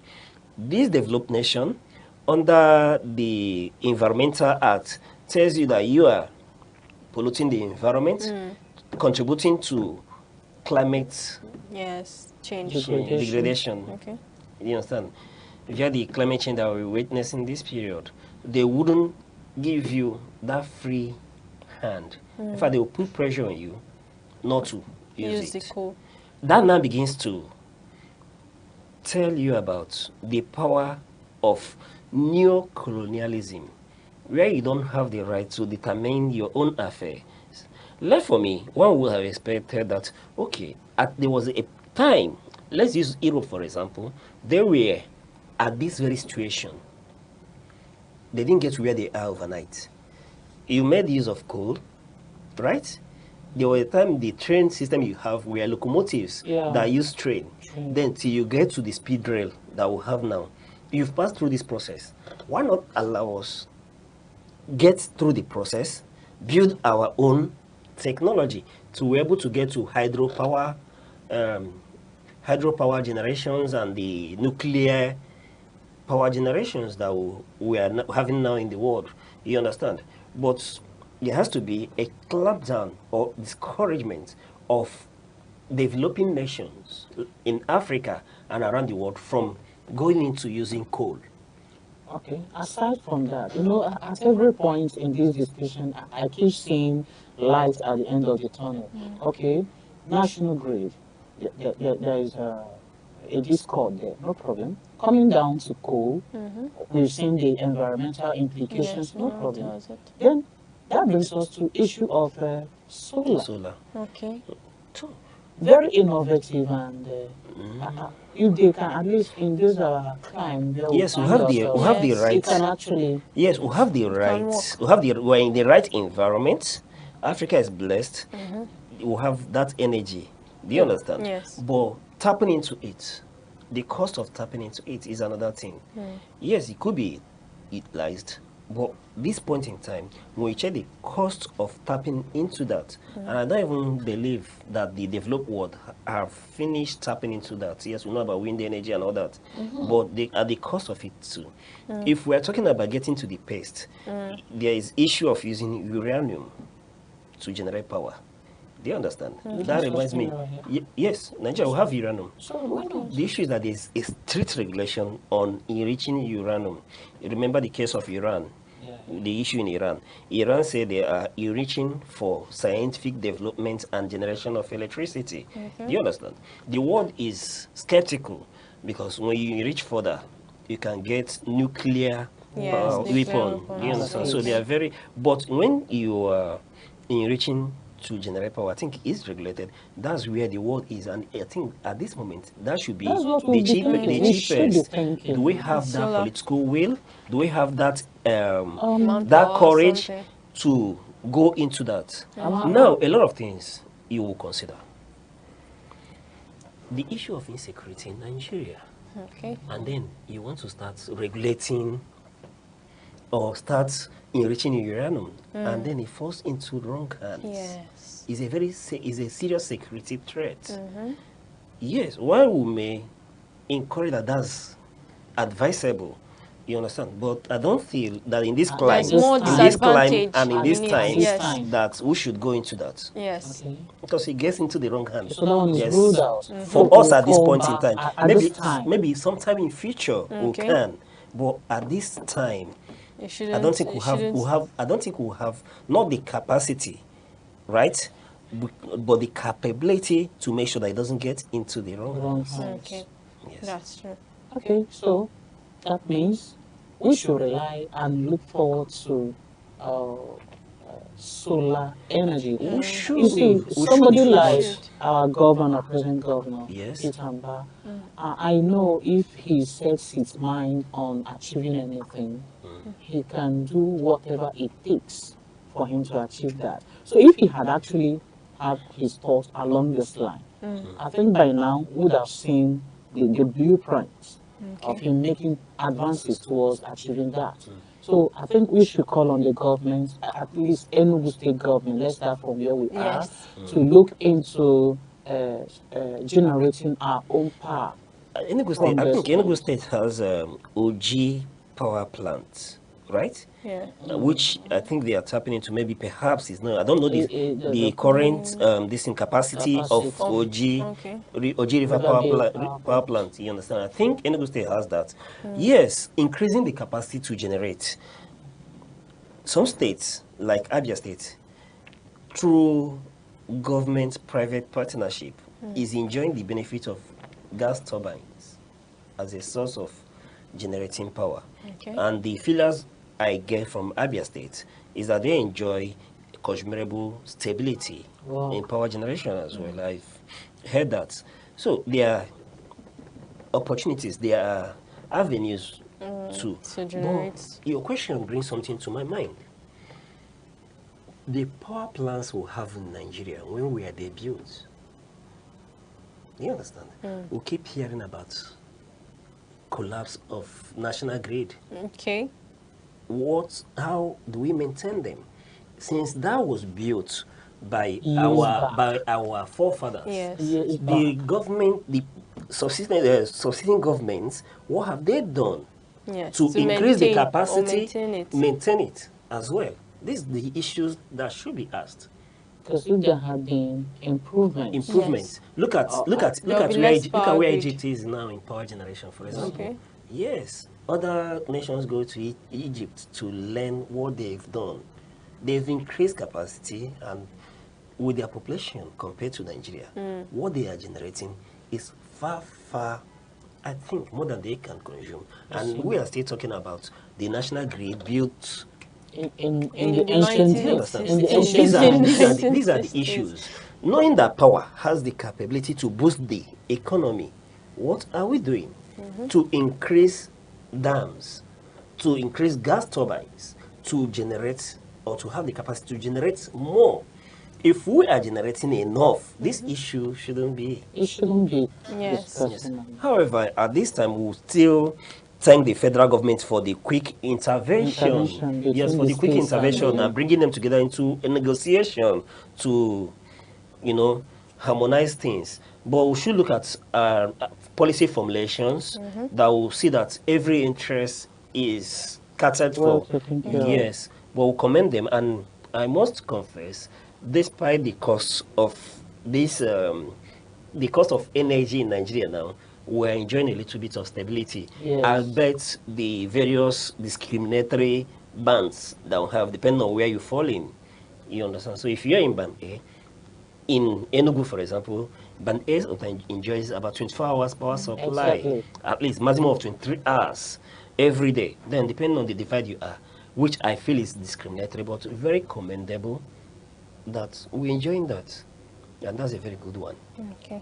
this developed nation, under the Environmental Act, tells you that you are polluting the environment, contributing to climate
change.
Degradation.
Okay.
You understand? Via the climate change that we're witnessing this period, they wouldn't give you that free hand. In fact, they will put pressure on you not to use it.
The coal.
That now begins to tell you about the power of neo-colonialism, where you don't have the right to determine your own affairs. Left for me, one would have expected that, okay, there was a time, let's use Europe for example, they were at this very situation. They didn't get to where they are overnight. You made use of coal, right? There was a time the train system you have were locomotives that use train. Then till you get to the speed rail that we have now, you've passed through this process. Why not allow us get through the process, build our own technology to be able to get to hydropower generations and the nuclear power generations that we are having now in the world. You understand? But there has to be a clampdown or discouragement of developing nations in Africa and around the world from going into using coal.
Okay, aside from that, you know, at every point in this discussion, I keep seeing light at the end of the tunnel. Okay, national grid, there is a discord there, no problem. Coming down to coal, we've seen the environmental implications, no problem. Then that brings us to issue of solar.
Okay.
Very innovative, and if they can at least in this climb,
yes, we have the right.
Can actually.
Yes, we have the right. We're in the right environment. Africa is blessed. We have that energy Do you understand?
Yes.
But tapping into it, the cost of tapping into it is another thing. Yes, it could be utilized, but this point in time, when we check the cost of tapping into that, and I don't even believe that the developed world have finished tapping into that. Yes, we know about wind energy and all that, but at the cost of it too. If we are talking about getting to the paste, there is issue of using uranium to generate power. Do you understand? That reminds me. Yes, Nigeria will have uranium. The issue is that there is a strict regulation on enriching uranium. You remember the case of Iran, the issue in Iran. Iran said they are enriching for scientific development and generation of electricity. Do you understand? The world is skeptical because when you enrich further, you can get nuclear
Yes, nuclear
weapon. Do you understand?
weapons.
So they are very. But when you are enriching to generate power, I think is regulated. That's where the world is, and I think at this moment that should be
That's what
the
we'll be
cheapest.
thinking.
The
We should be
cheapest.
thinking.
Do we have that
Solar.
political will? Do we have that that
Manpower,
courage
something.
to go into that?
Mhm.
Now, a lot of things you will consider. The issue of insecurity in Nigeria,
Okay.
and then you want to start regulating or start enriching uranium, and then it falls into wrong hands.
Yes.
Is a serious security threat. Yes, while we may encourage that that's advisable, you understand, but I don't feel that in this climate,
more
in this climate
disadvantage
and in this
in it,
time,
yes.
that we should go into that.
Yes.
Because it gets into the wrong hands.
So that one is
Yes.
ruled out.
For
We'll
us at this
fall
point in
back
time,
at this time.
maybe sometime in future we
Okay.
can, but at this time,
It shouldn't.
I don't think
it
we have.
shouldn't-
I don't think we have not the capacity, right, but the capability to make sure that it doesn't get into the wrong hands.
Okay.
Yes.
That's true.
Okay, so that means we should rely and look forward to solar energy.
We should
You see,
be. We
somebody
should be.
like
But-
our governor, present governor,
Yes.
Peter Mba, I know if he sets his mind on achieving anything, he can do whatever it takes for him to achieve that. So if he had actually had his thoughts along this line, I think by now we would have seen the blueprint of him making advances towards achieving that. So I think we should call on the government, at least Enugu State government, let's start from where we
Yes.
are, to look into generating our own power.
Enugu
from
State, I
the
think Enugu State has OG power plant, right?
Yeah.
Which I think they are tapping into. Maybe perhaps it's not. I don't know the
the
current this incapacity of
capacity.
OG
Okay.
OG River power plant. You understand? I think Enugu State has that. Yes, increasing the capacity to generate. Some states like Abia State, through government-private partnership, is enjoying the benefit of gas turbines as a source of generating power.
Okay.
And the feelers I get from Abia State is that they enjoy considerable stability in power generation as well. I've heard that. So there are opportunities, there are avenues to
generate.
But your question brings something to my mind. The power plants we have in Nigeria, when we are debuted, you understand? We keep hearing about collapse of national grid.
Okay.
How do we maintain them? Since that was built by our forefathers,
Yes.
the government, the subsisting governments, what have they done
Yes.
to increase the
maintain or
capacity,
maintain
it as well? These are the issues that should be asked.
Because if there have been improvements.
Yes.
Look at
There'll be less power
where
grid.
Egypt is now in power generation, for example.
Okay.
Yes, other nations go to Egypt to learn what they've done. They've increased capacity, and with their population compared to Nigeria, what they are generating is far, I think, more than they can consume. And we are still talking about the national grid built
In the
the
ancient
1960s.
in the
So
ancient
these are the issues. Knowing that power has the capability to boost the economy, what are we doing to increase dams, to increase gas turbines, to generate or to have the capacity to generate more? if we are generating enough, this issue shouldn't be.
It shouldn't be.
Yes.
However, at this time, we'll still thank the federal government for the quick intervention.
Intervention between
Yes, for
the
the quick
states and
intervention and bringing them together into a negotiation to, harmonize things. But we should look at policy formulations that will see that every interest is catered
well
for.
taken care of.
Yes, but we commend them, and I must confess, despite the cost of this, the cost of energy in Nigeria now, we're enjoying a little bit of stability.
Yes.
I bet the various discriminatory bands that we have, depending on where you fall in, you understand. So if you're in band A, in Enugu, for example, band A enjoys about 24 hours power supply,
Exactly.
at least maximum of 23 hours every day. Then depending on the divide you are, which I feel is discriminatory, but very commendable that we're enjoying that. And that's a very good one.
Okay.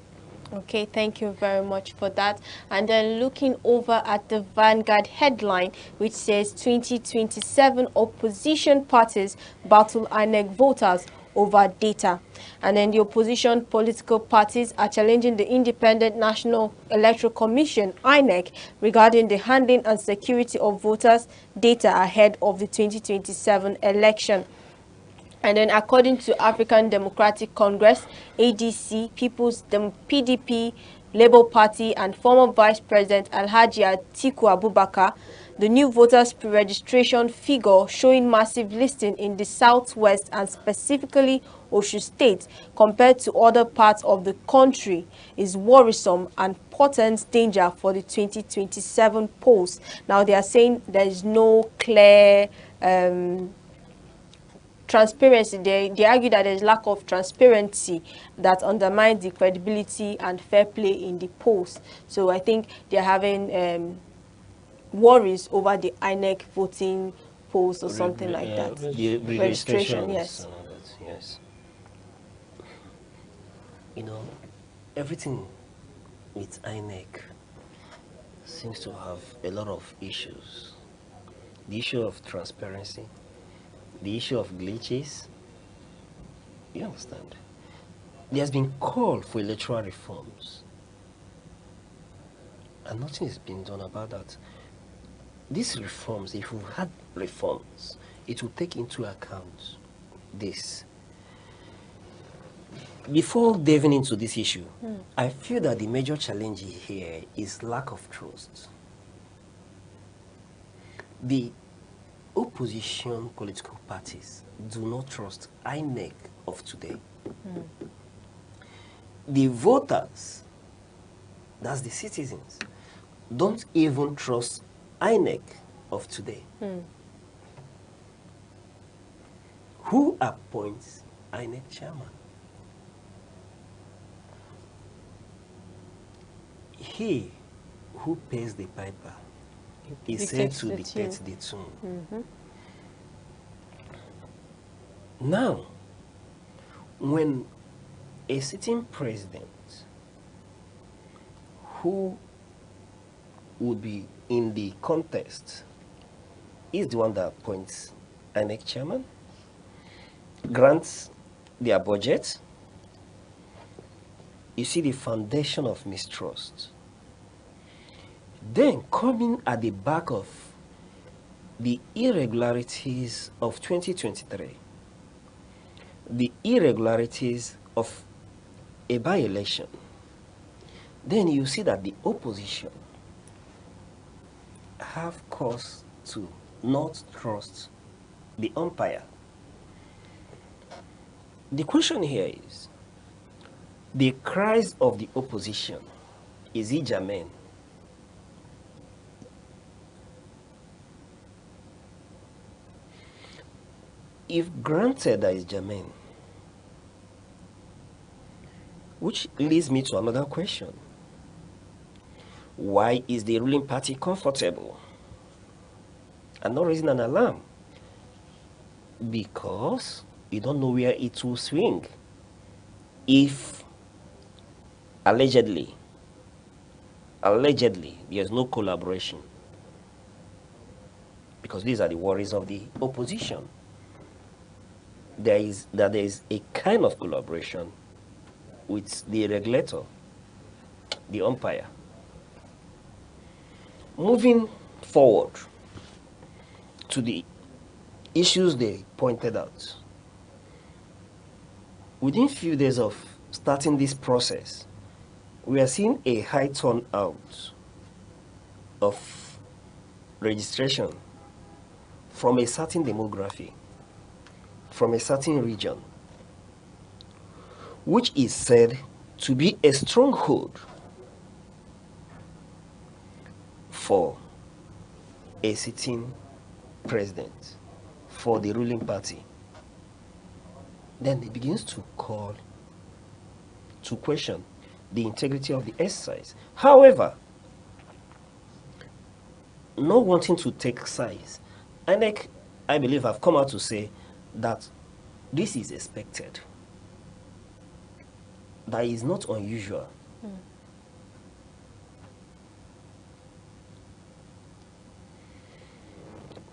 Okay, thank you very much for that. And then looking over at the Vanguard headline, which says 2027 opposition parties battle INEC voters over data. And then the opposition political parties are challenging the Independent National Electoral Commission, INEC, regarding the handling and security of voters' data ahead of the 2027 election. And then according to African Democratic Congress, ADC, PDP, Labour Party, and former Vice President Alhaji Atiku Abubakar, the new voters pre-registration figure showing massive listing in the southwest and specifically Osun State compared to other parts of the country is worrisome and portends danger for the 2027 polls. Now they are saying there is no clear transparency. They argue that there is lack of transparency that undermines the credibility and fair play in the polls. So I think they're having worries over the INEC voting polls or something like that.
The
registration, yes.
Yes. Everything with INEC seems to have a lot of issues. The issue of transparency, the issue of glitches. You understand? There has been call for electoral reforms, and nothing is being done about that. These reforms, if we had reforms, it would take into account this. Before delving into this issue, I feel that the major challenge here is lack of trust. The opposition political parties do not trust INEC of today. The voters, that's the citizens, don't even trust INEC of today. Who appoints INEC chairman? He who pays the piper is said to dictate the tune. Now, when a sitting president who would be in the contest is the one that appoints INEC chairman, grants their budget, you see the foundation of mistrust. Then coming at the back of the irregularities of 2023, the irregularities of a by-election, then you see that the opposition have cause to not trust the umpire. The question here is, the cries of the opposition, is it germane? If granted that is germane, which leads me to another question. Why is the ruling party comfortable and not raising an alarm? Because you don't know where it will swing. If allegedly, there's no collaboration. Because these are the worries of the opposition.
there is a kind of collaboration with the regulator, the umpire. Moving forward to the issues they pointed out, within few days of starting this process, we are seeing a high turnout of registration from a certain demography, from a certain region, which is said to be a stronghold for a sitting president, for the ruling party. Then it begins to question the integrity of the exercise. However, not wanting to take sides, Aneke, I believe, have come out to say that this is expected. That is not unusual.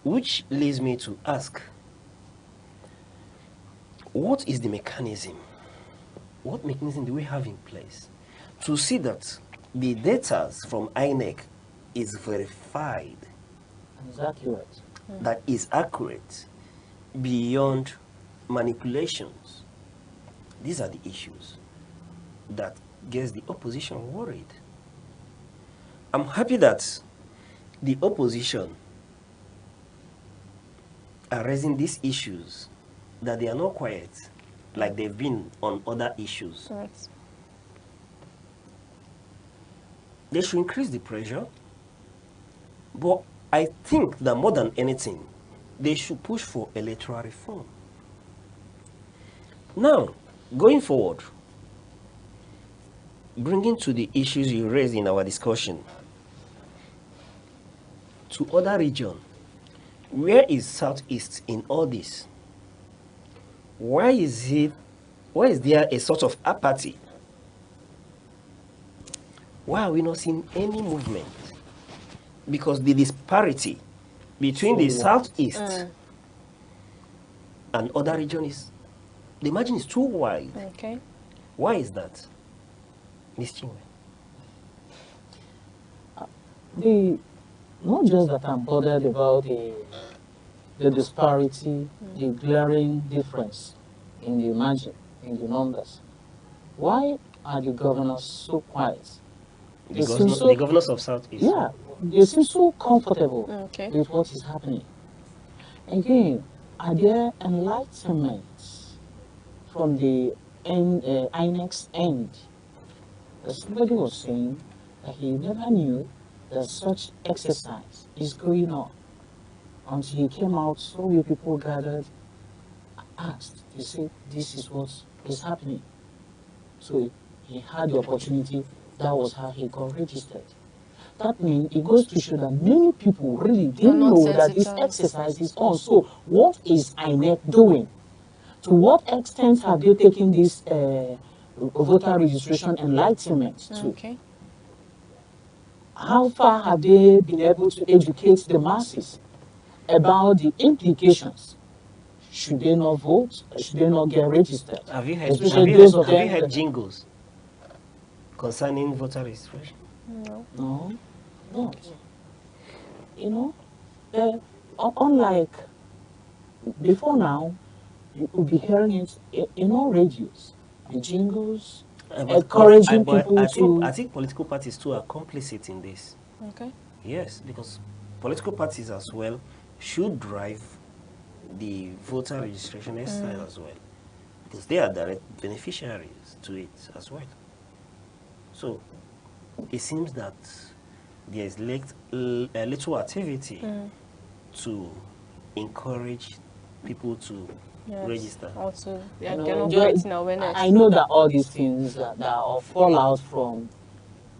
Which leads me to ask, what is the mechanism? What mechanism do we have in place to see that the data from Aneke is verified,
It's accurate.
that is accurate, beyond manipulations? These are the issues that gets the opposition worried. I'm happy that the opposition are raising these issues, that they are not quiet like they've been on other issues.
Right.
They should increase the pressure, but I think that more than anything, they should push for electoral reform. Now, going forward, bringing to the issues you raised in our discussion, to other regions, where is Southeast in all this? Why is there a sort of apathy? Why are we not seeing any movement? Because the disparity between the Southeast and other regions, the margin is too wide.
Okay.
Why is that, Ms. Chinwe?
Not just that I'm bothered about the disparity, the glaring difference in the margin, in the numbers. Why are the governors so quiet?
The governors of Southeast.
Yeah, they seem so comfortable
Okay.
with what is happening. Again, are there enlightenments from the INEC's end? Somebody was saying that he never knew that such exercise is going on until he came out, so many people gathered, asked, they said, this is what is happening. So he had the opportunity, that was how he got registered. That means it goes to show that many people really didn't know that this exercise is on. So what is INEC doing? To what extent have they taken this voter registration enlightenment to?
Okay.
How far have they been able to educate the masses about the implications? Should they not vote? Should they not get registered?
Have you heard jingles concerning voter registration?
No, not. You know, unlike before now, you could be hearing it in all radios, the jingles, encouraging people to...
I think political parties too are complicit in this.
Okay.
Yes, because political parties as well should drive the voter registration exercise as well, because they are direct beneficiaries to it as well. So it seems that there is little activity to encourage people to register.
Also,
I know that all these things that are fallout from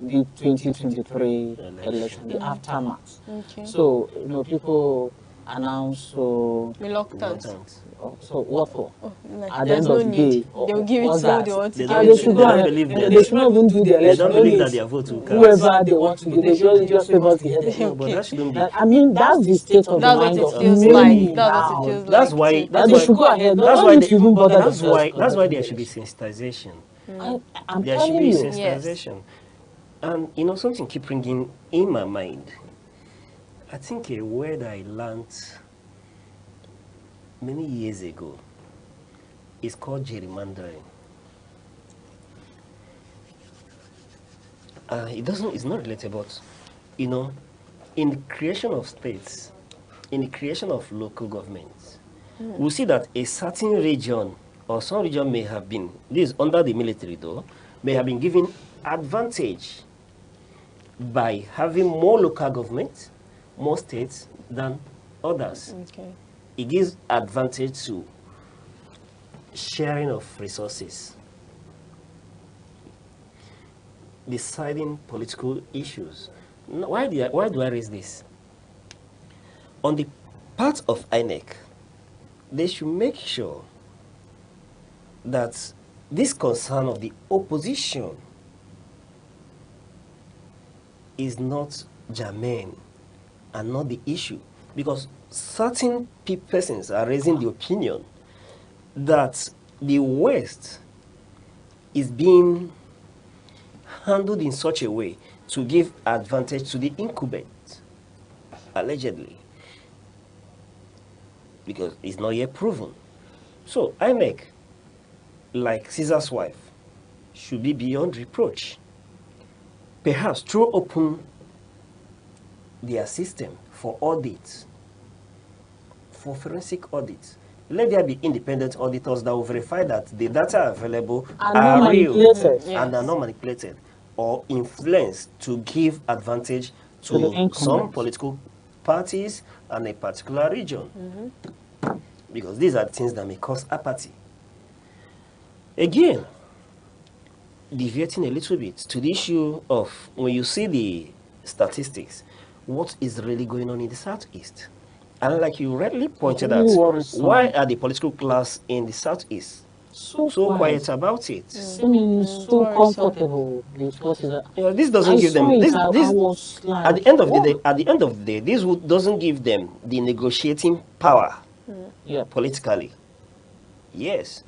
the 2023 election, the aftermath.
Okay.
So, people announce so
reluctant.
So what for?
Like,
At the
there's
end
no
of the
need.
day,
They'll give it to who they want to give
and
it
they
to.
should go ahead. They should not even do the election.
They don't believe
Maybe
that their vote will count.
whoever they want to give, they should just favor the head.
No, but that shouldn't be.
I mean, that's the state of the
That's what
mind
it
of
feels
many
like. That's what it
now.
feels
That's
like.
why.
too.
That's
They
why.
should go ahead.
That's
No
why.
need to even bother
That's
themselves
why.
to
That's why
conduct
there
the
should be
election.
sensitization.
I'm
There should
telling
be
you.
sensitization, and you know something keep ringing in my mind. I think a word I learned many years ago is called gerrymandering. It's not related, but you know, in the creation of states, in the creation of local governments, we'll see that a certain region or some region may have been, this is under the military though, may have been given advantage by having more local government, more states than others.
Okay.
It gives advantage to sharing of resources, deciding political issues. Why do I raise this? On the part of Aneke, they should make sure that this concern of the opposition is not germane and not the issue, because certain persons are raising the opinion that the West is being handled in such a way to give advantage to the incumbent, allegedly, because it's not yet proven. So IMEC, like Caesar's wife, should be beyond reproach. Perhaps throw open their system for audit, for forensic audit. Let there be independent auditors that will verify that the data available are real and are not manipulated or influenced to give advantage to some political parties and a particular region. Because these are things that may cause apathy. Again, deviating a little bit to the issue of when you see the statistics, what is really going on in the Southeast? And like you rightly pointed out, why are the political class in the Southeast so quiet about it?
I mean, so comfortable with what is that.
This doesn't give them this. At the end of the day, this doesn't give them the negotiating power politically. Yes.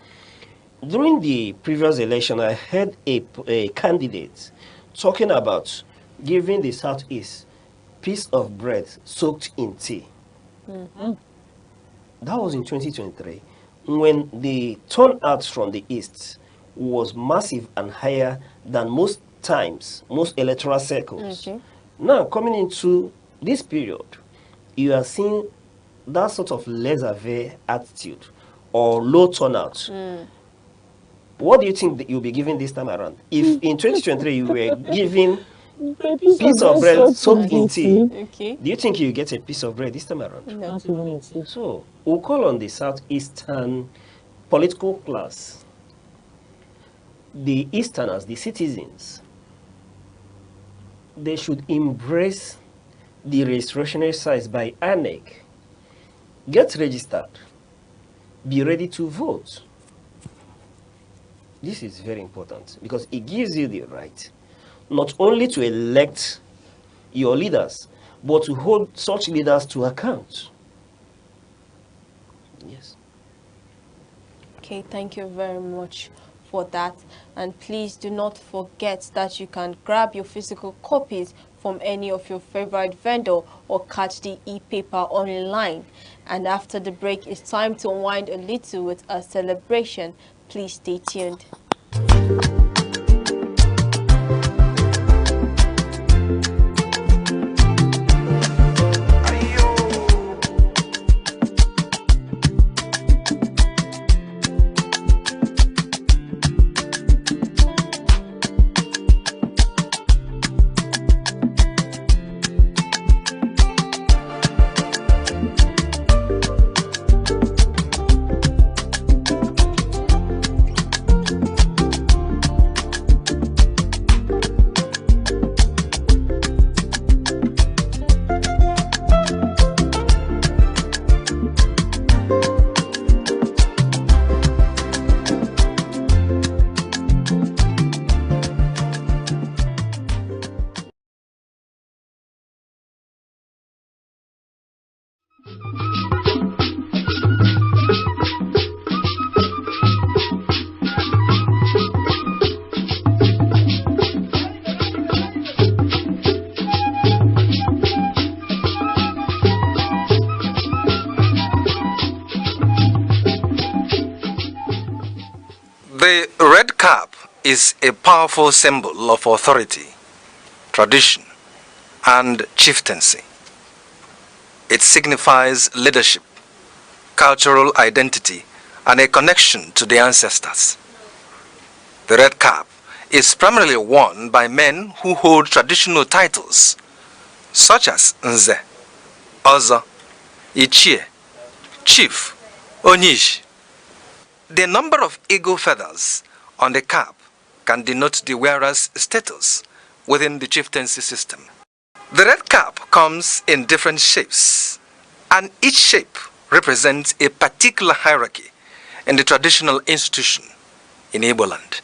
During the previous election, I heard a candidate talking about giving the Southeast piece of bread soaked in tea. That was in 2023, when the turnout from the East was massive and higher than most times, most electoral circles. Now, coming into this period, you are seeing that sort of laissez-faire attitude or low turnout. What do you think that you'll be giving this time around? If in 2023 you were giving piece of bread soaked in tea, do you think you get a piece of bread this time around?
No.
So we'll call on the Southeastern political class, the Easterners, the citizens. They should embrace the registration exercise by Aneke. Get registered. Be ready to vote. This is very important because it gives you the right not only to elect your leaders, but to hold such leaders to account. Yes.
Okay, thank you very much for that. And please do not forget that you can grab your physical copies from any of your favorite vendor or catch the e-paper online. And after the break, it's time to unwind a little with a celebration. Please stay tuned.
is a powerful symbol of authority, tradition, and chieftaincy. It signifies leadership, cultural identity, and a connection to the ancestors. The red cap is primarily worn by men who hold traditional titles such as Nze, Ozo, Ichie, Chief, Onyish. The number of eagle feathers on the cap can denote the wearer's status within the chieftaincy system. The red cap comes in different shapes, and each shape represents a particular hierarchy in the traditional institution in Igbo land.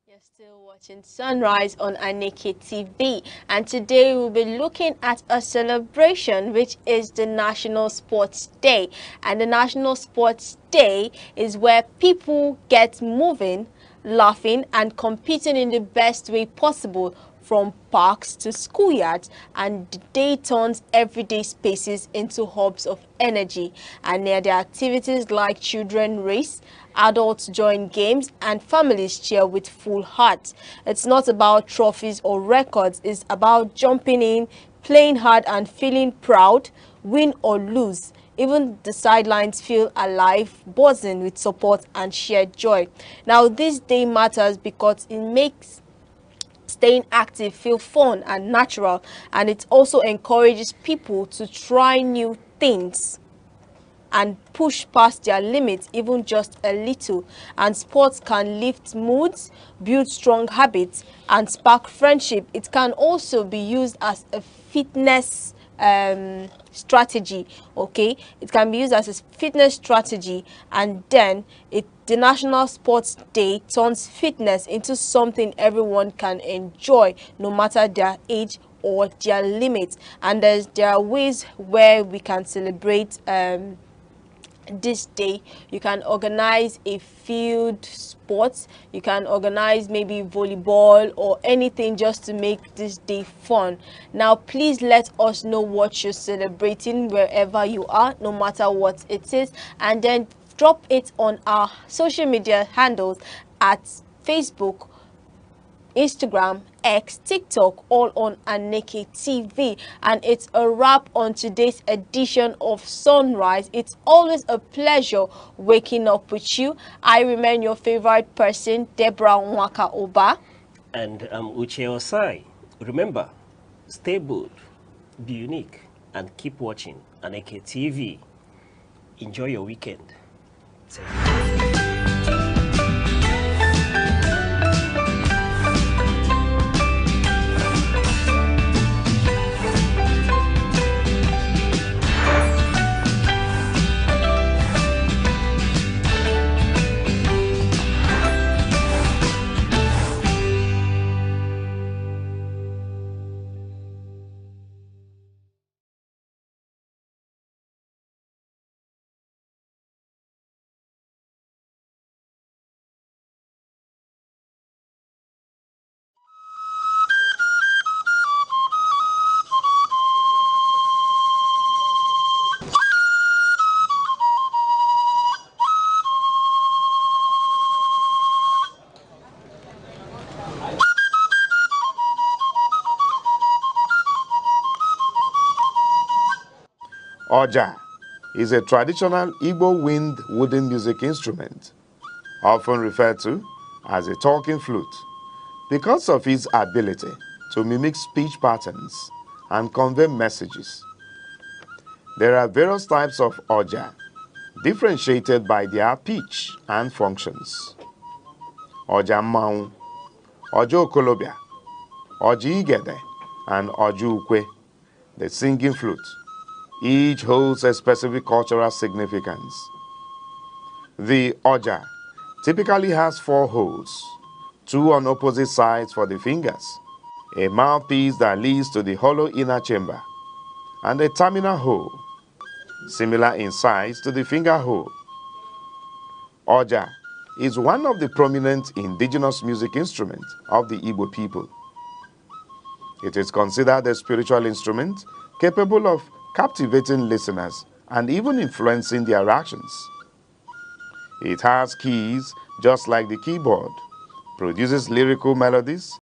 You're still watching Sunrise on Aneke TV, and today we'll be looking at a celebration which is the National Sports Day. And the National Sports Day is where people get moving, laughing and competing in the best way possible, from parks to schoolyards, and the day turns everyday spaces into hubs of energy. And near the activities like children race, adults join games, and families cheer with full hearts. It's not about trophies or records, it's about jumping in, playing hard and feeling proud, win or lose. Even the sidelines feel alive, buzzing with support and shared joy. Now, this day matters because it makes staying active feel fun and natural, and it also encourages people to try new things and push past their limits even just a little. And sports can lift moods, build strong habits and spark friendship. It can also be used as a fitness strategy. Okay, it can be used as a fitness strategy, and then the National Sports Day turns fitness into something everyone can enjoy, no matter their age or their limits. And there are ways where we can celebrate this day. You can organize a field sports, you can organize maybe volleyball or anything just to make this day fun. Now please let us know what you're celebrating wherever you are, no matter what it is, and then drop it on our social media handles at Facebook, Instagram, X, TikTok, all on Aneke TV. And it's a wrap on today's edition of Sunrise. It's always a pleasure waking up with you. I remain your favorite person, Deborah Nwaka Oba.
And I'm Uche Osai. Remember, stay bold, be unique, and keep watching Aneke TV. Enjoy your weekend.
Oja is a traditional Igbo wind wooden music instrument, often referred to as a talking flute, because of its ability to mimic speech patterns and convey messages. There are various types of Oja, differentiated by their pitch and functions. Oja Mmanwu, Oja Okolobia, Oja Igede, and Oja Ukwe, the singing flute. Each holds a specific cultural significance. The Oja typically has 4 holes, 2 on opposite sides for the fingers, a mouthpiece that leads to the hollow inner chamber, and a terminal hole, similar in size to the finger hole. Oja is one of the prominent indigenous music instruments of the Igbo people. It is considered a spiritual instrument capable of captivating listeners and even influencing their actions. It has keys just like the keyboard, produces lyrical melodies,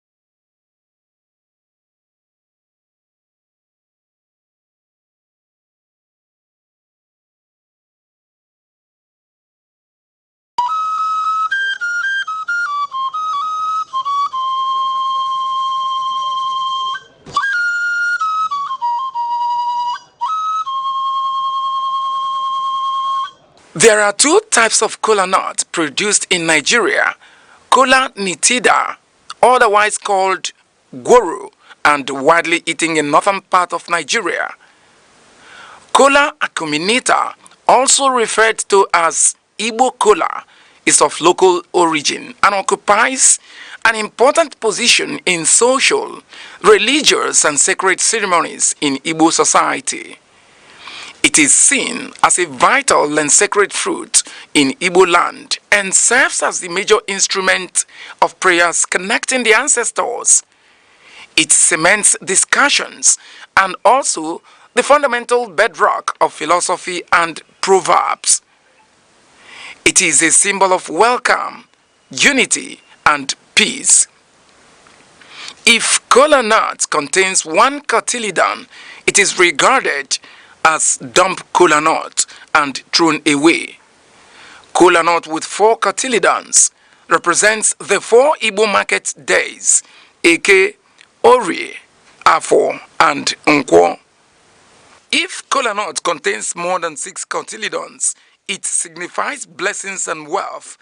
There are two types of kola nut produced in Nigeria: kola nitida, otherwise called gworo, and widely eaten in northern part of Nigeria. Kola acuminata, also referred to as Igbo kola, is of local origin and occupies an important position in social, religious, and sacred ceremonies in Igbo society. It is seen as a vital and sacred fruit in Igbo land and serves as the major instrument of prayers connecting the ancestors. It cements discussions and also the fundamental bedrock of philosophy and proverbs. It is a symbol of welcome, unity, and peace. If kola nut contains one cotyledon, it is regarded as dump kola nut and thrown away. Kola nut with 4 cotyledons represents the 4 Igbo market days: Eke, Orie, Afo, and Nkwo. If kola nut contains more than 6 cotyledons, it signifies blessings and wealth,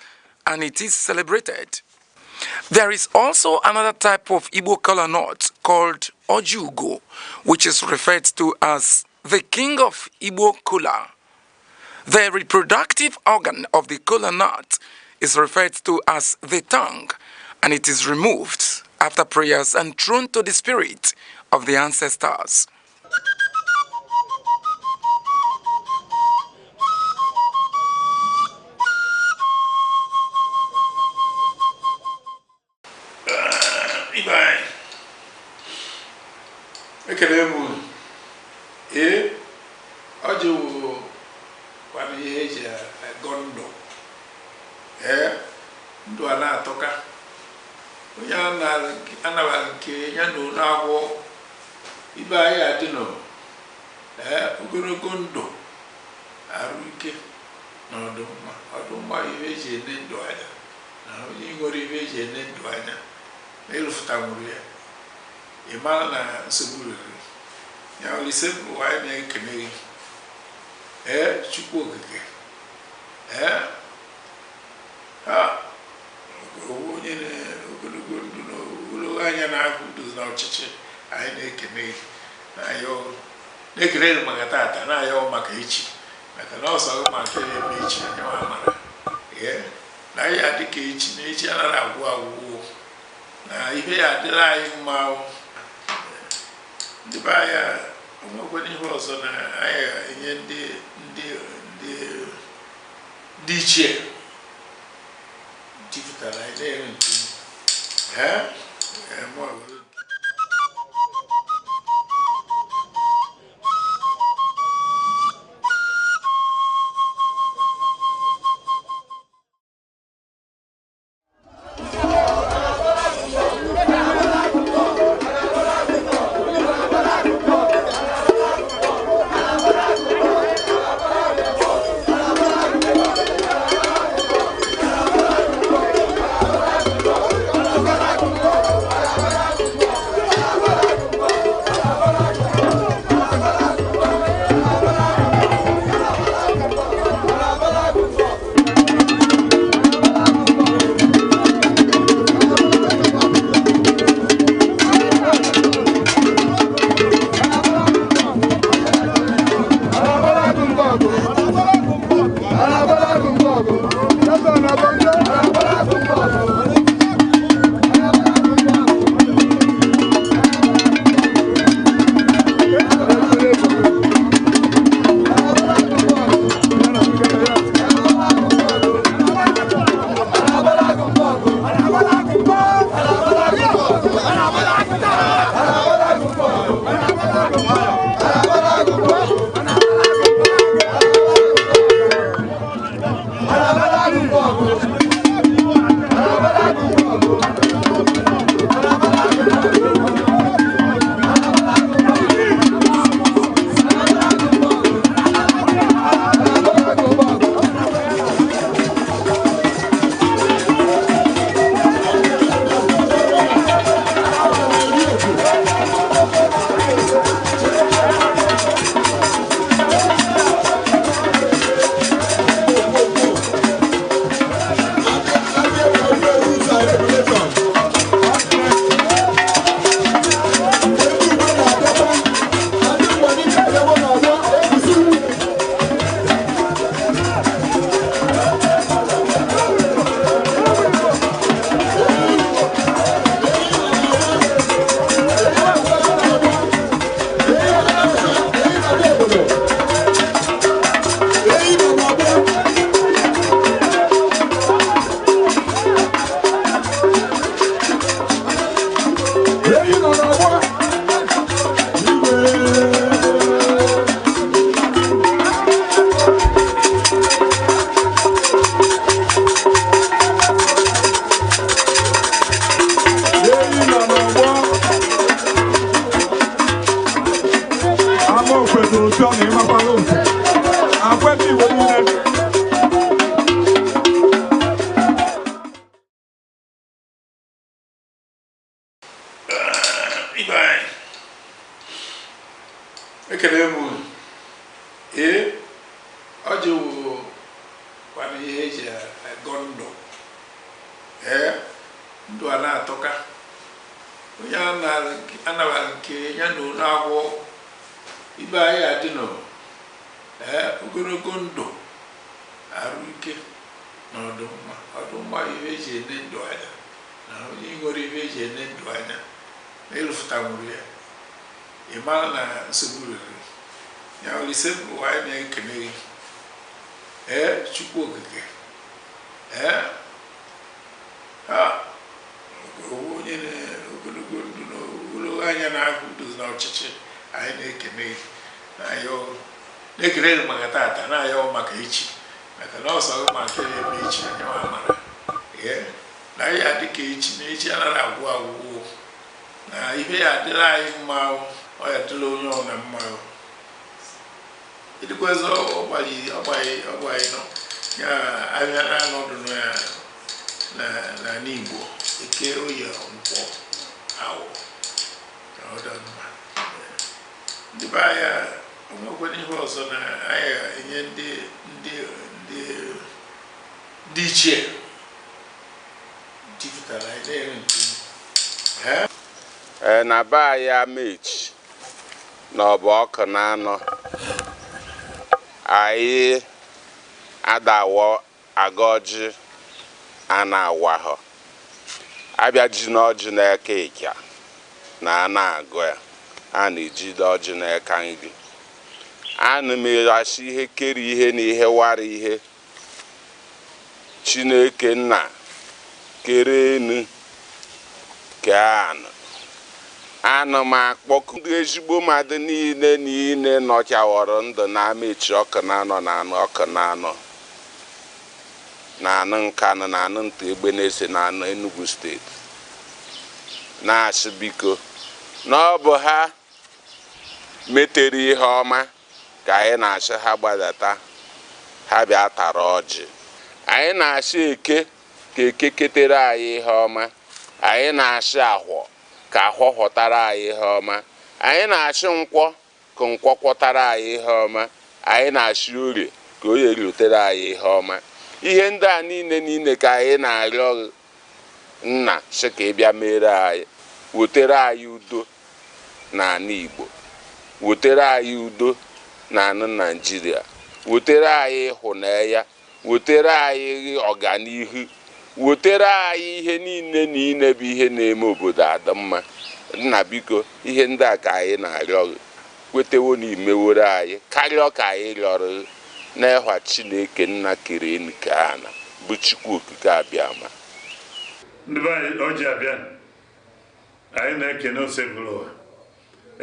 and it is celebrated. There is also another type of Igbo kola nut called Ojugo, which is referred to as the king of Igbo kola. The reproductive organ of the kola nut is referred to as the tongue, and it is removed after prayers and thrown to the spirit of the ancestors.
ekele m ọjị wụ kwana ihe eji agọ ndụ ndụ a na-atọka onye anabara nke ya na ụlọ agwọ ibe anyị adị nọ ogologo ndụ arụ ike na ọdụmma ihe eji ene ndụ anya na onye nwere ihe eji ene ndụ anya na ịrụfụta nwụrụ ya ịmara na nsogbu riri ya olise bụ anyị na-ekene gị Chukwu okike onye ogologo ndụ na ogologo anya na-ahụ ndụ na ọchịchị anyị na-ekene gị na-ekene gị maka tata na-ayọ maka echi maka na ọsọ maka eme echi anya amara na ya dị ka echi na echi anaghị agwụ agwụgwụ na ihe ya adịla anyị mma ndị be anya onwekwana ihe ọzọ na anyị enye ndị ichie jupụtara anyị na-ere nke otu ọ na-ịmakwala otu akwebe Igbo niile
ekele m ọ jụụ kwana ihe eji agọ ndụ ndụ a na-atọka onye anabara nke ya na ụlọ agwọ ibe anyị adị nọ ogologo ndụ arụ ike na ọdụmma ihe eji ene ndụ anya na onye nwere ihe eji ene ndụ anya na ịlụfụta nwere ya ị mara na nsogbu rere ya Olise bụ anyị na-ekele gị Chukwu okike onye ogologo ndụ na ogologo anya na-ahụ udo na ọchịchị anyị na-ekele gị na-ekele gị maka tata na-ayọ maka echi maka na ọsọ gị maka eme echi anya mara na ya dịka echi na echi anaghị agwụ agwụgwụ na ihe ya adịla anyị mma ọ ya dịla onye ọ na mma ịdịkwazị ọgbaghị nọ ya abịa n'ọnọdụ na n'Igbo eke oyi nkwọ awụ ndị be anya onwekwana ihe ọzọ na anyị enye ndị ichie jupụtara anyị na-ere nke
na be anyị mechi na ọ bụ ọkụ na anọ anyị adawo aga ọjị a na-awa ha abịa ji na ọjị na-eke ịkya na a na-agụ ya a na-ejide ọjị na-eka nri ana m erachi ihe kere ihe na ihe wara ihe Chineke nna kere enu ke ana m akpọku ndị ezigbo mmadụ niile nọchawọrọ ndụ na-amechi ọkụ na anọ na anụ ọkụ na anọ na anụ Nkanụ na anụ Nta Egbe na-ese na anụ Enugu steeti na-asị biko na ọ bụ ha metere ihe ọma ka anyị na-asị ha gbadata ha bịa tara ọjị anyị na-asị eke ka eke ketere anyị ihe ọma anyị na-asị ahwọ ka ahwọ ghọtara anyị ihe ọma anyị na-asị nkwọ ka nkwọ kwọtara anyị ihe ọma anyị na-asị orie ka orie rutere anyị ihe ọma ihe ndị a niile ka anyị na-arịọ nna sị ka ị bịa mere anyị wetere anyị udo n'ala Igbo wetere anyị udo n'ala Naịjirịa wetere anyị ịhụnanya wetere anyị ọganihu wetere anyị ihe niile bụ ihe na-eme obodo adị mma nna biko ihe ndị a ka anyị na-arịọ kwetewo na imewere anyị karịa ka anyị rịọrọ n'ịhwa Chineke nna kere enu ka ana bụ Chukwu okike abịama
ndị be anyị ọjị abịa anyị na-ekene osebụrụ ụwa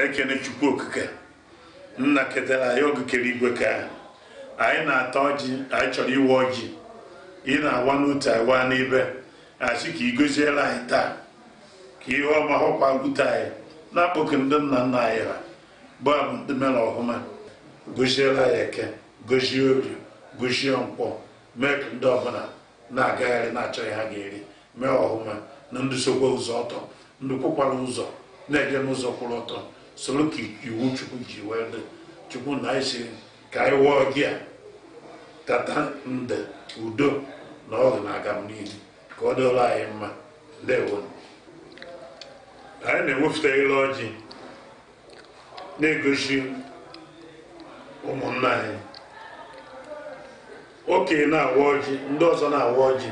ekene Chukwu okike nna ketara anyị oge kere igwe ka anyị na-ata ọjị anyị chọrọ iwe ọjị ị na-awa n'otu awa n'ibe asị ka ị goziela anyị taa ka ihe ọma hụkwa gwute anyị na-akpọku ndị nna nna anyị ha bụ abụ ndị mere ọhụma goziela ya eke gozie orie gozie nkwọ mee ka ndị ọbụla na-agagharị na-achọghị ha ga-eri mee ọhụma na ndị sokwa ụzọ ọtọ ndị kwụkwara ụzọ na-eje n'ụzọ kwụrụ ọtọ soro ka iwu Chukwu ji wee dị Chukwu na anyị si ka anyị wụọ gị a tata nde udo na ọgụ na aga m n'ihu ka ọ dịrị anyị mma ndewo anyị na-ewepụta ile ọjị na-egosi ụmụnna anyị okenye na-awa ọjị ndị ọzọ na-awa ọjị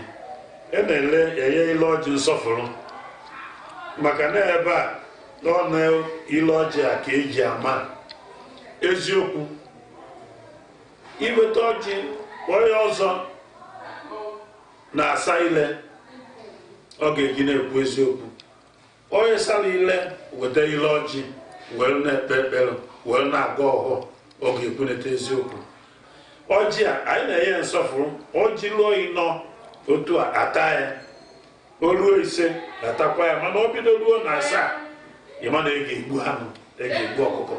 na-enye ile ọjị nsọfụrụ maka na ebe a n'ọnụ ile ọjị a ka eji ama eziokwu iweta ọjị onye ọzọ na-asa ile ọ ga-eji na-ekwu eziokwu onye sara ile weta ile ọjị were na-ekpe ekpere were na-aga ọhụụ ọ ga-ekwuneta eziokwu ọjị a anyị na-enye nsọfụrụ ọjị lụọ ịnọ otu a ata ya o ruo ise atakwa ya mana o bido ruo na asaa ịma na ị ga-egbu anụ ị ga-egbu ọkụkọ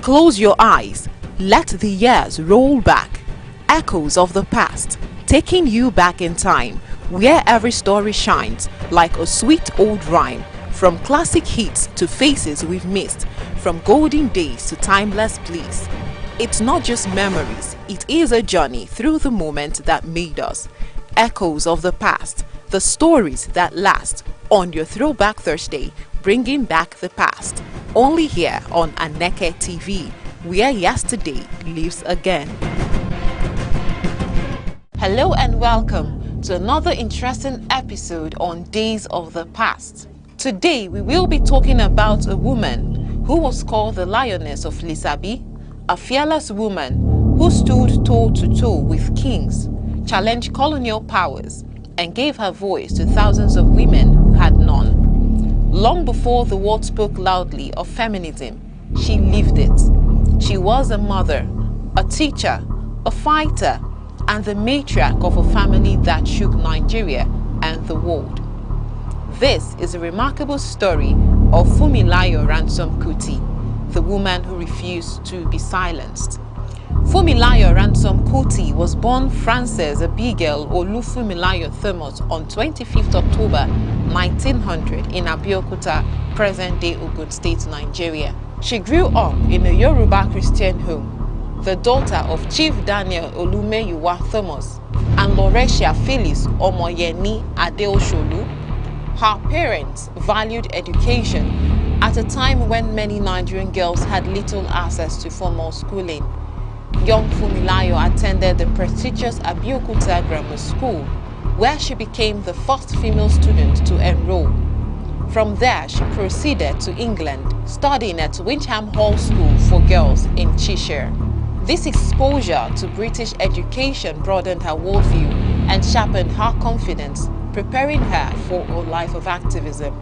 Close your eyes, let the years roll back, echoes of the past, taking you back in time, where every story shines like a sweet old rhyme, from classic hits to faces we've missed, from golden days to timeless bliss. It's not just memories, it is a journey through the moment that made us. Echoes of the past, the stories that last, on your Throwback Thursday, bringing back the past. Only here on Aneke TV, where yesterday lives again. Hello and welcome to another interesting episode on Days of the Past. Today we will be talking about a woman who was called the Lioness of Lisabi, a fearless woman who stood toe to toe with kings, challenged colonial powers, and gave her voice to thousands of women who had none. Long before the world spoke loudly of feminism, she lived it. She was a mother, a teacher, a fighter, and the matriarch of a family that shook Nigeria and the world. This is a remarkable story of Funmilayo Ransome Kuti, the woman who refused to be silenced. Funmilayo Ransome Kuti was born Frances Abigail Olufunmilayo Thomas on 25th October 1900 in Abeokuta, present-day Ogun State, Nigeria. She grew up in a Yoruba Christian home, the daughter of Chief Daniel Olumeyuwa Thomas and Lauretia Phyllis Omoyeni Adeosholu. Her parents valued education at a time when many Nigerian girls had little access to formal schooling. Young Funmilayo attended the prestigious Abeokuta Grammar School, where she became the first female student to enroll. From there, she proceeded to England, studying at Wincham Hall School for Girls in Cheshire. This exposure to British education broadened her worldview and sharpened her confidence, preparing her for a life of activism.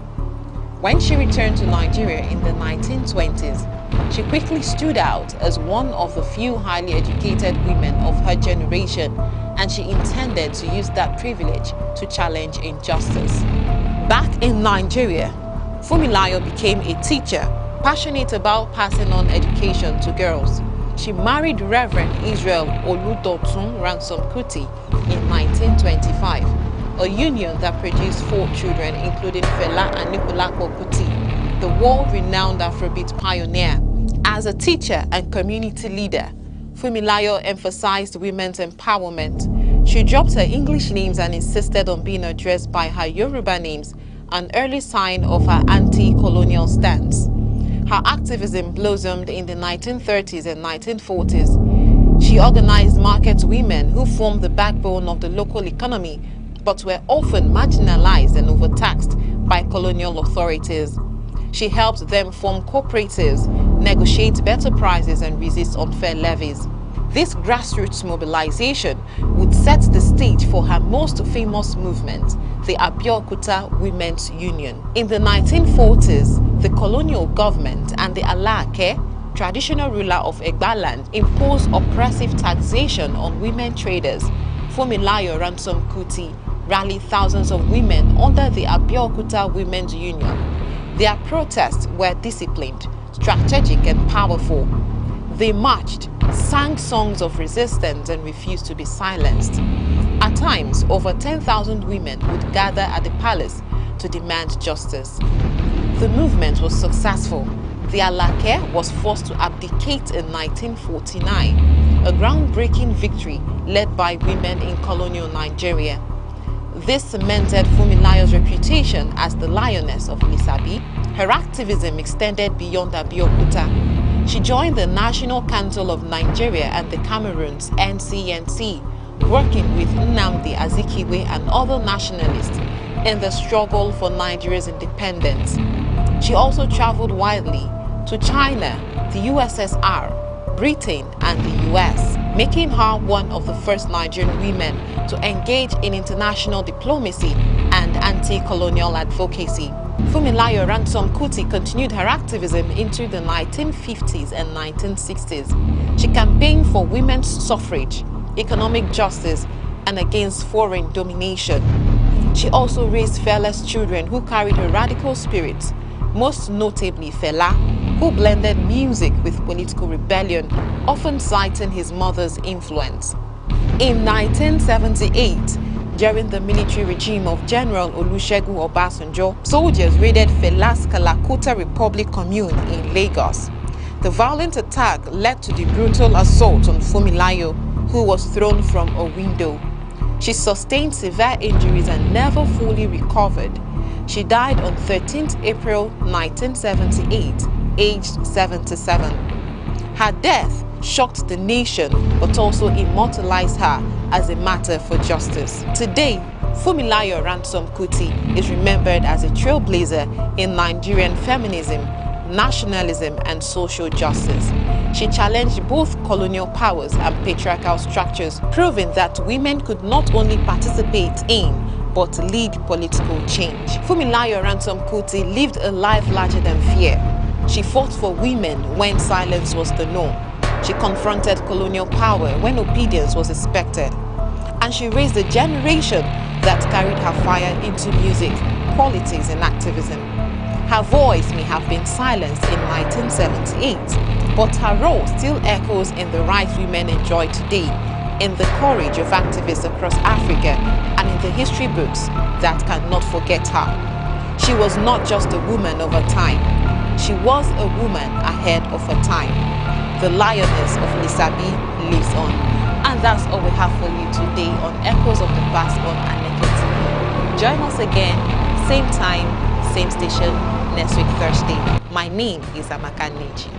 When she returned to Nigeria in the 1920s, she quickly stood out as one of the few highly educated women of her generation, and she intended to use that privilege to challenge injustice. Back in Nigeria, Funmilayo became a teacher, passionate about passing on education to girls. She married Reverend Israel Oludotun Ransome Kuti in 1925, a union that produced 4 children, including Fela Anikulapo Kuti, the world-renowned Afrobeat pioneer. As a teacher and community leader, Funmilayo emphasized women's empowerment. She dropped her English names and insisted on being addressed by her Yoruba names, an early sign of her anti-colonial stance. Her activism blossomed in the 1930s and 1940s. She organized market women who formed the backbone of the local economy, but were often marginalized and overtaxed by colonial authorities. She helped them form cooperatives, negotiate better prices, and resist unfair levies. This grassroots mobilization would set the stage for her most famous movement, the Abeokuta Women's Union. In the 1940s, the colonial government and the Aneke, traditional ruler of Egbaland, imposed oppressive taxation on women traders. Funmilayo Ransome Kuti rallied thousands of women under the Abeokuta Women's Union. Their protests were disciplined, strategic, and powerful. They marched, sang songs of resistance, and refused to be silenced. At times, over 10,000 women would gather at the palace to demand justice. The movement was successful. The Aneke was forced to abdicate in 1949, a groundbreaking victory led by women in colonial Nigeria. This cemented Funmilayo's reputation as the Lioness of Lisabi. Her activism extended beyond Abeokuta. She joined the National Council of Nigeria and the Cameroon's NCNC, working with Nnamdi Azikiwe and other nationalists in the struggle for Nigeria's independence. She also traveled widely to China, the USSR, Britain, and the US, making her one of the first Nigerian women to engage in international diplomacy and anti-colonial advocacy. Funmilayo Ransome Kuti continued her activism into the 1950s and 1960s. She campaigned for women's suffrage, economic justice, and against foreign domination. She also raised fearless children who carried a radical spirit, most notably Fela, who blended music with political rebellion, often citing his mother's influence. In 1978, during the military regime of General Olusegun Obasanjo, soldiers raided Fela's Kalakuta Republic Commune in Lagos. The violent attack led to the brutal assault on Funmilayo, who was thrown from a window. She sustained severe injuries and never fully recovered. She died on 13th April 1978, aged 77. Her death shocked the nation but also immortalized her as a matter for justice. Today, Funmilayo Ransome Kuti is remembered as a trailblazer in Nigerian feminism, nationalism and social justice. She challenged both colonial powers and patriarchal structures, proving that women could not only participate in but lead political change. Funmilayo Ransome Kuti lived a life larger than fear. She fought for women when silence was the norm. She confronted colonial power when obedience was expected. And she raised a generation that carried her fire into music, politics and activism. Her voice may have been silenced in 1978, but her role still echoes in the rights women enjoy today, in the courage of activists across Africa, and in the history books that cannot forget her. She was not just a woman of her time. She was a woman ahead of her time. The lioness of Lisabi lives on. And that's all we have for you today on Echoes of the Past on Aneke TV. Join us again, same time, same station, next week Thursday. My name is Aneke.